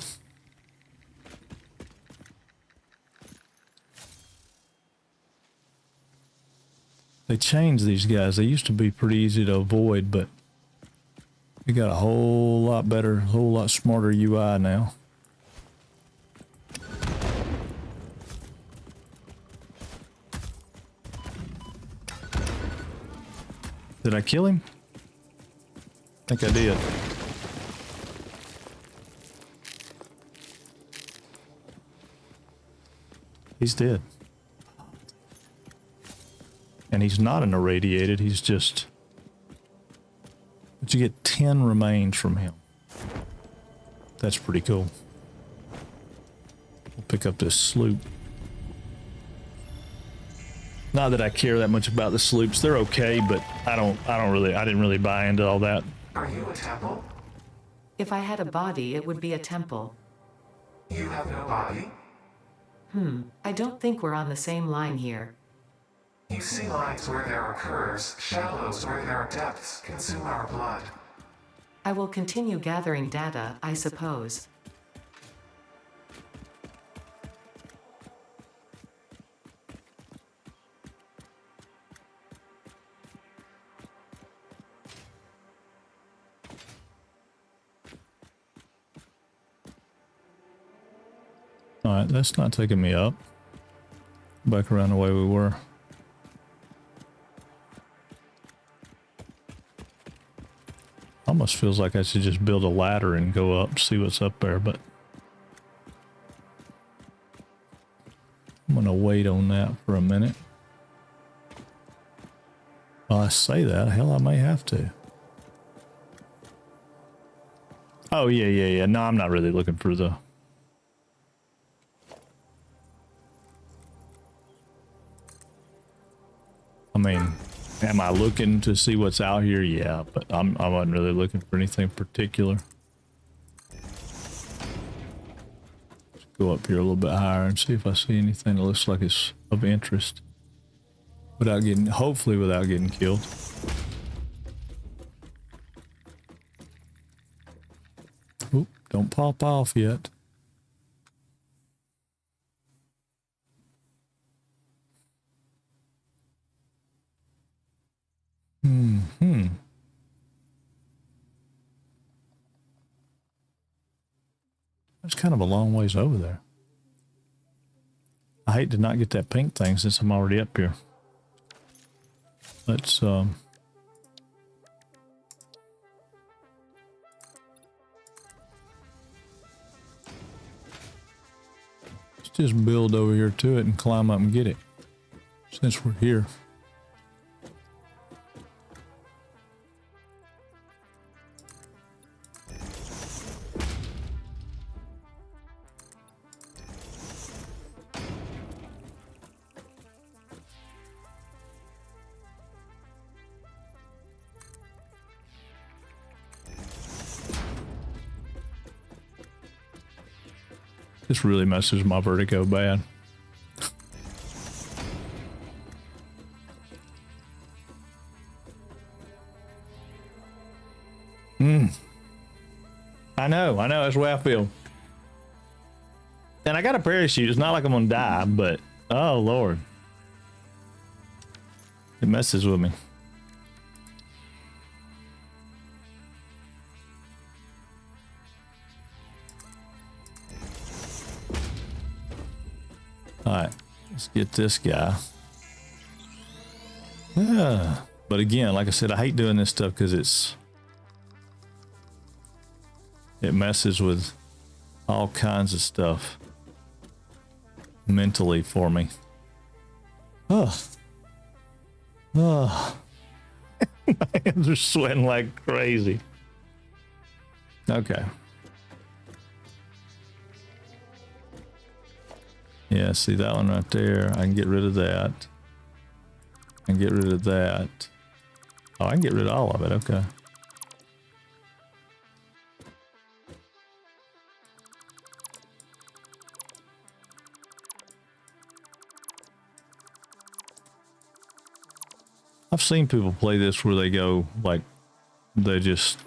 They changed these guys. They used to be pretty easy to avoid, but we got a whole lot better, a whole lot smarter UI now. Did I kill him? I think I did. He's dead. And he's not an irradiated, he's just... But you get 10 remains from him. That's pretty cool. We'll pick up this sloop. Not that I care that much about the sloops. They're okay, but I didn't really buy into all that. Are you a temple? If I had a body, it would be a temple. You have no body? I don't think we're on the same line here. You see lines where there are curves, shallows where there are depths consume our blood. I will continue gathering data, I suppose. Alright, that's not taking me up. Back around the way we were. Almost feels like I should just build a ladder and go up, see what's up there, but I'm gonna wait on that for a minute. Well, I say that, hell, I may have to. Oh, yeah. No, I'm not really looking for the... I mean, am I looking to see what's out here? Yeah, but I wasn't really looking for anything particular. Let's go up here a little bit higher and see if I see anything that looks like it's of interest. Without getting, hopefully without getting killed. Oop, don't pop off yet. That's kind of a long ways over there. I hate to not get that pink thing since I'm already up here. Let's just build over here to it and climb up and get it since we're here. This really messes my vertigo bad. I know, that's the way I feel. And I got a parachute. It's not like I'm gonna die, but oh Lord. It messes with me. Alright, let's get this guy. But again, like I said, I hate doing this stuff because it messes with all kinds of stuff mentally for me. My hands are sweating like crazy. Okay. Yeah, see that one right there? I can get rid of that. I can get rid of that. Oh, I can get rid of all of it. Okay. I've seen people play this where they go, like, they just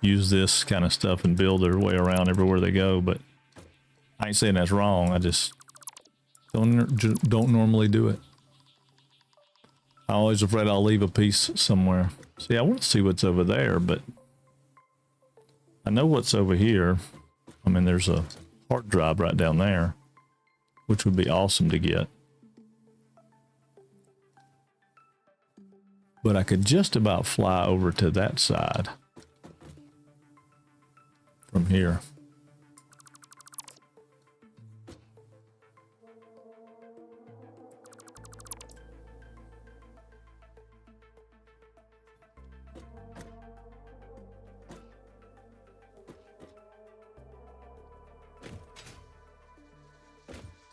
use this kind of stuff and build their way around everywhere they go, but I ain't saying that's wrong. I just don't normally do it. I'm always afraid I'll leave a piece somewhere. See, I want to see what's over there, but I know what's over here. I mean, there's a hard drive right down there, which would be awesome to get. But I could just about fly over to that side from here.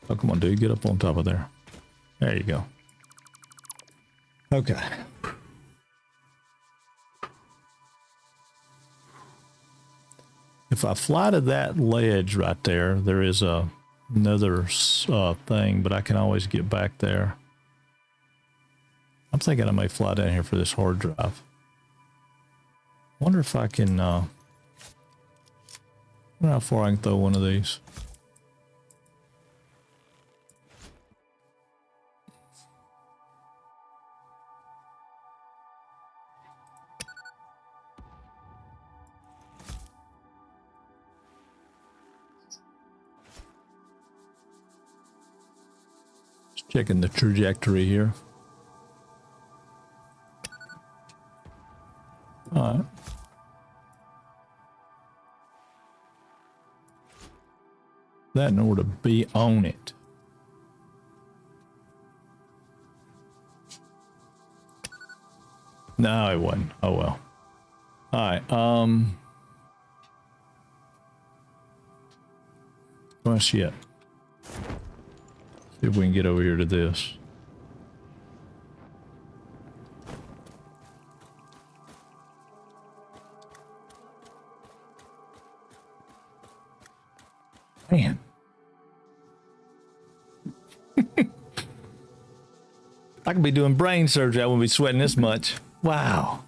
Oh, come on, dude. Get up on top of there. There you go. Okay. If I fly to that ledge right there, there is another thing, but I can always get back there. I'm thinking I may fly down here for this hard drive. Wonder if I can, wonder how far I can throw one of these. Checking the trajectory here. All right. That in order to be on it. No, it wasn't. Oh well. All right. Well, shit. See if we can get over here to this. Man. I could be doing brain surgery. I wouldn't be sweating this much. Wow.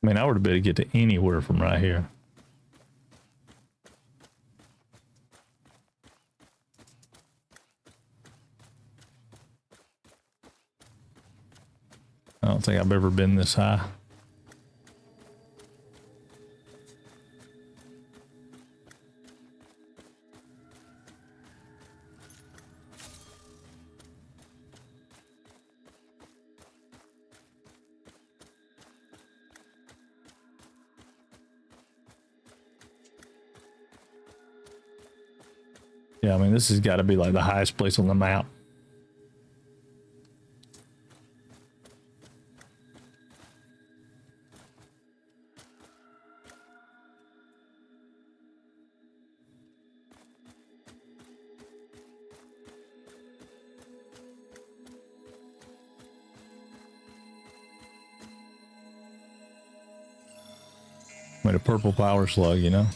I mean, I would have better get to anywhere from right here. don't think I've ever been this high. Yeah, I mean, this has got to be like the highest place on the map. With a purple power slug, you know?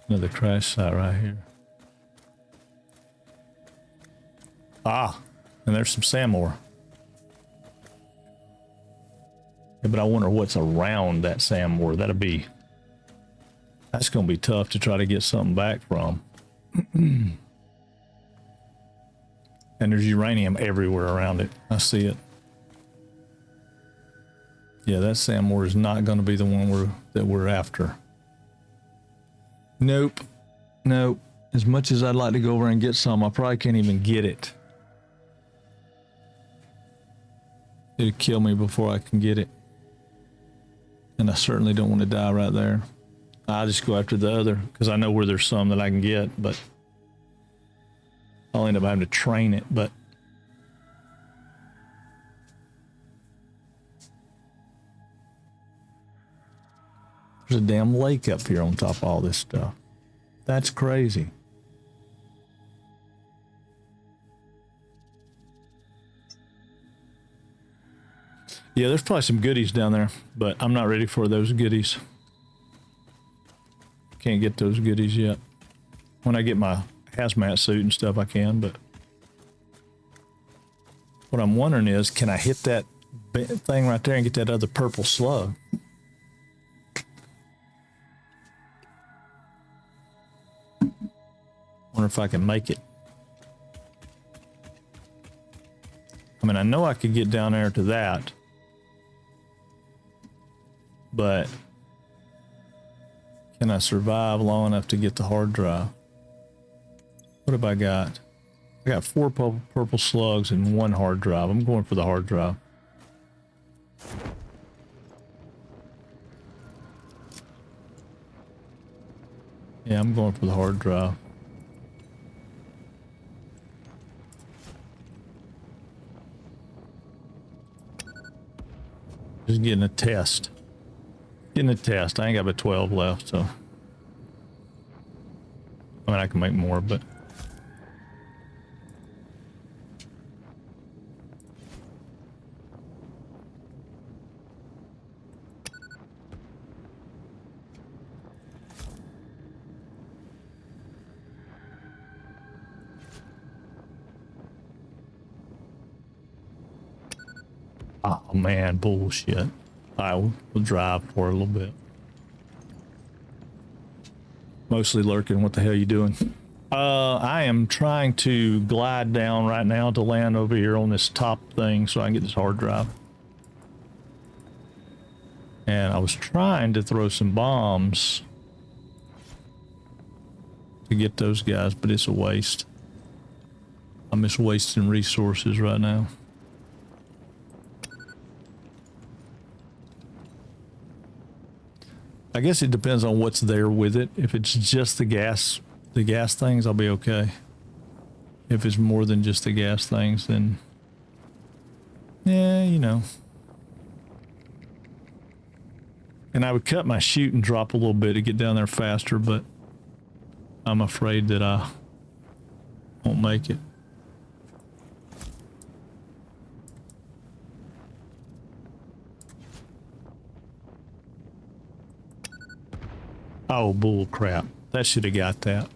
Another crash site right here. Ah, and there's some sand ore. Yeah, but I wonder what's around that sand ore. That's going to be tough to try to get something back from. And there's uranium everywhere around it. I see it. Yeah, that sand ore is not going to be the one that we're after. Nope. Nope. As much as I'd like to go over and get some, I probably can't even get it. It'll kill me before I can get it. And I certainly don't want to die right there. I'll just go after the other, because I know where there's some that I can get, but I'll end up having to train it, but there's a damn lake up here on top of all this stuff. That's crazy. Yeah, there's probably some goodies down there, but I'm not ready for those goodies. Can't get those goodies yet. When I get my hazmat suit and stuff, I can, but what I'm wondering is, can I hit that thing right there and get that other purple slug? Wonder if I can make it. I mean, I know I could get down there to that, but can I survive long enough to get the hard drive? What have I got? I got 4 purple slugs and 1 hard drive. I'm going for the hard drive. Yeah, I'm going for the hard drive. Just getting a test. Getting a test. I ain't got but 12 left, so. I mean, I can make more, but. Oh man, bullshit. We'll drive for a little bit. Mostly lurking. What the hell are you doing? I am trying to glide down right now to land over here on this top thing so I can get this hard drive. And I was trying to throw some bombs to get those guys, but it's a waste. I'm just wasting resources right now. I guess it depends on what's there with it. If it's just the gas things, I'll be okay. If it's more than just the gas things, then yeah, you know. And I would cut my chute and drop a little bit to get down there faster, but I'm afraid that I won't make it. Oh, bull crap. That should have got that.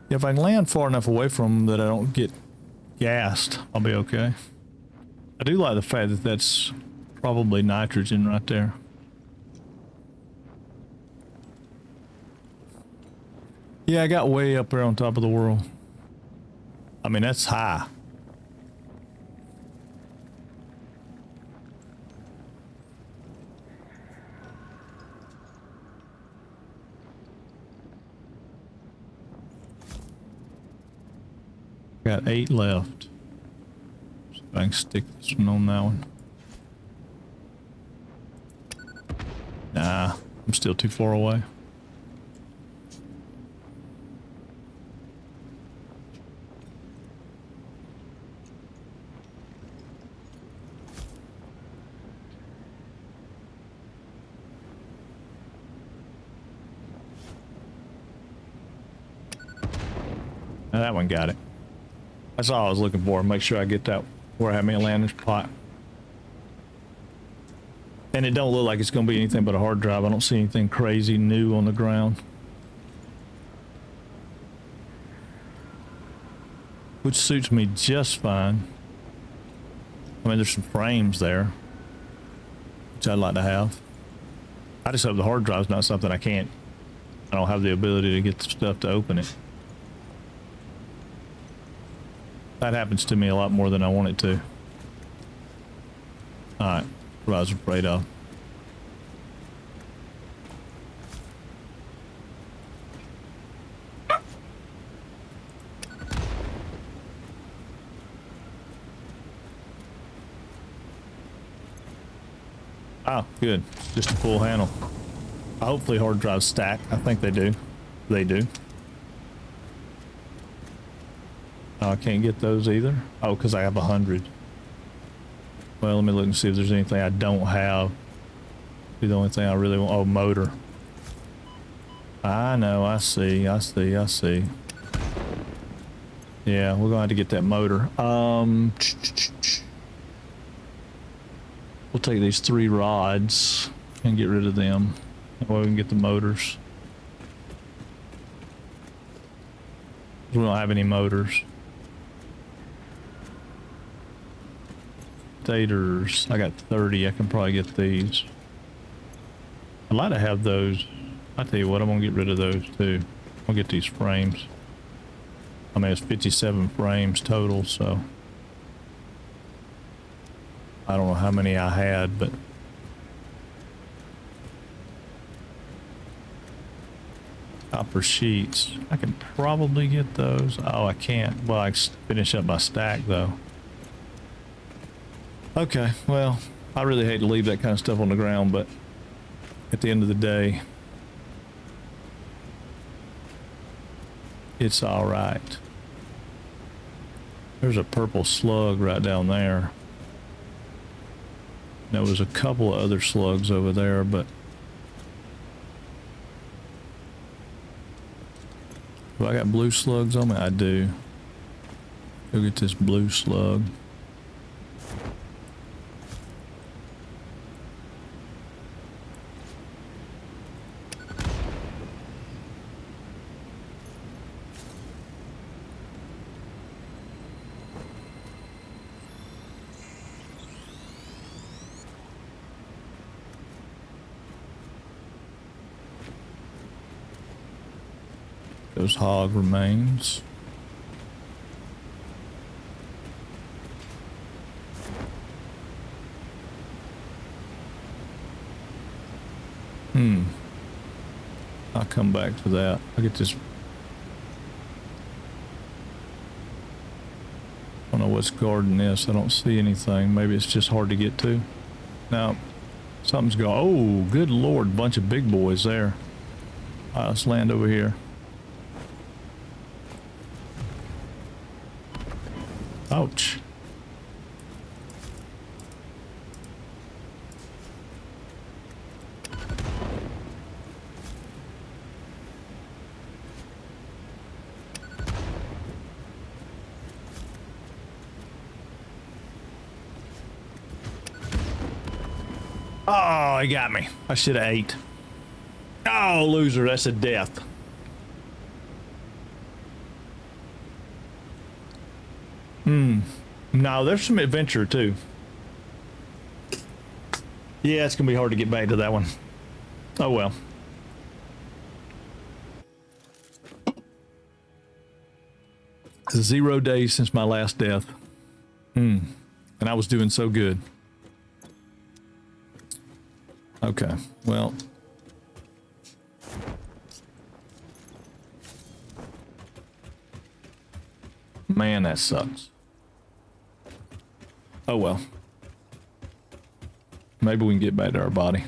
If I can land far enough away from them that I don't get gassed, I'll be okay. I do like the fact that that's probably nitrogen right there. Yeah, I got way up there on top of the world. I mean, that's high. Got 8 left. So I can stick this one on that one. Nah, I'm still too far away. Now that one got it. That's all I was looking for. Make sure I get that where I have me a landing spot. And it don't look like it's going to be anything but a hard drive. I don't see anything crazy new on the ground. Which suits me just fine. I mean, there's some frames there, which I'd like to have. I just hope the hard drive's not something I don't have the ability to get the stuff to open it. That happens to me a lot more than I want it to. Alright, what I was afraid of. Oh, good. Just a full handle. Hopefully hard drives stack. I think they do. They do. Oh, I can't get those either. Oh, because I have 100. Well, let me look and see if there's anything I don't have. Be the only thing I really want. Oh, motor. I know. I see. I see. I see. Yeah, we're gonna have to get that motor. We'll take these 3 rods and get rid of them. That way we can get the motors. We don't have any motors. Stators. I got 30. I can probably get these. I'd like to have those. I tell you what, I'm gonna get rid of those too. I'll get these frames. I mean, it's 57 frames total, so I don't know how many I had, but copper sheets. I can probably get those. Oh, I can't. Well, I can finish up my stack though. Okay, well, I really hate to leave that kind of stuff on the ground, but at the end of the day, it's all right. There's a purple slug right down there. There was a couple of other slugs over there, but do I got blue slugs on me? I do. Go get this blue slug. Those hog remains. I'll come back to that. I'll get this. I don't know what's guarding this. I don't see anything. Maybe it's just hard to get to. Now, something's going. Oh, good Lord. Bunch of big boys there. All right, let's land over here. Ouch. Oh, he got me. I should have ate. Oh, loser, that's a death. No, there's some adventure too. Yeah, it's gonna be hard to get back to that one. Oh well. 0 days since my last death. And I was doing so good. Okay, well. Man, that sucks. Oh well. Maybe we can get back to our body.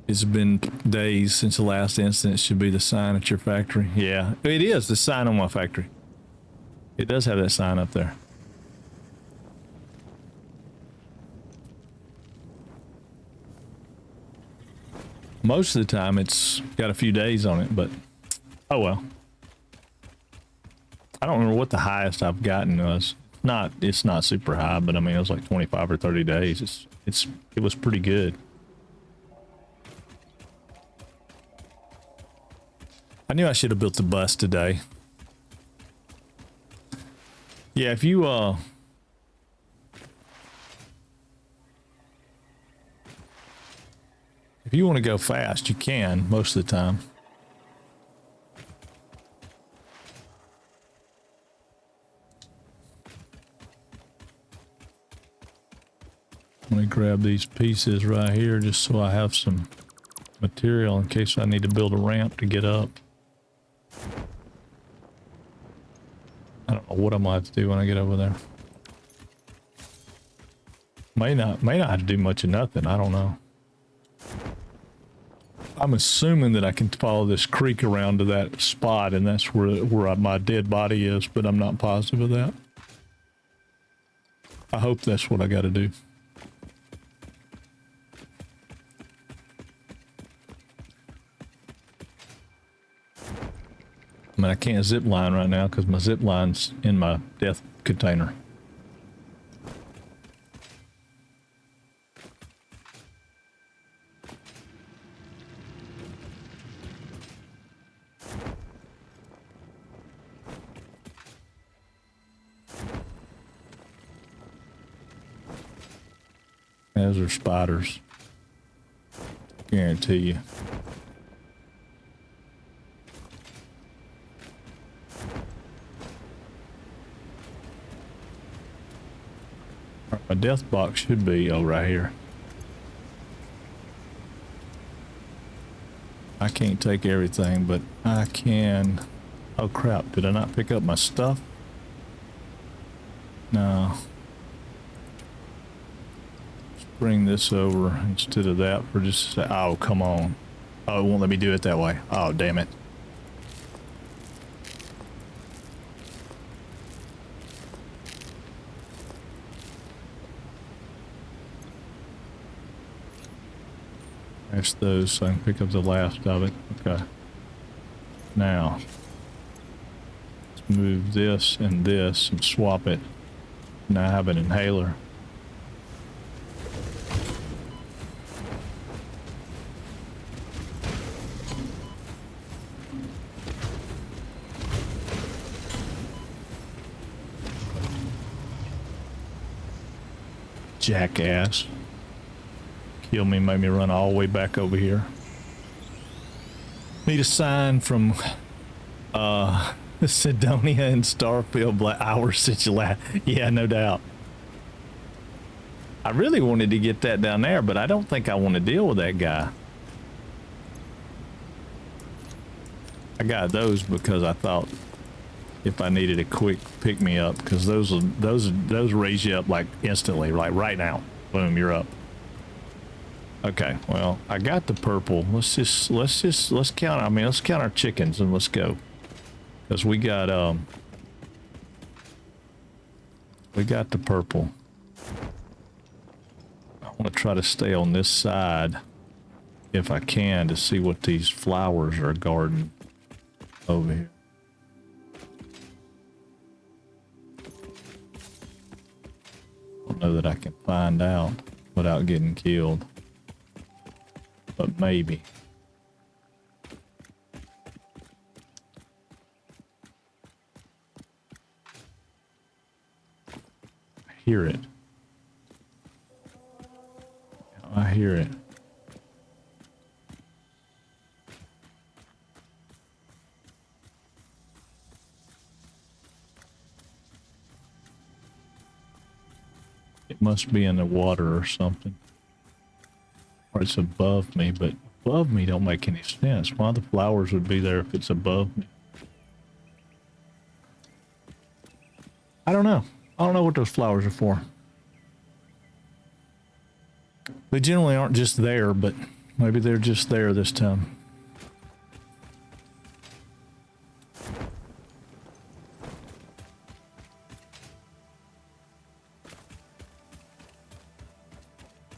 It's been days since the last incident. Should be the sign at your factory. Yeah, it is the sign on my factory. It does have that sign up there. Most of the time it's got a few days on it, but oh well. I don't remember what the highest I've gotten was. It's not super high, but I mean it was like 25 or 30 days. It was pretty good. I knew I should have built the bus today. Yeah, if you want to go fast, you can most of the time. Let me grab these pieces right here just so I have some material in case I need to build a ramp to get up. I don't know what I might have to do when I get over there. May not have to do much of nothing. I don't know. I'm assuming that I can follow this creek around to that spot, and that's where my dead body is, but I'm not positive of that. I hope that's what I got to do. I mean, I can't zip line right now because my zip line's in my death container. Those are spiders. Guarantee you. My death box should be right here. I can't take everything, but I can. Oh crap, did I not pick up my stuff? No. Let's bring this over instead of that for just a sec. Oh, come on. Oh, it won't let me do it that way. Oh, damn it. There's those, so I can pick up the last of it. Okay. Now, let's move this and swap it. Now I have an inhaler. Jackass. Kill me, made me run all the way back over here. Need a sign from Sidonia and Starfield, Black hours since you last. Yeah, no doubt. I really wanted to get that down there, but I don't think I want to deal with that guy. I got those because I thought if I needed a quick pick me up, because those raise you up like instantly, like right now. Boom, you're up. Okay, well, I got the purple. Let's count. I mean, let's count our chickens and let's go. Because we got the purple. I want to try to stay on this side if I can to see what these flowers are guarding over here. I don't know that I can find out without getting killed. But maybe. hear it. I hear it. It must be in the water or something. Or it's above me, but above me don't make any sense. Why the flowers would be there if it's above me? I don't know. I don't know what those flowers are for. They generally aren't just there, but maybe they're just there this time.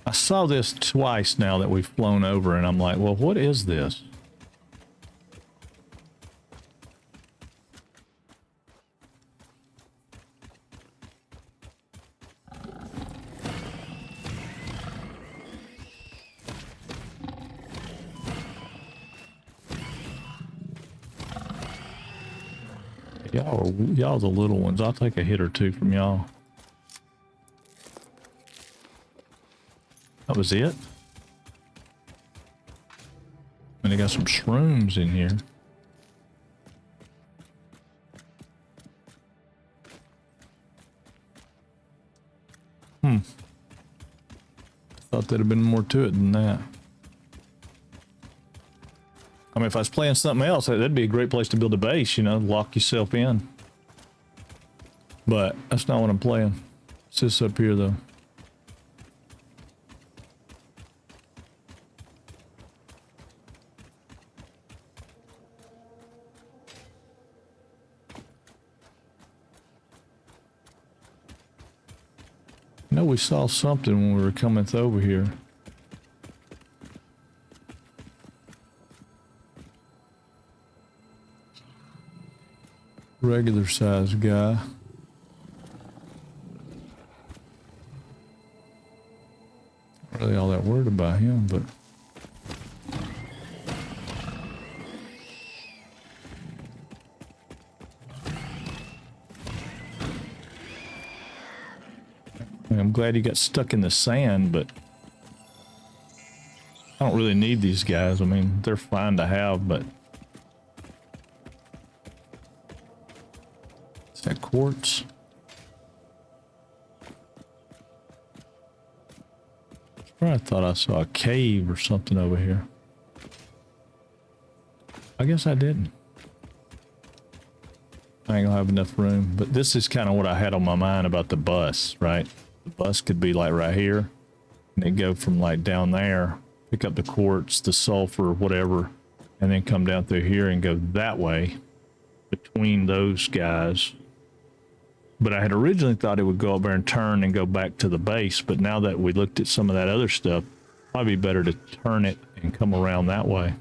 I saw this twice now that we've flown over, and I'm like, well, what is this? Y'all the little ones. I'll take a hit or two from y'all. That was it? And they got some shrooms in here. Thought there'd have been more to it than that. I mean, if I was playing something else, that'd be a great place to build a base, you know, lock yourself in. But that's not what I'm playing. It's this up here, though. I know we saw something when we were coming over here. Regular sized guy. Not really all that worried about him, but I'm glad he got stuck in the sand, but I don't really need these guys. I mean, they're fine to have, but is that quartz? I thought I saw a cave or something over here. I guess I didn't. I ain't gonna have enough room, but this is kind of what I had on my mind about the bus, right? The bus could be like right here, and then go from like down there, pick up the quartz, the sulfur, whatever, and then come down through here and go that way between those guys. But I had originally thought it would go up there and turn and go back to the base, but now that we looked at some of that other stuff, probably better to turn it and come around that way.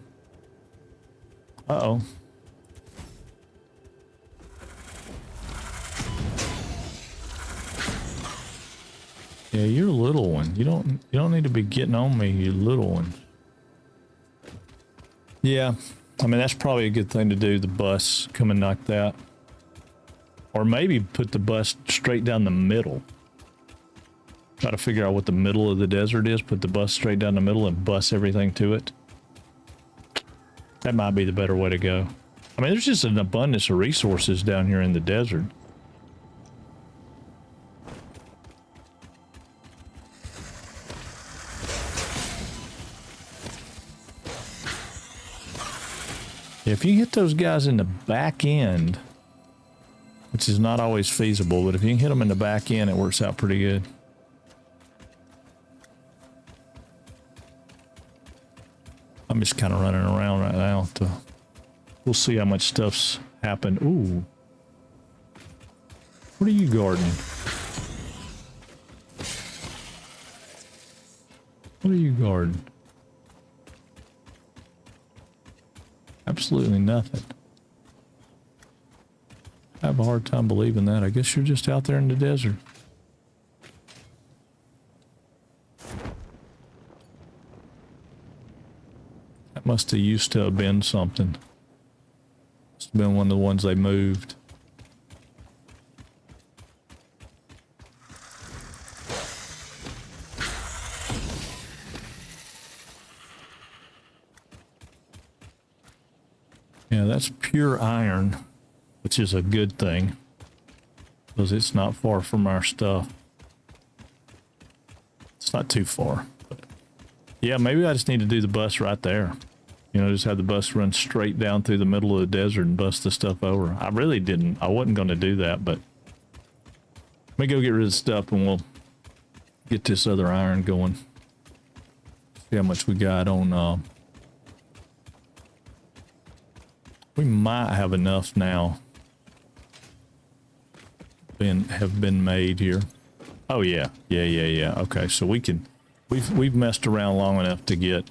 Uh-oh. Yeah, you're a little one. You don't need to be getting on me, you little one. Yeah, I mean that's probably a good thing to do, the bus coming like that. Or maybe put the bus straight down the middle. Try to figure out what the middle of the desert is, put the bus straight down the middle and bus everything to it. That might be the better way to go. I mean, there's just an abundance of resources down here in the desert. If you hit those guys in the back end, which is not always feasible, but if you can hit them in the back end, it works out pretty good. I'm just kind of running around right now. We'll see how much stuff's happened. Ooh. What are you guarding? What are you guarding? Absolutely nothing. I have a hard time believing that. I guess you're just out there in the desert. That must have used to have been something. Must have been one of the ones they moved. Yeah, that's pure iron, which is a good thing because it's not far from our stuff. It's not too far. But yeah, maybe I just need to do the bus right there. You know, just have the bus run straight down through the middle of the desert and bust the stuff over. I really didn't. I wasn't going to do that, but let me go get rid of the stuff and we'll get this other iron going. See how much we got on. We might have enough now. Have been made here. Oh yeah. Okay, so we can. We've messed around long enough to get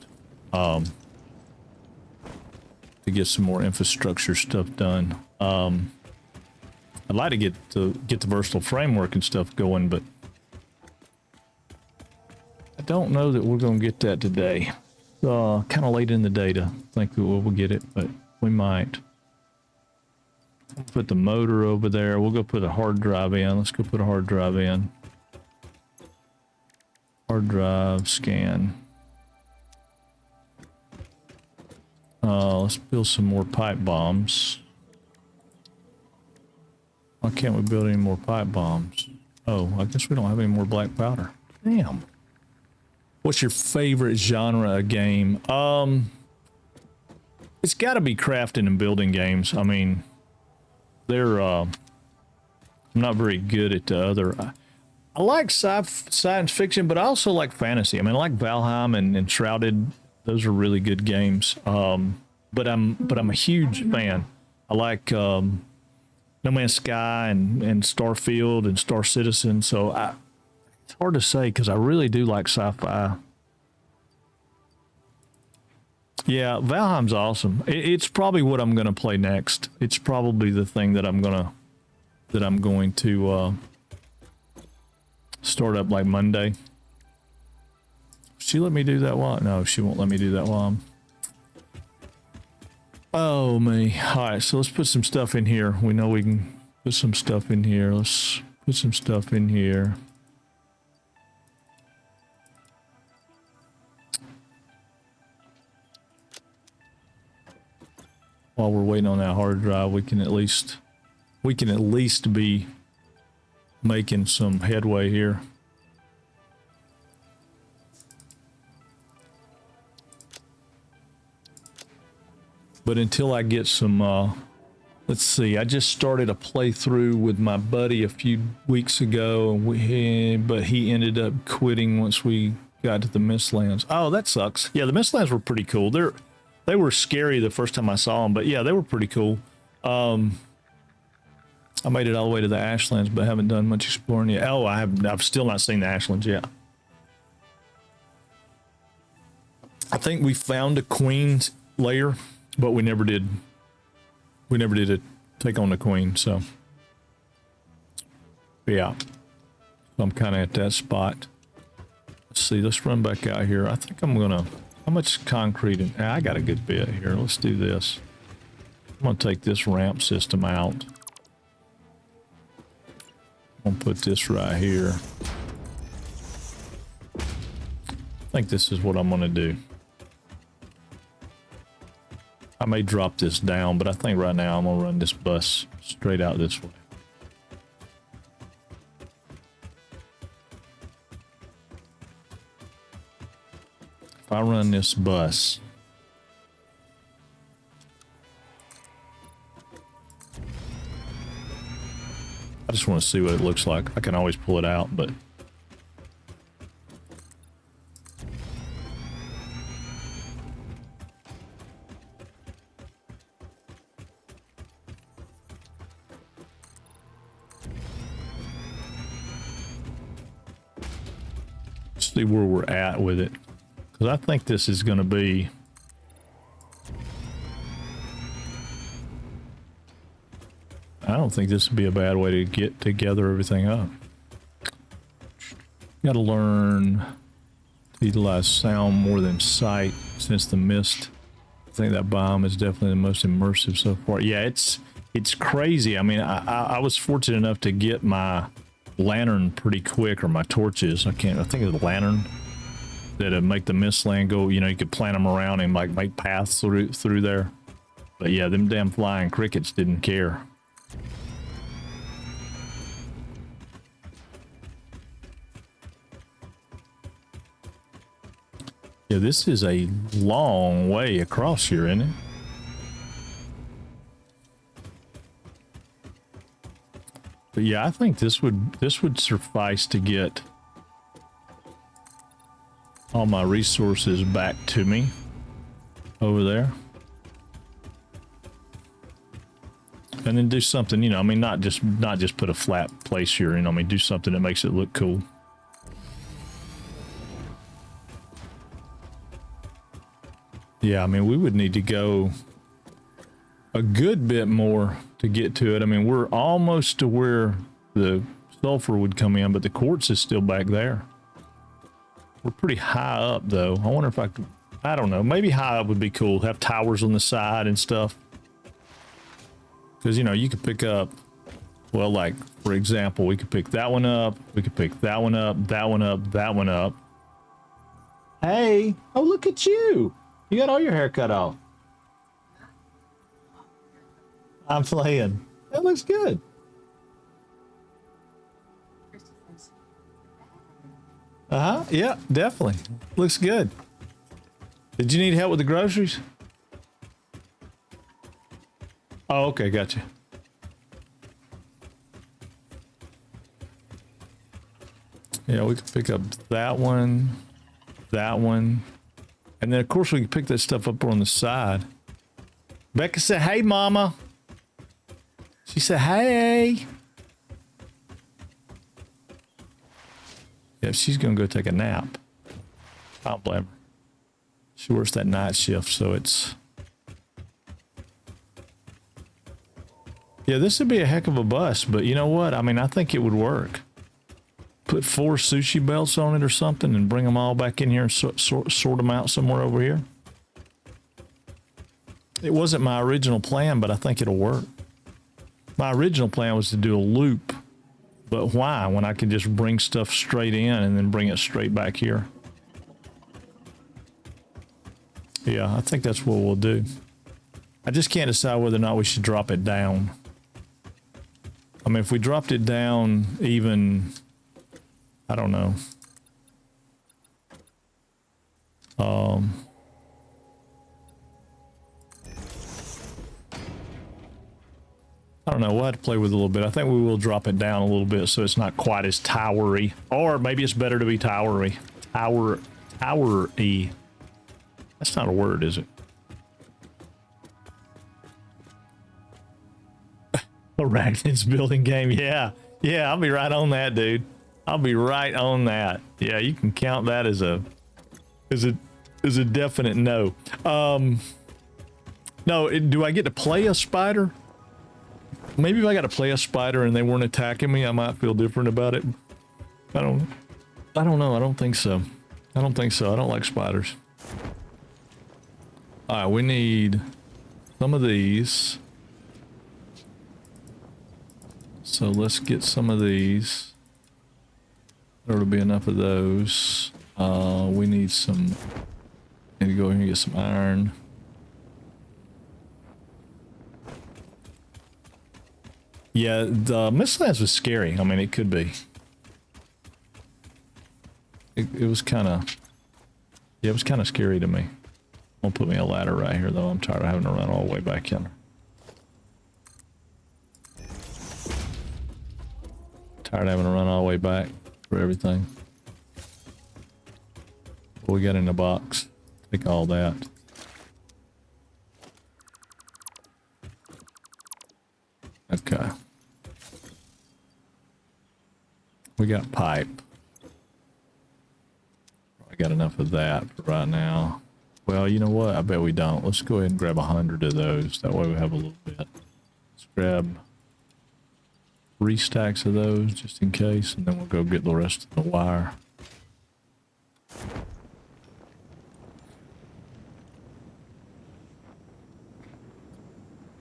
some more infrastructure stuff done. I'd like to get the versatile framework and stuff going, but I don't know that we're going to get that today. Kind of late in the day to think that we'll get it, but we might. Put the motor over there. We'll go put a hard drive in. Let's go put a hard drive in. Hard drive scan. Let's build some more pipe bombs. Why can't we build any more pipe bombs? Oh, I guess we don't have any more black powder. Damn. What's your favorite genre of game? It's got to be crafting and building games. I mean, they're I'm not very good at the other. I like science fiction, but I also like fantasy. I mean, I like Valheim and Shrouded. Those are really good games. But I'm a huge fan. I like No Man's Sky and Starfield and Star Citizen. So it's hard to say because I really do like sci-fi. Yeah, Valheim's awesome. It's probably what I'm going to play next. It's probably the thing that I'm going to start up like Monday. She let me do that while? No, she won't let me do that while I'm... Oh, me. All right, so let's put some stuff in here. We know we can put some stuff in here. Let's put some stuff in here. While we're waiting on that hard drive, we can at least be making some headway here. But until I get some, let's see, I just started a playthrough with my buddy a few weeks ago, but he ended up quitting once we got to the Mistlands. Oh, that sucks. Yeah, the Mistlands were pretty cool. They were scary the first time I saw them, but yeah, they were pretty cool. I made it all the way to the Ashlands, but haven't done much exploring yet. Oh, I've still not seen the Ashlands yet. I think we found a queen's lair, but we never did take on the queen, so yeah. So I'm kind of at that spot. Let's see, let's run back out here. I think I'm gonna, how much concrete? I got a good bit here. Let's do this. I'm gonna take this ramp system out. I'm gonna put this right here. I think this is what I'm gonna do. I may drop this down, but I think right now I'm gonna run this bus straight out this way. If I run this bus, I just want to see what it looks like. I can always pull it out, but see where we're at with it, because I think this is going to be I don't think this would be a bad way to get together everything up. Got to learn to utilize sound more than sight since the mist. I think that biome is definitely the most immersive so far. Yeah, it's crazy. I mean, I was fortunate enough to get my lantern pretty quick, or my torches. I think of the lantern that'd make the mist land go, you know, you could plant them around and like make paths through there. But yeah, them damn flying crickets didn't care. Yeah, this is a long way across here, isn't it? But yeah, I think this would suffice to get all my resources back to me over there. And then do something, you know, I mean, not just put a flat place here, you know, I mean, do something that makes it look cool. Yeah, I mean, we would need to go a good bit more to get to it. I mean, we're almost to where the sulfur would come in, but the quartz is still back there. We're pretty high up, though. I wonder if I could, I don't know, maybe high up would be cool. Have towers on the side and stuff. Because, you know, you could pick up, well, like, for example, we could pick that one up. We could pick that one up, that one up, that one up. Hey, oh, look at you. You got all your hair cut off. I'm playing. That looks good. Uh-huh. Yeah, definitely. Looks good. Did you need help with the groceries? Oh, okay, gotcha. Yeah, we can pick up that one, and then of course we can pick that stuff up on the side. Becca said, "Hey, Mama." She said, "Hey." Yeah, she's gonna go take a nap. I don't blame her. She works that night shift, so it's. Yeah, this would be a heck of a bus, but you know what? I mean, I think it would work. Put 4 sushi belts on it or something and bring them all back in here and sort them out somewhere over here. It wasn't my original plan, but I think it'll work. My original plan was to do a loop, but why when I can just bring stuff straight in and then bring it straight back here? Yeah, I think that's what we'll do. I just can't decide whether or not we should drop it down. I mean, if we dropped it down even, I don't know. I don't know. We'll have to play with it a little bit. I think we will drop it down a little bit so it's not quite as towery. Or maybe it's better to be towery. Towery. That's not a word, is it? Arachnid's building game. Yeah. Yeah, I'll be right on that, dude. I'll be right on that. Yeah, you can count that as a definite no. No, do I get to play a spider? Maybe if I got to play a spider and they weren't attacking me, I might feel different about it. I don't know. I don't think so. I don't like spiders. All right, we need some of these. So let's get some of these. There'll be enough of those. We need some. Need to go here and get some iron. Yeah, the Mistlands was scary. I mean, it could be. It was kind of. Yeah, it was kind of scary to me. Won't put me a ladder right here, though. I'm tired of having to run all the way back in. Tired of having to run all the way back for everything. What we got in the box? Take all that. Okay. We got pipe. I got enough of that for right now. Well, you know what? I bet we don't. Let's go ahead and grab 100 of those. That way we have a little bit. Let's grab 3 stacks of those just in case, and then we'll go get the rest of the wire.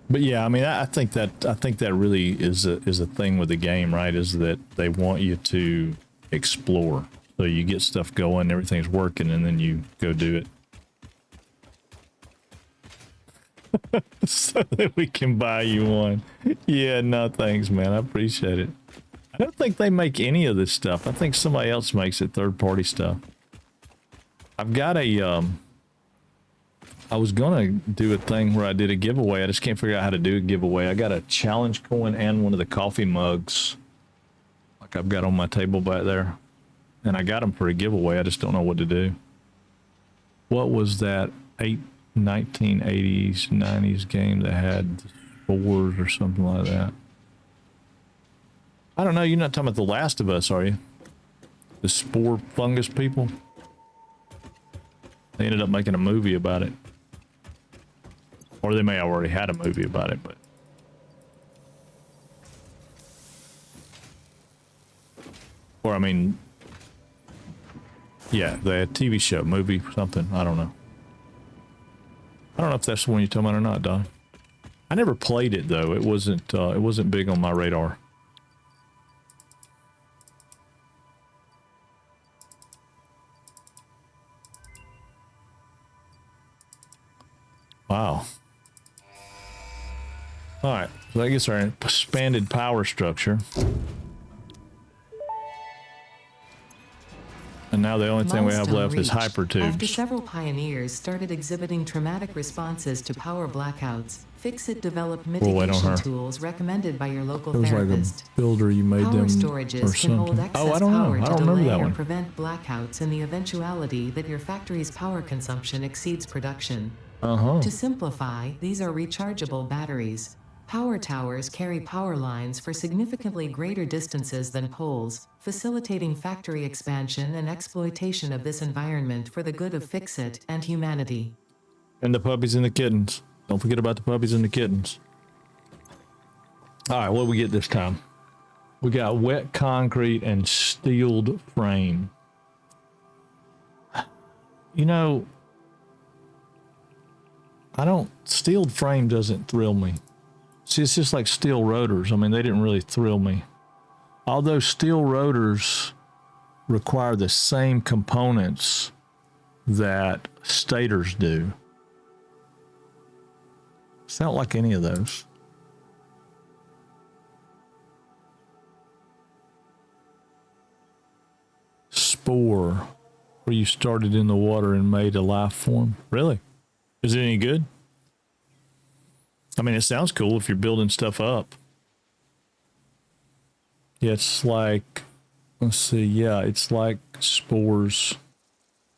But yeah, I mean, I think that really is a thing with the game, right? Is that they want you to explore, so you get stuff going, everything's working, and then you go do it. so that we can buy you one. Yeah, no thanks, man. I appreciate it. I don't think they make any of this stuff. I think somebody else makes it, third-party stuff. I've got a I was gonna do a thing where I did a giveaway. I just can't figure out how to do a giveaway. I got a challenge coin and one of the coffee mugs, like I've got on my table back there, and I got them for a giveaway. I just don't know what to do. What was that 1980s, 90s game that had spores or something like that? I don't know. You're not talking about The Last of Us, are you? The spore fungus people? They ended up making a movie about it. Or they may have already had a movie about it, but... Or, I mean... Yeah, the TV show, movie, something. I don't know. I don't know if that's the one you're talking about or not, Don. I never played it, though. It wasn't big on my radar. Wow. All right, so I guess our expanded power structure. And now the only thing we have Milestone left is reached. hyper After tubes. several pioneers started exhibiting traumatic responses to power blackouts, Fixit developed mitigation tools recommended by your local It was like a therapist. builder you made Power them or storages can hold something. excess Oh, I don't power know. I to don't remember delay that or one. prevent blackouts in the eventuality that your factory's power consumption exceeds production. Uh-huh. To simplify, these are rechargeable batteries. Power towers carry power lines for significantly greater distances than poles, facilitating factory expansion and exploitation of this environment for the good of Fixit and humanity. And the puppies and the kittens. Don't forget about the puppies and the kittens. All right, what do we get this time? We got wet concrete and steeled frame. You know, steeled frame doesn't thrill me. See, it's just like steel rotors. I mean, they didn't really thrill me. Although steel rotors require the same components that stators do. It's not like any of those. Spore, where you started in the water and made a life form. Really? Is it any good? I mean, it sounds cool if you're building stuff up. Yeah, it's like, let's see. Yeah, it's like spores.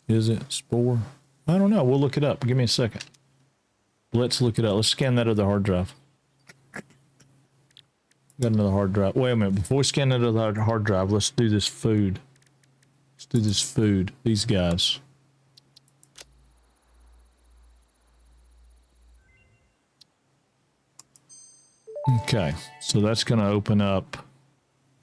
Is it spore? I don't know. We'll look it up. Give me a second. Let's look it up. Let's scan that other hard drive. Got another hard drive. Wait a minute. Before we scan that other hard drive, let's do this food. Let's do this food. These guys. Okay, so that's going to open up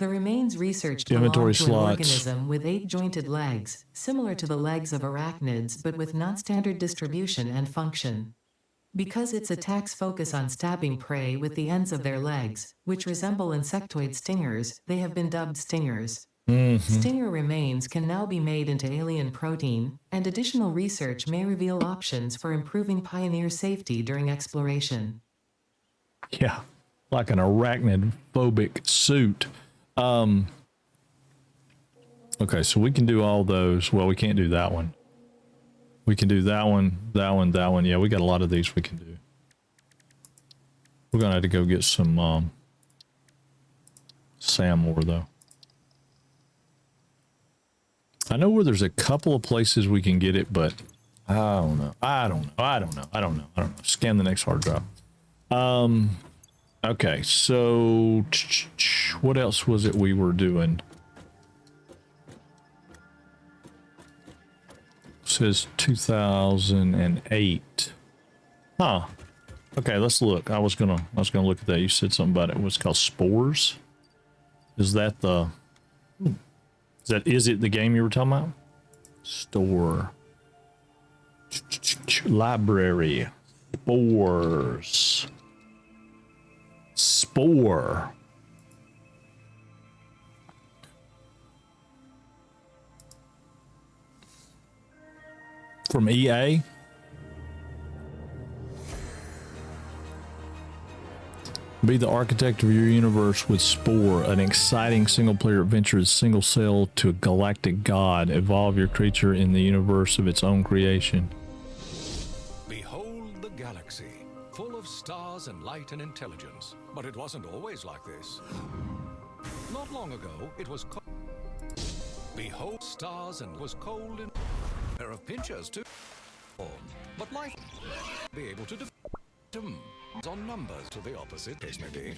The remains researched inventory belong to an slots. organism with 8 jointed legs, similar to the legs of arachnids but with non-standard distribution and function. Because its attacks focus on stabbing prey with the ends of their legs, which resemble insectoid stingers, they have been dubbed stingers. Stinger remains can now be made into alien protein, and additional research may reveal options for improving pioneer safety during exploration. Yeah, like an arachnid phobic suit. Okay, so we can do all those. Well, we can't do that one. We can do that one, that one, that one. Yeah, we got a lot of these we can do. We're gonna have to go get some Sam ore though. I know where there's a couple of places we can get it, but I don't know. I don't know. Scan the next hard drive. Okay, so what else was it we were doing? It says 2008. Huh. Okay, let's look. I was gonna look at that. You said something about it. What's it called? Spores? Is that is it the game you were talking about? Store. Library. Spores. Spore. From EA? Be the architect of your universe with Spore, an exciting single-player adventure as single cell to a galactic god. Evolve your creature in the universe of its own creation. Behold the galaxy, full of stars and light and intelligence. But it wasn't always like this. Not long ago, it was cold. Behold stars and was cold and a pair of pinchers too. But life be able to defeat them on numbers to the opposite case may be.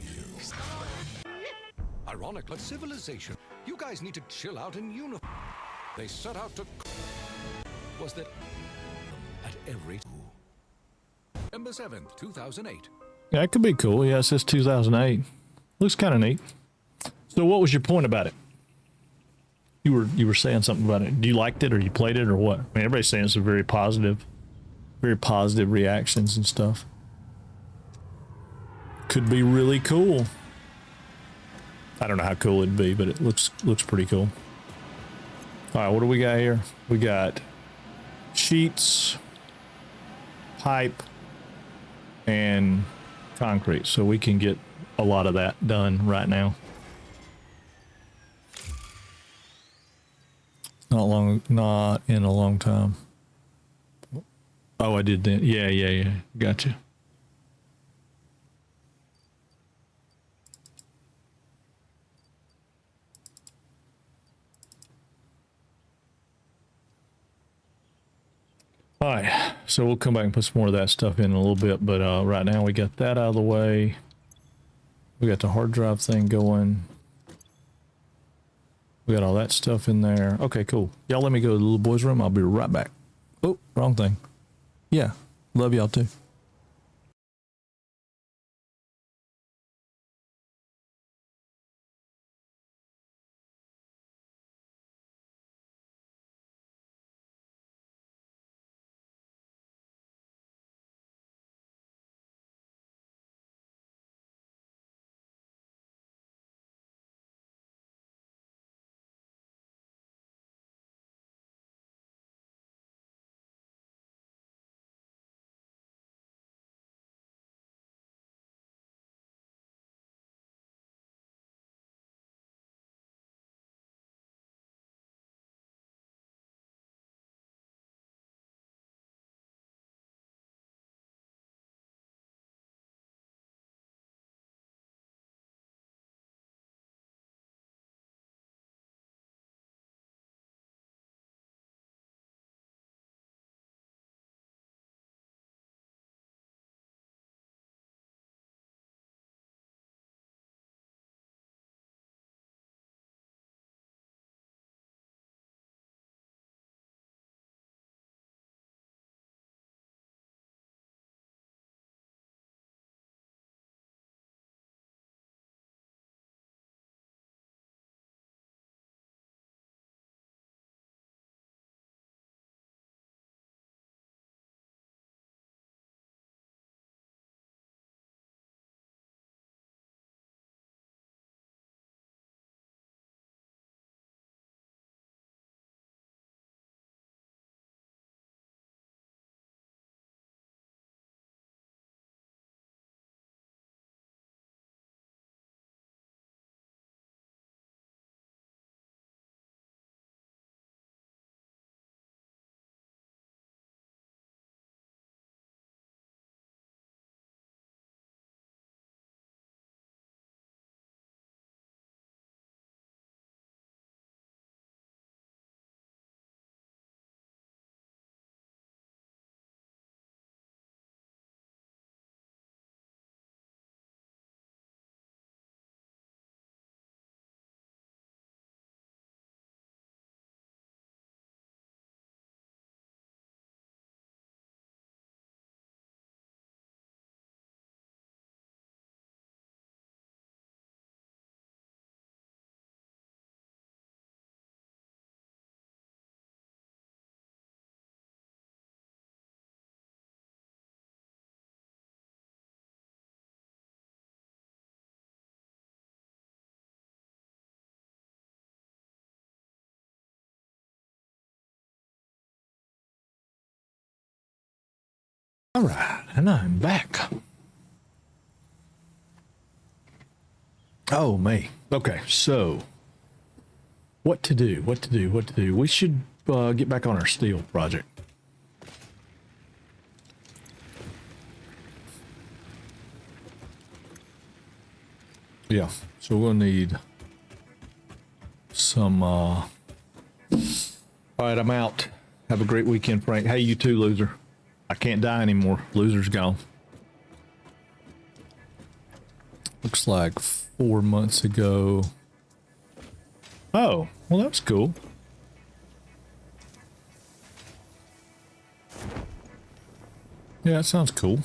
Ironic, but civilization. You guys need to chill out and unify. They set out to was that at every November 7th, 2008. Yeah, it could be cool. Yeah, it says 2008. Looks kind of neat. So what was your point about it? You were saying something about it. You liked it or you played it or what? I mean, everybody's saying it's a very positive reactions and stuff. Could be really cool. I don't know how cool it'd be, but it looks pretty cool. All right, what do we got here? We got sheets, pipe, and concrete, so we can get a lot of that done right now. Not in a long time. Oh, I did that. Yeah. Gotcha. All right, so we'll come back and put some more of that stuff in a little bit, but right now we got that out of the way. We got the hard drive thing going. We got all that stuff in there. Okay, cool. Y'all let me go to the little boy's room. I'll be right back. Oh, wrong thing. Yeah, love y'all too. All right, and I'm back. Oh, me. Okay, so what to do? What to do? What to do? We should get back on our steel project. Yeah, so we'll need some. All right, I'm out. Have a great weekend, Frank. Hey, you too, loser. I can't die anymore. Loser's gone. Looks like 4 months ago. Oh, well, that's cool. Yeah, that sounds cool.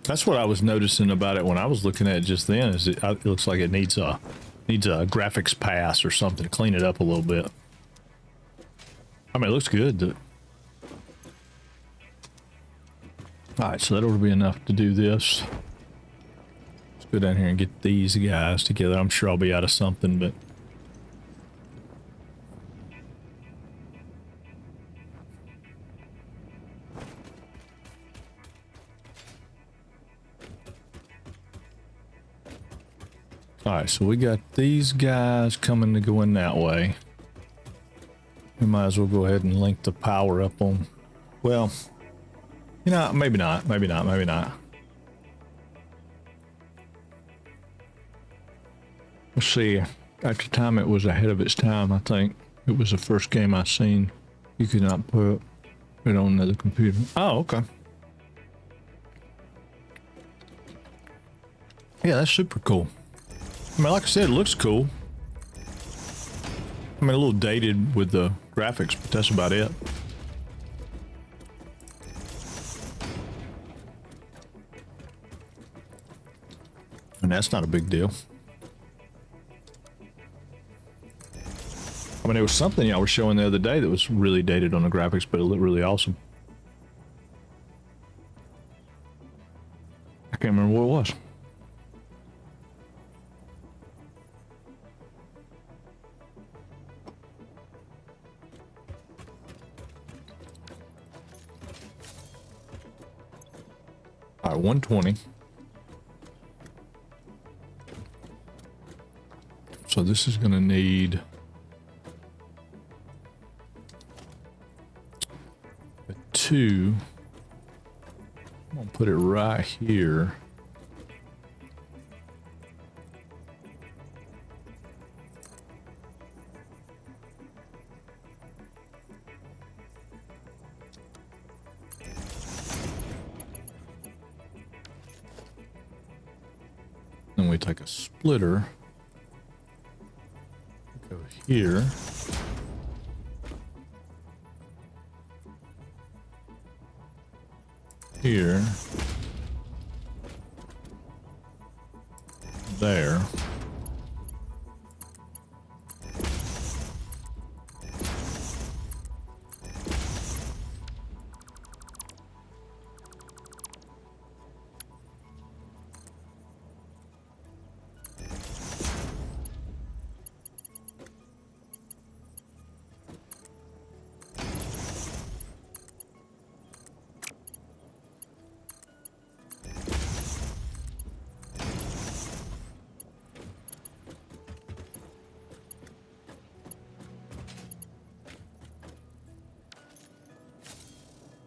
That's what I was noticing about it when I was looking at it just then. Is it looks like it needs a graphics pass or something to clean it up a little bit. I mean, it looks good. All right, so that ought to be enough to do this. Let's go down here and get these guys together. I'm sure I'll be out of something, but. All right, so we got these guys coming to go in that way. We might as well go ahead and link the power up on. Well, you know, maybe not, maybe not, maybe not. Let's see. At the time, it was ahead of its time. I think it was the first game I seen. You could not put it on another computer. Oh, okay. Yeah, that's super cool. I mean, like I said, it looks cool. I mean, a little dated with the graphics, but that's about it. And that's not a big deal. I mean, there was something y'all were showing the other day that was really dated on the graphics, but it looked really awesome. I can't remember what it was. All right, 120. So this is going to need a 2. I'm going to put it right here. Then we take a splitter, go here, here, there.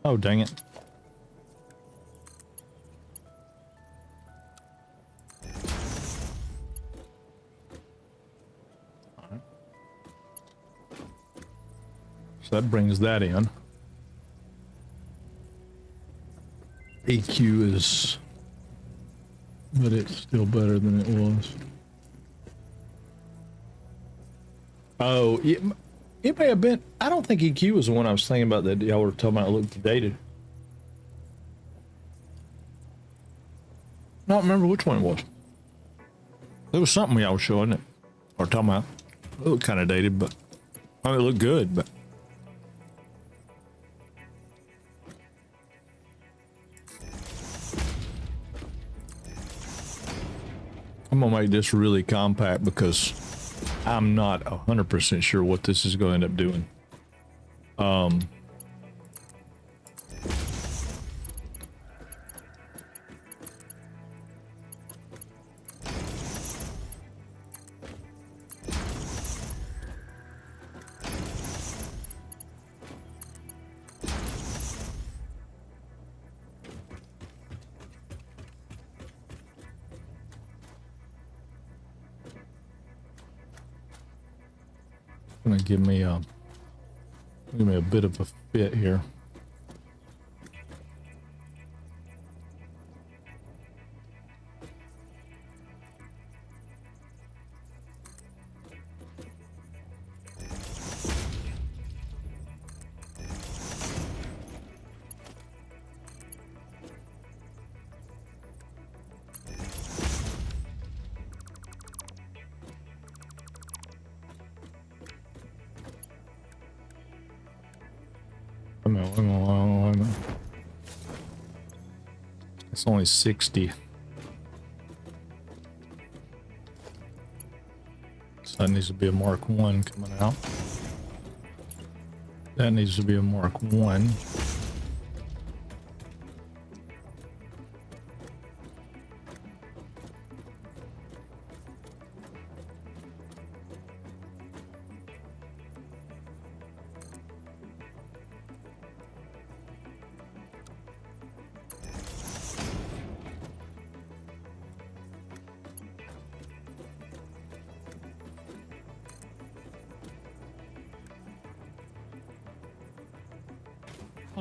Oh, dang it. All right. So that brings that in. EQ is, but it's still better than it was. Oh, it may have been. I don't think EQ was the one I was thinking about that y'all were talking about. It looked dated. I don't remember which one it was. There was something y'all were showing it or talking about. It looked kind of dated, but I mean, it looked good. But I'm gonna make this really compact because I'm not 100% sure what this is going to end up doing. Gonna give me a bit of a fit here. Wait a minute. It's only 60. So that needs to be a Mark 1 coming out. That needs to be a Mark 1.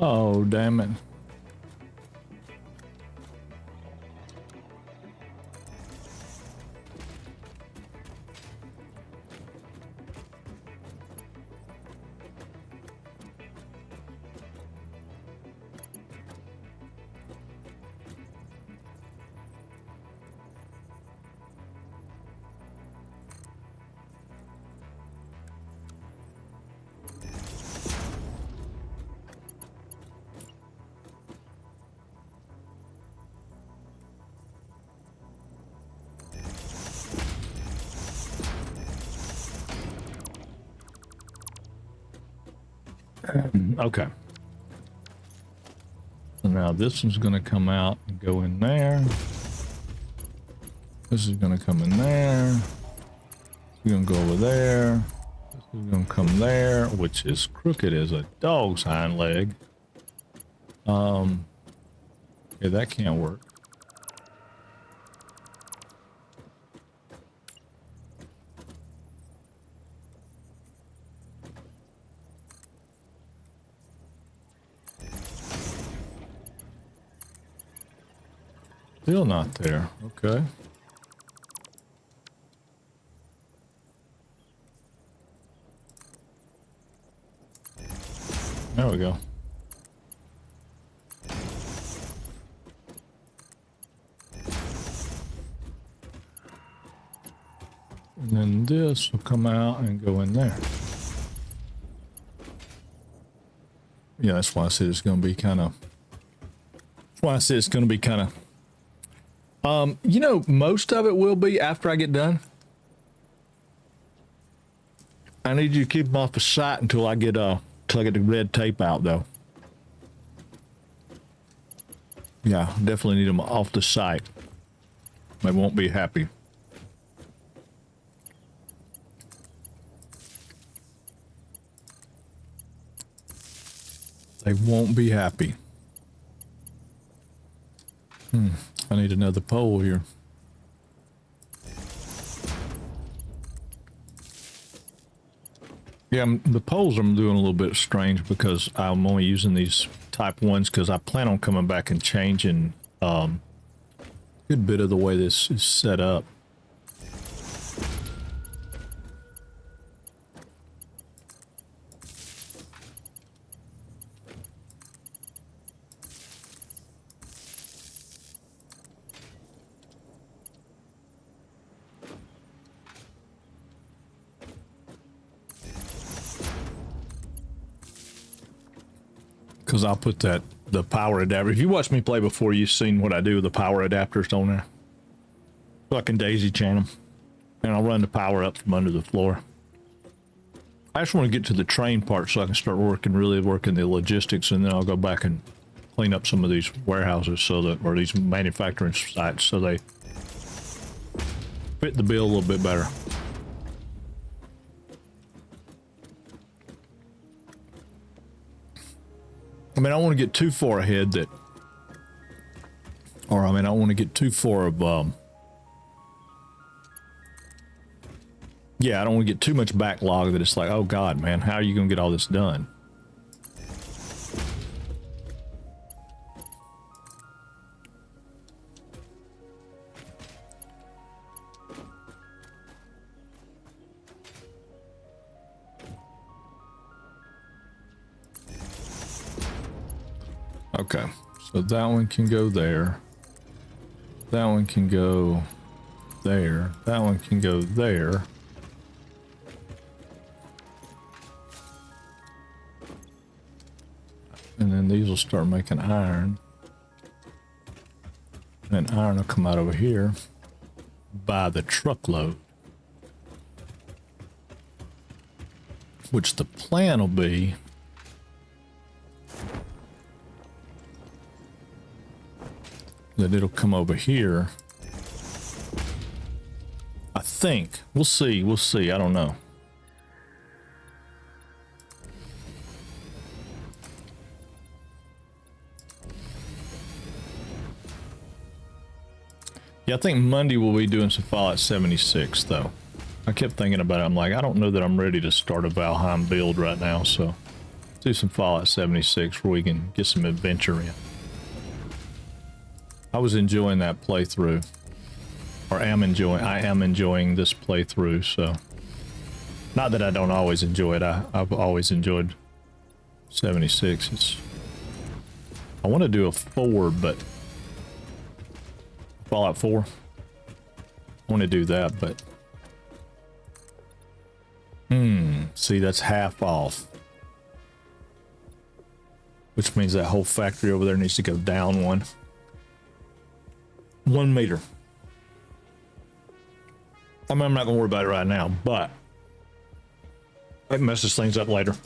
Oh, damn it. Okay. So now this one's going to come out and go in there. This is going to come in there. We're going to go over there. This is going to come there, which is crooked as a dog's hind leg. Yeah, that can't work. Still not there. Okay. There we go. And then this will come out and go in there. Yeah, that's why I said it's going to be kind of... That's why I said it's going to be kind of... you know, most of it will be after I get done. I need you to keep them off the sight until I get the red tape out, though. Yeah, definitely need them off the site. They won't be happy. They won't be happy. I need another pole here. Yeah, the poles I'm doing a little bit strange because I'm only using these type 1s because I plan on coming back and changing a good bit of the way this is set up. Because I'll put the power adapter. If you watch me play before, you've seen what I do with the power adapters on there. So I can daisy chain them. And I'll run the power up from under the floor. I just want to get to the train part so I can start really working the logistics, and then I'll go back and clean up some of these warehouses or these manufacturing sites so they fit the bill a little bit better. I mean, I don't want to get too far ahead I don't want to get too far of, Yeah, I don't want to get too much backlog that it's like, oh God, man, how are you going to get all this done? Okay, so that one can go there. That one can go there. That one can go there. And then these will start making iron. And then iron will come out over here by the truckload. Which the plan will be that it'll come over here. I think. We'll see. We'll see. I don't know. Yeah, I think Monday we'll be doing some Fallout 76, though. I kept thinking about it. I'm like, I don't know that I'm ready to start a Valheim build right now, so let's do some Fallout 76 where we can get some adventure in. I was enjoying that playthrough, or I am enjoying this playthrough, so not that I don't always enjoy it. I've always enjoyed 76. I want to do a 4, but Fallout 4. I want to do that, but see, that's half off, which means that whole factory over there needs to go down 1 meter. I mean, I'm not gonna worry about it right now, but it messes things up later.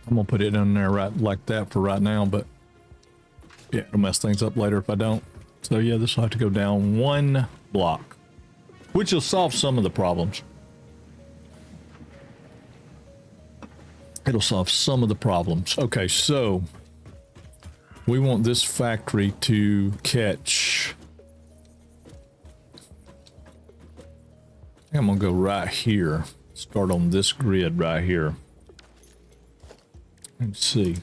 I'm gonna put it in there right like that for right now, but yeah, it'll mess things up later if I don't. So yeah, this will have to go down 1 block, which will solve some of the problems. It'll solve some of the problems. Okay, so we want this factory to catch. I'm gonna go right here. Start on this grid right here. Let's see.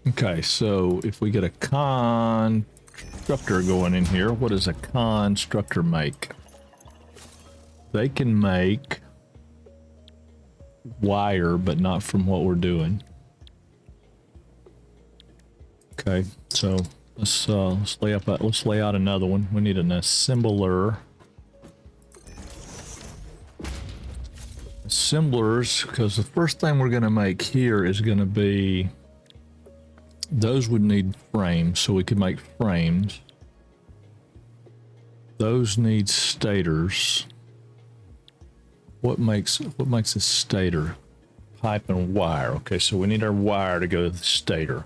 Okay, so if we get a constructor going in here, what does a constructor make? They can make wire, but not from what we're doing. Okay, so let's lay out another one. We need an assembler. Assemblers, because the first thing we're going to make here is going to be, those would need frames, so we could make frames. Those need stators. What makes a stator? Pipe and wire. Okay, so we need our wire to go to the stator.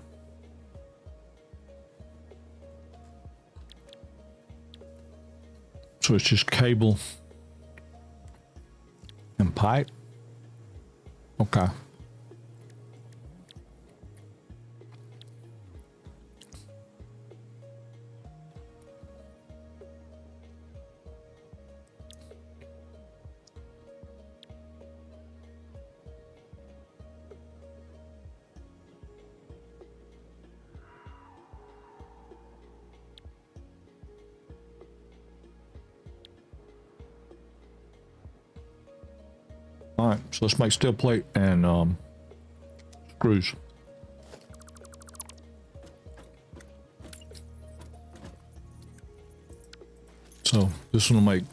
So it's just cable and pipe. Okay. All right, so let's make steel plate and screws. So this one will make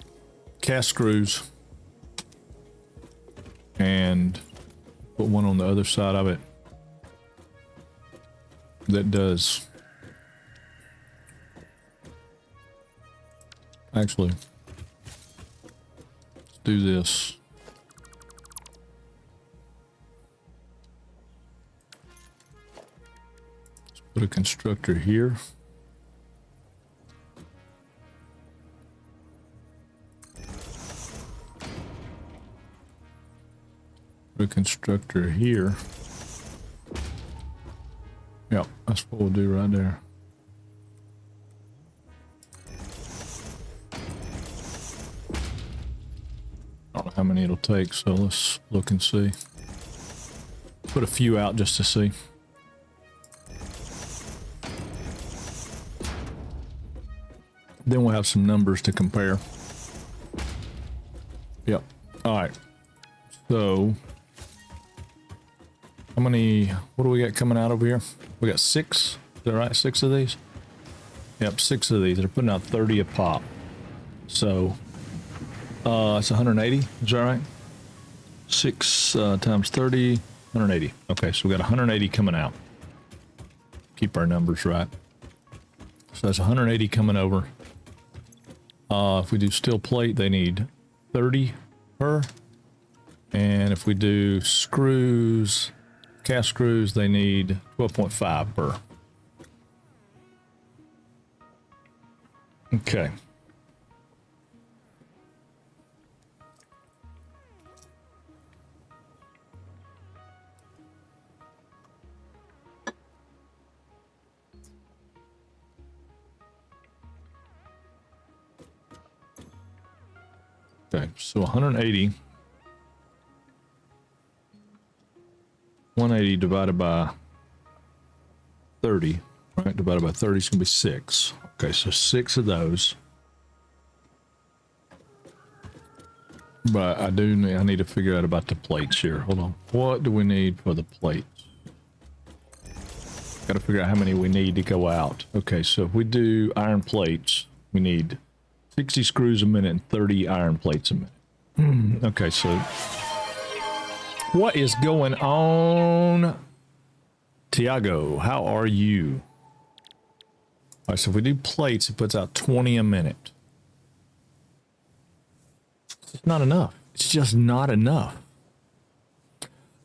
cast screws and put one on the other side of it that does. Actually, let's do this. Put a constructor here. Put a constructor here. Yep, that's what we'll do right there. I don't know how many it'll take, so let's look and see. Put a few out just to see. Then we'll have some numbers to compare. Yep. All right. So, how many, what do we got coming out over here? We got 6. Is that right? 6 of these? Yep, 6 of these. They're putting out 30 a pop. So, it's 180. Is that right? 6 times 30, 180. Okay, so we got 180 coming out. Keep our numbers right. So that's 180 coming over. If we do steel plate, they need 30 per. And if we do screws, cast screws, they need 12.5 per. Okay. Okay, so 180. 180 divided by 30, right? Divided by 30 is going to be 6. Okay, so 6 of those. But I need to figure out about the plates here. Hold on. What do we need for the plates? Got to figure out how many we need to go out. Okay, so if we do iron plates, we need 60 screws a minute and 30 iron plates a minute. Okay, so what is going on? Tiago, how are you? All right, so if we do plates, it puts out 20 a minute. It's not enough. It's just not enough.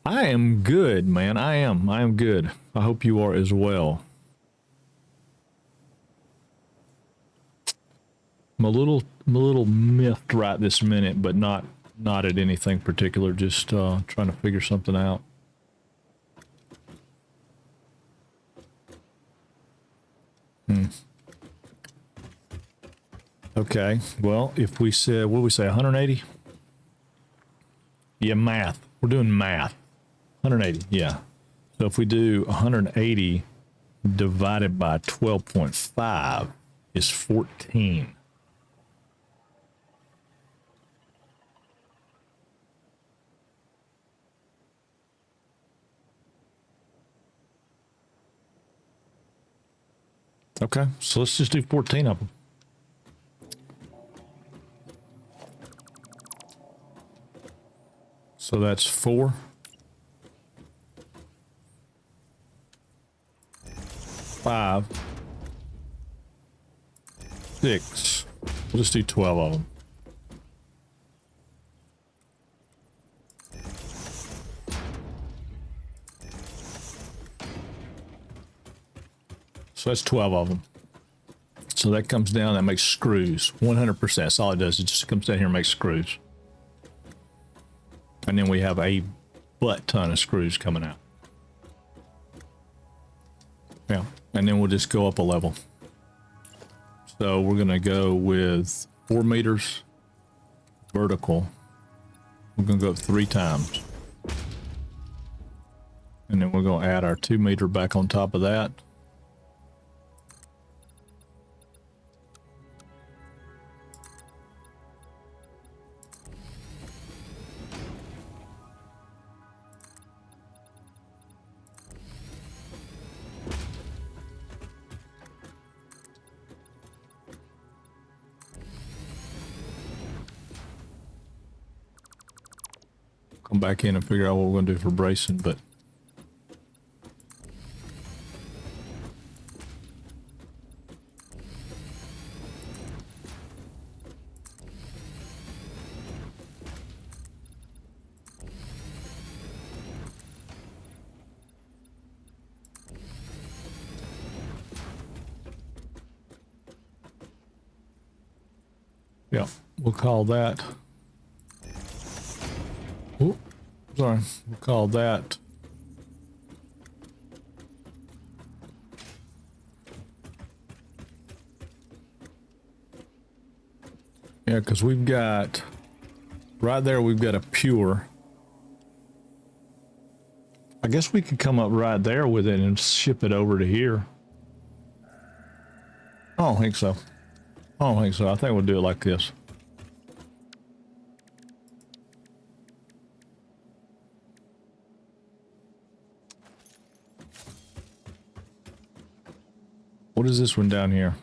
I am good, man. I am good. I hope you are as well. I'm a little miffed right this minute, but not at anything particular. Just trying to figure something out. Okay. Well, if we said, what did we say, 180? Yeah, math. We're doing math. 180. Yeah. So if we do 180 divided by 12.5 is 14. Okay, so let's just do 14 of them. So that's 4. 5. 6. We'll just do 12 of them. So that's 12 of them. So that comes down, that makes screws. 100%. That's all it does. It just comes down here and makes screws. And then we have a butt ton of screws coming out. Yeah. And then we'll just go up a level. So we're going to go with 4 meters vertical. We're going to go up 3 times. And then we're going to add our 2 meter back on top of that. Come back in and figure out what we're going to do for bracing, but yeah, we'll call that. Oh, sorry. We'll call that. Yeah, because we've got Right there, we've got a pure. I guess we could come up right there with it and ship it over to here. I don't think so. I don't think so. I think we'll do it like this. What is this one down here?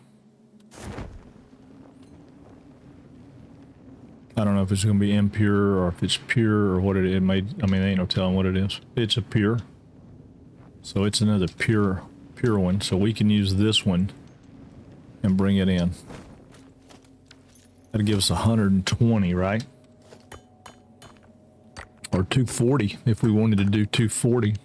I don't know if it's going to be impure or if it's pure or what it is. I mean, there ain't no telling what it is. It's a pure. So it's another pure one. So we can use this one and bring it in. That'll give us 120, right? Or 240 if we wanted to do 240.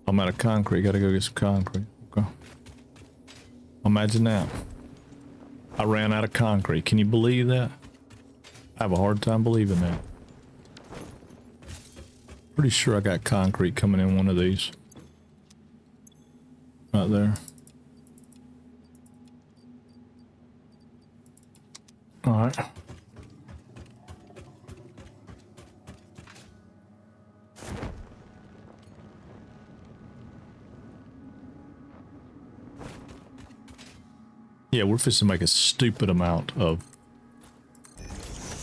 I'm out of concrete. Gotta go get some concrete. Okay. Imagine that. I ran out of concrete. Can you believe that? I have a hard time believing that. Pretty sure I got concrete coming in one of these. Right there. All right. Yeah, we're fixing to make a stupid amount of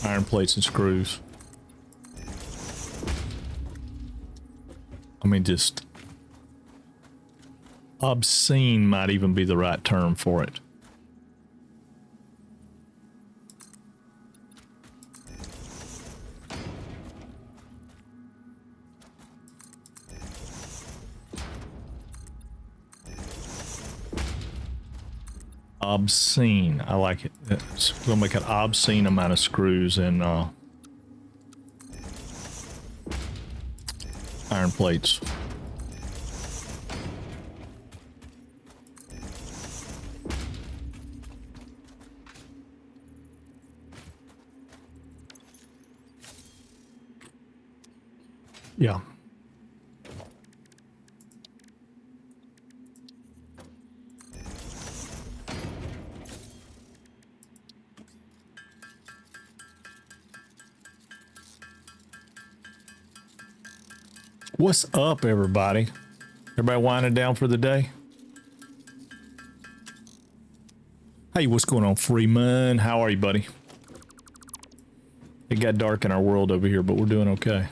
iron plates and screws. I mean, just obscene might even be the right term for it. Obscene. I like it. It's gonna make an obscene amount of screws and iron plates. Yeah. What's up, everybody? Everybody winding down for the day? Hey, what's going on, Freeman? How are you, buddy? It got dark in our world over here, but we're doing okay.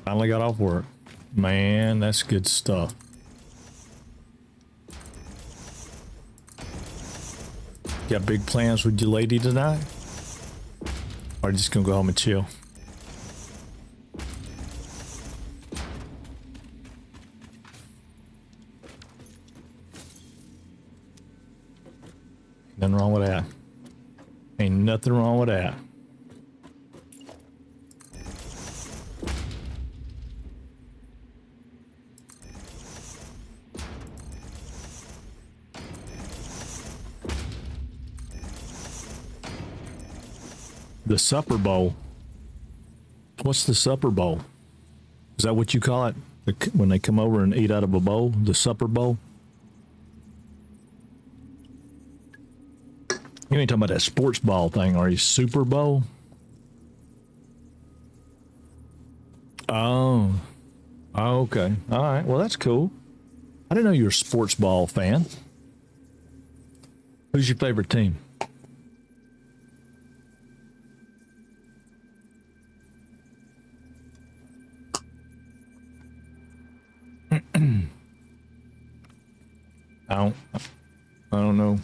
Finally got off work. Man, that's good stuff. Got big plans with your lady tonight? Or just gonna go home and chill? Nothing wrong with that. Ain't nothing wrong with that. The supper bowl. What's the supper bowl? Is that what you call it? When they come over and eat out of a bowl? The supper bowl? You ain't talking about that sports ball thing, are you? Super Bowl? Oh. Oh, okay. All right. Well, that's cool. I didn't know you were a sports ball fan. Who's your favorite team? I don't know.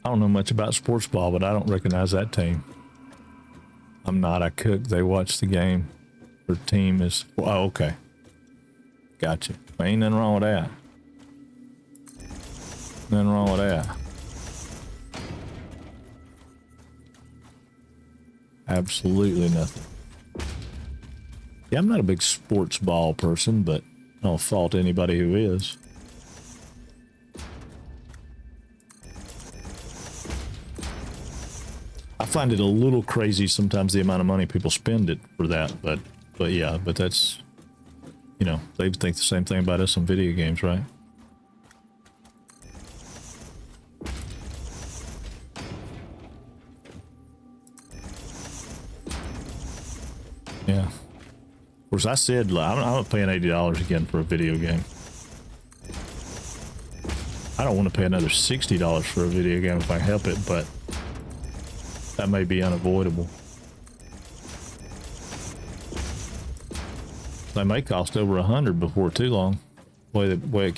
I don't know much about sports ball, but I don't recognize that team. I'm not. I cook. They watch the game. Their team is. Oh, okay. Gotcha. Ain't nothing wrong with that. Nothing wrong with that. Absolutely nothing. Yeah, I'm not a big sports ball person, but I don't fault anybody who is. I find it a little crazy sometimes the amount of money people spend it for that, but yeah, but that's, you know, they think the same thing about us on video games, right? Yeah. Of course, I said I'm not paying $80 again for a video game. I don't want to pay another $60 for a video game if I can help it, but that may be unavoidable. They may cost over 100 before too long. The way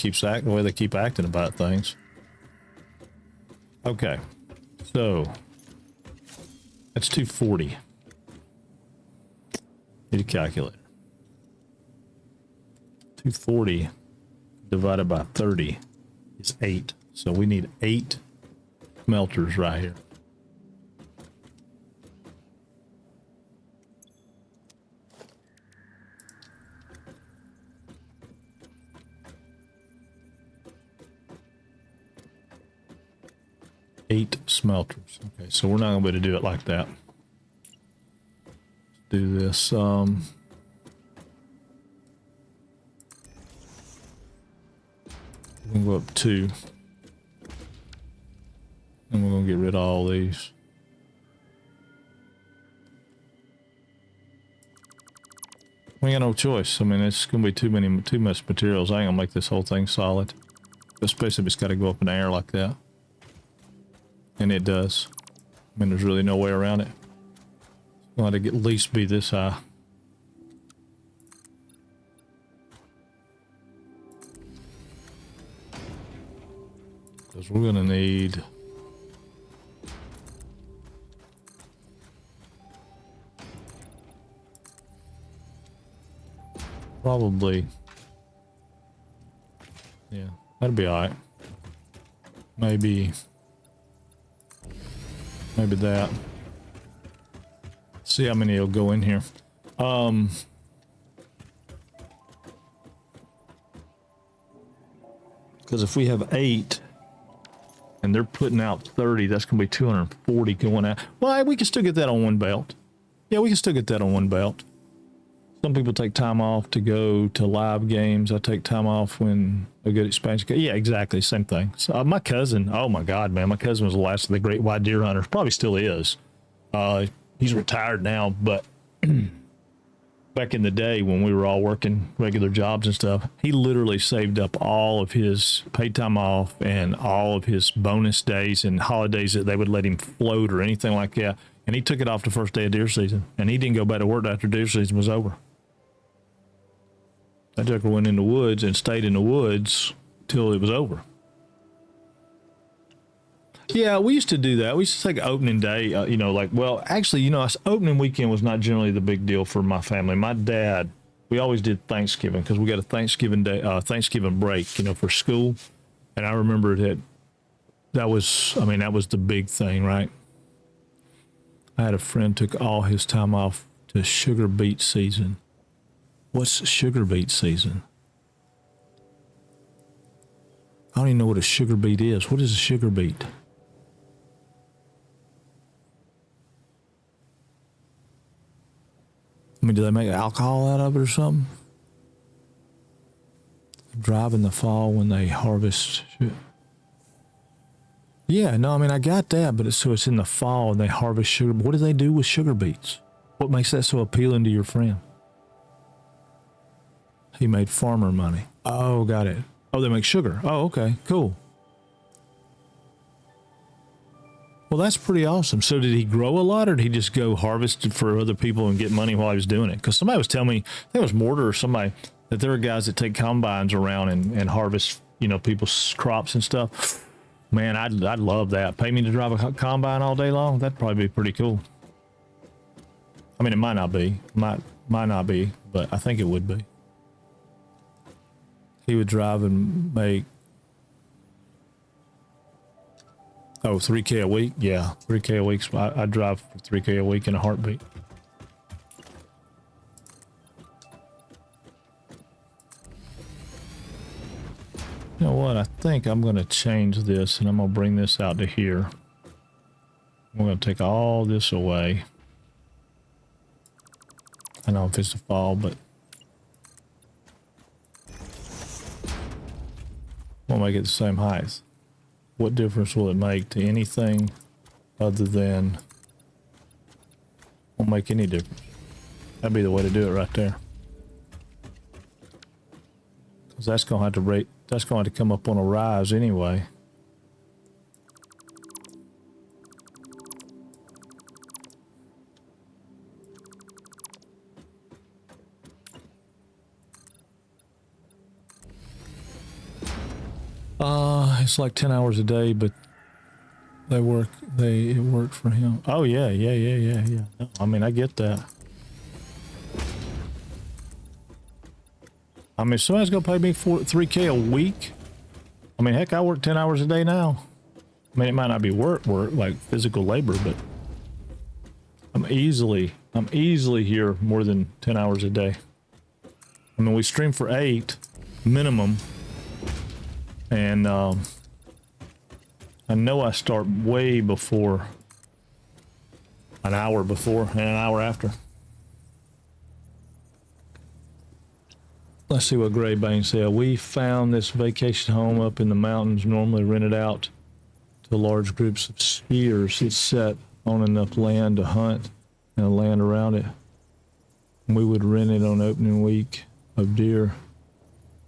they keep acting about things. Okay, so that's 240. Need a calculator. 240 divided by 30 is 8. So we need 8 smelters right here. Eight smelters. Okay, so we're not gonna be able to do it like that. Let's do this. We can go up 2. And we're gonna get rid of all these. We ain't got no choice. I mean, it's gonna be too much materials. I ain't gonna make this whole thing solid. Especially if it's gotta go up in the air like that. And it does. I mean, there's really no way around it. It's going to at least be this high. Because we're going to need... probably... yeah, that'd be alright. Maybe that. See how many will go in here. Because if we have 8 and they're putting out 30, that's gonna be 240 going out. Well, we can still get that on one belt. Yeah, we can still get that on one belt. Some people take time off to go to live games. I take time off when a good expansion. Yeah, exactly. Same thing. So my cousin, oh my God, man. My cousin was the last of the great white deer hunters. Probably still is. He's retired now, but back in the day when we were all working regular jobs and stuff, he literally saved up all of his paid time off and all of his bonus days and holidays that they would let him float or anything like that. And he took it off the first day of deer season. And he didn't go back to work after deer season was over. That joker went in the woods and stayed in the woods till it was over. Yeah, we used to do that. We used to take opening day, you know, like, well, actually, you know, opening weekend was not generally the big deal for my family. My dad, we always did Thanksgiving because we got a Thanksgiving day, Thanksgiving break, you know, for school. And I remember that was the big thing, right? I had a friend took all his time off to sugar beet season. What's sugar beet season? I don't even know what a sugar beet is. What is a sugar beet? I mean, do they make alcohol out of it or something? Drive in the fall when they harvest. Yeah, no, I mean, I got that, but it's in the fall and they harvest sugar. What do they do with sugar beets? What makes that so appealing to your friend? He made farmer money. Oh, got it. Oh, they make sugar. Oh, okay, cool. Well, that's pretty awesome. So did he grow a lot or did he just go harvest for other people and get money while he was doing it? Because somebody was telling me, I think it was Mortar or somebody, that there are guys that take combines around and harvest, you know, people's crops and stuff. Man, I'd love that. Pay me to drive a combine all day long? That'd probably be pretty cool. I mean, it might not be. Might not be, but I think it would be. He would drive and make... Oh, 3K a week? Yeah, 3K a week. I drive for 3K a week in a heartbeat. You know what? I think I'm going to change this and I'm going to bring this out to here. I'm going to take all this away. I don't know if it's a fall, but we'll make it the same height. What difference will it make to anything other than, won't make any difference. That'd be the way to do it right there. Because that's going to have to rate, that's going to have to come up on a rise anyway. It's like 10 hours a day, but it worked for him. Oh yeah. No, I mean, I get that. I mean, if somebody's gonna pay me 3K a week, I mean, heck, I work 10 hours a day now. I mean, it might not be work like physical labor, but I'm easily here more than 10 hours a day. I mean, we stream for 8 minimum. And I know I start way before, an hour before and an hour after. Let's see what Gray Bane said. We found this vacation home up in the mountains, normally rented out to large groups of skiers. It's set on enough land to hunt and the land around it. We would rent it on opening week of deer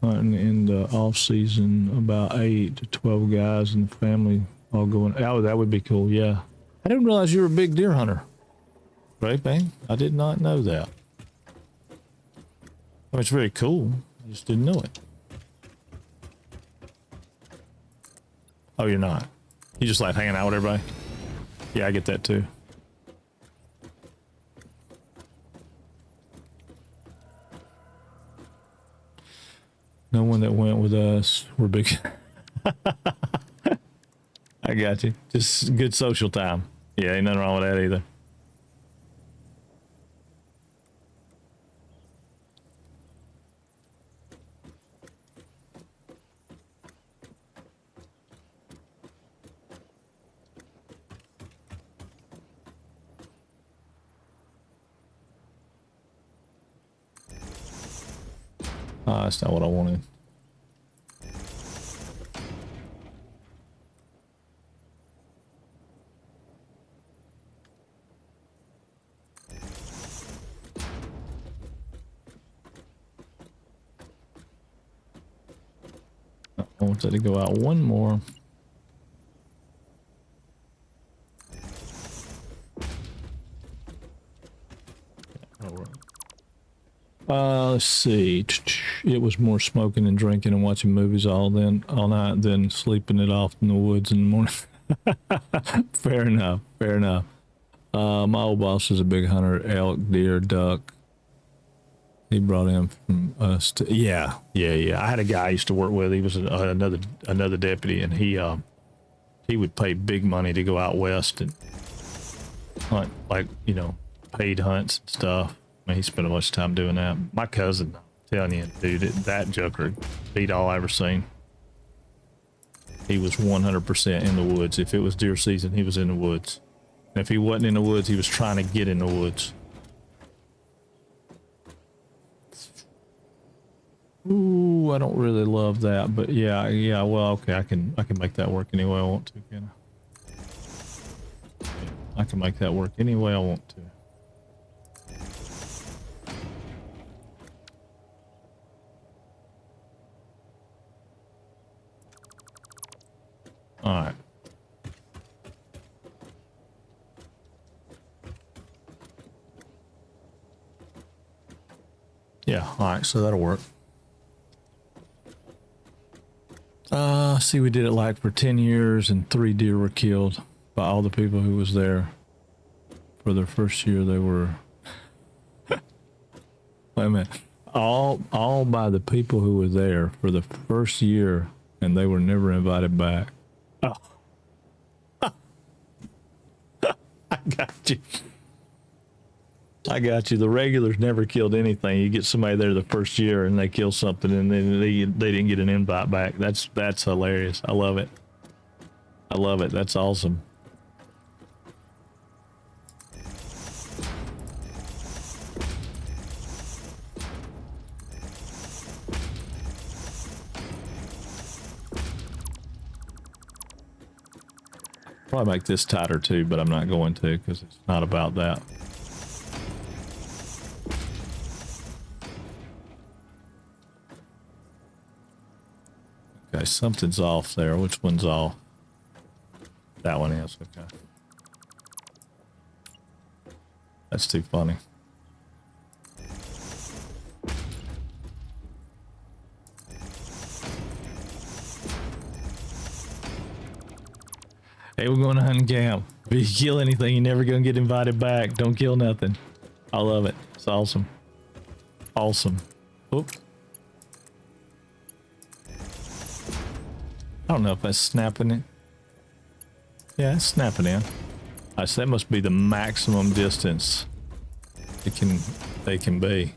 hunting in the off season, about 8 to 12 guys in the family all going. Oh, that would be cool. Yeah. I didn't realize you were a big deer hunter. Right, bang? I did not know that. Oh, it's very cool. I just didn't know it. Oh, you're not. You just like hanging out with everybody? Yeah, I get that too. No one that went with us were big. I got you. Just good social time. Yeah, ain't nothing wrong with that either. That's not what I wanted. I want that to go out one more. Let's see. It was more smoking and drinking and watching movies all night than sleeping it off in the woods in the morning. Fair enough. Fair enough. My old boss is a big hunter, elk, deer, duck. He brought in from us to, yeah. I had a guy I used to work with. He was another deputy, and he would pay big money to go out west and hunt, like, paid hunts and stuff. I mean, he spent a bunch of time doing that. My cousin, I'm telling you, dude, that joker beat all I ever seen. He was 100% in the woods. If it was deer season, he was in the woods. And if he wasn't in the woods, he was trying to get in the woods. Ooh, I don't really love that, but yeah. Well, okay, I can make that work any way I want to, can I? Yeah, I can make that work any way I want to. All right. Yeah, all right, so that'll work. See, we did it like for 10 years and 3 deer were killed by all the people who was there. For their first year, they were... Wait a minute. All by the people who were there for the first year, and they were never invited back. Oh. Got you. I got you. The regulars never killed anything. You get somebody there the first year and they kill something and then they didn't get an invite back. That's hilarious. I love it. I love it. That's awesome. Probably make this tighter too, but I'm not going to because it's not about that. Okay, something's off there. Which one's off? That one is. Okay. That's too funny. Hey, we're going to hunting camp. If you kill anything, you're never going to get invited back. Don't kill nothing. I love it. It's awesome. Awesome. Oop. I don't know if that's snapping it. Yeah, it's snapping in. So that must be the maximum distance they can be.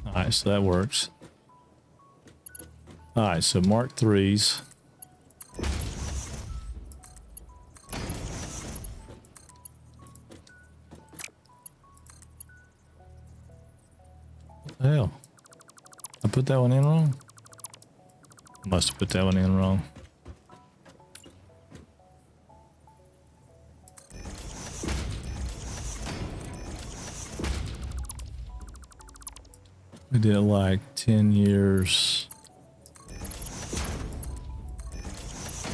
Alright, so that works. Alright, so Mark 3s. What the hell? I put that one in wrong? Must have put that one in wrong. We did like 10 years.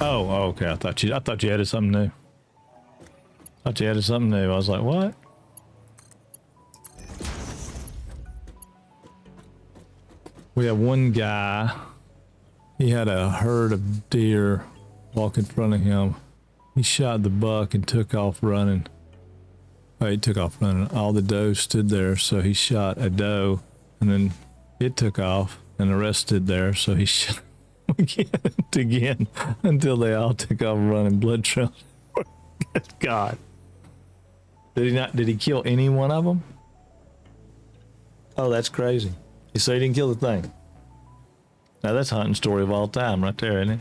Oh, okay. I thought you added something new. I was like, what? We have one guy. He had a herd of deer walk in front of him. He shot the buck and took off running. Oh, he took off running. All the does stood there, so he shot a doe. And then it took off, and the rest stood there, so he shot again until they all took off running. Blood trail. God. Did he kill any one of them? Oh, that's crazy. You say he didn't kill the thing. Now that's hunting story of all time right there, isn't it?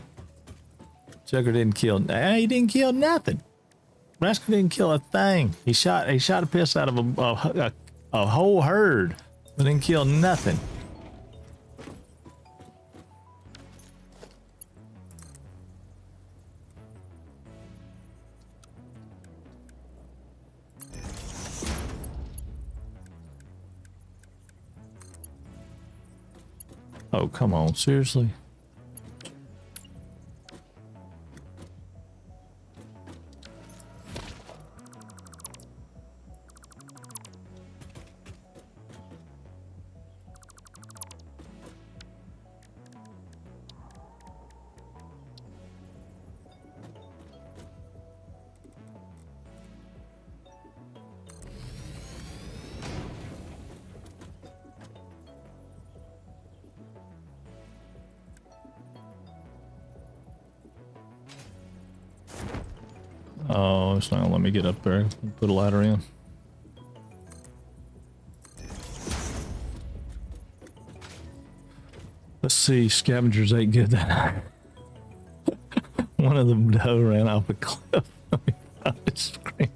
Chucker didn't kill. He didn't kill nothing. Rascal didn't kill a thing. He shot a piss out of a whole herd. But didn't kill nothing. Oh, come on, seriously? Oh, it's not gonna let me get up there. Put a ladder in. Let's see. Scavengers ain't good that night. One of them doe ran off a cliff. I just screamed.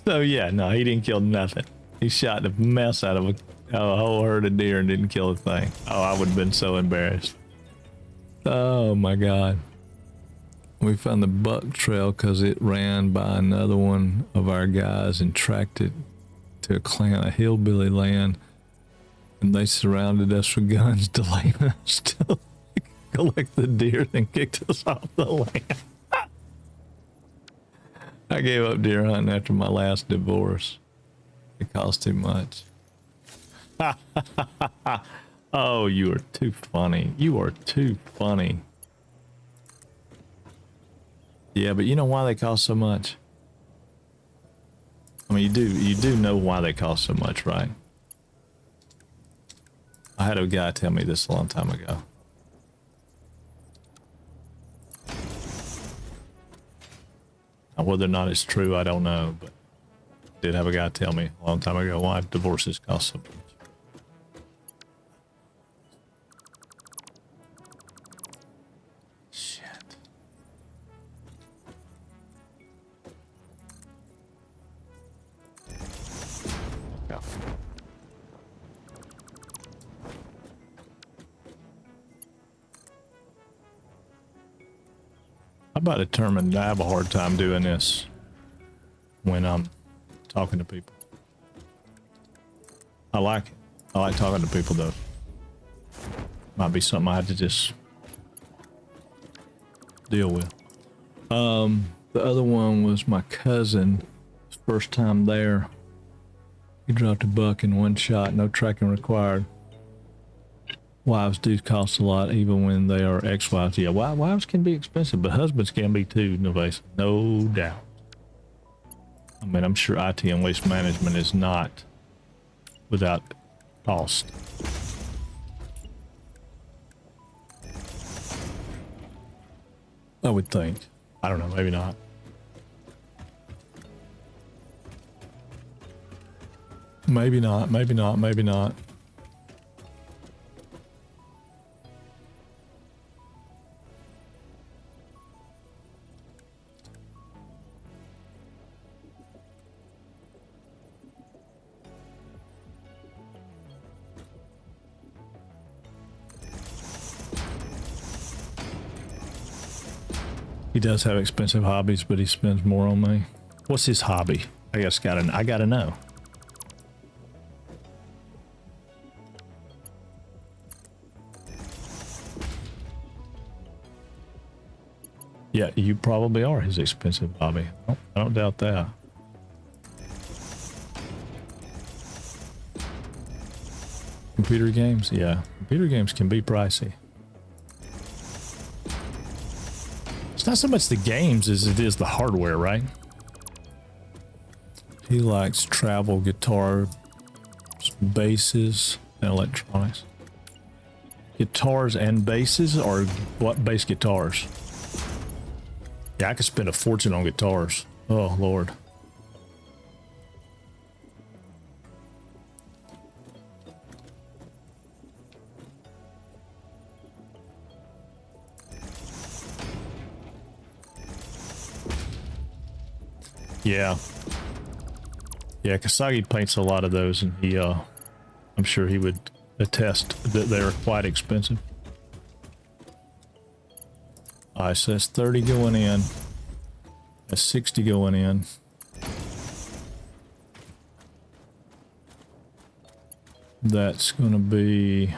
So yeah, no, he didn't kill nothing. He shot the mess out of a whole herd of deer and didn't kill a thing. Oh, I would have been so embarrassed. Oh my God. We found the buck trail because it ran by another one of our guys and tracked it to a hillbilly land. And they surrounded us with guns to let us to collect the deer and kicked us off the land. I gave up deer hunting after my last divorce. It cost too much. Oh, you are too funny. You are too funny. Yeah, but you know why they cost so much? I mean, you do know why they cost so much, right? I had a guy tell me this a long time ago. Now, whether or not it's true, I don't know, but I did have a guy tell me a long time ago why divorces cost so much. Shit. Yeah. I'm about determined I have a hard time doing this when I'm talking to people. I like it. I like talking to people though. Might be something I have to just deal with. The other one was my cousin. First time there. He dropped a buck in one shot, no tracking required. Wives do cost a lot, even when they are ex-wives. Yeah, wives can be expensive, but husbands can be too, Novase. No doubt. I mean, I'm sure IT and waste management is not without cost. I would think. I don't know, maybe not. Maybe not, maybe not, maybe not. He does have expensive hobbies, but he spends more on me. What's his hobby? I gotta know. Yeah, you probably are his expensive hobby. I don't doubt that. Computer games? Yeah, computer games can be pricey. It's not so much the games as it is the hardware, right? He likes travel guitar, basses, and electronics. Guitars and basses, or what bass guitars? Yeah, I could spend a fortune on guitars. Oh, Lord. Yeah. Yeah, Kasagi paints a lot of those, and he, I'm sure he would attest that they're quite expensive. Alright, so that's 30 going in. That's 60 going in. That's gonna be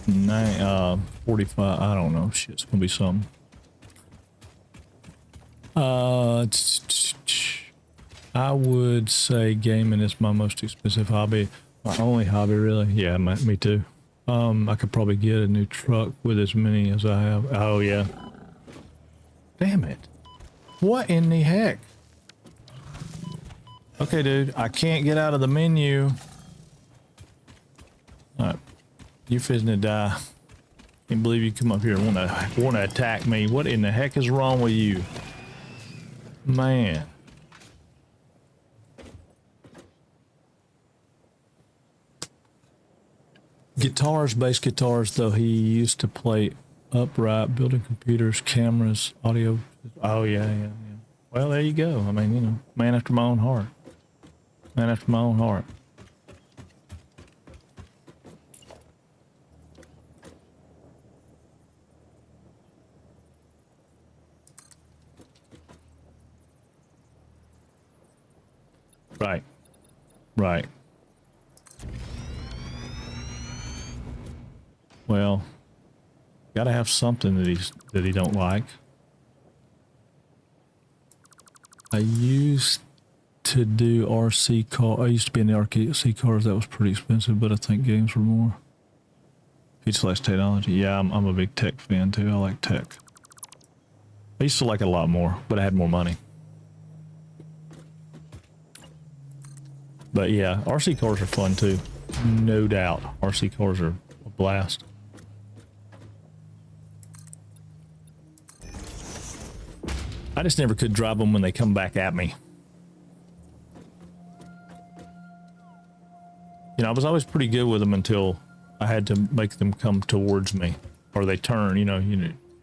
45. I don't know. Shit, it's gonna be something. I would say gaming is my most expensive hobby. My only hobby, really. Yeah, me too. I could probably get a new truck with as many as I have. Oh, yeah. Damn it. What in the heck? Okay, dude. I can't get out of the menu. Alright. You fizzing to die. Can't believe you come up here and wanna attack me. What in the heck is wrong with you? Man. Guitars, bass guitars, though, he used to play upright, building computers, cameras, audio. Oh, yeah. Well, there you go. I mean, you know, man after my own heart. Man after my own heart. Right. Right. Well, gotta have something that he don't like. I used to do RC car. I used to be in the RC cars. That was pretty expensive, but I think games were more. He likes technology. Yeah, I'm a big tech fan too. I like tech. I used to like it a lot more, but I had more money. But yeah, RC cars are fun too. No doubt. RC cars are a blast. I just never could drive them when they come back at me. You know, I was always pretty good with them until I had to make them come towards me, or they turn, you know,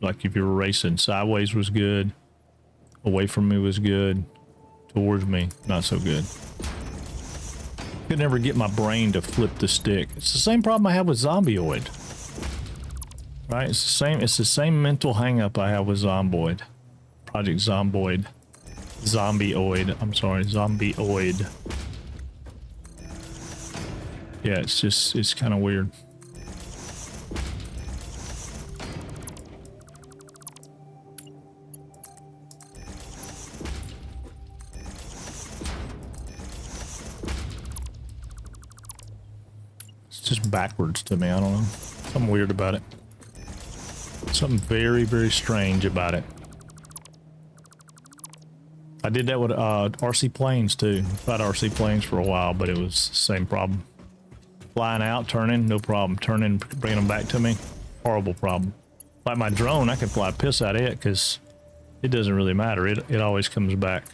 like if you were racing, sideways was good, away from me was good, towards me, not so good. Could never get my brain to flip the stick. It's the same problem I have with Zombioid. Right? It's the same mental hang up I have with Zomboid. Project Zomboid. Zombioid. I'm sorry, Zombioid. Yeah, it's kind of weird. It's just backwards to me. I don't know. Something weird about it. Something very, very strange about it. I did that with RC planes too. I tried RC planes for a while, but it was the same problem. Flying out, turning, no problem. Turning, bringing them back to me, horrible problem. Like my drone, I can fly piss out of it because it doesn't really matter. It always comes back.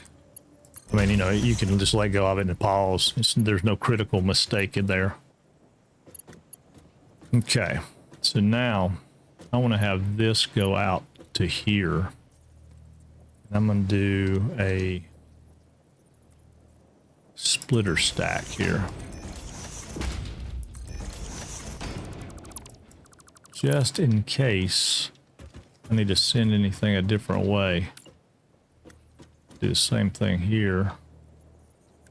I mean, you know, you can just let go of it and pause. There's no critical mistake in there. Okay, so now I want to have this go out to here. I'm going to do a splitter stack here. Just in case I need to send anything a different way. Do the same thing here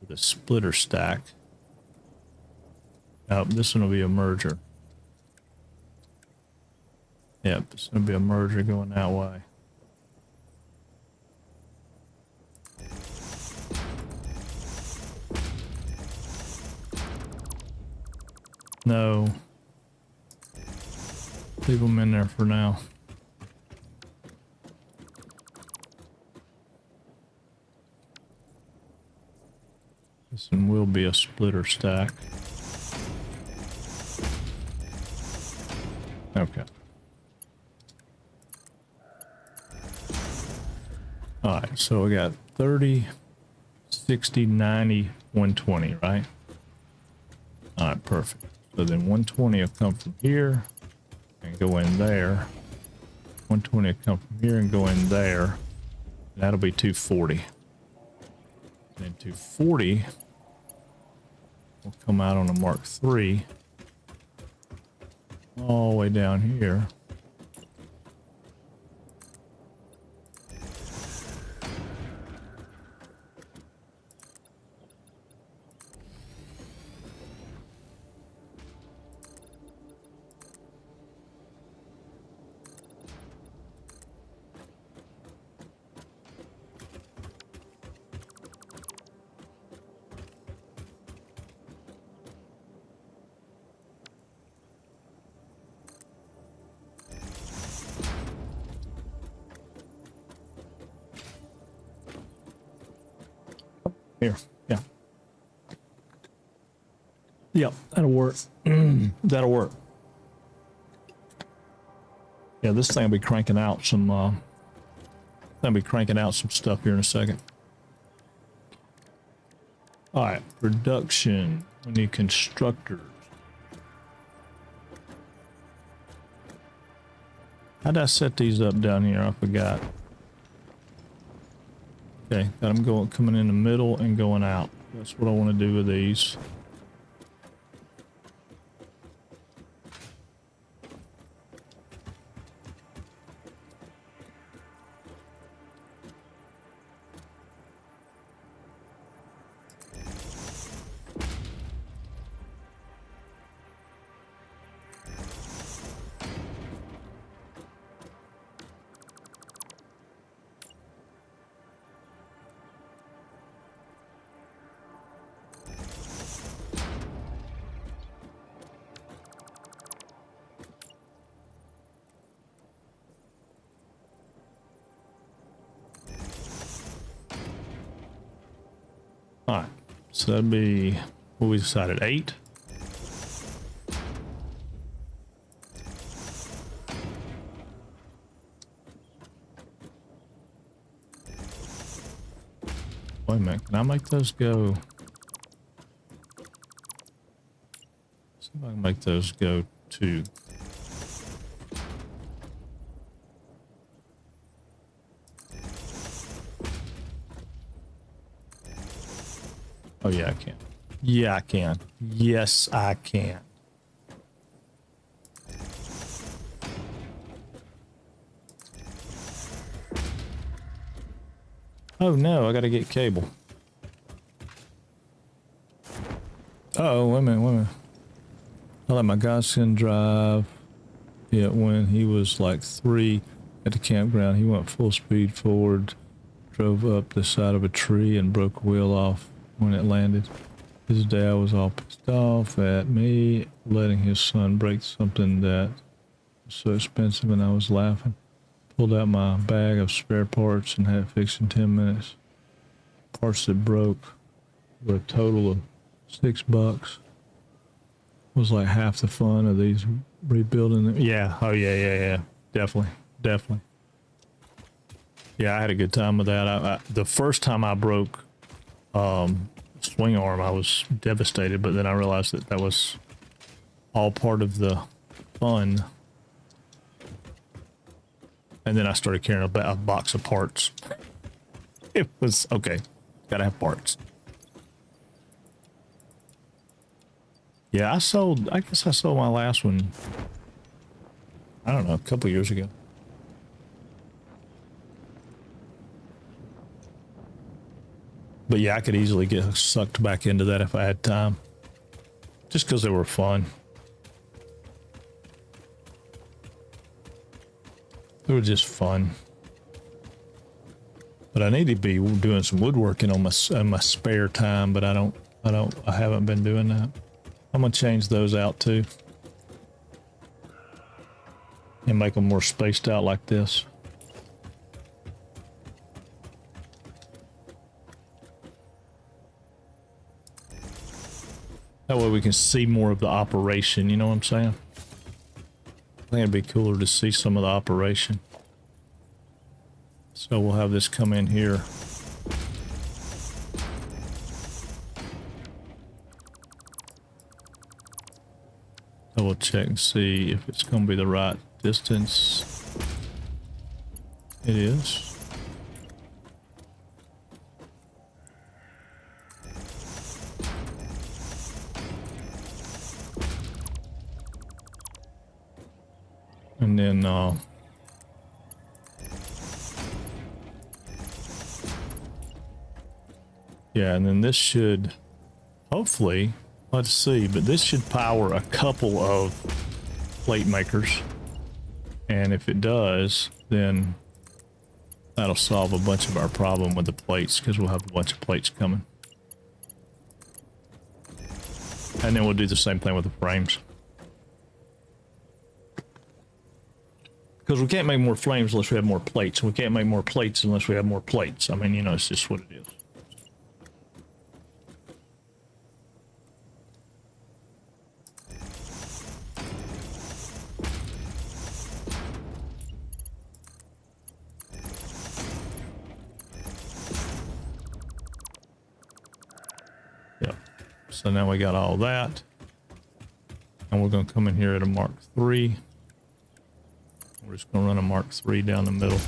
with a splitter stack. Oh, this one will be a merger. Yep, this will be a merger going that way. No. Leave them in there for now. This one will be a splitter stack. Okay. All right, so we got 30, 60, 90, 120, right? All right, perfect. So then 120 will come from here and go in there. 120 will come from here and go in there. That'll be 240. And 240 will come out on a Mark III all the way down here. Here, yeah. Yep, that'll work. That'll work. Yeah, this thing will be cranking out some, stuff here in a second. All right, production. We need constructors. How did I set these up down here? I forgot. Okay, got them coming in the middle and going out. That's what I want to do with these. So that'd be what we decided, 8. Wait a minute, can I make those go? See if I can make those go 2. Oh yeah, I can. Yeah, I can. Yes, I can. Oh no, I gotta get cable. Uh-oh, wait a minute. I let my godson drive it when he was like 3 at the campground. He went full speed forward, drove up the side of a tree and broke a wheel off when it landed. His dad was all pissed off at me letting his son break something that was so expensive, and I was laughing. Pulled out my bag of spare parts and had it fixed in 10 minutes. Parts that broke were a total of $6. Was like half the fun of these rebuilding them. Yeah, oh yeah. Definitely. Yeah, I had a good time with that. The first time I broke swing arm, I was devastated, but then I realized that that was all part of the fun. And then I started carrying a box of parts. It was okay. Gotta have parts. Yeah, I guess I sold my last one, I don't know, a couple years ago. But yeah, I could easily get sucked back into that if I had time. Just because they were fun. They were just fun. But I need to be doing some woodworking on my spare time, but I haven't been doing that. I'm gonna change those out too. And make them more spaced out like this. That way we can see more of the operation, you know what I'm saying? I think it'd be cooler to see some of the operation. So we'll have this come in here. Double check and see if it's going to be the right distance. It is. And then yeah, and then this should hopefully, let's see, but this should power a couple of plate makers. And if it does, then that'll solve a bunch of our problem with the plates, because we'll have a bunch of plates coming. And then we'll do the same thing with the frames. Because we can't make more frames unless we have more plates. And we can't make more plates unless we have more plates. I mean, you know, it's just what it is. Yep. So now we got all that. And we're going to come in here at a Mark III. We're just going to run a Mark III down the middle.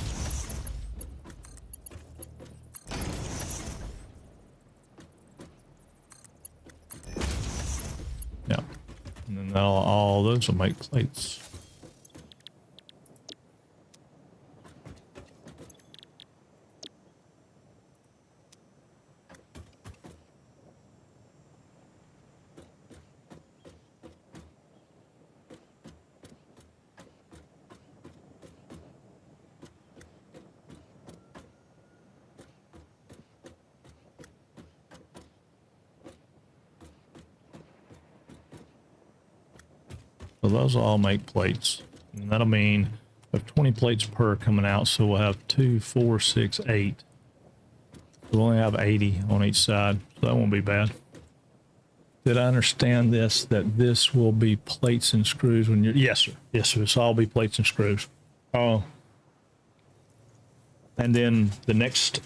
Yeah. And then all those will make plates. So those will all make plates. And that'll mean we have 20 plates per coming out. So we'll have 2, 4, 6, 8. So we'll only have 80 on each side, so that won't be bad. Did I understand this, that this will be plates and screws when you're... Yes, sir. Yes, sir. This will all be plates and screws. Oh. And then the next...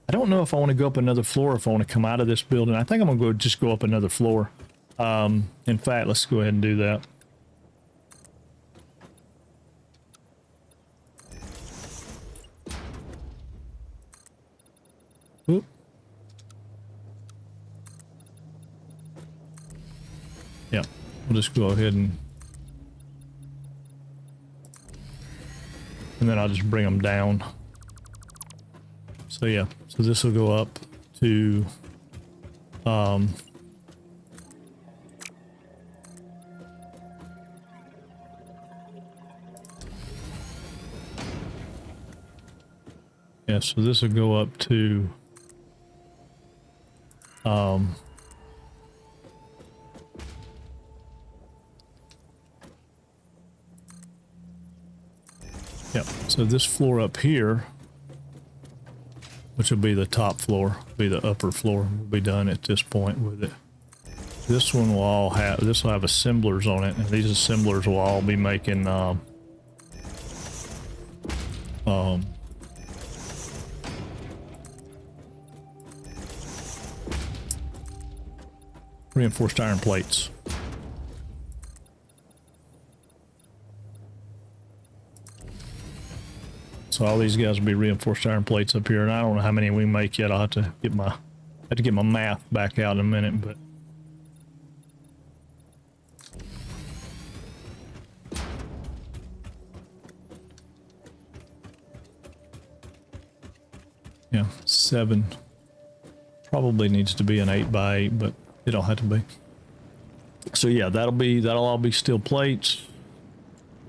I don't know if I want to go up another floor or if I want to come out of this building. I think I'm going to just go up another floor. In fact, let's go ahead and do that. Oop. Yeah, we'll just go ahead and then I'll just bring them down. So yeah, so this will go up to yeah, so this will go up to yep, so this floor up here, which will be the top floor, be the upper floor, will be done at this point with it. This one will all have, this will have assemblers on it, and these assemblers will all be making reinforced iron plates. So all these guys will be reinforced iron plates up here, and I don't know how many we make yet. I'll have to get my math back out in a minute, but yeah, 7 probably needs to be an 8x8, but it don't have to be. So yeah, that'll all be steel plates.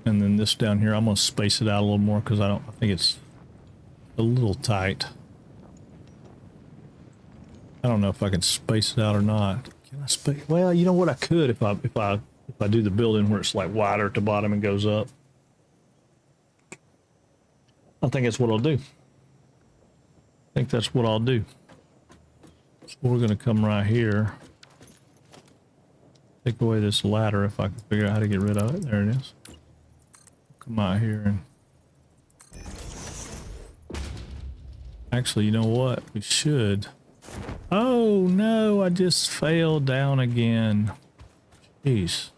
And then this down here, I'm gonna space it out a little more because I think it's a little tight. I don't know if I can space it out or not. Can I space? Well, you know what, I could if I do the building where it's like wider at the bottom and goes up. I think that's what I'll do. I think that's what I'll do. So we're gonna come right here. Take away this ladder if I can figure out how to get rid of it. There it is. Come out here and actually, you know what? We should. Oh no, I just fell down again. Jeez.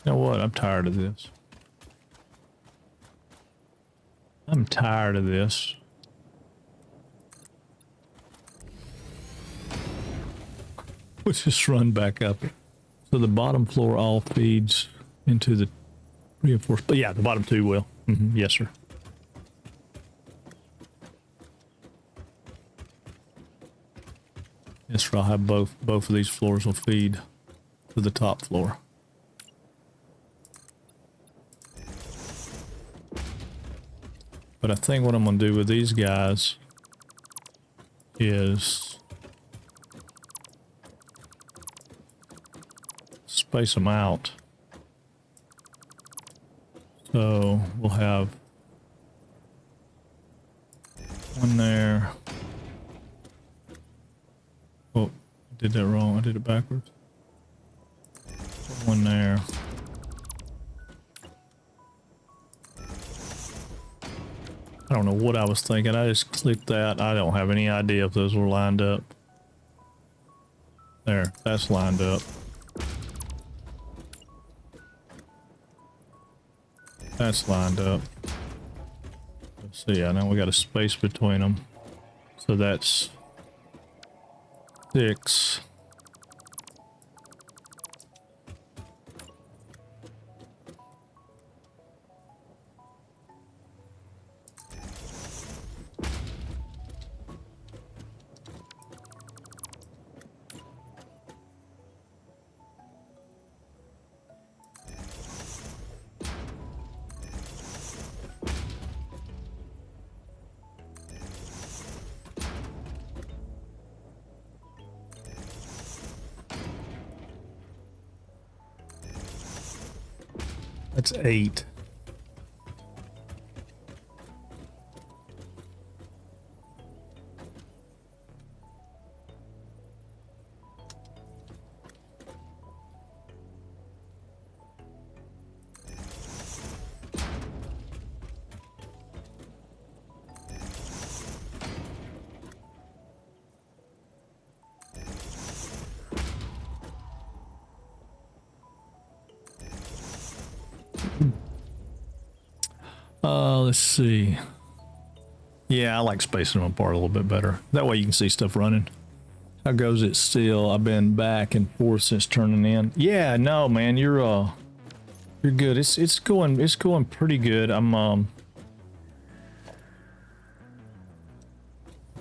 You know what? I'm tired of this. I'm tired of this. We'll just run back up. So the bottom floor all feeds into the reinforced, but yeah, the bottom two will. Yes, sir. Yes, sir. I'll have both of these floors will feed to the top floor. But I think what I'm going to do with these guys is space them out. So we'll have one there. Oh, I did that wrong. I did it backwards. One there. I don't know what I was thinking. I just clicked that. I don't have any idea if those were lined up. There, that's lined up. That's lined up. So yeah, now we got a space between them. So that's 6. That's 8. Let's see. Yeah, I like spacing them apart a little bit better. That way you can see stuff running. How goes it still? I've been back and forth since turning in. Yeah, no, man, you're good. It's going pretty good. I'm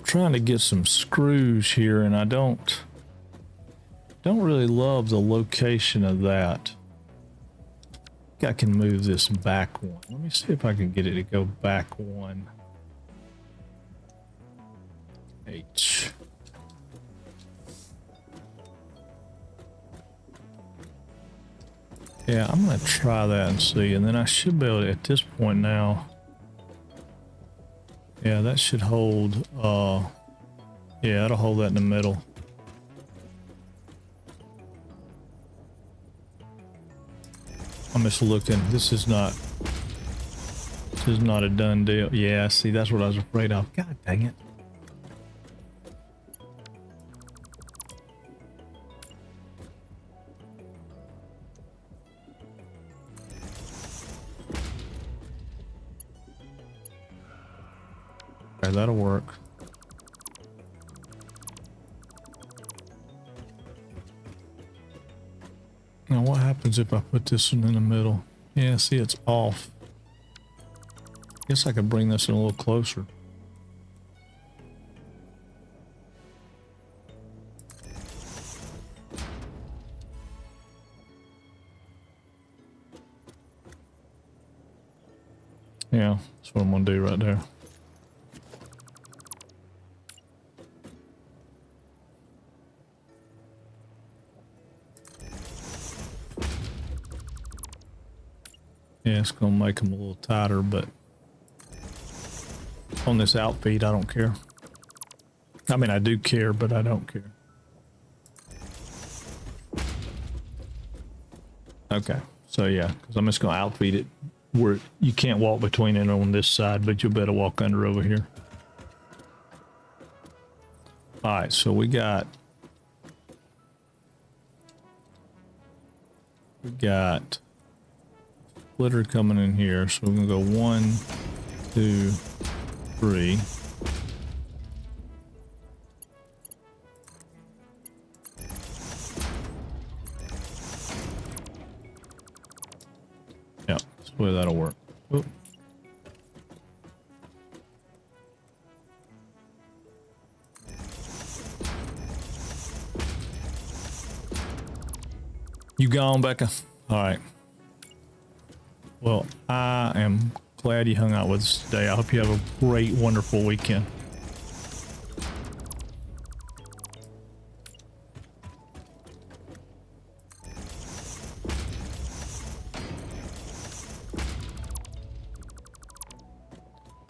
trying to get some screws here, and I don't really love the location of that. I think I can move this back one. Let me see if I can get it to go back one. H. Yeah, I'm gonna try that and see, and then I should be able to, at this point now. Yeah, that should hold, yeah, it'll hold that in the middle. I'm just looking, this is not a done deal. Yeah, see, that's what I was afraid of. God dang it. Okay, that'll work. Now what happens if I put this one in the middle? Yeah, see, it's off. Guess I could bring this in a little closer. Yeah, that's what I'm gonna do right there. Yeah, it's gonna make them a little tighter, but on this outfeed, I don't care. I mean, I do care, but I don't care. Okay, so yeah, because I'm just gonna outfeed it where you can't walk between it on this side, but you'll better walk under over here. All right, so we got splitter coming in here, so we're gonna go 1, 2, 3. Yeah, that's the way that'll work. Oop. You gone, Becca? All right. Well, I am glad you hung out with us today. I hope you have a great, wonderful weekend.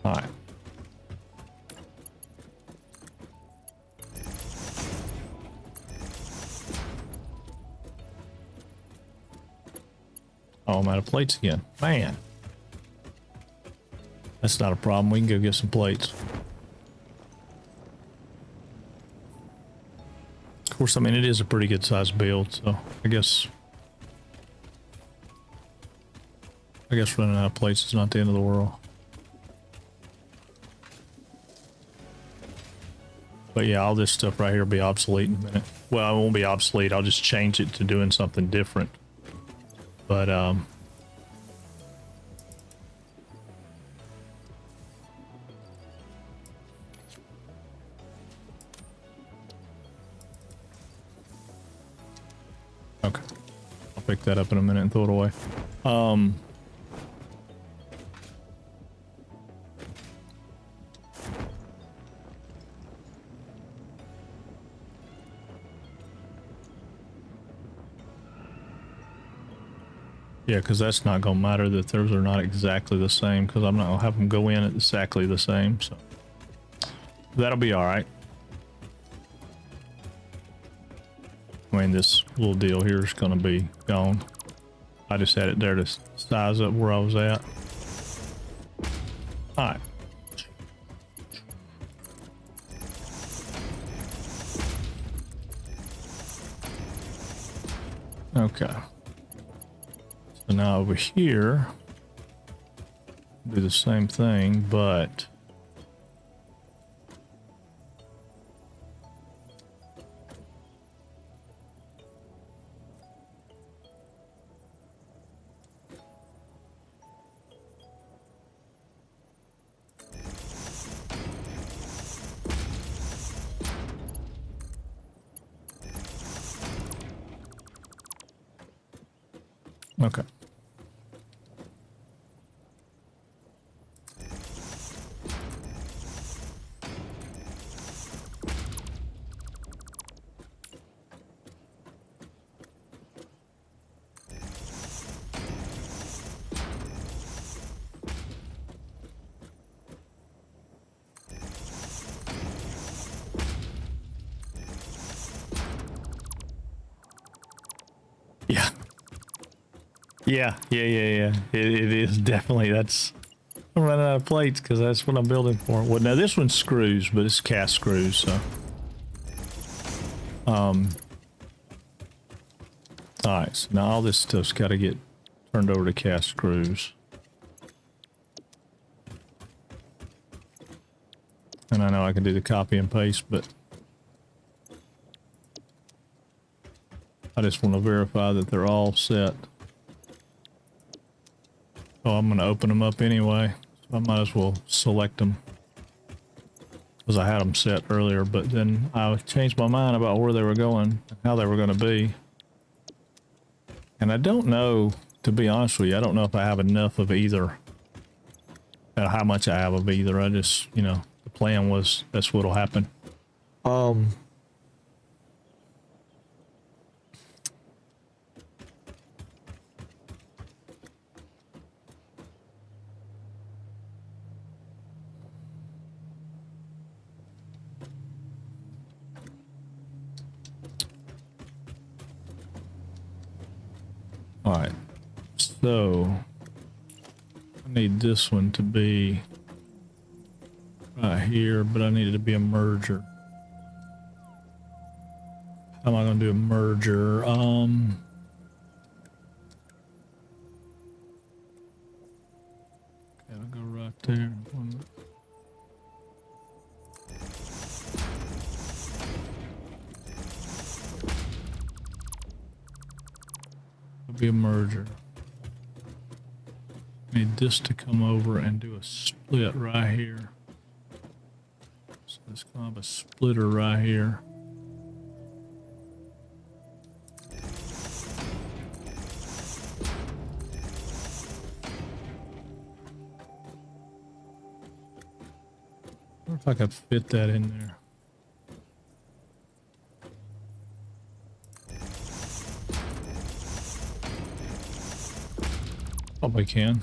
All right. Oh, I'm out of plates again. Man. That's not a problem. We can go get some plates. Of course, I mean, it is a pretty good sized build, so I guess running out of plates is not the end of the world. But yeah, all this stuff right here will be obsolete in a minute. Well, it won't be obsolete. I'll just change it to doing something different. But okay, I'll pick that up in a minute and throw it away. Yeah, because that's not going to matter that those are not exactly the same, because I'm not going to have them go in at exactly the same, so that'll be all right. I mean, this little deal here is going to be gone. I just had it there to size up where I was at. All right. Okay. So now over here, do the same thing, but okay. Yeah. Yeah. It is definitely, that's, I'm running out of plates because that's what I'm building for. Well, now this one's screws, but it's cast screws, so. Alright, so now all this stuff's got to get turned over to cast screws. And I know I can do the copy and paste, but I just want to verify that they're all set. Oh, I'm going to open them up anyway. So I might as well select them. Because I had them set earlier, but then I changed my mind about where they were going, how they were going to be. And I don't know, to be honest with you, I don't know if I have enough of either. How much I have of either. I just, you know, the plan was that's what'll happen. All right, so I need this one to be right here, but I need it to be a merger. How am I going to do a merger? Gotta go right there. Be a merger. Need this to come over and do a split right here. So it's gonna have a splitter right here. I wonder if I could fit that in there. Probably can.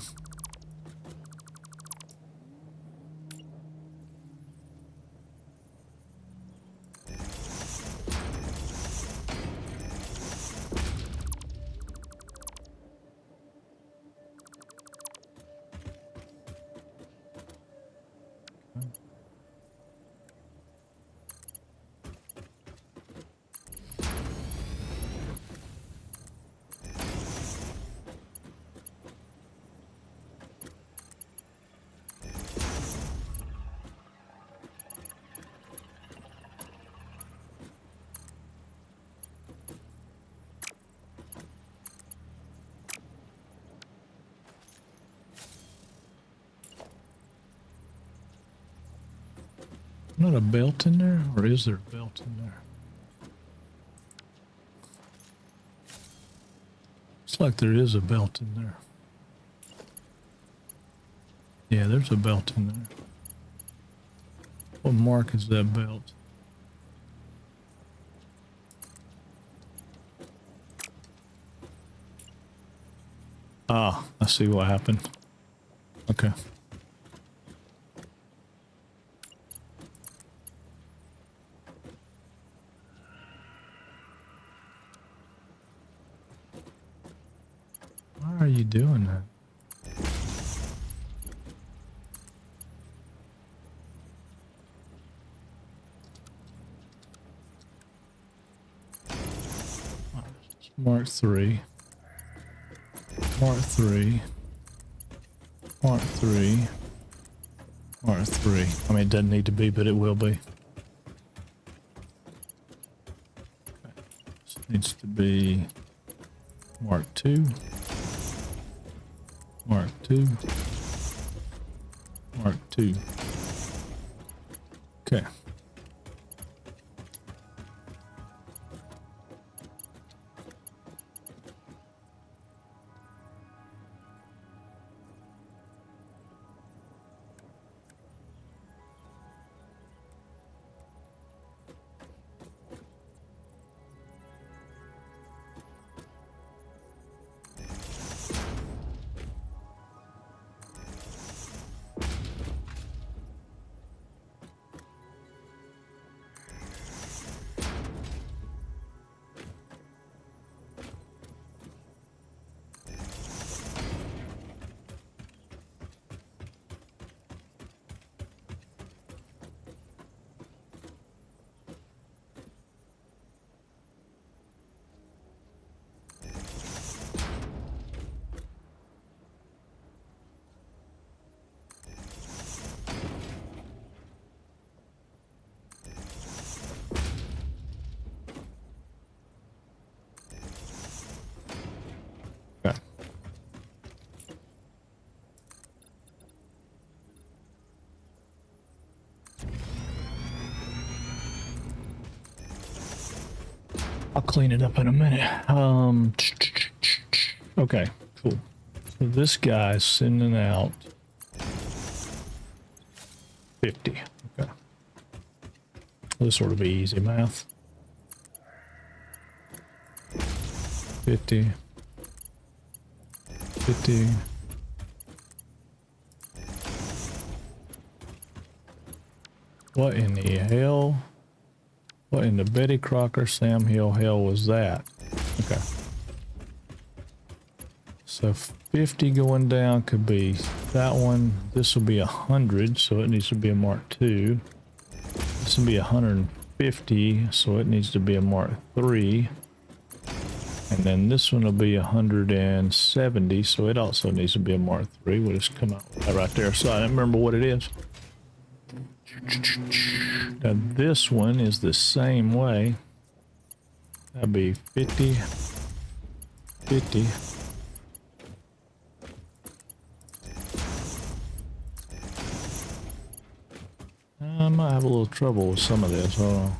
Not a belt in there, or is there a belt in there? Looks like there is a belt in there. Yeah, there's a belt in there. What mark is that belt? Ah, I see what happened. Okay. Why are you doing that? Mark 3. Mark 3. Mark 3. Mark 3. I mean, it doesn't need to be, but it will be. Okay. This needs to be Mark 2. Mark 2. Mark 2. Okay. Okay. I'll clean it up in a minute. Okay, cool. So this guy's sending out 50. Okay. This sort of be easy math. 50. 50. What in the hell? What in the Betty Crocker Sam Hill hell was that? Okay. So 50 going down could be that one. This will be 100, so it needs to be a Mark 2. This will be 150, so it needs to be a Mark 3. And then this one will be 170, so it also needs to be a Mark 3. We'll just come out with that right there. So I don't remember what it is. Now this one is the same way. That'd be 50, 50. I might have a little trouble with some of this. Hold on.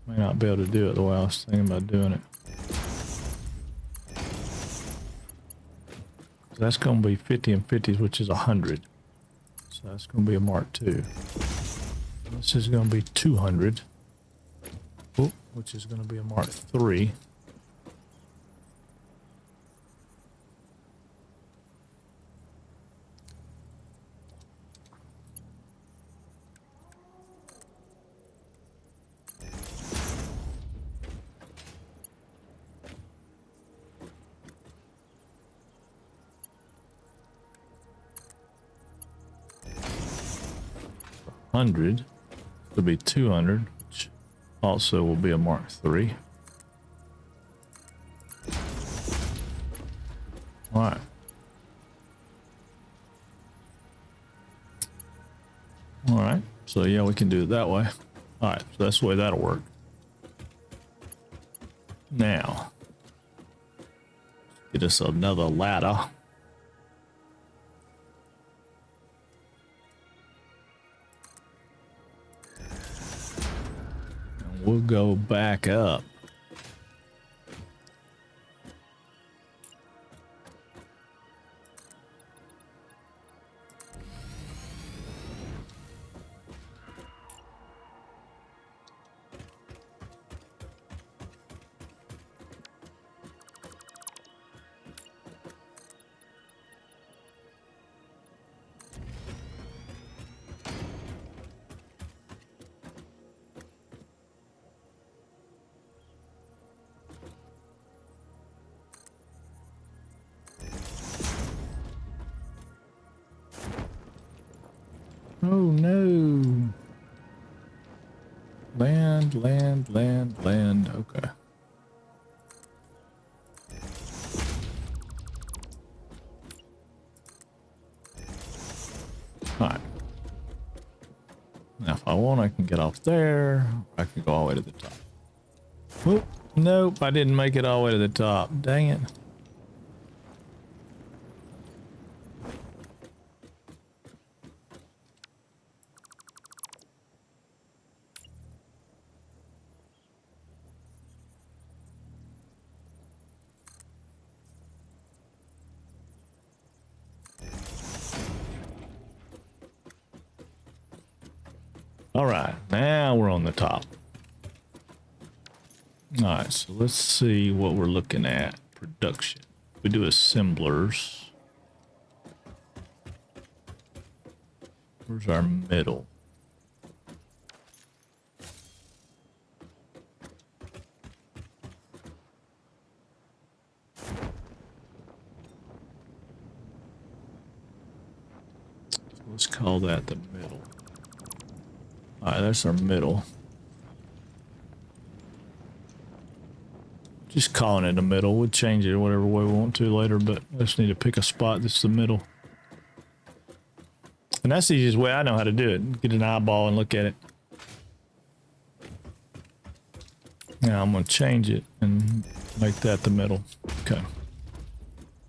May not be able to do it the way I was thinking about doing it. That's going to be 50 and 50s, which is 100. So that's going to be a Mark 2. This is going to be 200, which is going to be a Mark 3. Hundred will be 200, which also will be a Mark 3. All right. All right. So yeah, we can do it that way. All right. So that's the way that'll work. Now, get us another ladder. We'll go back up. Oh no. Land, land, land, land. Okay. Now, if I want, I can get off there. I can go all the way to the top. Oh, nope, I didn't make it all the way to the top. Dang it. All right, now we're on the top. All right, so let's see what we're looking at. Production. We do assemblers. Where's our middle? Let's call that the middle. All right, that's our middle. Just calling it the middle. We'll change it whatever way we want to later, but I just need to pick a spot that's the middle. And that's the easiest way I know how to do it. Get an eyeball and look at it. Now I'm going to change it and make that the middle. Okay.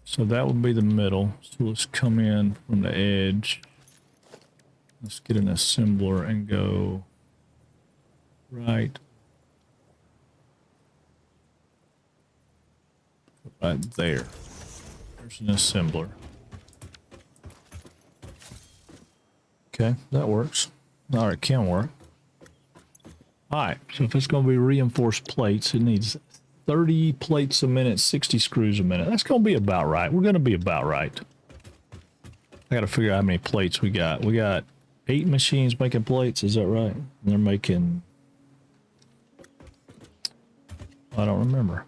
So that would be the middle. So let's come in from the edge. Let's get an assembler and go right there. There's an assembler. Okay, that works. All right, can work. All right, so if it's going to be reinforced plates, it needs 30 plates a minute, 60 screws a minute. That's going to be about right. We're going to be about right. I got to figure out how many plates we got. We got 8 machines making plates, is that right? And they're making... I don't remember.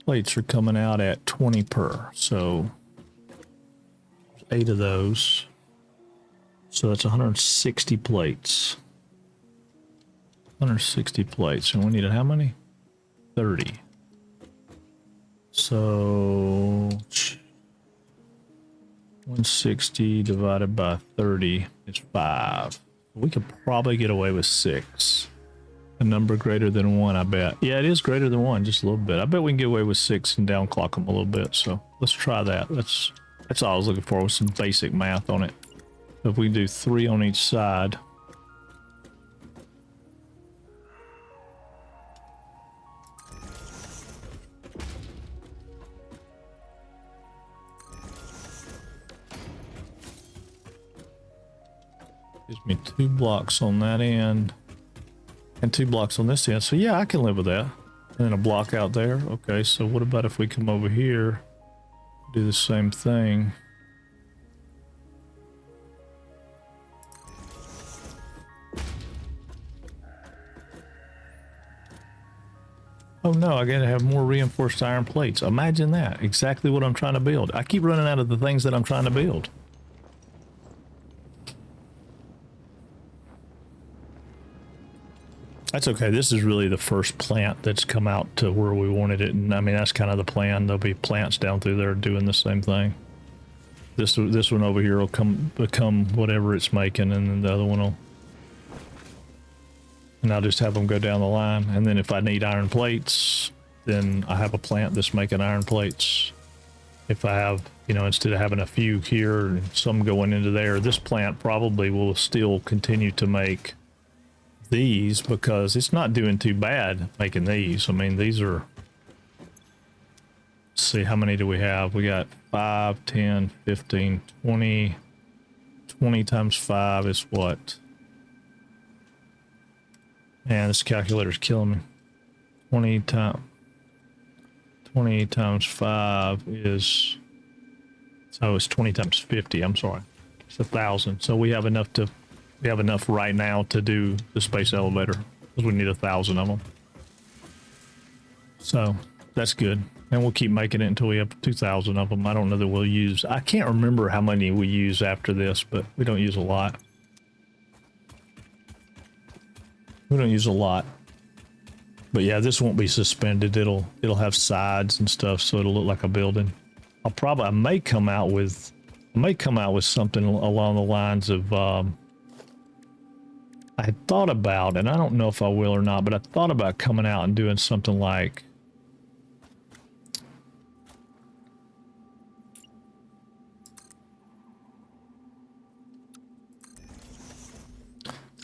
Plates are coming out at 20 per, so 8 of those. So that's 160 plates. 160 plates, and we needed how many? 30. So 160 divided by 30 is 5. We could probably get away with 6. A number greater than 1, I bet. Yeah, it is greater than 1, just a little bit. I bet we can get away with 6 and downclock them a little bit. So let's try that. That's all I was looking for, with some basic math on it. If we do 3 on each side. Gives me 2 blocks on that end. And 2 blocks on this end. So yeah, I can live with that. And then a block out there. Okay, so what about if we come over here, do the same thing? Oh no, I gotta have more reinforced iron plates. Imagine that. Exactly what I'm trying to build. I keep running out of the things that I'm trying to build. That's okay. This is really the first plant that's come out to where we wanted it. And I mean, that's kind of the plan. There'll be plants down through there doing the same thing. This one over here will become whatever it's making, and then the other one will. And I'll just have them go down the line. And then if I need iron plates, then I have a plant that's making iron plates. If I have, you know, instead of having a few here and some going into there, this plant probably will still continue to make these, because it's not doing too bad making these. I mean, these are, let's see, how many do we have? We got 5, 10, 15, 20. 20 times 5 is what? Man, this calculator's killing me. 20 times 5 is, so it's 20 times 50. I'm sorry, it's 1,000. So we have enough right now to do the space elevator, because we need 1,000 of them. So that's good, and we'll keep making it until we have 2,000 of them. I don't know that we'll use. I can't remember how many we use after this, but we don't use a lot. We don't use a lot. But yeah, this won't be suspended. It'll have sides and stuff, so it'll look like a building. I may come out with something along the lines of I had thought about, and I don't know if I will or not, but I thought about coming out and doing something like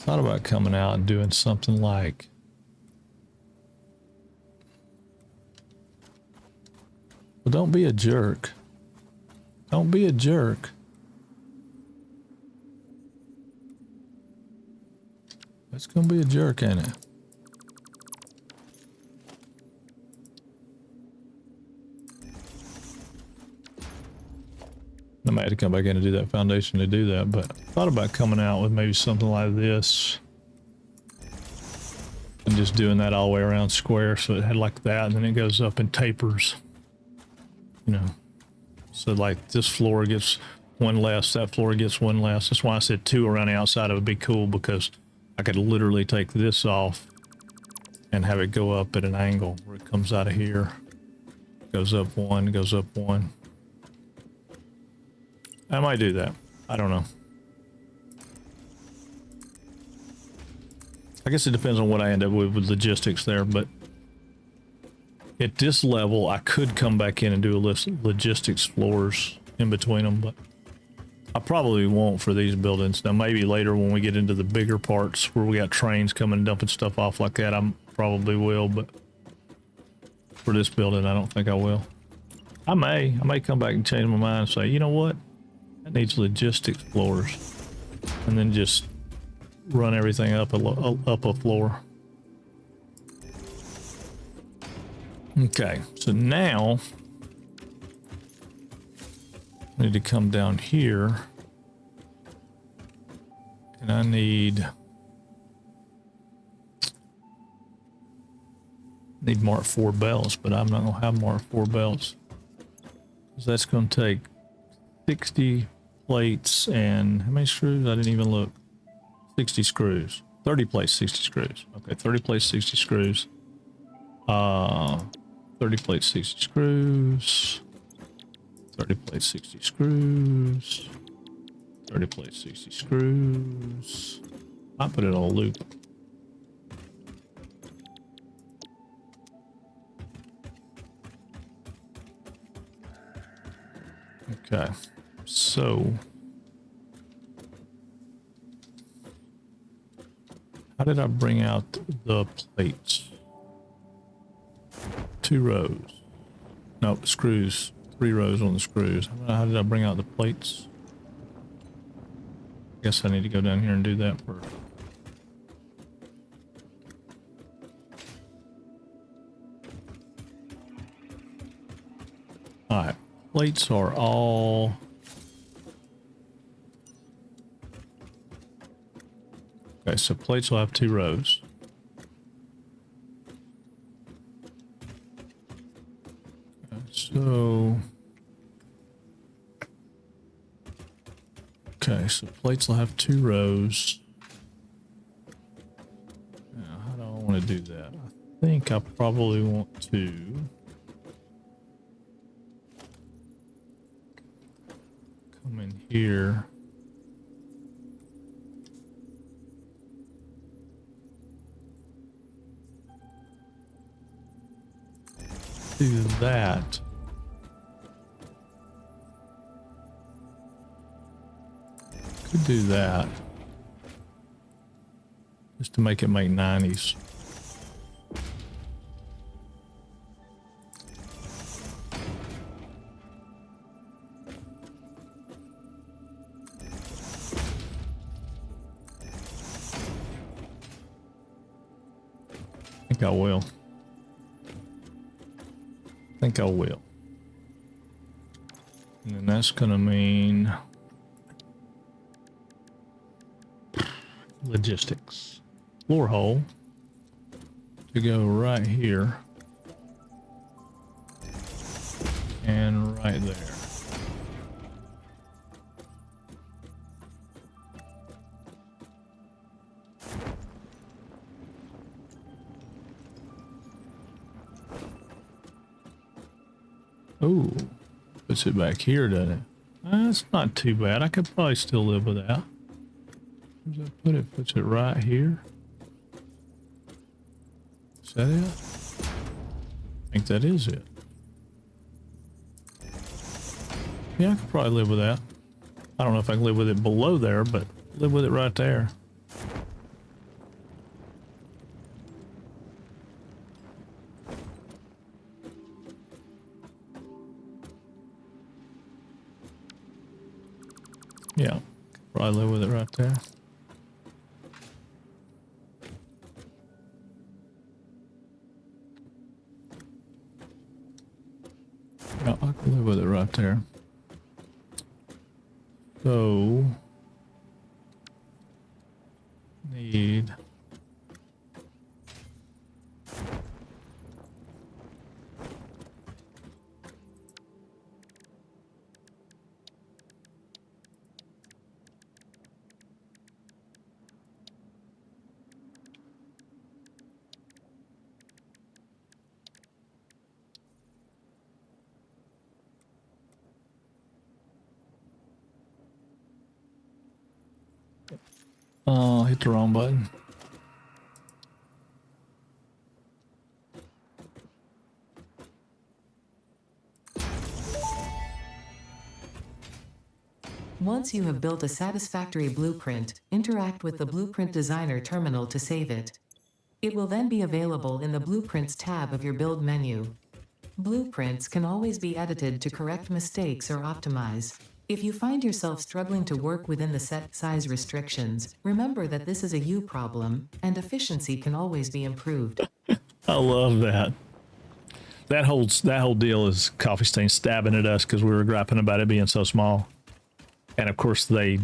well, don't be a jerk. Don't be a jerk. It's gonna be a jerk, ain't it? I might have to come back in and do that foundation to do that, but I thought about coming out with maybe something like this. And just doing that all the way around square, so it had like that, and then it goes up and tapers. You know. So like this floor gets one less, that floor gets one less. That's why I said 2 around the outside. It would be cool because I could literally take this off and have it go up at an angle where it comes out of here. Goes up 1, goes up 1. I might do that. I don't know. I guess it depends on what I end up with logistics there, but at this level, I could come back in and do a list of logistics floors in between them, but I probably won't for these buildings. Now, maybe later when we get into the bigger parts where we got trains coming and dumping stuff off like that, I probably will, but for this building, I don't think I will. I may come back and change my mind and say, you know what? That needs logistics floors, and then just run everything up a floor. Okay, so now I need to come down here, and I need Mark 4 bells, but I'm not gonna have Mark 4 bells because that's gonna take 60 plates and how many screws? I didn't even look. 60 screws. 30 plates, 60 screws. Okay, 30 plates, 60 screws. 30 plates, 60 screws. 30 plates, 60 screws. 30 plates, 60 screws. I put it on a loop. Okay, so how did I bring out the plates? 2 rows. No, screws. 3 rows on the screws. How did I bring out the plates? Guess I need to go down here and do that first. Alright, plates are all... Okay, so plates will have 2 rows. Okay, so plates will have 2 rows. Now, how do I want to do that? I think I probably want to come in here. Do that. Could do that. Just to make it make 90s. I think I will. I think I will. And then that's gonna mean logistics. Floor hole to go right here and right there. Ooh, put puts it back here, doesn't it? That's not too bad. I could probably still live with that. Where's that put it? Puts it right here. Is that it? I think that is it. Yeah, I could probably live with that. I don't know if I can live with it below there, but live with it right there. Yeah, probably live with it right there. Yeah, I can live with it right there. So, need hit the wrong button. Once you have built a satisfactory blueprint, interact with the Blueprint Designer terminal to save it. It will then be available in the Blueprints tab of your build menu. Blueprints can always be edited to correct mistakes or optimize. If you find yourself struggling to work within the set size restrictions, remember that this is a you problem, and efficiency can always be improved. I love that. That whole deal is Coffee Stain stabbing at us because we were griping about it being so small. And of course they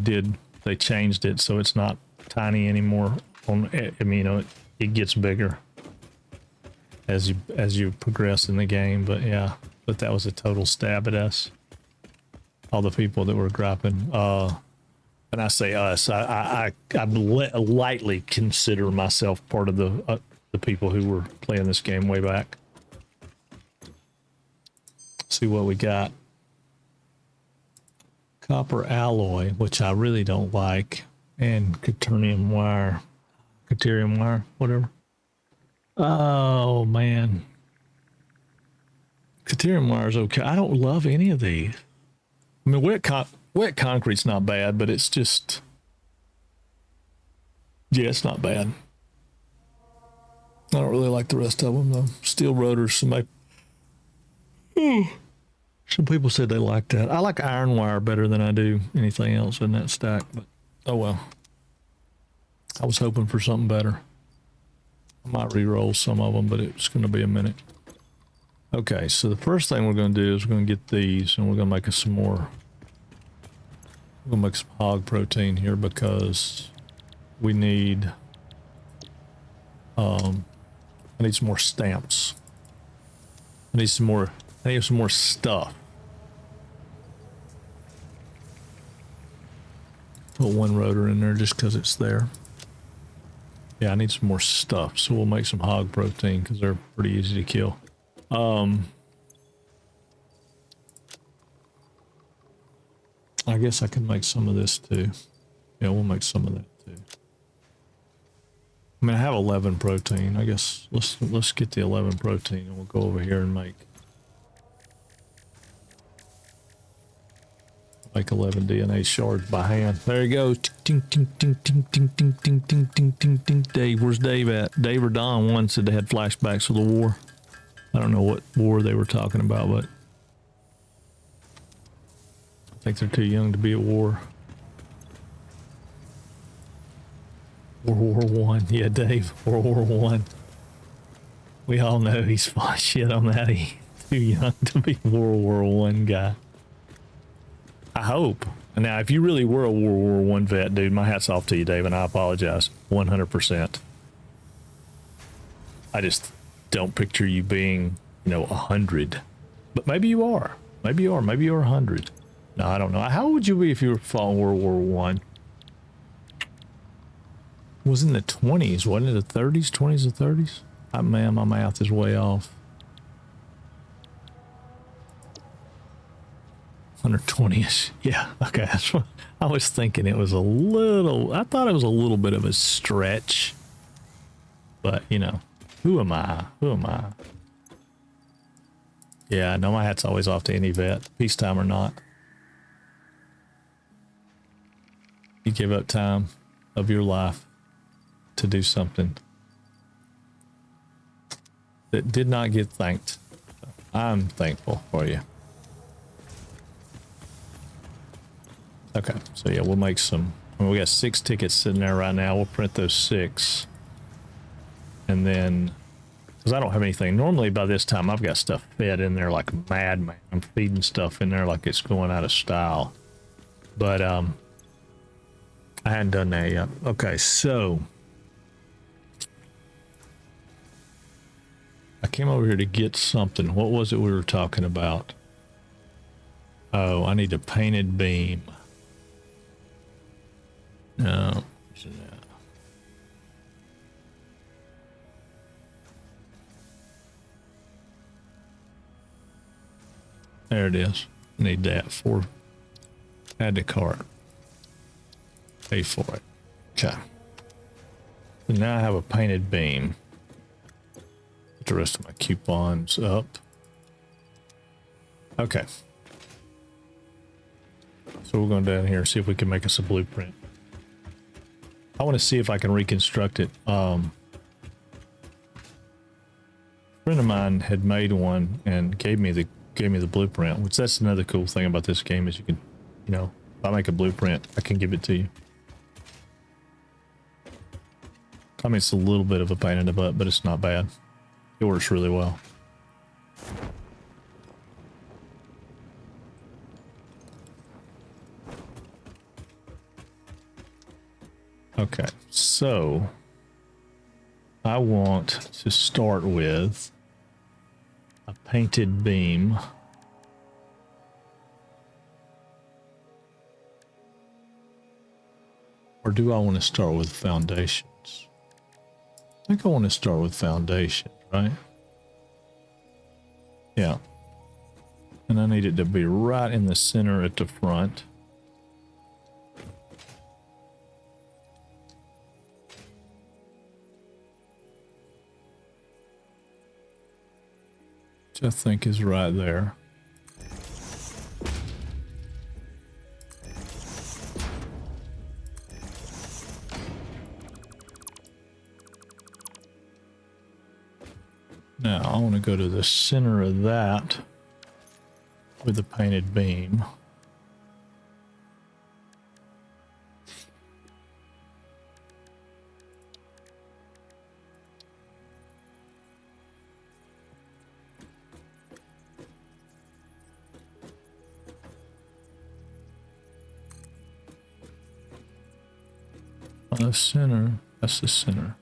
changed it so it's not tiny anymore. I mean, you know, it gets bigger as you progress in the game. But yeah, but that was a total stab at us. All the people that were griping. And I say us, I lightly consider myself part of the people who were playing this game way back. See what we got. Copper alloy, which I really don't like, and Caterium wire, whatever. Oh man, Caterium wire is okay. I don't love any of these. I mean, wet concrete's not bad, but it's just, yeah, it's not bad. I don't really like the rest of them though. Steel rotors, some people said they like that. I like iron wire better than I do anything else in that stack, but oh well. I was hoping for something better. I might re-roll some of them, but it's going to be a minute. Okay, so the first thing we're going to do is we're going to get these, and we're going to make us some more. We're going to make some hog protein here because we need. I need some more stamps. I need some more stuff. Put one rotor in there just because it's there. Yeah, I need some more stuff, so we'll make some hog protein because they're pretty easy to kill. I guess I can make some of this too. Yeah, we'll make some of that too. I mean, I have 11 protein. I guess let's get the 11 protein and we'll go over here and make 11 DNA shards by hand. There he goes. Ting, ting, ting, ting, ting, ting, ting, ting, ting, ting, ting. Dave, where's Dave at? Dave or Don, one said they had flashbacks of the war. I don't know what war they were talking about, but I think they're too young to be at war. World War One. Yeah, Dave, World War One. We all know he's full shit on that. He's too young to be World War One guy. I hope. Now, if you really were a World War One vet, dude, my hat's off to you, Dave, and I apologize 100%. I just don't picture you being, 100. But maybe you are. Maybe you are. Maybe you're 100. No, I don't know. How old would you be if you were following World War One? It was in the 20s, wasn't it? The 30s, 20s, or 30s? Man, my math is way off. 120ish. Yeah. Okay. That's what I was thinking. It was a little, I thought it was a little bit of a stretch, but you know, who am I? Who am I? Yeah. No, my hat's always off to any vet, peacetime or not. You give up time of your life to do something that did not get thanked. I'm thankful for you. Okay, so yeah, we'll make some. I mean, we got 6 tickets sitting there right now. We'll print those 6, and then because I don't have anything. Normally by this time I've got stuff fed in there like a madman. I'm feeding stuff in there like it's going out of style, but I hadn't done that yet. Okay, so I came over here to get something. What was it we were talking about? Oh, I need a painted beam. No. There it is. Need that for add to cart. Pay for it. Okay. So now I have a painted beam. Put the rest of my coupons up. Okay. So we're going down here and see if we can make us a blueprint. I want to see if I can reconstruct it. A friend of mine had made one and gave me the blueprint, which that's another cool thing about this game is you can, you know, if I make a blueprint, I can give it to you. I mean, it's a little bit of a pain in the butt, but it's not bad. It works really well. Okay, so I want to start with a painted beam. Or do I want to start with foundations? I think I want to start with foundations, right? Yeah. And I need it to be right in the center at the front. Which I think is right there. Now I want to go to the center of that with the painted beam. On the center, that's the center.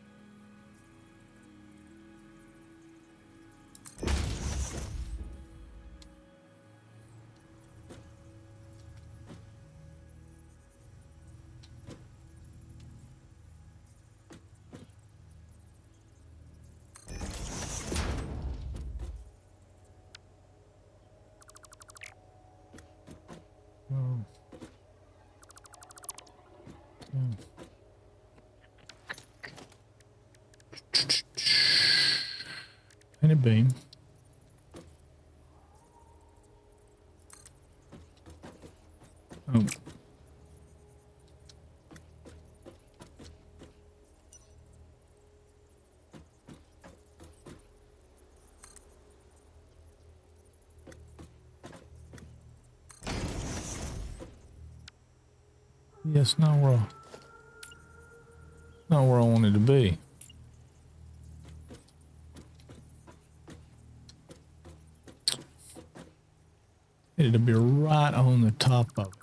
Painted beam. Oh. Yes, not where I wanted to be. It'll be right on the top of it.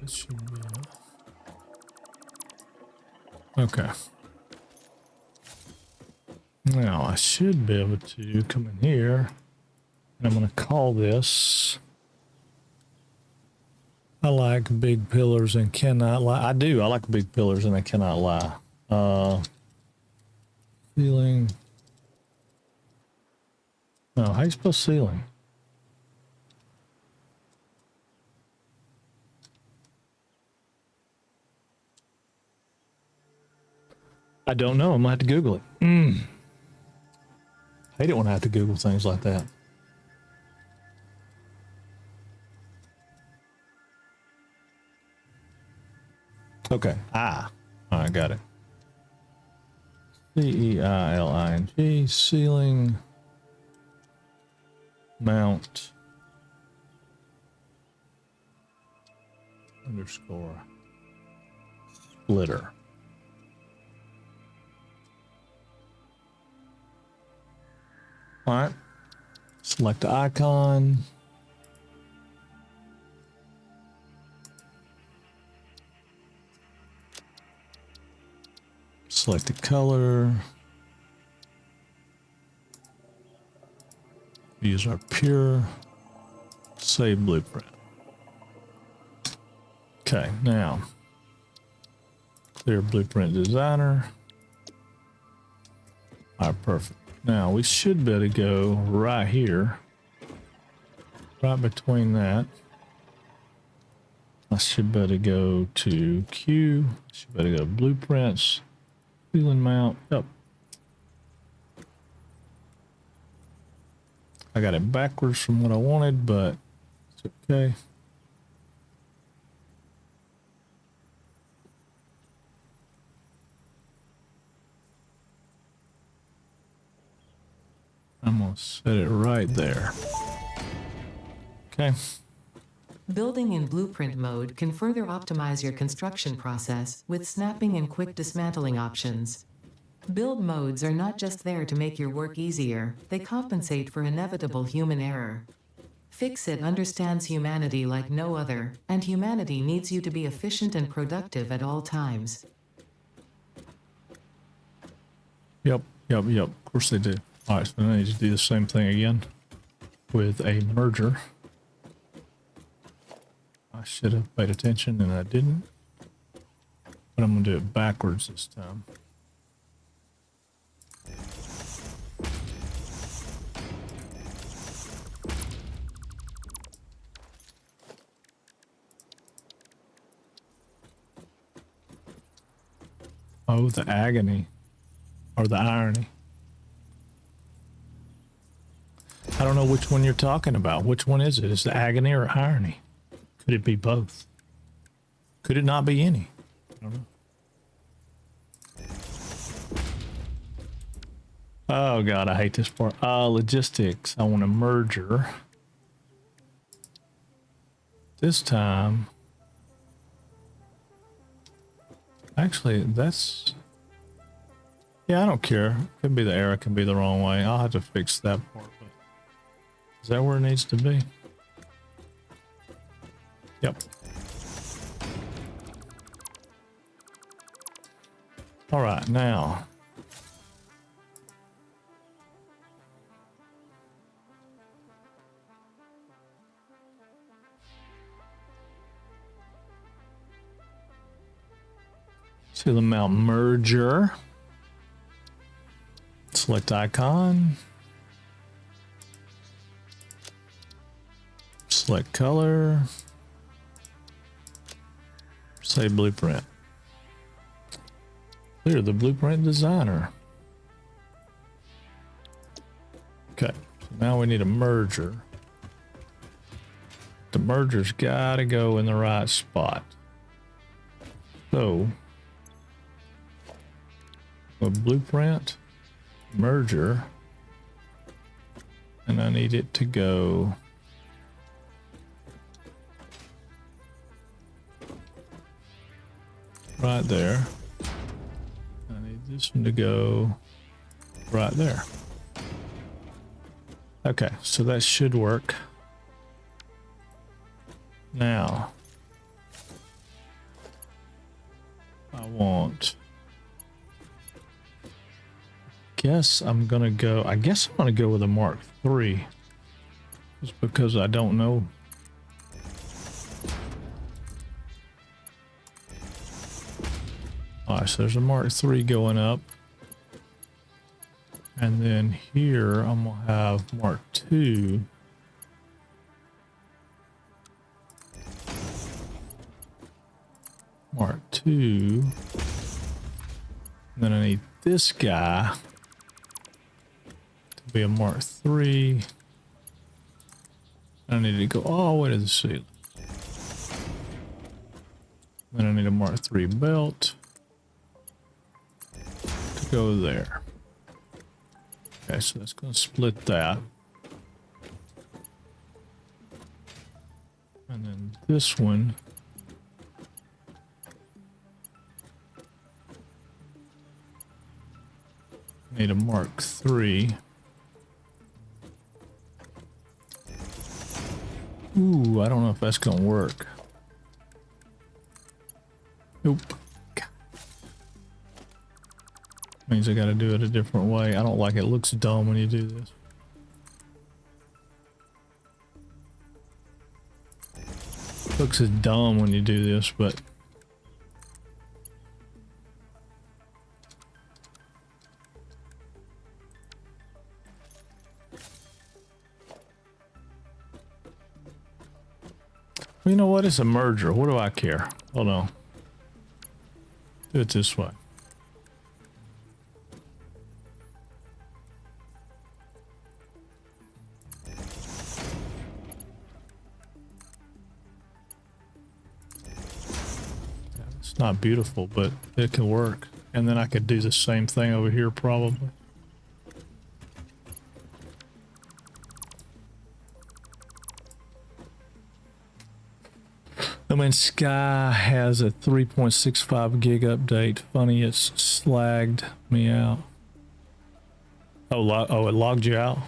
That should be okay. Now I should be able to come in here, and I'm going to call this. I like big pillars and cannot lie. I do. I like big pillars and I cannot lie. Ceiling. No, how you spell ceiling? I don't know. I'm gonna have to Google it. I hate it when I have to Google things like that. Okay. All right, got it. Ceiling, ceiling, mount, underscore, splitter. All right. Select the icon. Select the color. Use our pure. Save blueprint. Okay, now clear blueprint designer. All right, perfect. Now we should be able to go right here, right between that. I should be able to go to Q. Should be able to go to blueprints. Ceiling mount. Yep. I got it backwards from what I wanted, but it's okay. I'm gonna set it right there. Okay. Building in blueprint mode can further optimize your construction process with snapping and quick dismantling options. Build modes are not just there to make your work easier, they compensate for inevitable human error. Fixit understands humanity like no other, and humanity needs you to be efficient and productive at all times. Yep. Of course they do. All right, so I need to do the same thing again with a merger. I should have paid attention and I didn't. But I'm going to do it backwards this time. Oh, the agony. Or the irony. I don't know which one you're talking about. Which one is it? Is it agony or irony? Could it be both? Could it not be any? I don't know. Oh God, I hate this part. Logistics. I want a merger. This time. Actually, that's... Yeah, I don't care. Could be the error, could be the wrong way. I'll have to fix that part. But is that where it needs to be? Yep. All right, now. See the mount merger. Select icon. Select color. Save blueprint. Clear the blueprint designer. Okay, so now we need a merger. The merger's gotta go in the right spot. So, a blueprint, merger, and I need it to go right there. I need this one to go right there. Okay, so that should work. Now, I want. Guess I'm gonna go. I guess I'm gonna go with a Mark III, just because I don't know. All right, so there's a Mark III going up, and then here I'm gonna have Mark II. Mark II. And then I need this guy to be a Mark III. I need to go all the way to the ceiling. Then I need a Mark III belt to go there. Okay, so that's going to split that. And then this one. Need a Mark III. Ooh, I don't know if that's gonna work. Nope. God. Means I gotta do it a different way. I don't like it. It looks dumb when you do this. Looks as dumb when you do this, but well, you know what? It's a merger. What do I care? Hold on. Do it this way. It's not beautiful, but it can work. And then I could do the same thing over here probably. I mean, Sky has a 3.65 gig update. Funny, it's slagged me out. Oh, it logged you out?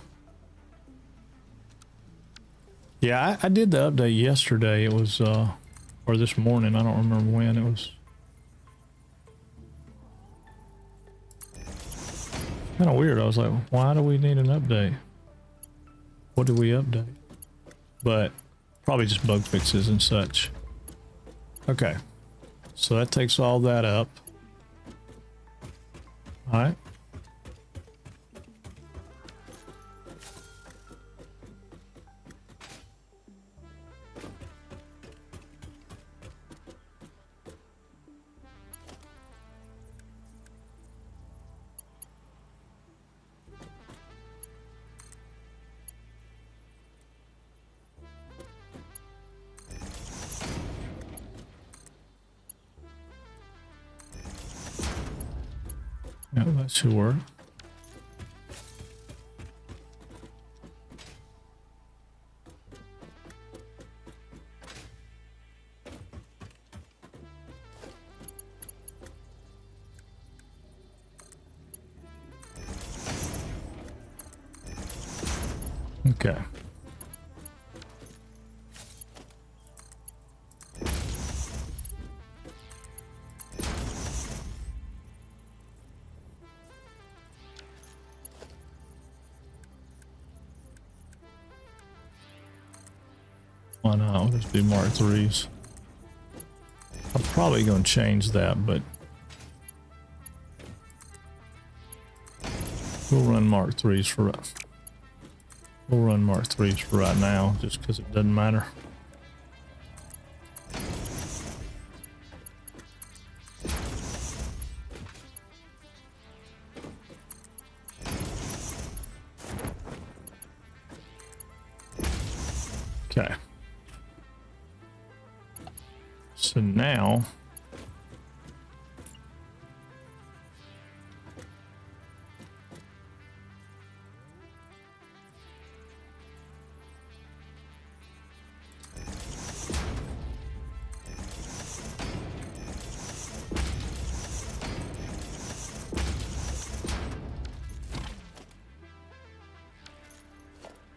Yeah, I did the update yesterday. It was, or this morning. I don't remember when it was. Kind of weird. I was like, why do we need an update? What do we update? But probably just bug fixes and such. Okay, so that takes all that up. All right. Yeah, that should work. Okay. Why not? I'll just do Mark IIIs. I'm probably going to change that, but we'll run Mark IIIs for we'll run Mark IIIs for right now, just because it doesn't matter. Okay. So now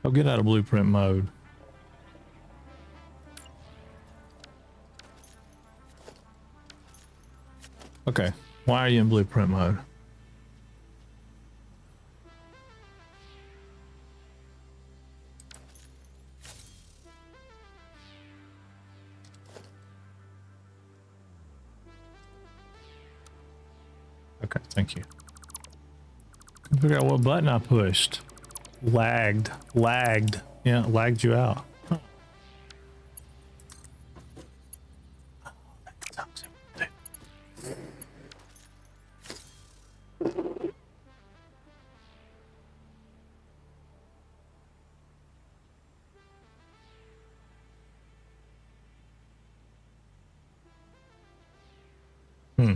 I'll get out of blueprint mode. Okay. Why are you in blueprint mode? Okay, thank you. Couldn't figure out what button I pushed. Lagged. Yeah, lagged you out. Huh. Hmm.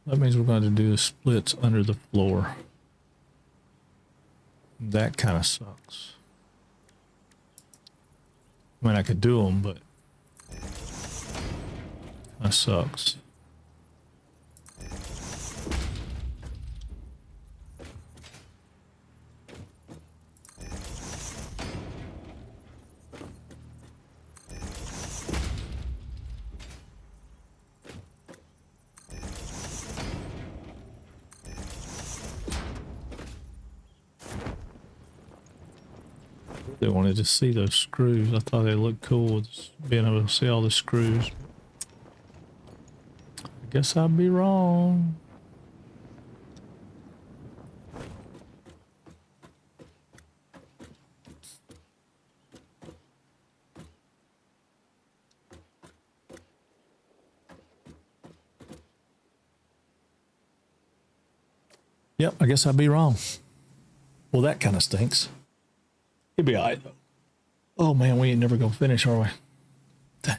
That means we're going to do the splits under the floor. That kind of sucks. I mean, I could do them, but that sucks. They wanted to see those screws. I thought they looked cool with being able to see all the screws. I guess I'd be wrong. Yep, I guess I'd be wrong. Well, that kind of stinks. It'd be all right, though. Oh, man, we ain't never gonna finish, are we? Dang.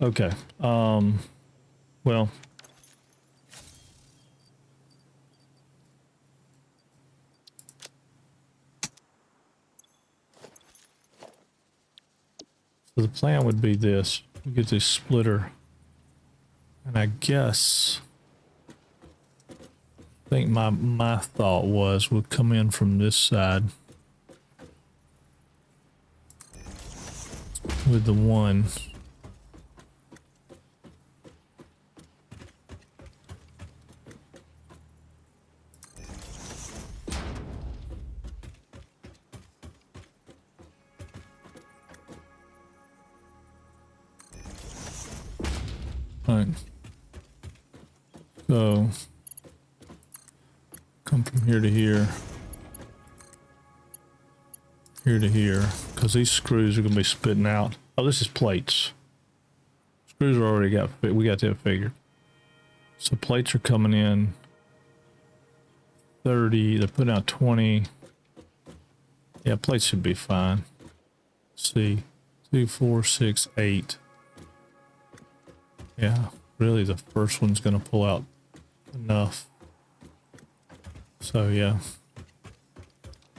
Okay. Well. So the plan would be this. We get this splitter. And I guess... I think my thought was we'll come in from this side with the one. All right. So come from here to here, here to here, because these screws are going to be spitting out. Oh, this is plates. Screws are already got, we got that figured. So plates are coming in 30, they're putting out 20. Yeah, plates should be fine. Let's see, 2, 4, 6, 8. Yeah, really the first one's going to pull out enough. So yeah,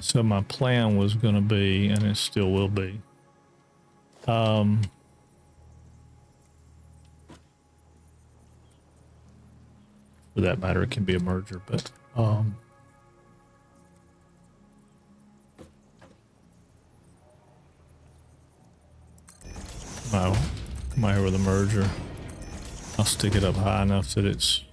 so my plan was going to be, and it still will be, for that matter, it can be a merger, but come out here with a merger. I'll stick it up high enough that it's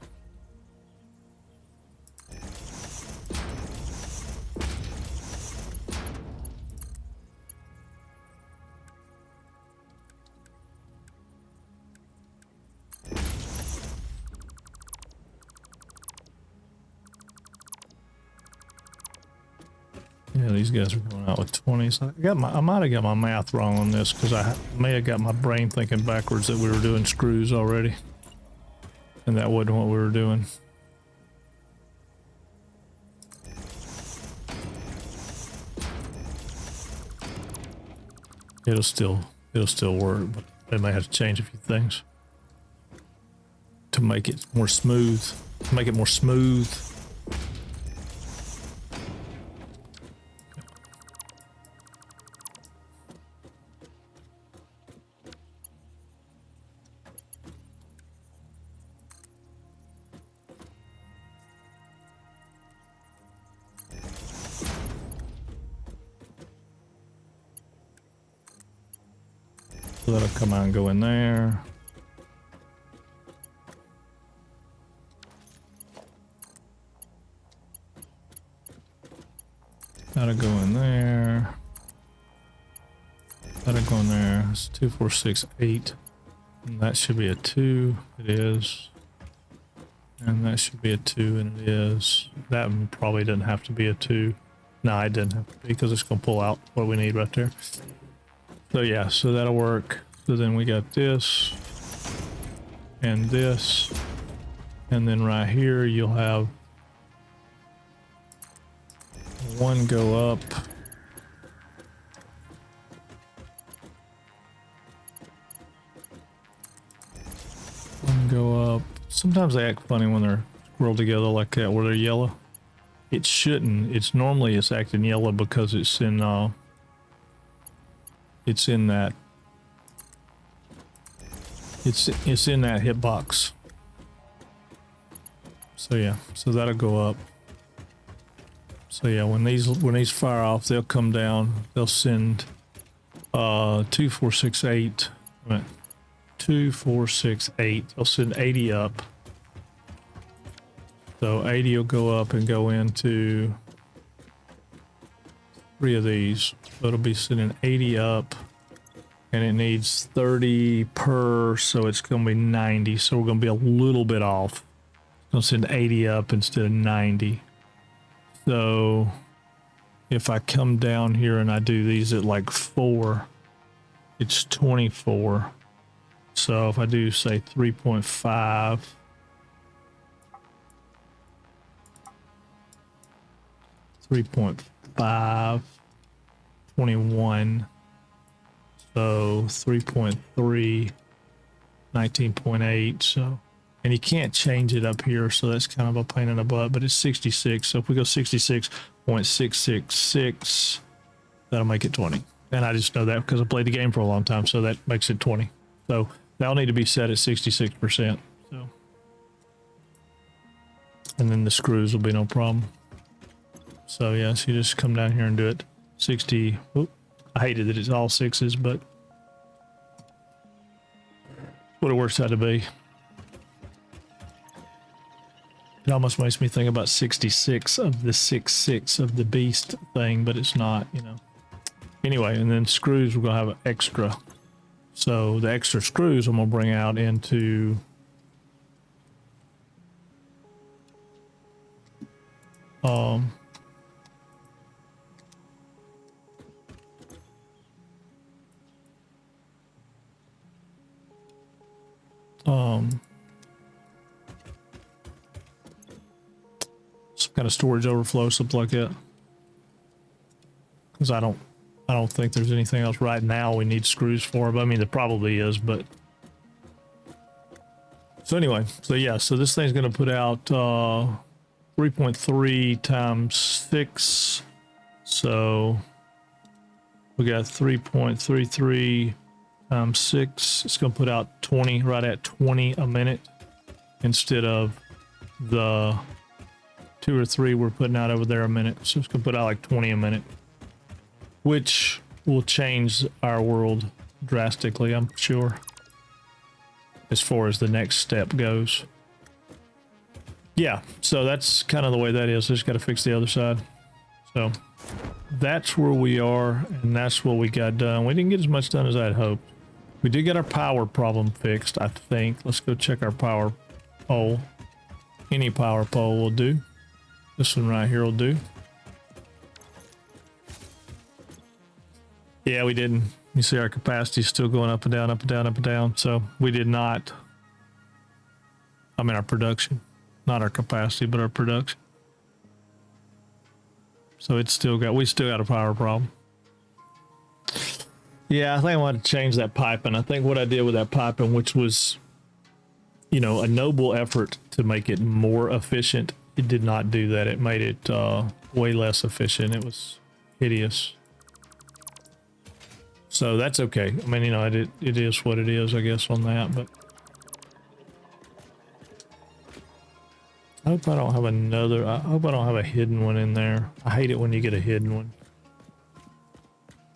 yeah, these guys are going out with 20s. I might have got my math wrong on this because I may have got my brain thinking backwards that we were doing screws already. And that wasn't what we were doing. It'll still work, but they may have to change a few things to make it more smooth. Make it more smooth. So that'll come out and go in there. That'll go in there. That'll go in there. It's 2, 4, 6, 8. And that should be a 2. It is. And that should be a 2, and it is. That one probably doesn't have to be a 2. No, it doesn't have to be because it's going to pull out what we need right there. So yeah, so that'll work. So then we got this and this. And then right here you'll have one go up. One go up. Sometimes they act funny when they're rolled together like that, where they're yellow. It shouldn't. It's normally it's acting yellow because it's in that. It's in that hitbox. So yeah, so that'll go up. So yeah, when these fire off, they'll come down. They'll send 2, 4, 6, 8. 2, 4, 6, 8. They'll send 80 up. So 80 will go up and go into 3 of these. So it'll be sending 80 up, and it needs 30 per, so it's going to be 90. So we're going to be a little bit off. It's going to send 80 up instead of 90. So if I come down here and I do these at like 4, it's 24. So if I do say 3.5, 3.5, 21. So 3.3, 19.8. So, and you can't change it up here, so that's kind of a pain in the butt, but it's 66. So if we go 66.666, that'll make it 20. And I just know that because I played the game for a long time, so that makes it 20. So that'll need to be set at 66%. So, and then the screws will be no problem. So yeah, so you just come down here and do it. 60. Oop, I hated that it's all 6s, but what it works out to be. It almost makes me think about 66 of the 6 of the beast thing, but it's not, you know. Anyway, and then screws, we're going to have an extra. So the extra screws I'm going to bring out into some kind of storage overflow, something like that. Because I don't think there's anything else right now we need screws for, but I mean there probably is, but so anyway, so yeah, so this thing's going to put out 3.3 times 6, so we got 3.33 times 6. It's going to put out 20, right at 20 a minute instead of the 2 or 3 we're putting out over there a minute. So it's going to put out like 20 a minute, which will change our world drastically, I'm sure, as far as the next step goes. Yeah, so that's kind of the way that is. Just got to fix the other side. So that's where we are, and that's what we got done. We didn't get as much done as I'd hoped. We did get our power problem fixed, I think. Let's go check our power pole. Any power pole will do. This one right here will do. Yeah, we didn't. You see our capacity is still going up and down, up and down, up and down. So we did not. I mean, our production, not our capacity, but our production. So it's still got, we still got a power problem. Yeah, I think I want to change that piping. I think what I did with that piping, which was, you know, a noble effort to make it more efficient, it did not do that. It made it way less efficient. It was hideous. So that's okay. I mean, you know, it is what it is, I guess, on that, but I hope I don't have I hope I don't have a hidden one in there. I hate it when you get a hidden one.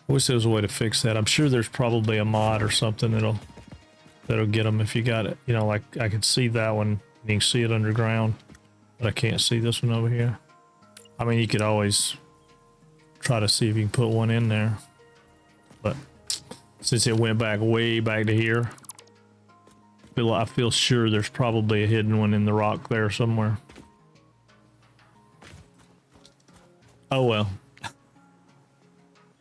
I wish there was a way to fix that. I'm sure there's probably a mod or something that'll get them if you got it. You know, like I could see that one. You can see it underground, but I can't see this one over here. I mean, you could always try to see if you can put one in there, but since it went back way back to here, I feel sure there's probably a hidden one in the rock there somewhere. Oh well.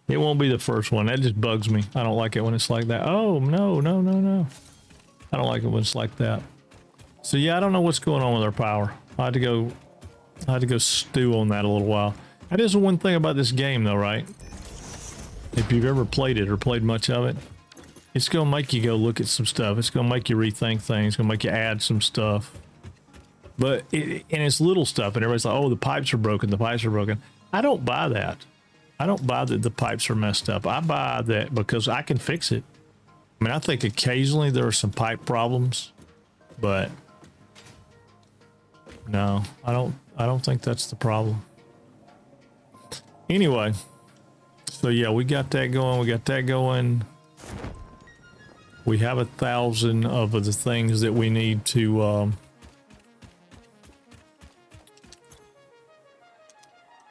It won't be the first one. That just bugs me. I don't like it when it's like that. Oh, no, no, no, no. I don't like it when it's like that. So yeah, I don't know what's going on with our power. I had to go stew on that a little while. That is one thing about this game though, right? If you've ever played it or played much of it, it's going to make you go look at some stuff. It's going to make you rethink things. It's going to make you add some stuff. But and it's little stuff and everybody's like, oh, the pipes are broken. The pipes are broken. I don't buy that. I don't buy that the pipes are messed up. I buy that because I can fix it. I mean, I think occasionally there are some pipe problems, but no, I don't think that's the problem. Anyway, so yeah, we got that going. We got that going. We have 1,000 of the things that we need to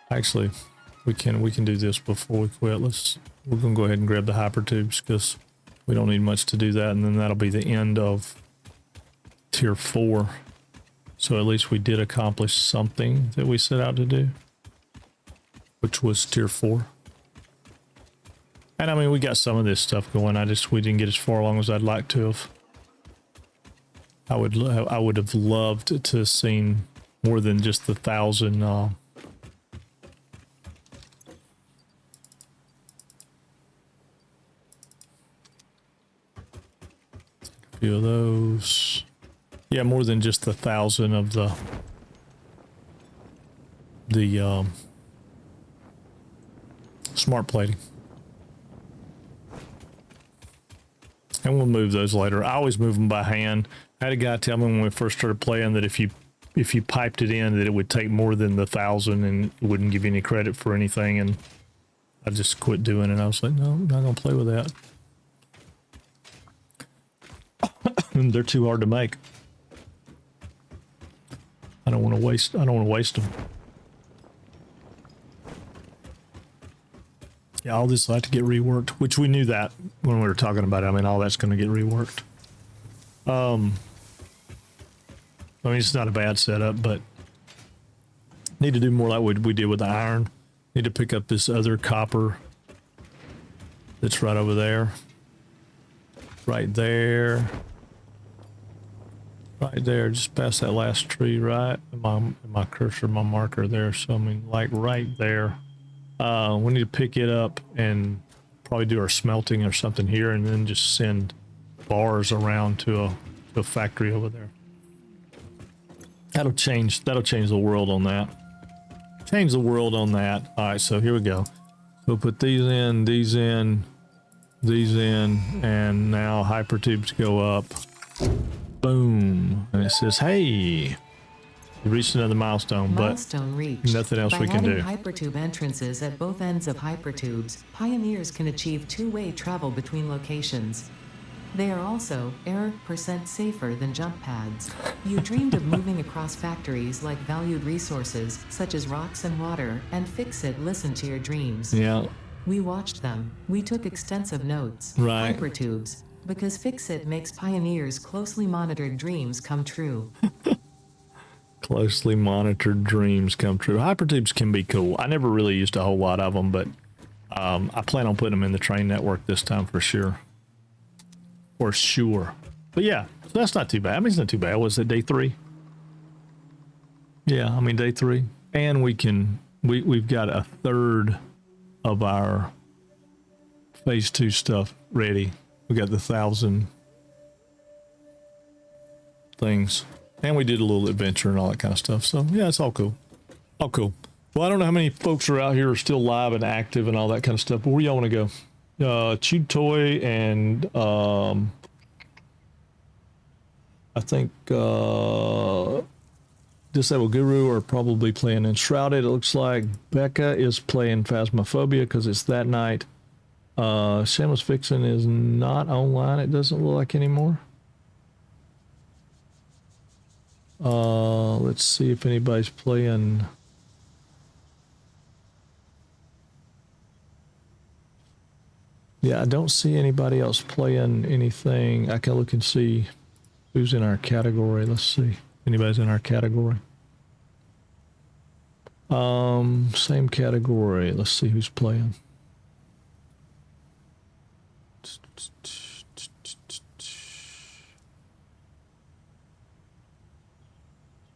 actually. We can do this before we quit. We're gonna go ahead and grab the hyper tubes because we don't need much to do that, and then that'll be the end of tier 4. So at least we did accomplish something that we set out to do, which was tier 4. And I mean, we got some of this stuff going. We didn't get as far along as I'd like to have. I would have loved to have seen more than just the 1,000. Few of those. Yeah, more than just the 1,000 of the smart plating. And we'll move those later. I always move them by hand. I had a guy tell me when we first started playing that if you piped it in that it would take more than the 1,000 and it wouldn't give you any credit for anything, and I just quit doing it. I was like, no, I'm not gonna play with that. They're too hard to make. I don't want to waste them. Yeah, all this will have to get reworked, which we knew that when we were talking about it. I mean, all that's going to get reworked. I mean, it's not a bad setup, but need to do more like what we did with the iron. Need to pick up this other copper that's right over there. Right there. Right there, just past that last tree, right? My cursor, my marker there. So I mean, like right there. We need to pick it up and probably do our smelting or something here, and then just send bars around to a factory over there. That'll change the world on that. Change the world on that. All right, so here we go. We'll put these in, these in, these in, and now hypertubes go up. Boom. And it says, hey, you reached another milestone, Milestone but reached. nothing else we can do. By adding hypertube entrances at both ends of hypertubes, pioneers can achieve two-way travel between locations. They are also % safer than jump pads. You dreamed of moving across factories like valued resources, such as rocks and water, and Fix-It listened to your dreams. Yeah. We watched them. We took extensive notes. Right. Hypertubes. Because Fix-It makes pioneers' closely monitored dreams come true. Closely monitored dreams come true. Hypertubes can be cool. I never really used a whole lot of them, but I plan on putting them in the train network this time for sure. For sure. But yeah, so that's not too bad. I mean, it's not too bad. Was it day 3? Yeah, I mean, day 3. And we've got a third of our phase 2 stuff ready. We got the 1,000 things, and we did a little adventure and all that kind of stuff. So yeah, it's all cool. All cool. Well, I don't know how many folks are out here are still live and active and all that kind of stuff, but where y'all want to go? Chewed Toy and I think Disabled Guru are probably playing Enshrouded. It looks like Becca is playing Phasmophobia because it's that night. Shameless Fiction is not online. It doesn't look like anymore. Let's see if anybody's playing. Yeah, I don't see anybody else playing anything. I can look and see who's in our category. Let's see. Anybody's in our category. Same category. Let's see who's playing.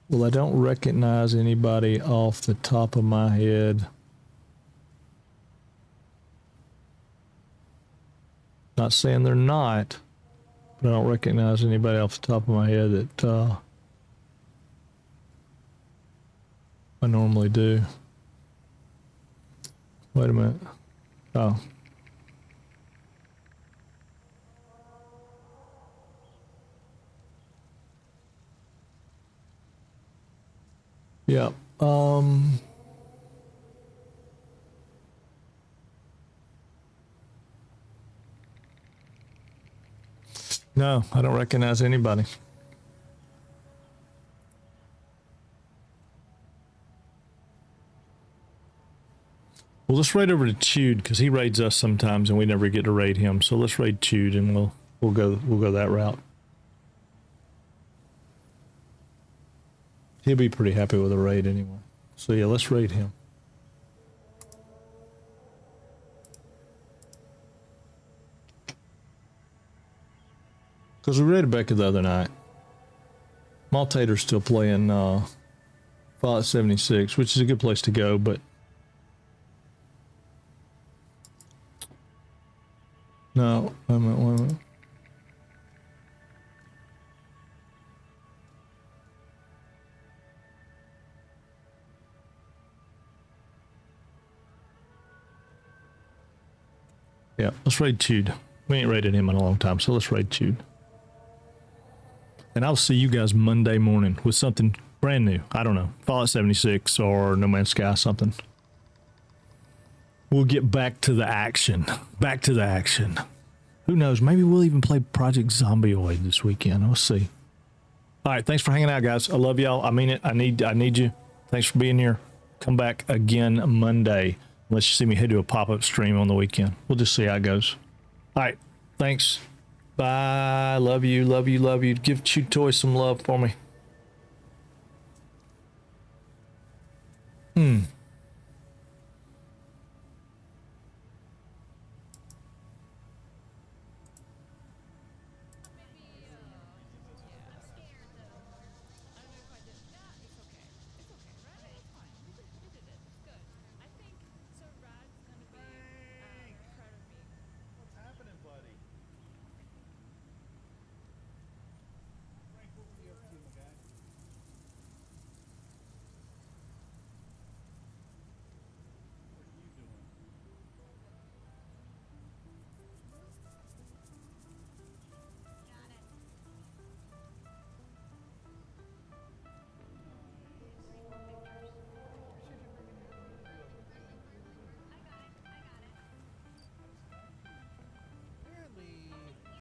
Well, I don't recognize anybody off the top of my head. Not saying they're not, but I don't recognize anybody off the top of my head that I normally do. Wait a minute. Oh. Yeah. No, I don't recognize anybody. Well, let's raid over to Chewed because he raids us sometimes and we never get to raid him. So let's raid Chewed and we'll go that route. He'll be pretty happy with a raid anyway. So yeah, let's raid him. Because we raided Becca the other night. Maltator's still playing Fallout 76, which is a good place to go, but no, wait a minute. Yeah, let's raid Chewed. We ain't raided him in a long time, so let's raid Chewed. And I'll see you guys Monday morning with something brand new. I don't know, Fallout 76 or No Man's Sky, something. We'll get back to the action. Back to the action. Who knows? Maybe we'll even play Project Zombioid this weekend. We'll see. All right, thanks for hanging out, guys. I love y'all. I mean it. I need you. Thanks for being here. Come back again Monday. Unless you see me head to a pop-up stream on the weekend. We'll just see how it goes. All right, thanks. Bye. Love you, love you, love you. Give Chew Toy some love for me.